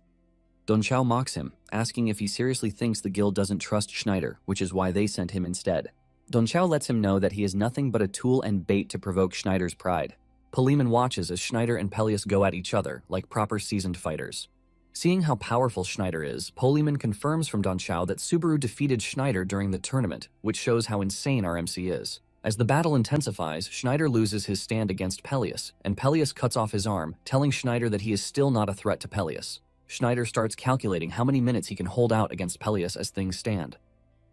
Don Chao mocks him, asking if he seriously thinks the guild doesn't trust Schneider, which is why they sent him instead. Don Chao lets him know that he is nothing but a tool and bait to provoke Schneider's pride. Poleman watches as Schneider and Peleus go at each other, like proper seasoned fighters. Seeing how powerful Schneider is, Poleman confirms from Don Chao that Subaru defeated Schneider during the tournament, which shows how insane our MC is. As the battle intensifies, Schneider loses his stand against Peleus, and Peleus cuts off his arm, telling Schneider that he is still not a threat to Peleus. Schneider starts calculating how many minutes he can hold out against Peleus as things stand.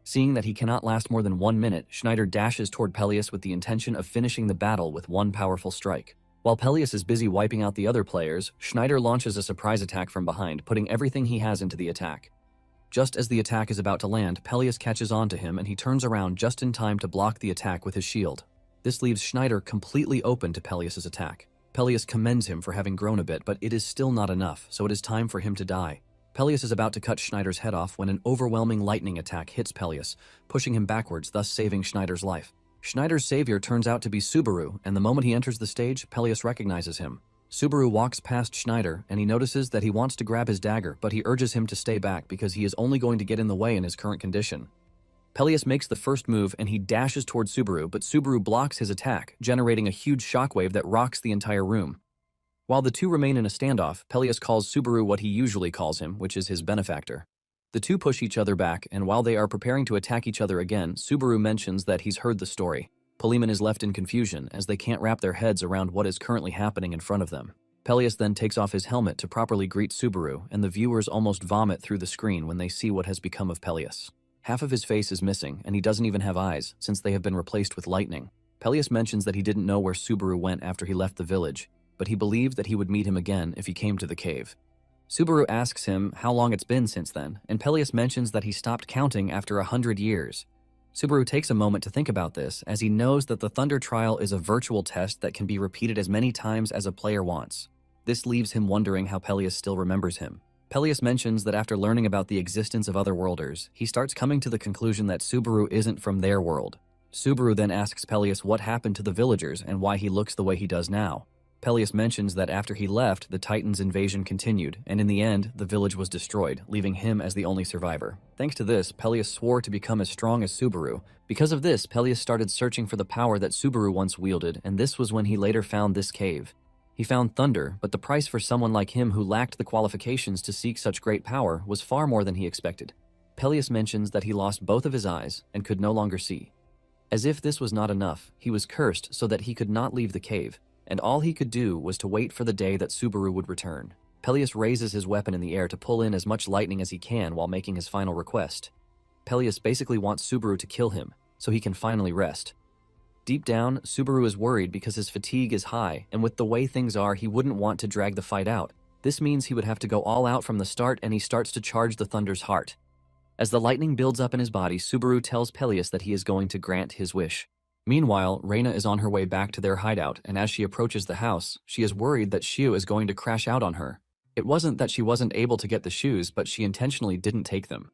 Seeing that he cannot last more than 1 minute, Schneider dashes toward Peleus with the intention of finishing the battle with one powerful strike. While Peleus is busy wiping out the other players, Schneider launches a surprise attack from behind, putting everything he has into the attack. Just as the attack is about to land, Peleus catches on to him and he turns around just in time to block the attack with his shield. This leaves Schneider completely open to Peleus's attack. Peleus commends him for having grown a bit, but it is still not enough, so it is time for him to die. Peleus is about to cut Schneider's head off when an overwhelming lightning attack hits Peleus, pushing him backwards, thus saving Schneider's life. Schneider's savior turns out to be Subaru, and the moment he enters the stage, Peleus recognizes him. Subaru walks past Schneider, and he notices that he wants to grab his dagger, but he urges him to stay back because he is only going to get in the way in his current condition. Peleus makes the first move and he dashes towards Subaru, but Subaru blocks his attack, generating a huge shockwave that rocks the entire room. While the two remain in a standoff, Peleus calls Subaru what he usually calls him, which is his benefactor. The two push each other back, and while they are preparing to attack each other again, Subaru mentions that he's heard the story. Poleman is left in confusion, as they can't wrap their heads around what is currently happening in front of them. Peleus then takes off his helmet to properly greet Subaru, and the viewers almost vomit through the screen when they see what has become of Peleus. Half of his face is missing, and he doesn't even have eyes, since they have been replaced with lightning. Peleus mentions that he didn't know where Subaru went after he left the village, but he believed that he would meet him again if he came to the cave. Subaru asks him how long it's been since then, and Peleus mentions that he stopped counting after 100 years. Subaru takes a moment to think about this, as he knows that the Thunder Trial is a virtual test that can be repeated as many times as a player wants. This leaves him wondering how Peleus still remembers him. Peleus mentions that after learning about the existence of otherworlders, he starts coming to the conclusion that Subaru isn't from their world. Subaru then asks Peleus what happened to the villagers and why he looks the way he does now. Peleus mentions that after he left, the Titans' invasion continued, and in the end, the village was destroyed, leaving him as the only survivor. Thanks to this, Peleus swore to become as strong as Subaru. Because of this, Peleus started searching for the power that Subaru once wielded, and this was when he later found this cave. He found thunder, but the price for someone like him who lacked the qualifications to seek such great power was far more than he expected. Peleus mentions that he lost both of his eyes and could no longer see. As if this was not enough, he was cursed so that he could not leave the cave, and all he could do was to wait for the day that Subaru would return. Peleus raises his weapon in the air to pull in as much lightning as he can while making his final request. Peleus basically wants Subaru to kill him, so he can finally rest. Deep down, Subaru is worried because his fatigue is high, and with the way things are, he wouldn't want to drag the fight out. This means he would have to go all out from the start, and he starts to charge the Thunder's heart. As the lightning builds up in his body, Subaru tells Peleus that he is going to grant his wish. Meanwhile, Reina is on her way back to their hideout, and as she approaches the house, she is worried that Xiu is going to crash out on her. It wasn't that she wasn't able to get the shoes, but she intentionally didn't take them.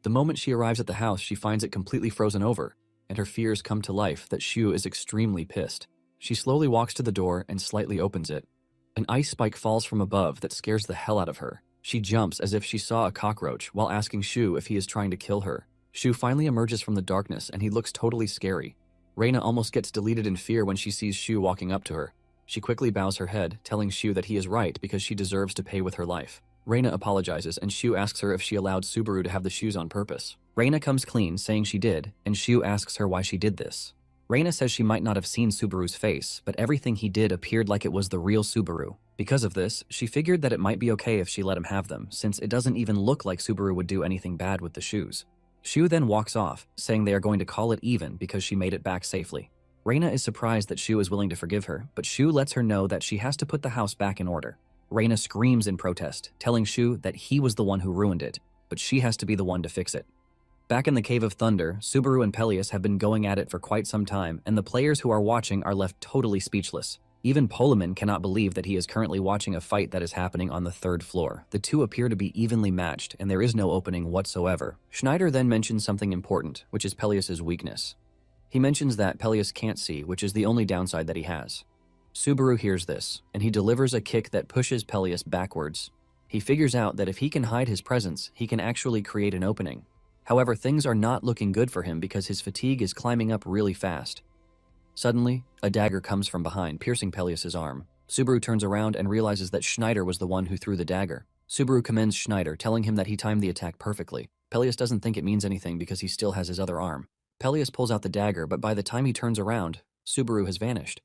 The moment she arrives at the house, she finds it completely frozen over, and her fears come to life that Xiu is extremely pissed. She slowly walks to the door and slightly opens it. An ice spike falls from above that scares the hell out of her. She jumps as if she saw a cockroach while asking Xiu if he is trying to kill her. Xiu finally emerges from the darkness and he looks totally scary. Reina almost gets deleted in fear when she sees Xiu walking up to her. She quickly bows her head, telling Shu that he is right because she deserves to pay with her life. Reina apologizes and Shu asks her if she allowed Subaru to have the shoes on purpose. Reina comes clean, saying she did, and Shu asks her why she did this. Reina says she might not have seen Subaru's face, but everything he did appeared like it was the real Subaru. Because of this, she figured that it might be okay if she let him have them, since it doesn't even look like Subaru would do anything bad with the shoes. Shu then walks off, saying they are going to call it even because she made it back safely. Reina is surprised that Shu is willing to forgive her, but Shu lets her know that she has to put the house back in order. Reina screams in protest, telling Shu that he was the one who ruined it, but she has to be the one to fix it. Back in the Cave of Thunder, Subaru and Peleus have been going at it for quite some time, and the players who are watching are left totally speechless. Even Poleman cannot believe that he is currently watching a fight that is happening on the 3rd floor. The two appear to be evenly matched, and there is no opening whatsoever. Schneider then mentions something important, which is Peleus's weakness. He mentions that Peleus can't see, which is the only downside that he has. Subaru hears this, and he delivers a kick that pushes Peleus backwards. He figures out that if he can hide his presence, he can actually create an opening. However, things are not looking good for him because his fatigue is climbing up really fast. Suddenly, a dagger comes from behind, piercing Peleus's arm. Subaru turns around and realizes that Schneider was the one who threw the dagger. Subaru commends Schneider, telling him that he timed the attack perfectly. Peleus doesn't think it means anything because he still has his other arm. Peleus pulls out the dagger, but by the time he turns around, Subaru has vanished.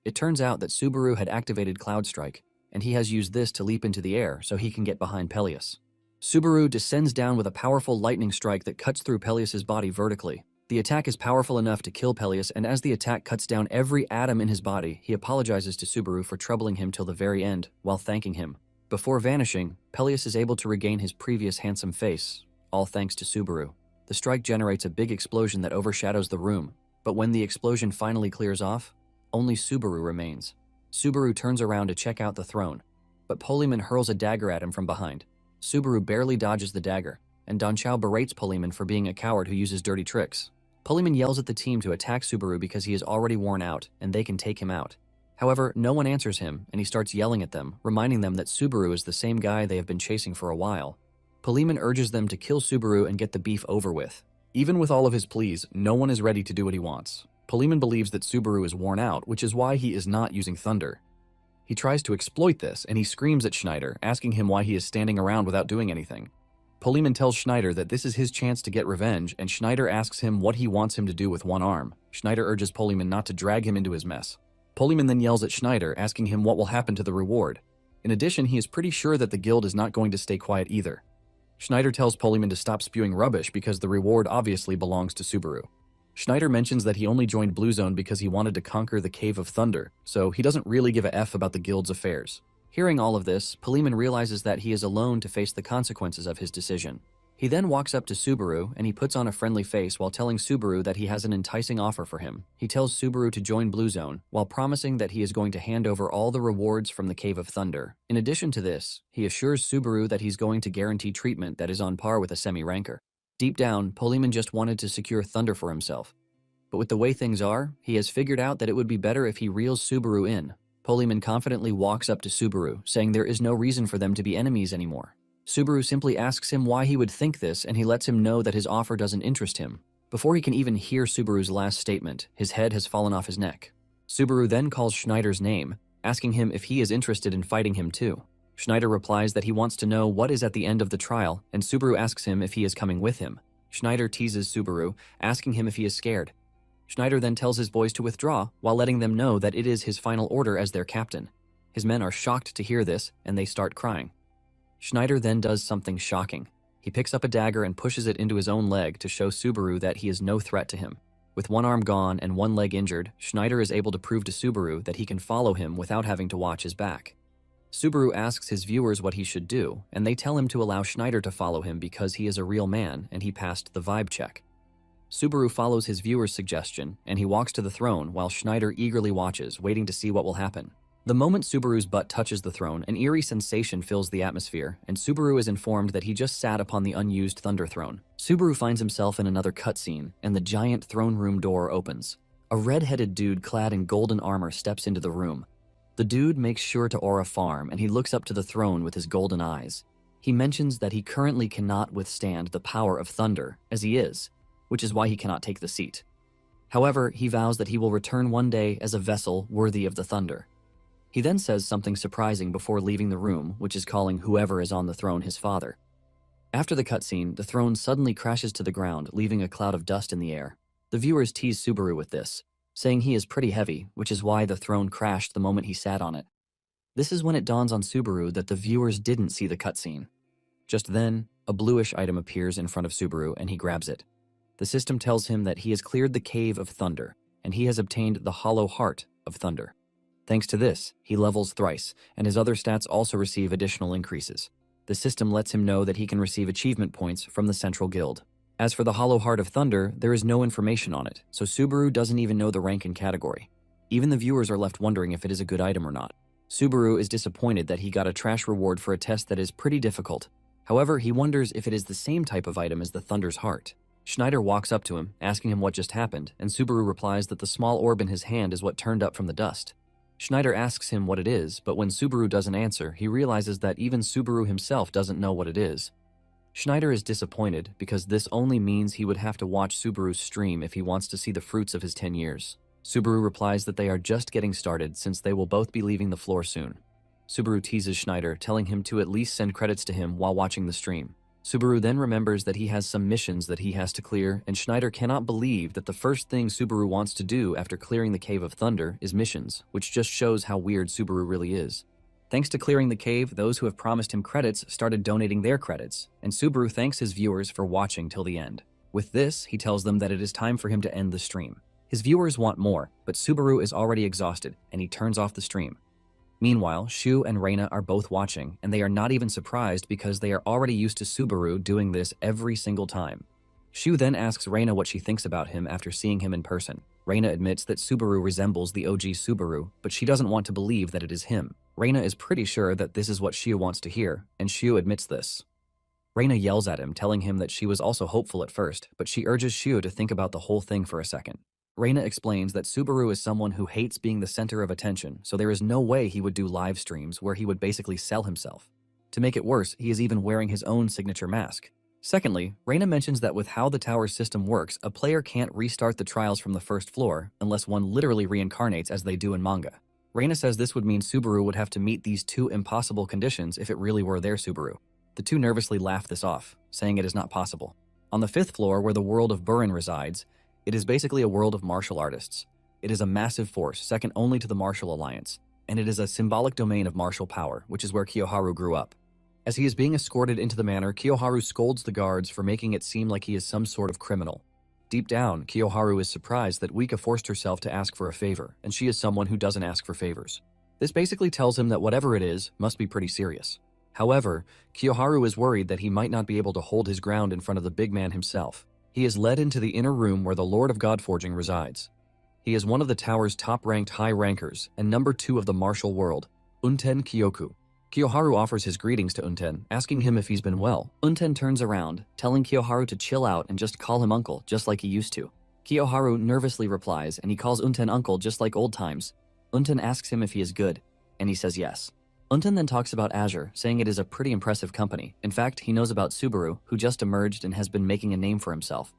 It turns out that Subaru had activated Cloud Strike, and he has used this to leap into the air so he can get behind Peleus. Subaru descends down with a powerful lightning strike that cuts through Peleus's body vertically. The attack is powerful enough to kill Peleus, and as the attack cuts down every atom in his body, he apologizes to Subaru for troubling him till the very end, while thanking him. Before vanishing, Peleus is able to regain his previous handsome face, all thanks to Subaru. The strike generates a big explosion that overshadows the room, but when the explosion finally clears off, only Subaru remains. Subaru turns around to check out the throne, but Poleman hurls a dagger at him from behind. Subaru barely dodges the dagger, and Danchao berates Poleman for being a coward who uses dirty tricks. Poleman yells at the team to attack Subaru because he is already worn out, and they can take him out. However, no one answers him, and he starts yelling at them, reminding them that Subaru is the same guy they have been chasing for a while. Poleman urges them to kill Subaru and get the beef over with. Even with all of his pleas, no one is ready to do what he wants. Poleman believes that Subaru is worn out, which is why he is not using thunder. He tries to exploit this, and he screams at Schneider, asking him why he is standing around without doing anything. Poleman tells Schneider that this is his chance to get revenge, and Schneider asks him what he wants him to do with one arm. Schneider urges Poleman not to drag him into his mess. Poleman then yells at Schneider, asking him what will happen to the reward. In addition, he is pretty sure that the guild is not going to stay quiet either. Schneider tells Poleman to stop spewing rubbish because the reward obviously belongs to Subaru. Schneider mentions that he only joined Blue Zone because he wanted to conquer the Cave of Thunder, so he doesn't really give a F about the guild's affairs. Hearing all of this, Poleman realizes that he is alone to face the consequences of his decision. He then walks up to Subaru and he puts on a friendly face while telling Subaru that he has an enticing offer for him. He tells Subaru to join Blue Zone while promising that he is going to hand over all the rewards from the Cave of Thunder. In addition to this, he assures Subaru that he's going to guarantee treatment that is on par with a semi-ranker. Deep down, Poleman just wanted to secure Thunder for himself. But with the way things are, he has figured out that it would be better if he reels Subaru in. Poleman confidently walks up to Subaru, saying there is no reason for them to be enemies anymore. Subaru simply asks him why he would think this, and he lets him know that his offer doesn't interest him. Before he can even hear Subaru's last statement, his head has fallen off his neck. Subaru then calls Schneider's name, asking him if he is interested in fighting him too. Schneider replies that he wants to know what is at the end of the trial, and Subaru asks him if he is coming with him. Schneider teases Subaru, asking him if he is scared. Schneider then tells his boys to withdraw, while letting them know that it is his final order as their captain. His men are shocked to hear this, and they start crying. Schneider then does something shocking. He picks up a dagger and pushes it into his own leg to show Subaru that he is no threat to him. With one arm gone and one leg injured, Schneider is able to prove to Subaru that he can follow him without having to watch his back. Subaru asks his viewers what he should do, and they tell him to allow Schneider to follow him because he is a real man and he passed the vibe check. Subaru follows his viewer's suggestion, and he walks to the throne while Schneider eagerly watches, waiting to see what will happen. The moment Subaru's butt touches the throne, an eerie sensation fills the atmosphere, and Subaru is informed that he just sat upon the unused Thunder Throne. Subaru finds himself in another cutscene, and the giant throne room door opens. A red-headed dude clad in golden armor steps into the room. The dude makes sure to aura farm, and he looks up to the throne with his golden eyes. He mentions that he currently cannot withstand the power of thunder, as he is, which is why he cannot take the seat. However, he vows that he will return one day as a vessel worthy of the thunder. He then says something surprising before leaving the room, which is calling whoever is on the throne his father. After the cutscene, the throne suddenly crashes to the ground, leaving a cloud of dust in the air. The viewers tease Subaru with this, saying he is pretty heavy, which is why the throne crashed the moment he sat on it. This is when it dawns on Subaru that the viewers didn't see the cutscene. Just then, a bluish item appears in front of Subaru and he grabs it. The system tells him that he has cleared the Cave of Thunder, and he has obtained the Hollow Heart of Thunder. Thanks to this, he levels thrice, and his other stats also receive additional increases. The system lets him know that he can receive achievement points from the Central Guild. As for the Hollow Heart of Thunder, there is no information on it, so Subaru doesn't even know the rank and category. Even the viewers are left wondering if it is a good item or not. Subaru is disappointed that he got a trash reward for a test that is pretty difficult. However, he wonders if it is the same type of item as the Thunder's Heart. Schneider walks up to him, asking him what just happened, and Subaru replies that the small orb in his hand is what turned up from the dust. Schneider asks him what it is, but when Subaru doesn't answer, he realizes that even Subaru himself doesn't know what it is. Schneider is disappointed because this only means he would have to watch Subaru's stream if he wants to see the fruits of his 10 years. Subaru replies that they are just getting started since they will both be leaving the floor soon. Subaru teases Schneider, telling him to at least send credits to him while watching the stream. Subaru then remembers that he has some missions that he has to clear, and Schneider cannot believe that the first thing Subaru wants to do after clearing the Cave of Thunder is missions, which just shows how weird Subaru really is. Thanks to clearing the cave, those who have promised him credits started donating their credits, and Subaru thanks his viewers for watching till the end. With this, he tells them that it is time for him to end the stream. His viewers want more, but Subaru is already exhausted, and he turns off the stream. Meanwhile, Shu and Reina are both watching, and they are not even surprised because they are already used to Subaru doing this every single time. Shu then asks Reina what she thinks about him after seeing him in person. Reina admits that Subaru resembles the OG Subaru, but she doesn't want to believe that it is him. Reina is pretty sure that this is what Shu wants to hear, and Shu admits this. Reina yells at him, telling him that she was also hopeful at first, but she urges Shu to think about the whole thing for a second. Reina explains that Subaru is someone who hates being the center of attention, so there is no way he would do live streams where he would basically sell himself. To make it worse, he is even wearing his own signature mask. Secondly, Reina mentions that with how the tower system works, a player can't restart the trials from the first floor unless one literally reincarnates as they do in manga. Reina says this would mean Subaru would have to meet these two impossible conditions if it really were their Subaru. The two nervously laugh this off, saying it is not possible. On the 5th floor, where the world of Burin resides, it is basically a world of martial artists. It is a massive force, second only to the Martial Alliance, and it is a symbolic domain of martial power, which is where Kiyoharu grew up. As he is being escorted into the manor, Kiyoharu scolds the guards for making it seem like he is some sort of criminal. Deep down, Kiyoharu is surprised that Wika forced herself to ask for a favor, and she is someone who doesn't ask for favors. This basically tells him that whatever it is must be pretty serious. However, Kiyoharu is worried that he might not be able to hold his ground in front of the big man himself. He is led into the inner room where the Lord of Godforging resides. He is one of the tower's top-ranked high rankers and number 2 of the martial world, Unten Kyoku. Kiyoharu offers his greetings to Unten, asking him if he's been well. Unten turns around, telling Kiyoharu to chill out and just call him uncle, just like he used to. Kiyoharu nervously replies, and he calls Unten uncle just like old times. Unten asks him if he is good, and he says yes. Unten then talks about Azure, saying it is a pretty impressive company. In fact, he knows about Subaru, who just emerged and has been making a name for himself.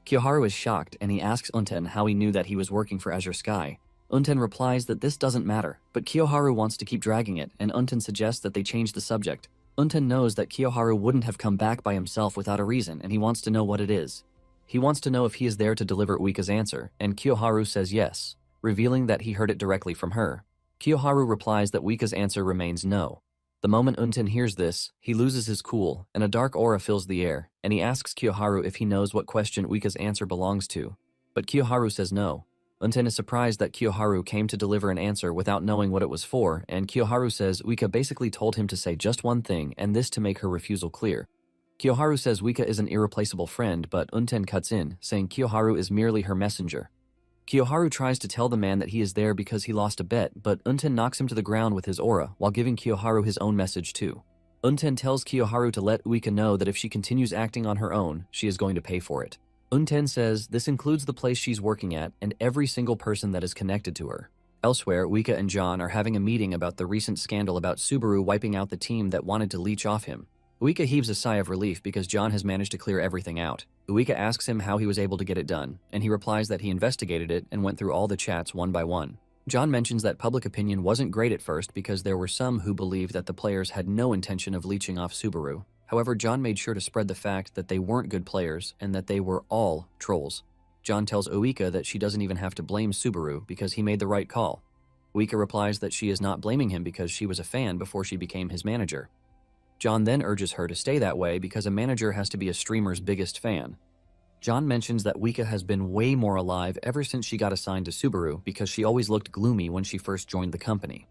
Kiyoharu is shocked, and he asks Unten how he knew that he was working for Azure Sky. Unten replies that this doesn't matter, but Kiyoharu wants to keep dragging it, and Unten suggests that they change the subject. Unten knows that Kiyoharu wouldn't have come back by himself without a reason, and he wants to know what it is. He wants to know if he is there to deliver Uika's answer, and Kiyoharu says yes, revealing that he heard it directly from her. Kiyoharu replies that Wika's answer remains no. The moment Unten hears this, he loses his cool, and a dark aura fills the air, and he asks Kiyoharu if he knows what question Wika's answer belongs to. But Kiyoharu says no. Unten is surprised that Kiyoharu came to deliver an answer without knowing what it was for, and Kiyoharu says Wika basically told him to say just one thing, and this to make her refusal clear. Kiyoharu says Wika is an irreplaceable friend, but Unten cuts in, saying Kiyoharu is merely her messenger. Kiyoharu tries to tell the man that he is there because he lost a bet, but Unten knocks him to the ground with his aura, while giving Kiyoharu his own message too. Unten tells Kiyoharu to let Wika know that if she continues acting on her own, she is going to pay for it. Unten says this includes the place she's working at and every single person that is connected to her. Elsewhere, Wika and John are having a meeting about the recent scandal about Subaru wiping out the team that wanted to leech off him. Wika heaves a sigh of relief because John has managed to clear everything out. Wika asks him how he was able to get it done, and he replies that he investigated it and went through all the chats one by one. John mentions that public opinion wasn't great at first because there were some who believed that the players had no intention of leeching off Subaru. However, John made sure to spread the fact that they weren't good players and that they were all trolls. John tells Uika that she doesn't even have to blame Subaru because he made the right call. Uika replies that she is not blaming him because she was a fan before she became his manager. John then urges her to stay that way because a manager has to be a streamer's biggest fan. John mentions that Uika has been way more alive ever since she got assigned to Subaru because she always looked gloomy when she first joined the company.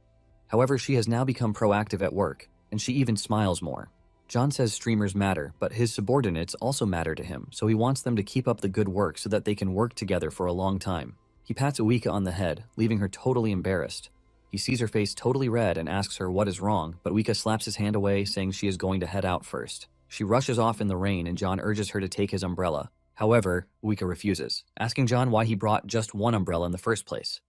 However, she has now become proactive at work, and she even smiles more. John says streamers matter, but his subordinates also matter to him, so he wants them to keep up the good work so that they can work together for a long time. He pats Uika on the head, leaving her totally embarrassed. He sees her face totally red and asks her what is wrong, but Uika slaps his hand away, saying she is going to head out first. She rushes off in the rain and John urges her to take his umbrella. However, Uika refuses, asking John why he brought just one umbrella in the first place.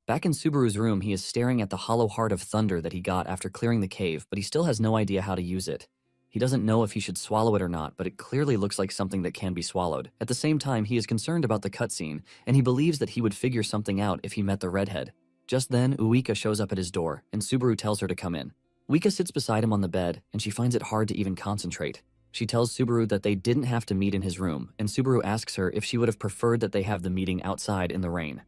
Back in Subaru's room, he is staring at the hollow heart of thunder that he got after clearing the cave, but he still has no idea how to use it. He doesn't know if he should swallow it or not, but it clearly looks like something that can be swallowed. At the same time, he is concerned about the cutscene, and he believes that he would figure something out if he met the redhead. Just then, Uika shows up at his door, and Subaru tells her to come in. Uika sits beside him on the bed, and she finds it hard to even concentrate. She tells Subaru that they didn't have to meet in his room, and Subaru asks her if she would have preferred that they have the meeting outside in the rain.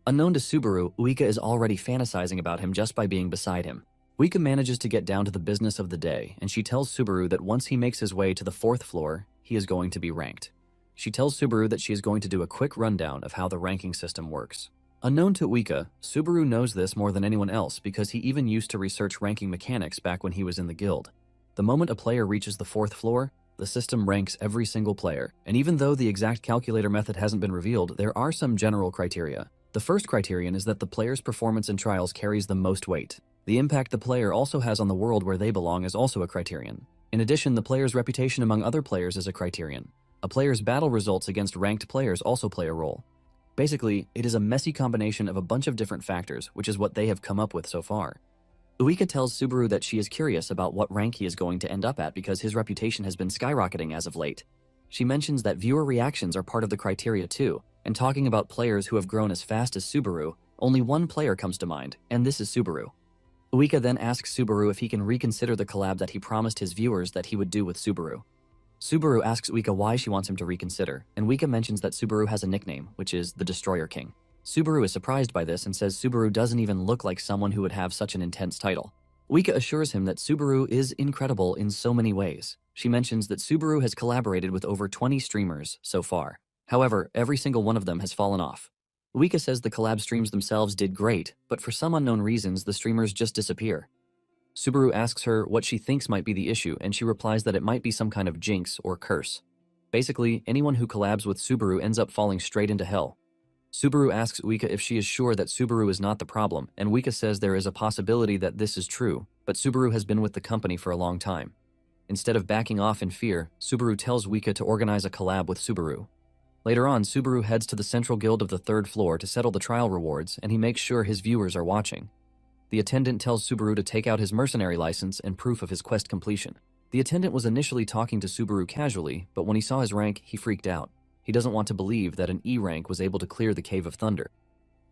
Unknown to Subaru, Uika is already fantasizing about him just by being beside him. Uika manages to get down to the business of the day, and she tells Subaru that once he makes his way to the 4th floor, he is going to be ranked. She tells Subaru that she is going to do a quick rundown of how the ranking system works. Unknown to Uika, Subaru knows this more than anyone else because he even used to research ranking mechanics back when he was in the guild. The moment a player reaches the 4th floor, the system ranks every single player, and even though the exact calculator method hasn't been revealed, there are some general criteria. The first criterion is that the player's performance in trials carries the most weight. The impact the player also has on the world where they belong is also a criterion. In addition, the player's reputation among other players is a criterion. A player's battle results against ranked players also play a role. Basically, it is a messy combination of a bunch of different factors, which is what they have come up with so far. Uika tells Subaru that she is curious about what rank he is going to end up at because his reputation has been skyrocketing as of late. She mentions that viewer reactions are part of the criteria too, and talking about players who have grown as fast as Subaru, only one player comes to mind, and this is Subaru. Uika then asks Subaru if he can reconsider the collab that he promised his viewers that he would do with Subaru. Subaru asks Uika why she wants him to reconsider, and Uika mentions that Subaru has a nickname, which is the Destroyer King. Subaru is surprised by this and says Subaru doesn't even look like someone who would have such an intense title. Uika assures him that Subaru is incredible in so many ways. She mentions that Subaru has collaborated with over 20 streamers so far. However, every single one of them has fallen off. Uika says the collab streams themselves did great, but for some unknown reasons, the streamers just disappear. Subaru asks her what she thinks might be the issue, and she replies that it might be some kind of jinx or curse. Basically, anyone who collabs with Subaru ends up falling straight into hell. Subaru asks Uika if she is sure that Subaru is not the problem, and Uika says there is a possibility that this is true, but Subaru has been with the company for a long time. Instead of backing off in fear, Subaru tells Uika to organize a collab with Subaru. Later on, Subaru heads to the central guild of the 3rd floor to settle the trial rewards, and he makes sure his viewers are watching. The attendant tells Subaru to take out his mercenary license and proof of his quest completion. The attendant was initially talking to Subaru casually, but when he saw his rank, he freaked out. He doesn't want to believe that an E rank was able to clear the Cave of Thunder.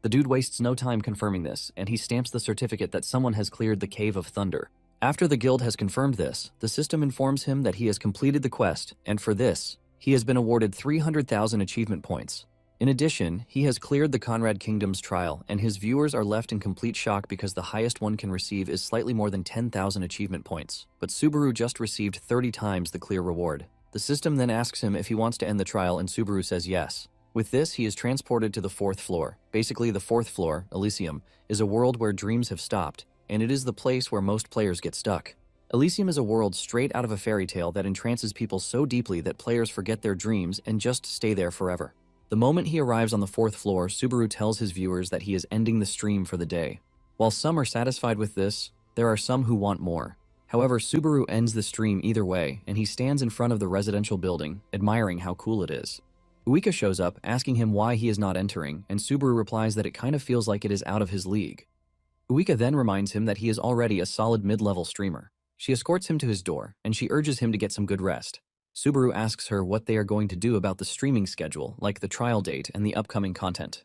The dude wastes no time confirming this, and he stamps the certificate that someone has cleared the Cave of Thunder. After the guild has confirmed this, the system informs him that he has completed the quest, and for this, he has been awarded 300,000 achievement points. In addition, he has cleared the Conrad Kingdom's trial, and his viewers are left in complete shock because the highest one can receive is slightly more than 10,000 achievement points. But Subaru just received 30 times the clear reward. The system then asks him if he wants to end the trial, and Subaru says yes. With this, he is transported to the 4th floor. Basically, the 4th floor, Elysium, is a world where dreams have stopped, and it is the place where most players get stuck. Elysium is a world straight out of a fairy tale that entrances people so deeply that players forget their dreams and just stay there forever. The moment he arrives on the 4th floor, Subaru tells his viewers that he is ending the stream for the day. While some are satisfied with this, there are some who want more. However, Subaru ends the stream either way, and he stands in front of the residential building, admiring how cool it is. Uika shows up, asking him why he is not entering, and Subaru replies that it kind of feels like it is out of his league. Uika then reminds him that he is already a solid mid-level streamer. She escorts him to his door, and she urges him to get some good rest. Subaru asks her what they are going to do about the streaming schedule, like the trial date and the upcoming content.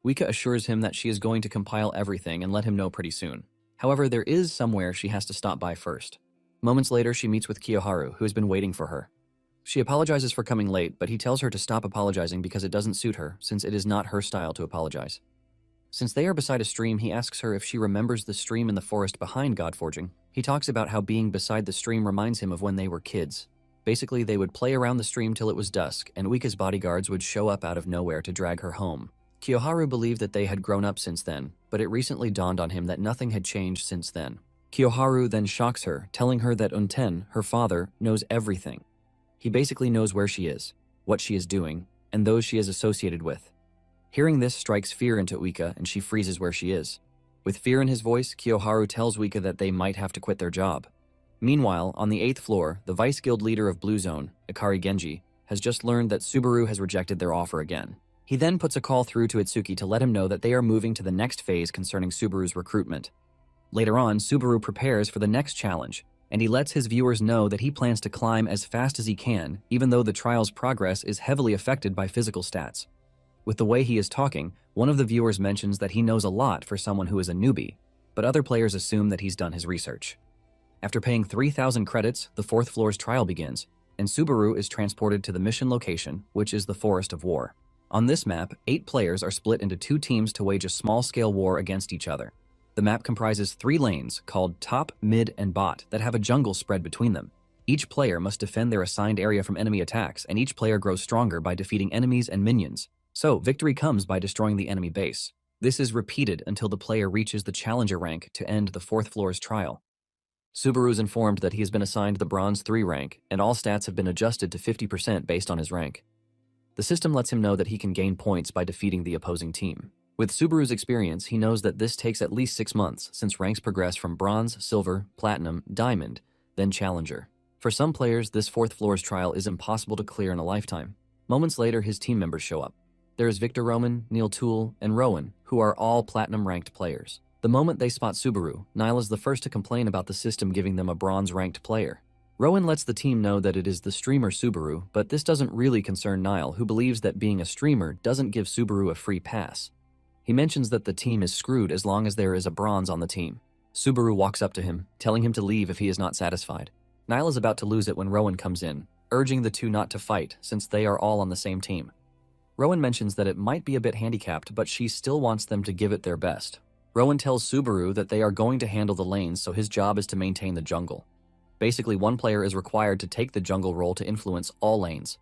Wika assures him that she is going to compile everything and let him know pretty soon. However, there is somewhere she has to stop by first. Moments later, she meets with Kiyoharu, who has been waiting for her. She apologizes for coming late, but he tells her to stop apologizing because it doesn't suit her, since it is not her style to apologize. Since they are beside a stream, he asks her if she remembers the stream in the forest behind Godforging. He talks about how being beside the stream reminds him of when they were kids. Basically, they would play around the stream till it was dusk, and Wika's bodyguards would show up out of nowhere to drag her home. Kiyoharu believed that they had grown up since then, but it recently dawned on him that nothing had changed since then. Kiyoharu then shocks her, telling her that Unten, her father, knows everything. He basically knows where she is, what she is doing, and those she is associated with. Hearing this strikes fear into Wika, and she freezes where she is. With fear in his voice, Kiyoharu tells Wika that they might have to quit their job. Meanwhile, on the 8th floor, the Vice Guild leader of Blue Zone, Ikari Genji, has just learned that Subaru has rejected their offer again. He then puts a call through to Itsuki to let him know that they are moving to the next phase concerning Subaru's recruitment. Later on, Subaru prepares for the next challenge, and he lets his viewers know that he plans to climb as fast as he can, even though the trial's progress is heavily affected by physical stats. With the way he is talking, one of the viewers mentions that he knows a lot for someone who is a newbie, but other players assume that he's done his research. After paying 3,000 credits, the 4th floor's trial begins, and Subaru is transported to the mission location, which is the Forest of War. On this map, 8 players are split into 2 teams to wage a small-scale war against each other. The map comprises 3 lanes, called Top, Mid, and Bot, that have a jungle spread between them. Each player must defend their assigned area from enemy attacks, and each player grows stronger by defeating enemies and minions. So, victory comes by destroying the enemy base. This is repeated until the player reaches the Challenger rank to end the 4th floor's trial. Subaru is informed that he has been assigned the Bronze 3 rank, and all stats have been adjusted to 50% based on his rank. The system lets him know that he can gain points by defeating the opposing team. With Subaru's experience, he knows that this takes at least 6 months, since ranks progress from Bronze, Silver, Platinum, Diamond, then Challenger. For some players, this 4th floor's trial is impossible to clear in a lifetime. Moments later, his team members show up. There is Victor Roman, Neil Toole, and Rowan, who are all Platinum-ranked players. The moment they spot Subaru, Niall is the first to complain about the system giving them a Bronze-ranked player. Rowan lets the team know that it is the streamer Subaru, but this doesn't really concern Niall, who believes that being a streamer doesn't give Subaru a free pass. He mentions that the team is screwed as long as there is a bronze on the team. Subaru walks up to him, telling him to leave if he is not satisfied. Niall is about to lose it when Rowan comes in, urging the two not to fight since they are all on the same team. Rowan mentions that it might be a bit handicapped, but she still wants them to give it their best. Rowan tells Subaru that they are going to handle the lanes, so his job is to maintain the jungle. Basically, one player is required to take the jungle role to influence all lanes.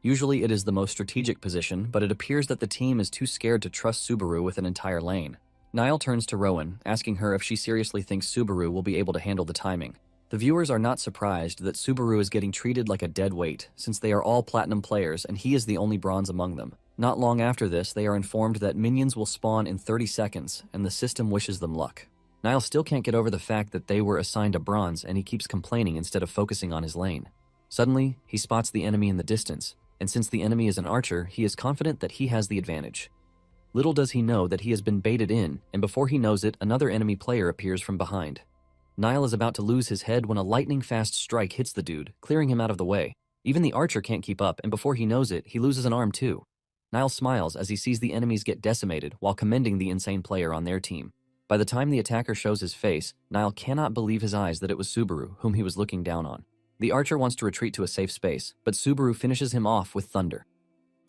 Usually it is the most strategic position, but it appears that the team is too scared to trust Subaru with an entire lane. Niall turns to Rowan, asking her if she seriously thinks Subaru will be able to handle the timing. The viewers are not surprised that Subaru is getting treated like a dead weight, since they are all Platinum players and he is the only Bronze among them. Not long after this, they are informed that minions will spawn in 30 seconds, and the system wishes them luck. Niall still can't get over the fact that they were assigned a Bronze, and he keeps complaining instead of focusing on his lane. Suddenly, he spots the enemy in the distance, and since the enemy is an archer, he is confident that he has the advantage. Little does he know that he has been baited in, and before he knows it, another enemy player appears from behind. Niall is about to lose his head when a lightning-fast strike hits the dude, clearing him out of the way. Even the archer can't keep up, and before he knows it, he loses an arm too. Niall smiles as he sees the enemies get decimated while commending the insane player on their team. By the time the attacker shows his face, Niall cannot believe his eyes that it was Subaru, whom he was looking down on. The archer wants to retreat to a safe space, but Subaru finishes him off with thunder.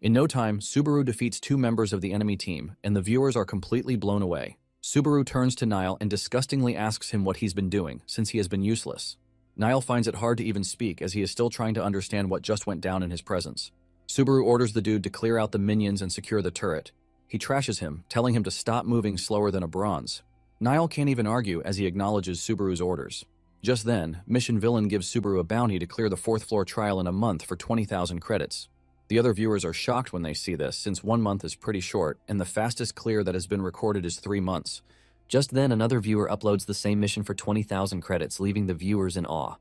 In no time, Subaru defeats 2 members of the enemy team, and the viewers are completely blown away. Subaru turns to Niall and disgustingly asks him what he's been doing, since he has been useless. Niall finds it hard to even speak as he is still trying to understand what just went down in his presence. Subaru orders the dude to clear out the minions and secure the turret. He trashes him, telling him to stop moving slower than a Bronze. Niall can't even argue as he acknowledges Subaru's orders. Just then, Mission Villain gives Subaru a bounty to clear the 4th floor trial in a month for 20,000 credits. The other viewers are shocked when they see this, since 1 month is pretty short, and the fastest clear that has been recorded is 3 months. Just then, another viewer uploads the same mission for 20,000 credits, leaving the viewers in awe.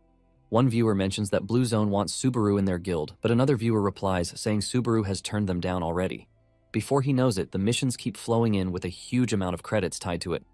One viewer mentions that Blue Zone wants Subaru in their guild, but another viewer replies saying Subaru has turned them down already. Before he knows it, the missions keep flowing in with a huge amount of credits tied to it.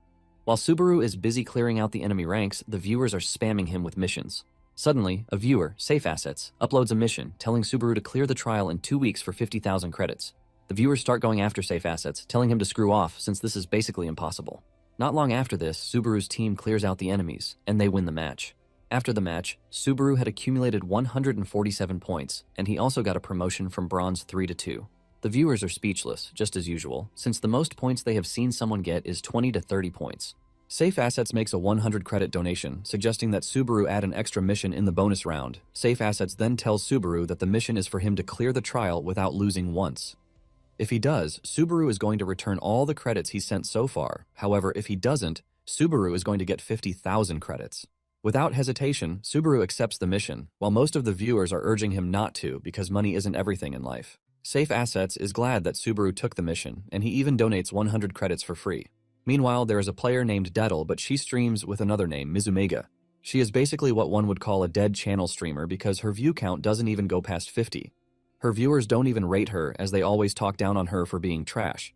While Subaru is busy clearing out the enemy ranks, the viewers are spamming him with missions. Suddenly, a viewer, Safe Assets, uploads a mission telling Subaru to clear the trial in 2 weeks for 50,000 credits. The viewers start going after Safe Assets, telling him to screw off since this is basically impossible. Not long after this, Subaru's team clears out the enemies, and they win the match. After the match, Subaru had accumulated 147 points, and he also got a promotion from Bronze 3 to 2. The viewers are speechless, just as usual, since the most points they have seen someone get is 20 to 30 points. Safe Assets makes a 100 credit donation, suggesting that Subaru add an extra mission in the bonus round. Safe Assets then tells Subaru that the mission is for him to clear the trial without losing once. If he does, Subaru is going to return all the credits he sent so far. However, if he doesn't, Subaru is going to get 50,000 credits. Without hesitation, Subaru accepts the mission, while most of the viewers are urging him not to because money isn't everything in life. Safe Assets is glad that Subaru took the mission, and he even donates 100 credits for free. Meanwhile, there is a player named Daddle, but she streams with another name, Mizumega. She is basically what one would call a dead channel streamer because her view count doesn't even go past 50. Her viewers don't even rate her, as they always talk down on her for being trash.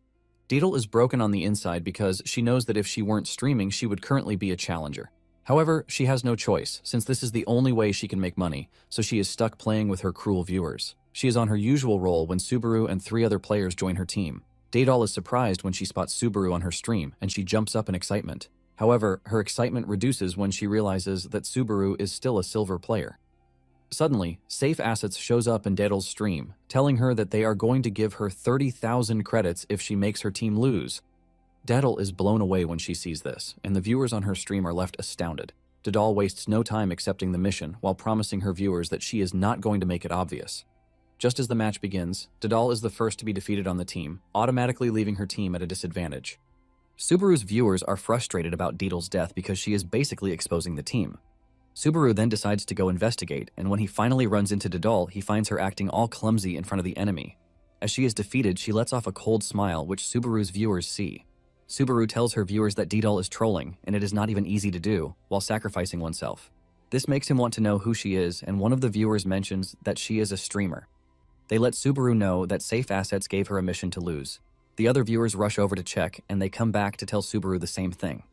Daddle is broken on the inside because she knows that if she weren't streaming, she would currently be a challenger. However, she has no choice, since this is the only way she can make money, so she is stuck playing with her cruel viewers. She is on her usual role when Subaru and 3 other players join her team. Daddle is surprised when she spots Subaru on her stream, and she jumps up in excitement. However, her excitement reduces when she realizes that Subaru is still a silver player. Suddenly, Safe Assets shows up in Daddle's stream, telling her that they are going to give her 30,000 credits if she makes her team lose. Daddle is blown away when she sees this, and the viewers on her stream are left astounded. Daddle wastes no time accepting the mission while promising her viewers that she is not going to make it obvious. Just as the match begins, Daddle is the first to be defeated on the team, automatically leaving her team at a disadvantage. Subaru's viewers are frustrated about Daddle's death because she is basically exposing the team. Subaru then decides to go investigate, and when he finally runs into Daddle, he finds her acting all clumsy in front of the enemy. As she is defeated, she lets off a cold smile, which Subaru's viewers see. Subaru tells her viewers that Daddle is trolling, and it is not even easy to do, while sacrificing oneself. This makes him want to know who she is, and one of the viewers mentions that she is a streamer. They let Subaru know that Safe Assets gave her a mission to lose. The other viewers rush over to check, and they come back to tell Subaru the same thing.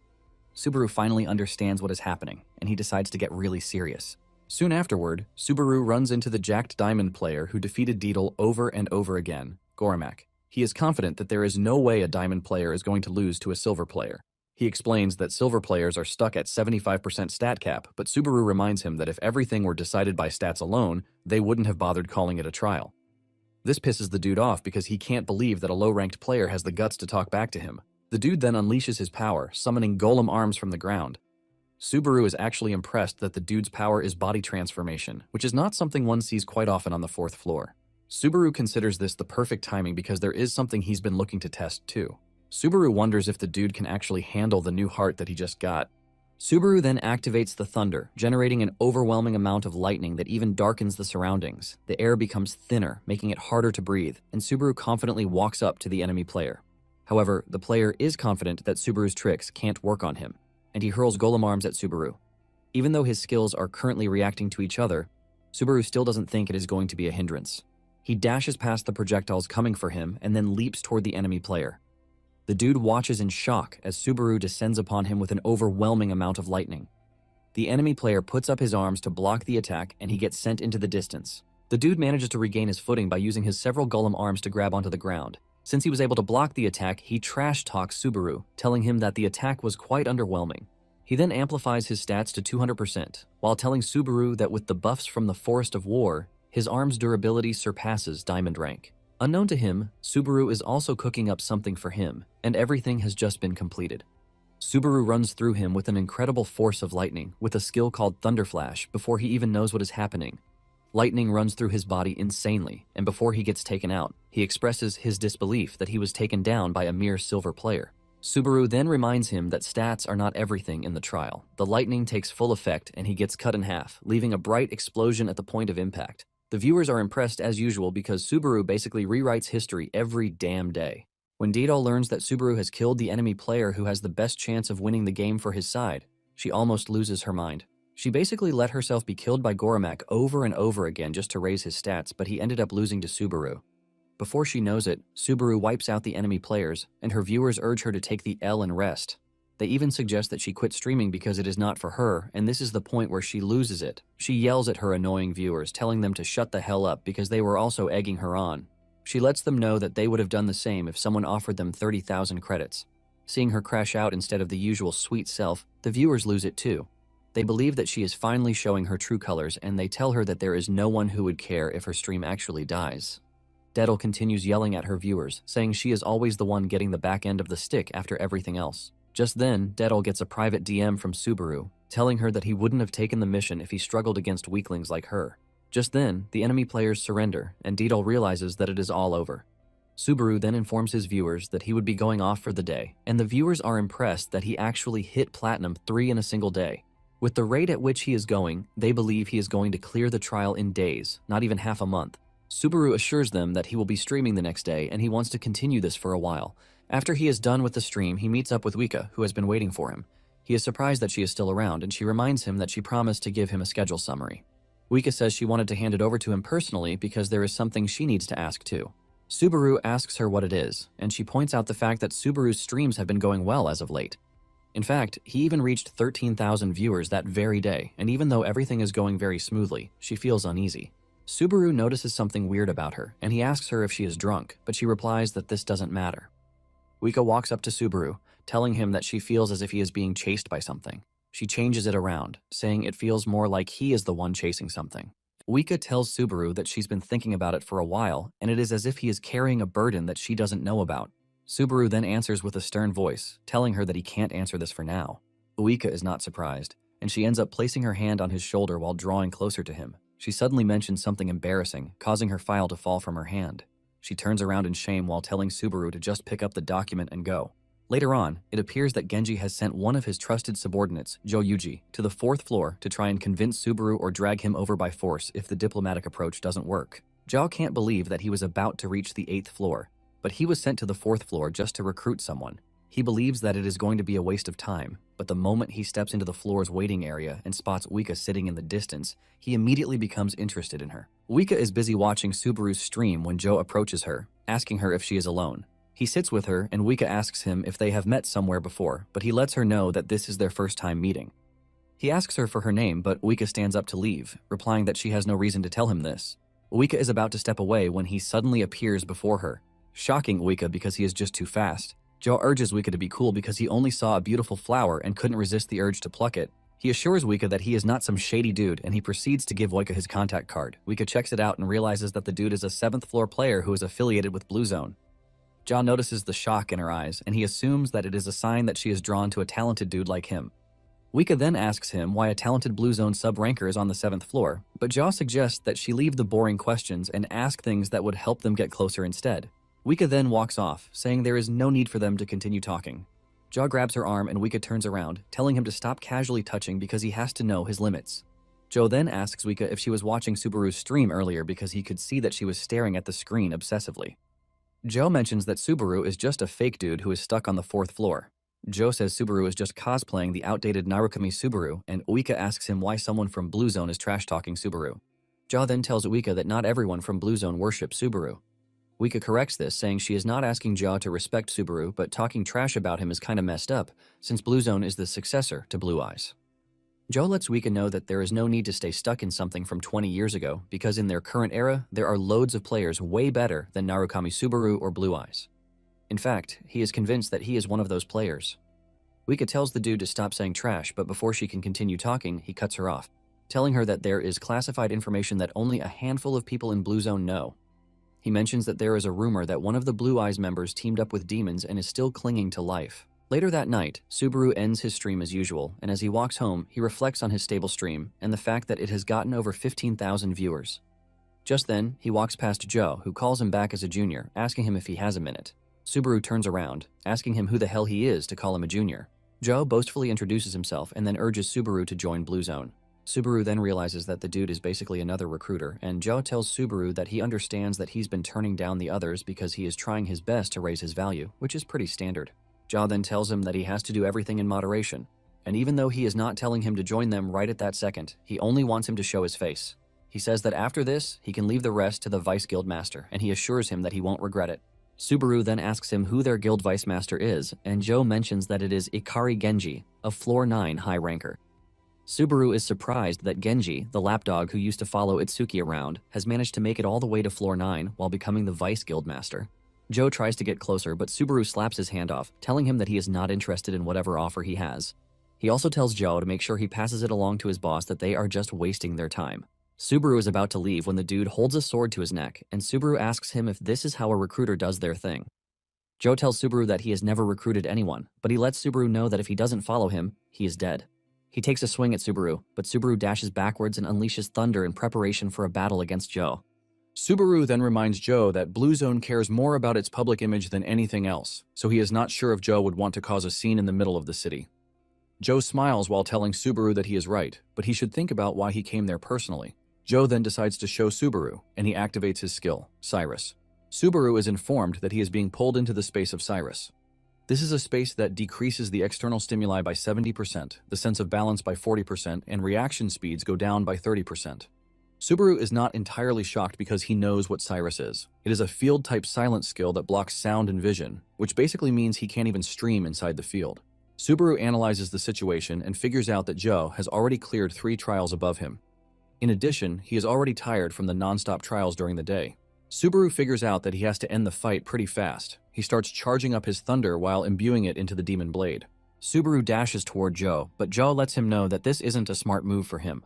Subaru finally understands what is happening, and he decides to get really serious. Soon afterward, Subaru runs into the jacked diamond player who defeated Daddle over and over again, Gorimak. He is confident that there is no way a diamond player is going to lose to a silver player. He explains that silver players are stuck at 75% stat cap, but Subaru reminds him that if everything were decided by stats alone, they wouldn't have bothered calling it a trial. This pisses the dude off because he can't believe that a low-ranked player has the guts to talk back to him. The dude then unleashes his power, summoning golem arms from the ground. Subaru is actually impressed that the dude's power is body transformation, which is not something one sees quite often on the 4th floor. Subaru considers this the perfect timing because there is something he's been looking to test too. Subaru wonders if the dude can actually handle the new heart that he just got. Subaru then activates the thunder, generating an overwhelming amount of lightning that even darkens the surroundings. The air becomes thinner, making it harder to breathe, and Subaru confidently walks up to the enemy player. However, the player is confident that Subaru's tricks can't work on him, and he hurls golem arms at Subaru. Even though his skills are currently reacting to each other, Subaru still doesn't think it is going to be a hindrance. He dashes past the projectiles coming for him and then leaps toward the enemy player. The dude watches in shock as Subaru descends upon him with an overwhelming amount of lightning. The enemy player puts up his arms to block the attack, and he gets sent into the distance. The dude manages to regain his footing by using his several golem arms to grab onto the ground. Since he was able to block the attack, he trash-talks Subaru, telling him that the attack was quite underwhelming. He then amplifies his stats to 200%, while telling Subaru that with the buffs from the Forest of War, his arm's durability surpasses Diamond rank. Unknown to him, Subaru is also cooking up something for him, and everything has just been completed. Subaru runs through him with an incredible force of lightning, with a skill called Thunderflash, before he even knows what is happening. Lightning runs through his body insanely, and before he gets taken out, he expresses his disbelief that he was taken down by a mere silver player. Subaru then reminds him that stats are not everything in the trial. The lightning takes full effect, and he gets cut in half, leaving a bright explosion at the point of impact. The viewers are impressed as usual because Subaru basically rewrites history every damn day. When Daddle learns that Subaru has killed the enemy player who has the best chance of winning the game for his side, she almost loses her mind. She basically let herself be killed by Gorimak over and over again just to raise his stats, but he ended up losing to Subaru. Before she knows it, Subaru wipes out the enemy players, and her viewers urge her to take the L and rest. They even suggest that she quit streaming because it is not for her, and this is the point where she loses it. She yells at her annoying viewers, telling them to shut the hell up because they were also egging her on. She lets them know that they would have done the same if someone offered them 30,000 credits. Seeing her crash out instead of the usual sweet self, the viewers lose it too. They believe that she is finally showing her true colors, and they tell her that there is no one who would care if her stream actually dies. Dettol continues yelling at her viewers, saying she is always the one getting the back end of the stick after everything else. Just then, Dettol gets a private DM from Subaru, telling her that he wouldn't have taken the mission if he struggled against weaklings like her. Just then, the enemy players surrender, and Dettol realizes that it is all over. Subaru then informs his viewers that he would be going off for the day, and the viewers are impressed that he actually hit Platinum 3 in a single day. With the rate at which he is going, they believe he is going to clear the trial in days, not even half a month. Subaru assures them that he will be streaming the next day, and he wants to continue this for a while. After he is done with the stream, he meets up with Wika, who has been waiting for him. He is surprised that she is still around, and she reminds him that she promised to give him a schedule summary. Wika says she wanted to hand it over to him personally because there is something she needs to ask too. Subaru asks her what it is, and she points out the fact that Subaru's streams have been going well as of late. In fact, he even reached 13,000 viewers that very day, and even though everything is going very smoothly, she feels uneasy. Subaru notices something weird about her, and he asks her if she is drunk, but she replies that this doesn't matter. Wika walks up to Subaru, telling him that she feels as if he is being chased by something. She changes it around, saying it feels more like he is the one chasing something. Wika tells Subaru that she's been thinking about it for a while, and it is as if he is carrying a burden that she doesn't know about. Subaru then answers with a stern voice, telling her that he can't answer this for now. Wika is not surprised, and she ends up placing her hand on his shoulder while drawing closer to him. She suddenly mentions something embarrassing, causing her file to fall from her hand. She turns around in shame while telling Subaru to just pick up the document and go. Later on, it appears that Genji has sent one of his trusted subordinates, Jo Yuji, to the 4th floor to try and convince Subaru or drag him over by force if the diplomatic approach doesn't work. Jo can't believe that he was about to reach the 8th floor, but he was sent to the 4th floor just to recruit someone. He believes that it is going to be a waste of time, but the moment he steps into the floor's waiting area and spots Wika sitting in the distance, he immediately becomes interested in her. Wika is busy watching Subaru's stream when Jo approaches her, asking her if she is alone. He sits with her, and Wika asks him if they have met somewhere before, but he lets her know that this is their first time meeting. He asks her for her name, but Wika stands up to leave, replying that she has no reason to tell him this. Wika is about to step away when he suddenly appears before her, shocking Wika because he is just too fast. Jo urges Wika to be cool because he only saw a beautiful flower and couldn't resist the urge to pluck it. He assures Wika that he is not some shady dude, and he proceeds to give Wika his contact card. Wika checks it out and realizes that the dude is a 7th floor player who is affiliated with Blue Zone. Jo notices the shock in her eyes, and he assumes that it is a sign that she is drawn to a talented dude like him. Wika then asks him why a talented Blue Zone sub-ranker is on the 7th floor, but Jo suggests that she leave the boring questions and ask things that would help them get closer instead. Wika then walks off, saying there is no need for them to continue talking. Jo grabs her arm and Wika turns around, telling him to stop casually touching because he has to know his limits. Jo then asks Wika if she was watching Subaru's stream earlier because he could see that she was staring at the screen obsessively. Jo mentions that Subaru is just a fake dude who is stuck on the 4th floor. Jo says Subaru is just cosplaying the outdated Narukami Subaru, and Wika asks him why someone from Blue Zone is trash-talking Subaru. Jo then tells Wika that not everyone from Blue Zone worships Subaru. Wika corrects this, saying she is not asking Jo to respect Subaru, but talking trash about him is kinda messed up, since Blue Zone is the successor to Blue Eyes. Jo lets Wika know that there is no need to stay stuck in something from 20 years ago, because in their current era, there are loads of players way better than Narukami Subaru or Blue Eyes. In fact, he is convinced that he is one of those players. Wika tells the dude to stop saying trash, but before she can continue talking, he cuts her off, telling her that there is classified information that only a handful of people in Blue Zone know. He mentions that there is a rumor that one of the Blue Eyes members teamed up with demons and is still clinging to life. Later that night, Subaru ends his stream as usual, and as he walks home, he reflects on his stable stream and the fact that it has gotten over 15,000 viewers. Just then, he walks past Jo, who calls him back as a junior, asking him if he has a minute. Subaru turns around, asking him who the hell he is to call him a junior. Jo boastfully introduces himself and then urges Subaru to join Blue Zone. Subaru then realizes that the dude is basically another recruiter, and Jo tells Subaru that he understands that he's been turning down the others because he is trying his best to raise his value, which is pretty standard. Jo then tells him that he has to do everything in moderation, and even though he is not telling him to join them right at that second, he only wants him to show his face. He says that after this, he can leave the rest to the Vice Guild Master, and he assures him that he won't regret it. Subaru then asks him who their Guild Vice Master is, and Jo mentions that it is Ikari Genji, a Floor 9 high ranker. Subaru is surprised that Genji, the lapdog who used to follow Itsuki around, has managed to make it all the way to floor 9 while becoming the vice guildmaster. Joe tries to get closer, but Subaru slaps his hand off, telling him that he is not interested in whatever offer he has. He also tells Joe to make sure he passes it along to his boss that they are just wasting their time. Subaru is about to leave when the dude holds a sword to his neck, and Subaru asks him if this is how a recruiter does their thing. Joe tells Subaru that he has never recruited anyone, but he lets Subaru know that if he doesn't follow him, he is dead. He takes a swing at Subaru, but Subaru dashes backwards and unleashes thunder in preparation for a battle against Joe. Subaru then reminds Joe that Blue Zone cares more about its public image than anything else, so he is not sure if Joe would want to cause a scene in the middle of the city. Joe smiles while telling Subaru that he is right, but he should think about why he came there personally. Joe then decides to show Subaru, and he activates his skill, Cyrus. Subaru is informed that he is being pulled into the space of Cyrus. This is a space that decreases the external stimuli by 70%, the sense of balance by 40%, and reaction speeds go down by 30%. Subaru is not entirely shocked because he knows what Cyrus is. It is a field-type silent skill that blocks sound and vision, which basically means he can't even stream inside the field. Subaru analyzes the situation and figures out that Joe has already cleared 3 trials above him. In addition, he is already tired from the non-stop trials during the day. Subaru figures out that he has to end the fight pretty fast. He starts charging up his thunder while imbuing it into the demon blade. Subaru dashes toward Joe, but Joe lets him know that this isn't a smart move for him.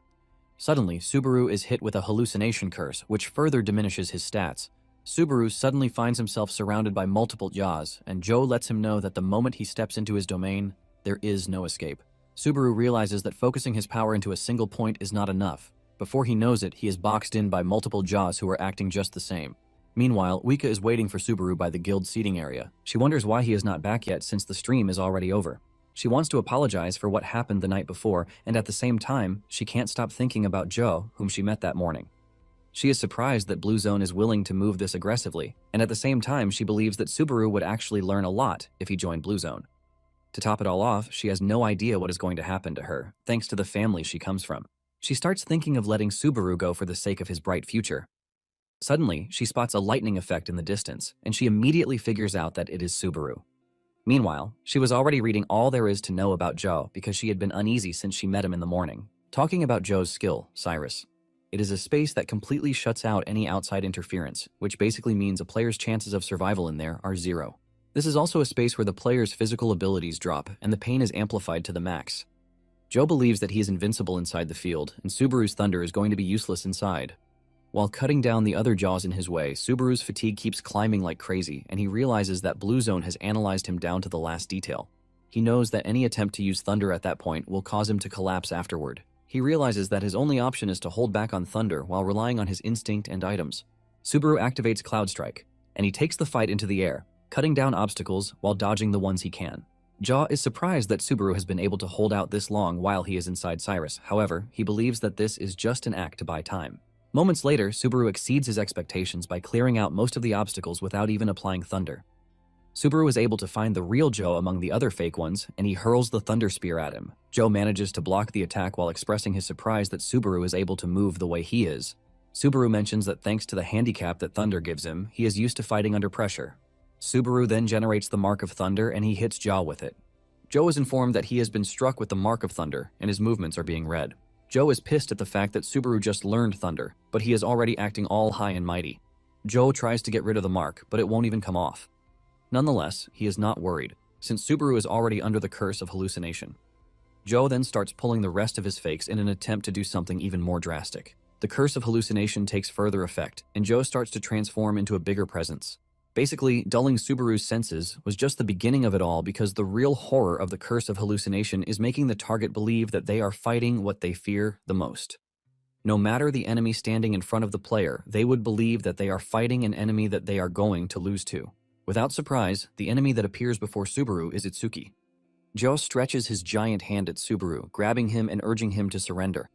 Suddenly, Subaru is hit with a hallucination curse, which further diminishes his stats. Subaru suddenly finds himself surrounded by multiple jaws, and Joe lets him know that the moment he steps into his domain, there is no escape. Subaru realizes that focusing his power into a single point is not enough. Before he knows it, he is boxed in by multiple jaws who are acting just the same. Meanwhile, Wika is waiting for Subaru by the guild seating area. She wonders why he is not back yet since the stream is already over. She wants to apologize for what happened the night before, and at the same time, she can't stop thinking about Joe, whom she met that morning. She is surprised that Blue Zone is willing to move this aggressively, and at the same time, she believes that Subaru would actually learn a lot if he joined Blue Zone. To top it all off, she has no idea what is going to happen to her, thanks to the family she comes from. She starts thinking of letting Subaru go for the sake of his bright future. Suddenly, she spots a lightning effect in the distance, and she immediately figures out that it is Subaru. Meanwhile, she was already reading all there is to know about Joe because she had been uneasy since she met him in the morning. Talking about Joe's skill, Cyrus. It is a space that completely shuts out any outside interference, which basically means a player's chances of survival in there are 0. This is also a space where the player's physical abilities drop and the pain is amplified to the max. Joe believes that he is invincible inside the field, and Subaru's thunder is going to be useless inside. While cutting down the other jaws in his way, Subaru's fatigue keeps climbing like crazy, and he realizes that Blue Zone has analyzed him down to the last detail. He knows that any attempt to use thunder at that point will cause him to collapse afterward. He realizes that his only option is to hold back on thunder while relying on his instinct and items. Subaru activates Cloud Strike, and he takes the fight into the air, cutting down obstacles while dodging the ones he can. Jaw is surprised that Subaru has been able to hold out this long while he is inside Cyrus. However, he believes that this is just an act to buy time. Moments later, Subaru exceeds his expectations by clearing out most of the obstacles without even applying thunder. Subaru is able to find the real Joe among the other fake ones, and he hurls the thunder spear at him. Joe manages to block the attack while expressing his surprise that Subaru is able to move the way he is. Subaru mentions that thanks to the handicap that thunder gives him, he is used to fighting under pressure. Subaru then generates the Mark of Thunder and he hits Joe with it. Joe is informed that he has been struck with the Mark of Thunder and his movements are being read. Joe is pissed at the fact that Subaru just learned Thunder, but he is already acting all high and mighty. Joe tries to get rid of the mark, but it won't even come off. Nonetheless, he is not worried, since Subaru is already under the curse of hallucination. Joe then starts pulling the rest of his fakes in an attempt to do something even more drastic. The curse of hallucination takes further effect, and Joe starts to transform into a bigger presence. Basically, dulling Subaru's senses was just the beginning of it all because the real horror of the curse of hallucination is making the target believe that they are fighting what they fear the most. No matter the enemy standing in front of the player, they would believe that they are fighting an enemy that they are going to lose to. Without surprise, the enemy that appears before Subaru is Itsuki. Joe stretches his giant hand at Subaru, grabbing him and urging him to surrender.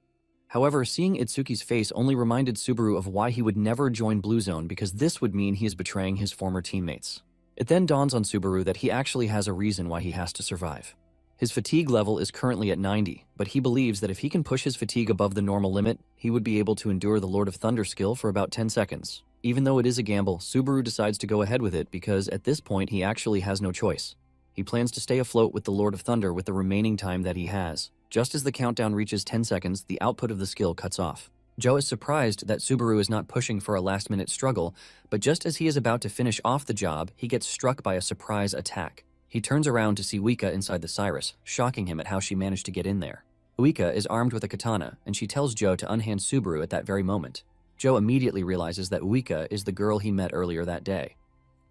However, seeing Itsuki's face only reminded Subaru of why he would never join Blue Zone because this would mean he is betraying his former teammates. It then dawns on Subaru that he actually has a reason why he has to survive. His fatigue level is currently at 90, but he believes that if he can push his fatigue above the normal limit, he would be able to endure the Lord of Thunder skill for about 10 seconds. Even though it is a gamble, Subaru decides to go ahead with it because at this point he actually has no choice. He plans to stay afloat with the Lord of Thunder with the remaining time that he has. Just as the countdown reaches 10 seconds, the output of the skill cuts off. Joe is surprised that Subaru is not pushing for a last-minute struggle, but just as he is about to finish off the job, he gets struck by a surprise attack. He turns around to see Uika inside the Cyrus, shocking him at how she managed to get in there. Uika is armed with a katana, and she tells Joe to unhand Subaru at that very moment. Joe immediately realizes that Uika is the girl he met earlier that day.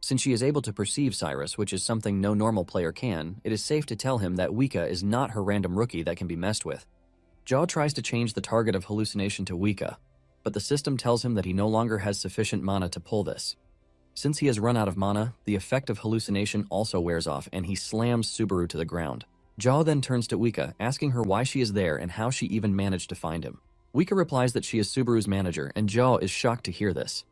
Since she is able to perceive Cyrus, which is something no normal player can, it is safe to tell him that Uika is not her random rookie that can be messed with. Joe tries to change the target of hallucination to Uika, but the system tells him that he no longer has sufficient mana to pull this. Since he has run out of mana, the effect of hallucination also wears off and he slams Subaru to the ground. Joe then turns to Uika, asking her why she is there and how she even managed to find him. Uika replies that she is Subaru's manager, and Joe is shocked to hear this.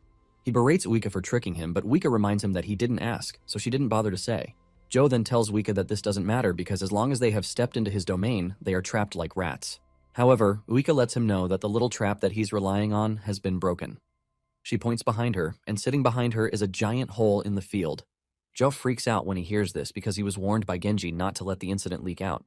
He berates Uika for tricking him, but Uika reminds him that he didn't ask, so she didn't bother to say. Joe then tells Uika that this doesn't matter because as long as they have stepped into his domain, they are trapped like rats. However, Uika lets him know that the little trap that he's relying on has been broken. She points behind her, and sitting behind her is a giant hole in the field. Joe freaks out when he hears this because he was warned by Genji not to let the incident leak out.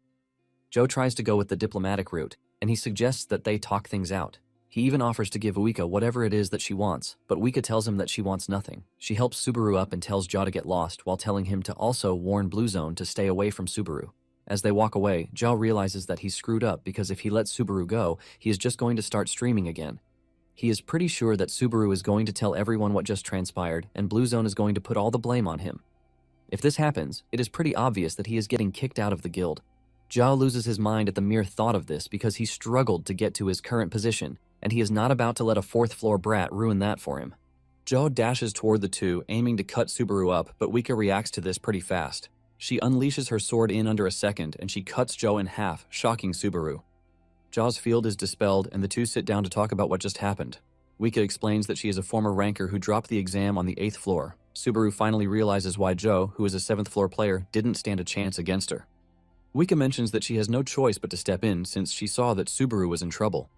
Joe tries to go with the diplomatic route, and he suggests that they talk things out. He even offers to give Uika whatever it is that she wants, but Uika tells him that she wants nothing. She helps Subaru up and tells Joe to get lost while telling him to also warn Blue Zone to stay away from Subaru. As they walk away, Joe realizes that he screwed up because if he lets Subaru go, he is just going to start streaming again. He is pretty sure that Subaru is going to tell everyone what just transpired, and Blue Zone is going to put all the blame on him. If this happens, it is pretty obvious that he is getting kicked out of the guild. Joe loses his mind at the mere thought of this because he struggled to get to his current position, and he is not about to let a fourth-floor brat ruin that for him. Joe dashes toward the two, aiming to cut Subaru up, but Uika reacts to this pretty fast. She unleashes her sword in under a second, and she cuts Joe in half, shocking Subaru. Joe's field is dispelled, and the two sit down to talk about what just happened. Uika explains that she is a former ranker who dropped the exam on the 8th floor. Subaru finally realizes why Joe, who is a 7th floor player, didn't stand a chance against her. Uika mentions that she has no choice but to step in since she saw that Subaru was in trouble.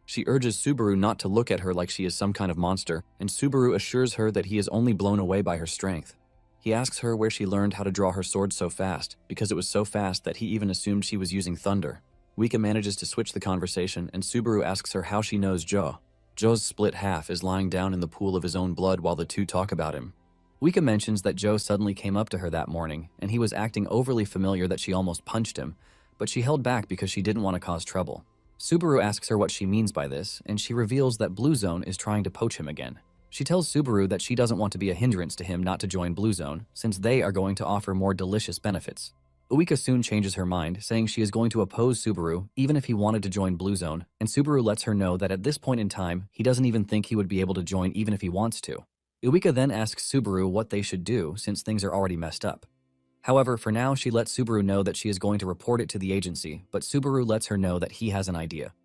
She urges Subaru not to look at her like she is some kind of monster, and Subaru assures her that he is only blown away by her strength. He asks her where she learned how to draw her sword so fast, because it was so fast that he even assumed she was using thunder. Uika manages to switch the conversation, and Subaru asks her how she knows Joe. Joe's split half is lying down in the pool of his own blood while the two talk about him. Uika mentions that Joe suddenly came up to her that morning, and he was acting overly familiar that she almost punched him, but she held back because she didn't want to cause trouble. Subaru asks her what she means by this, and she reveals that Blue Zone is trying to poach him again. She tells Subaru that she doesn't want to be a hindrance to him not to join Blue Zone, since they are going to offer more delicious benefits. Uika soon changes her mind, saying she is going to oppose Subaru even if he wanted to join Blue Zone, and Subaru lets her know that at this point in time, he doesn't even think he would be able to join even if he wants to. Uika then asks Subaru what they should do since things are already messed up. However, for now, she lets Subaru know that she is going to report it to the agency, but Subaru lets her know that he has an idea.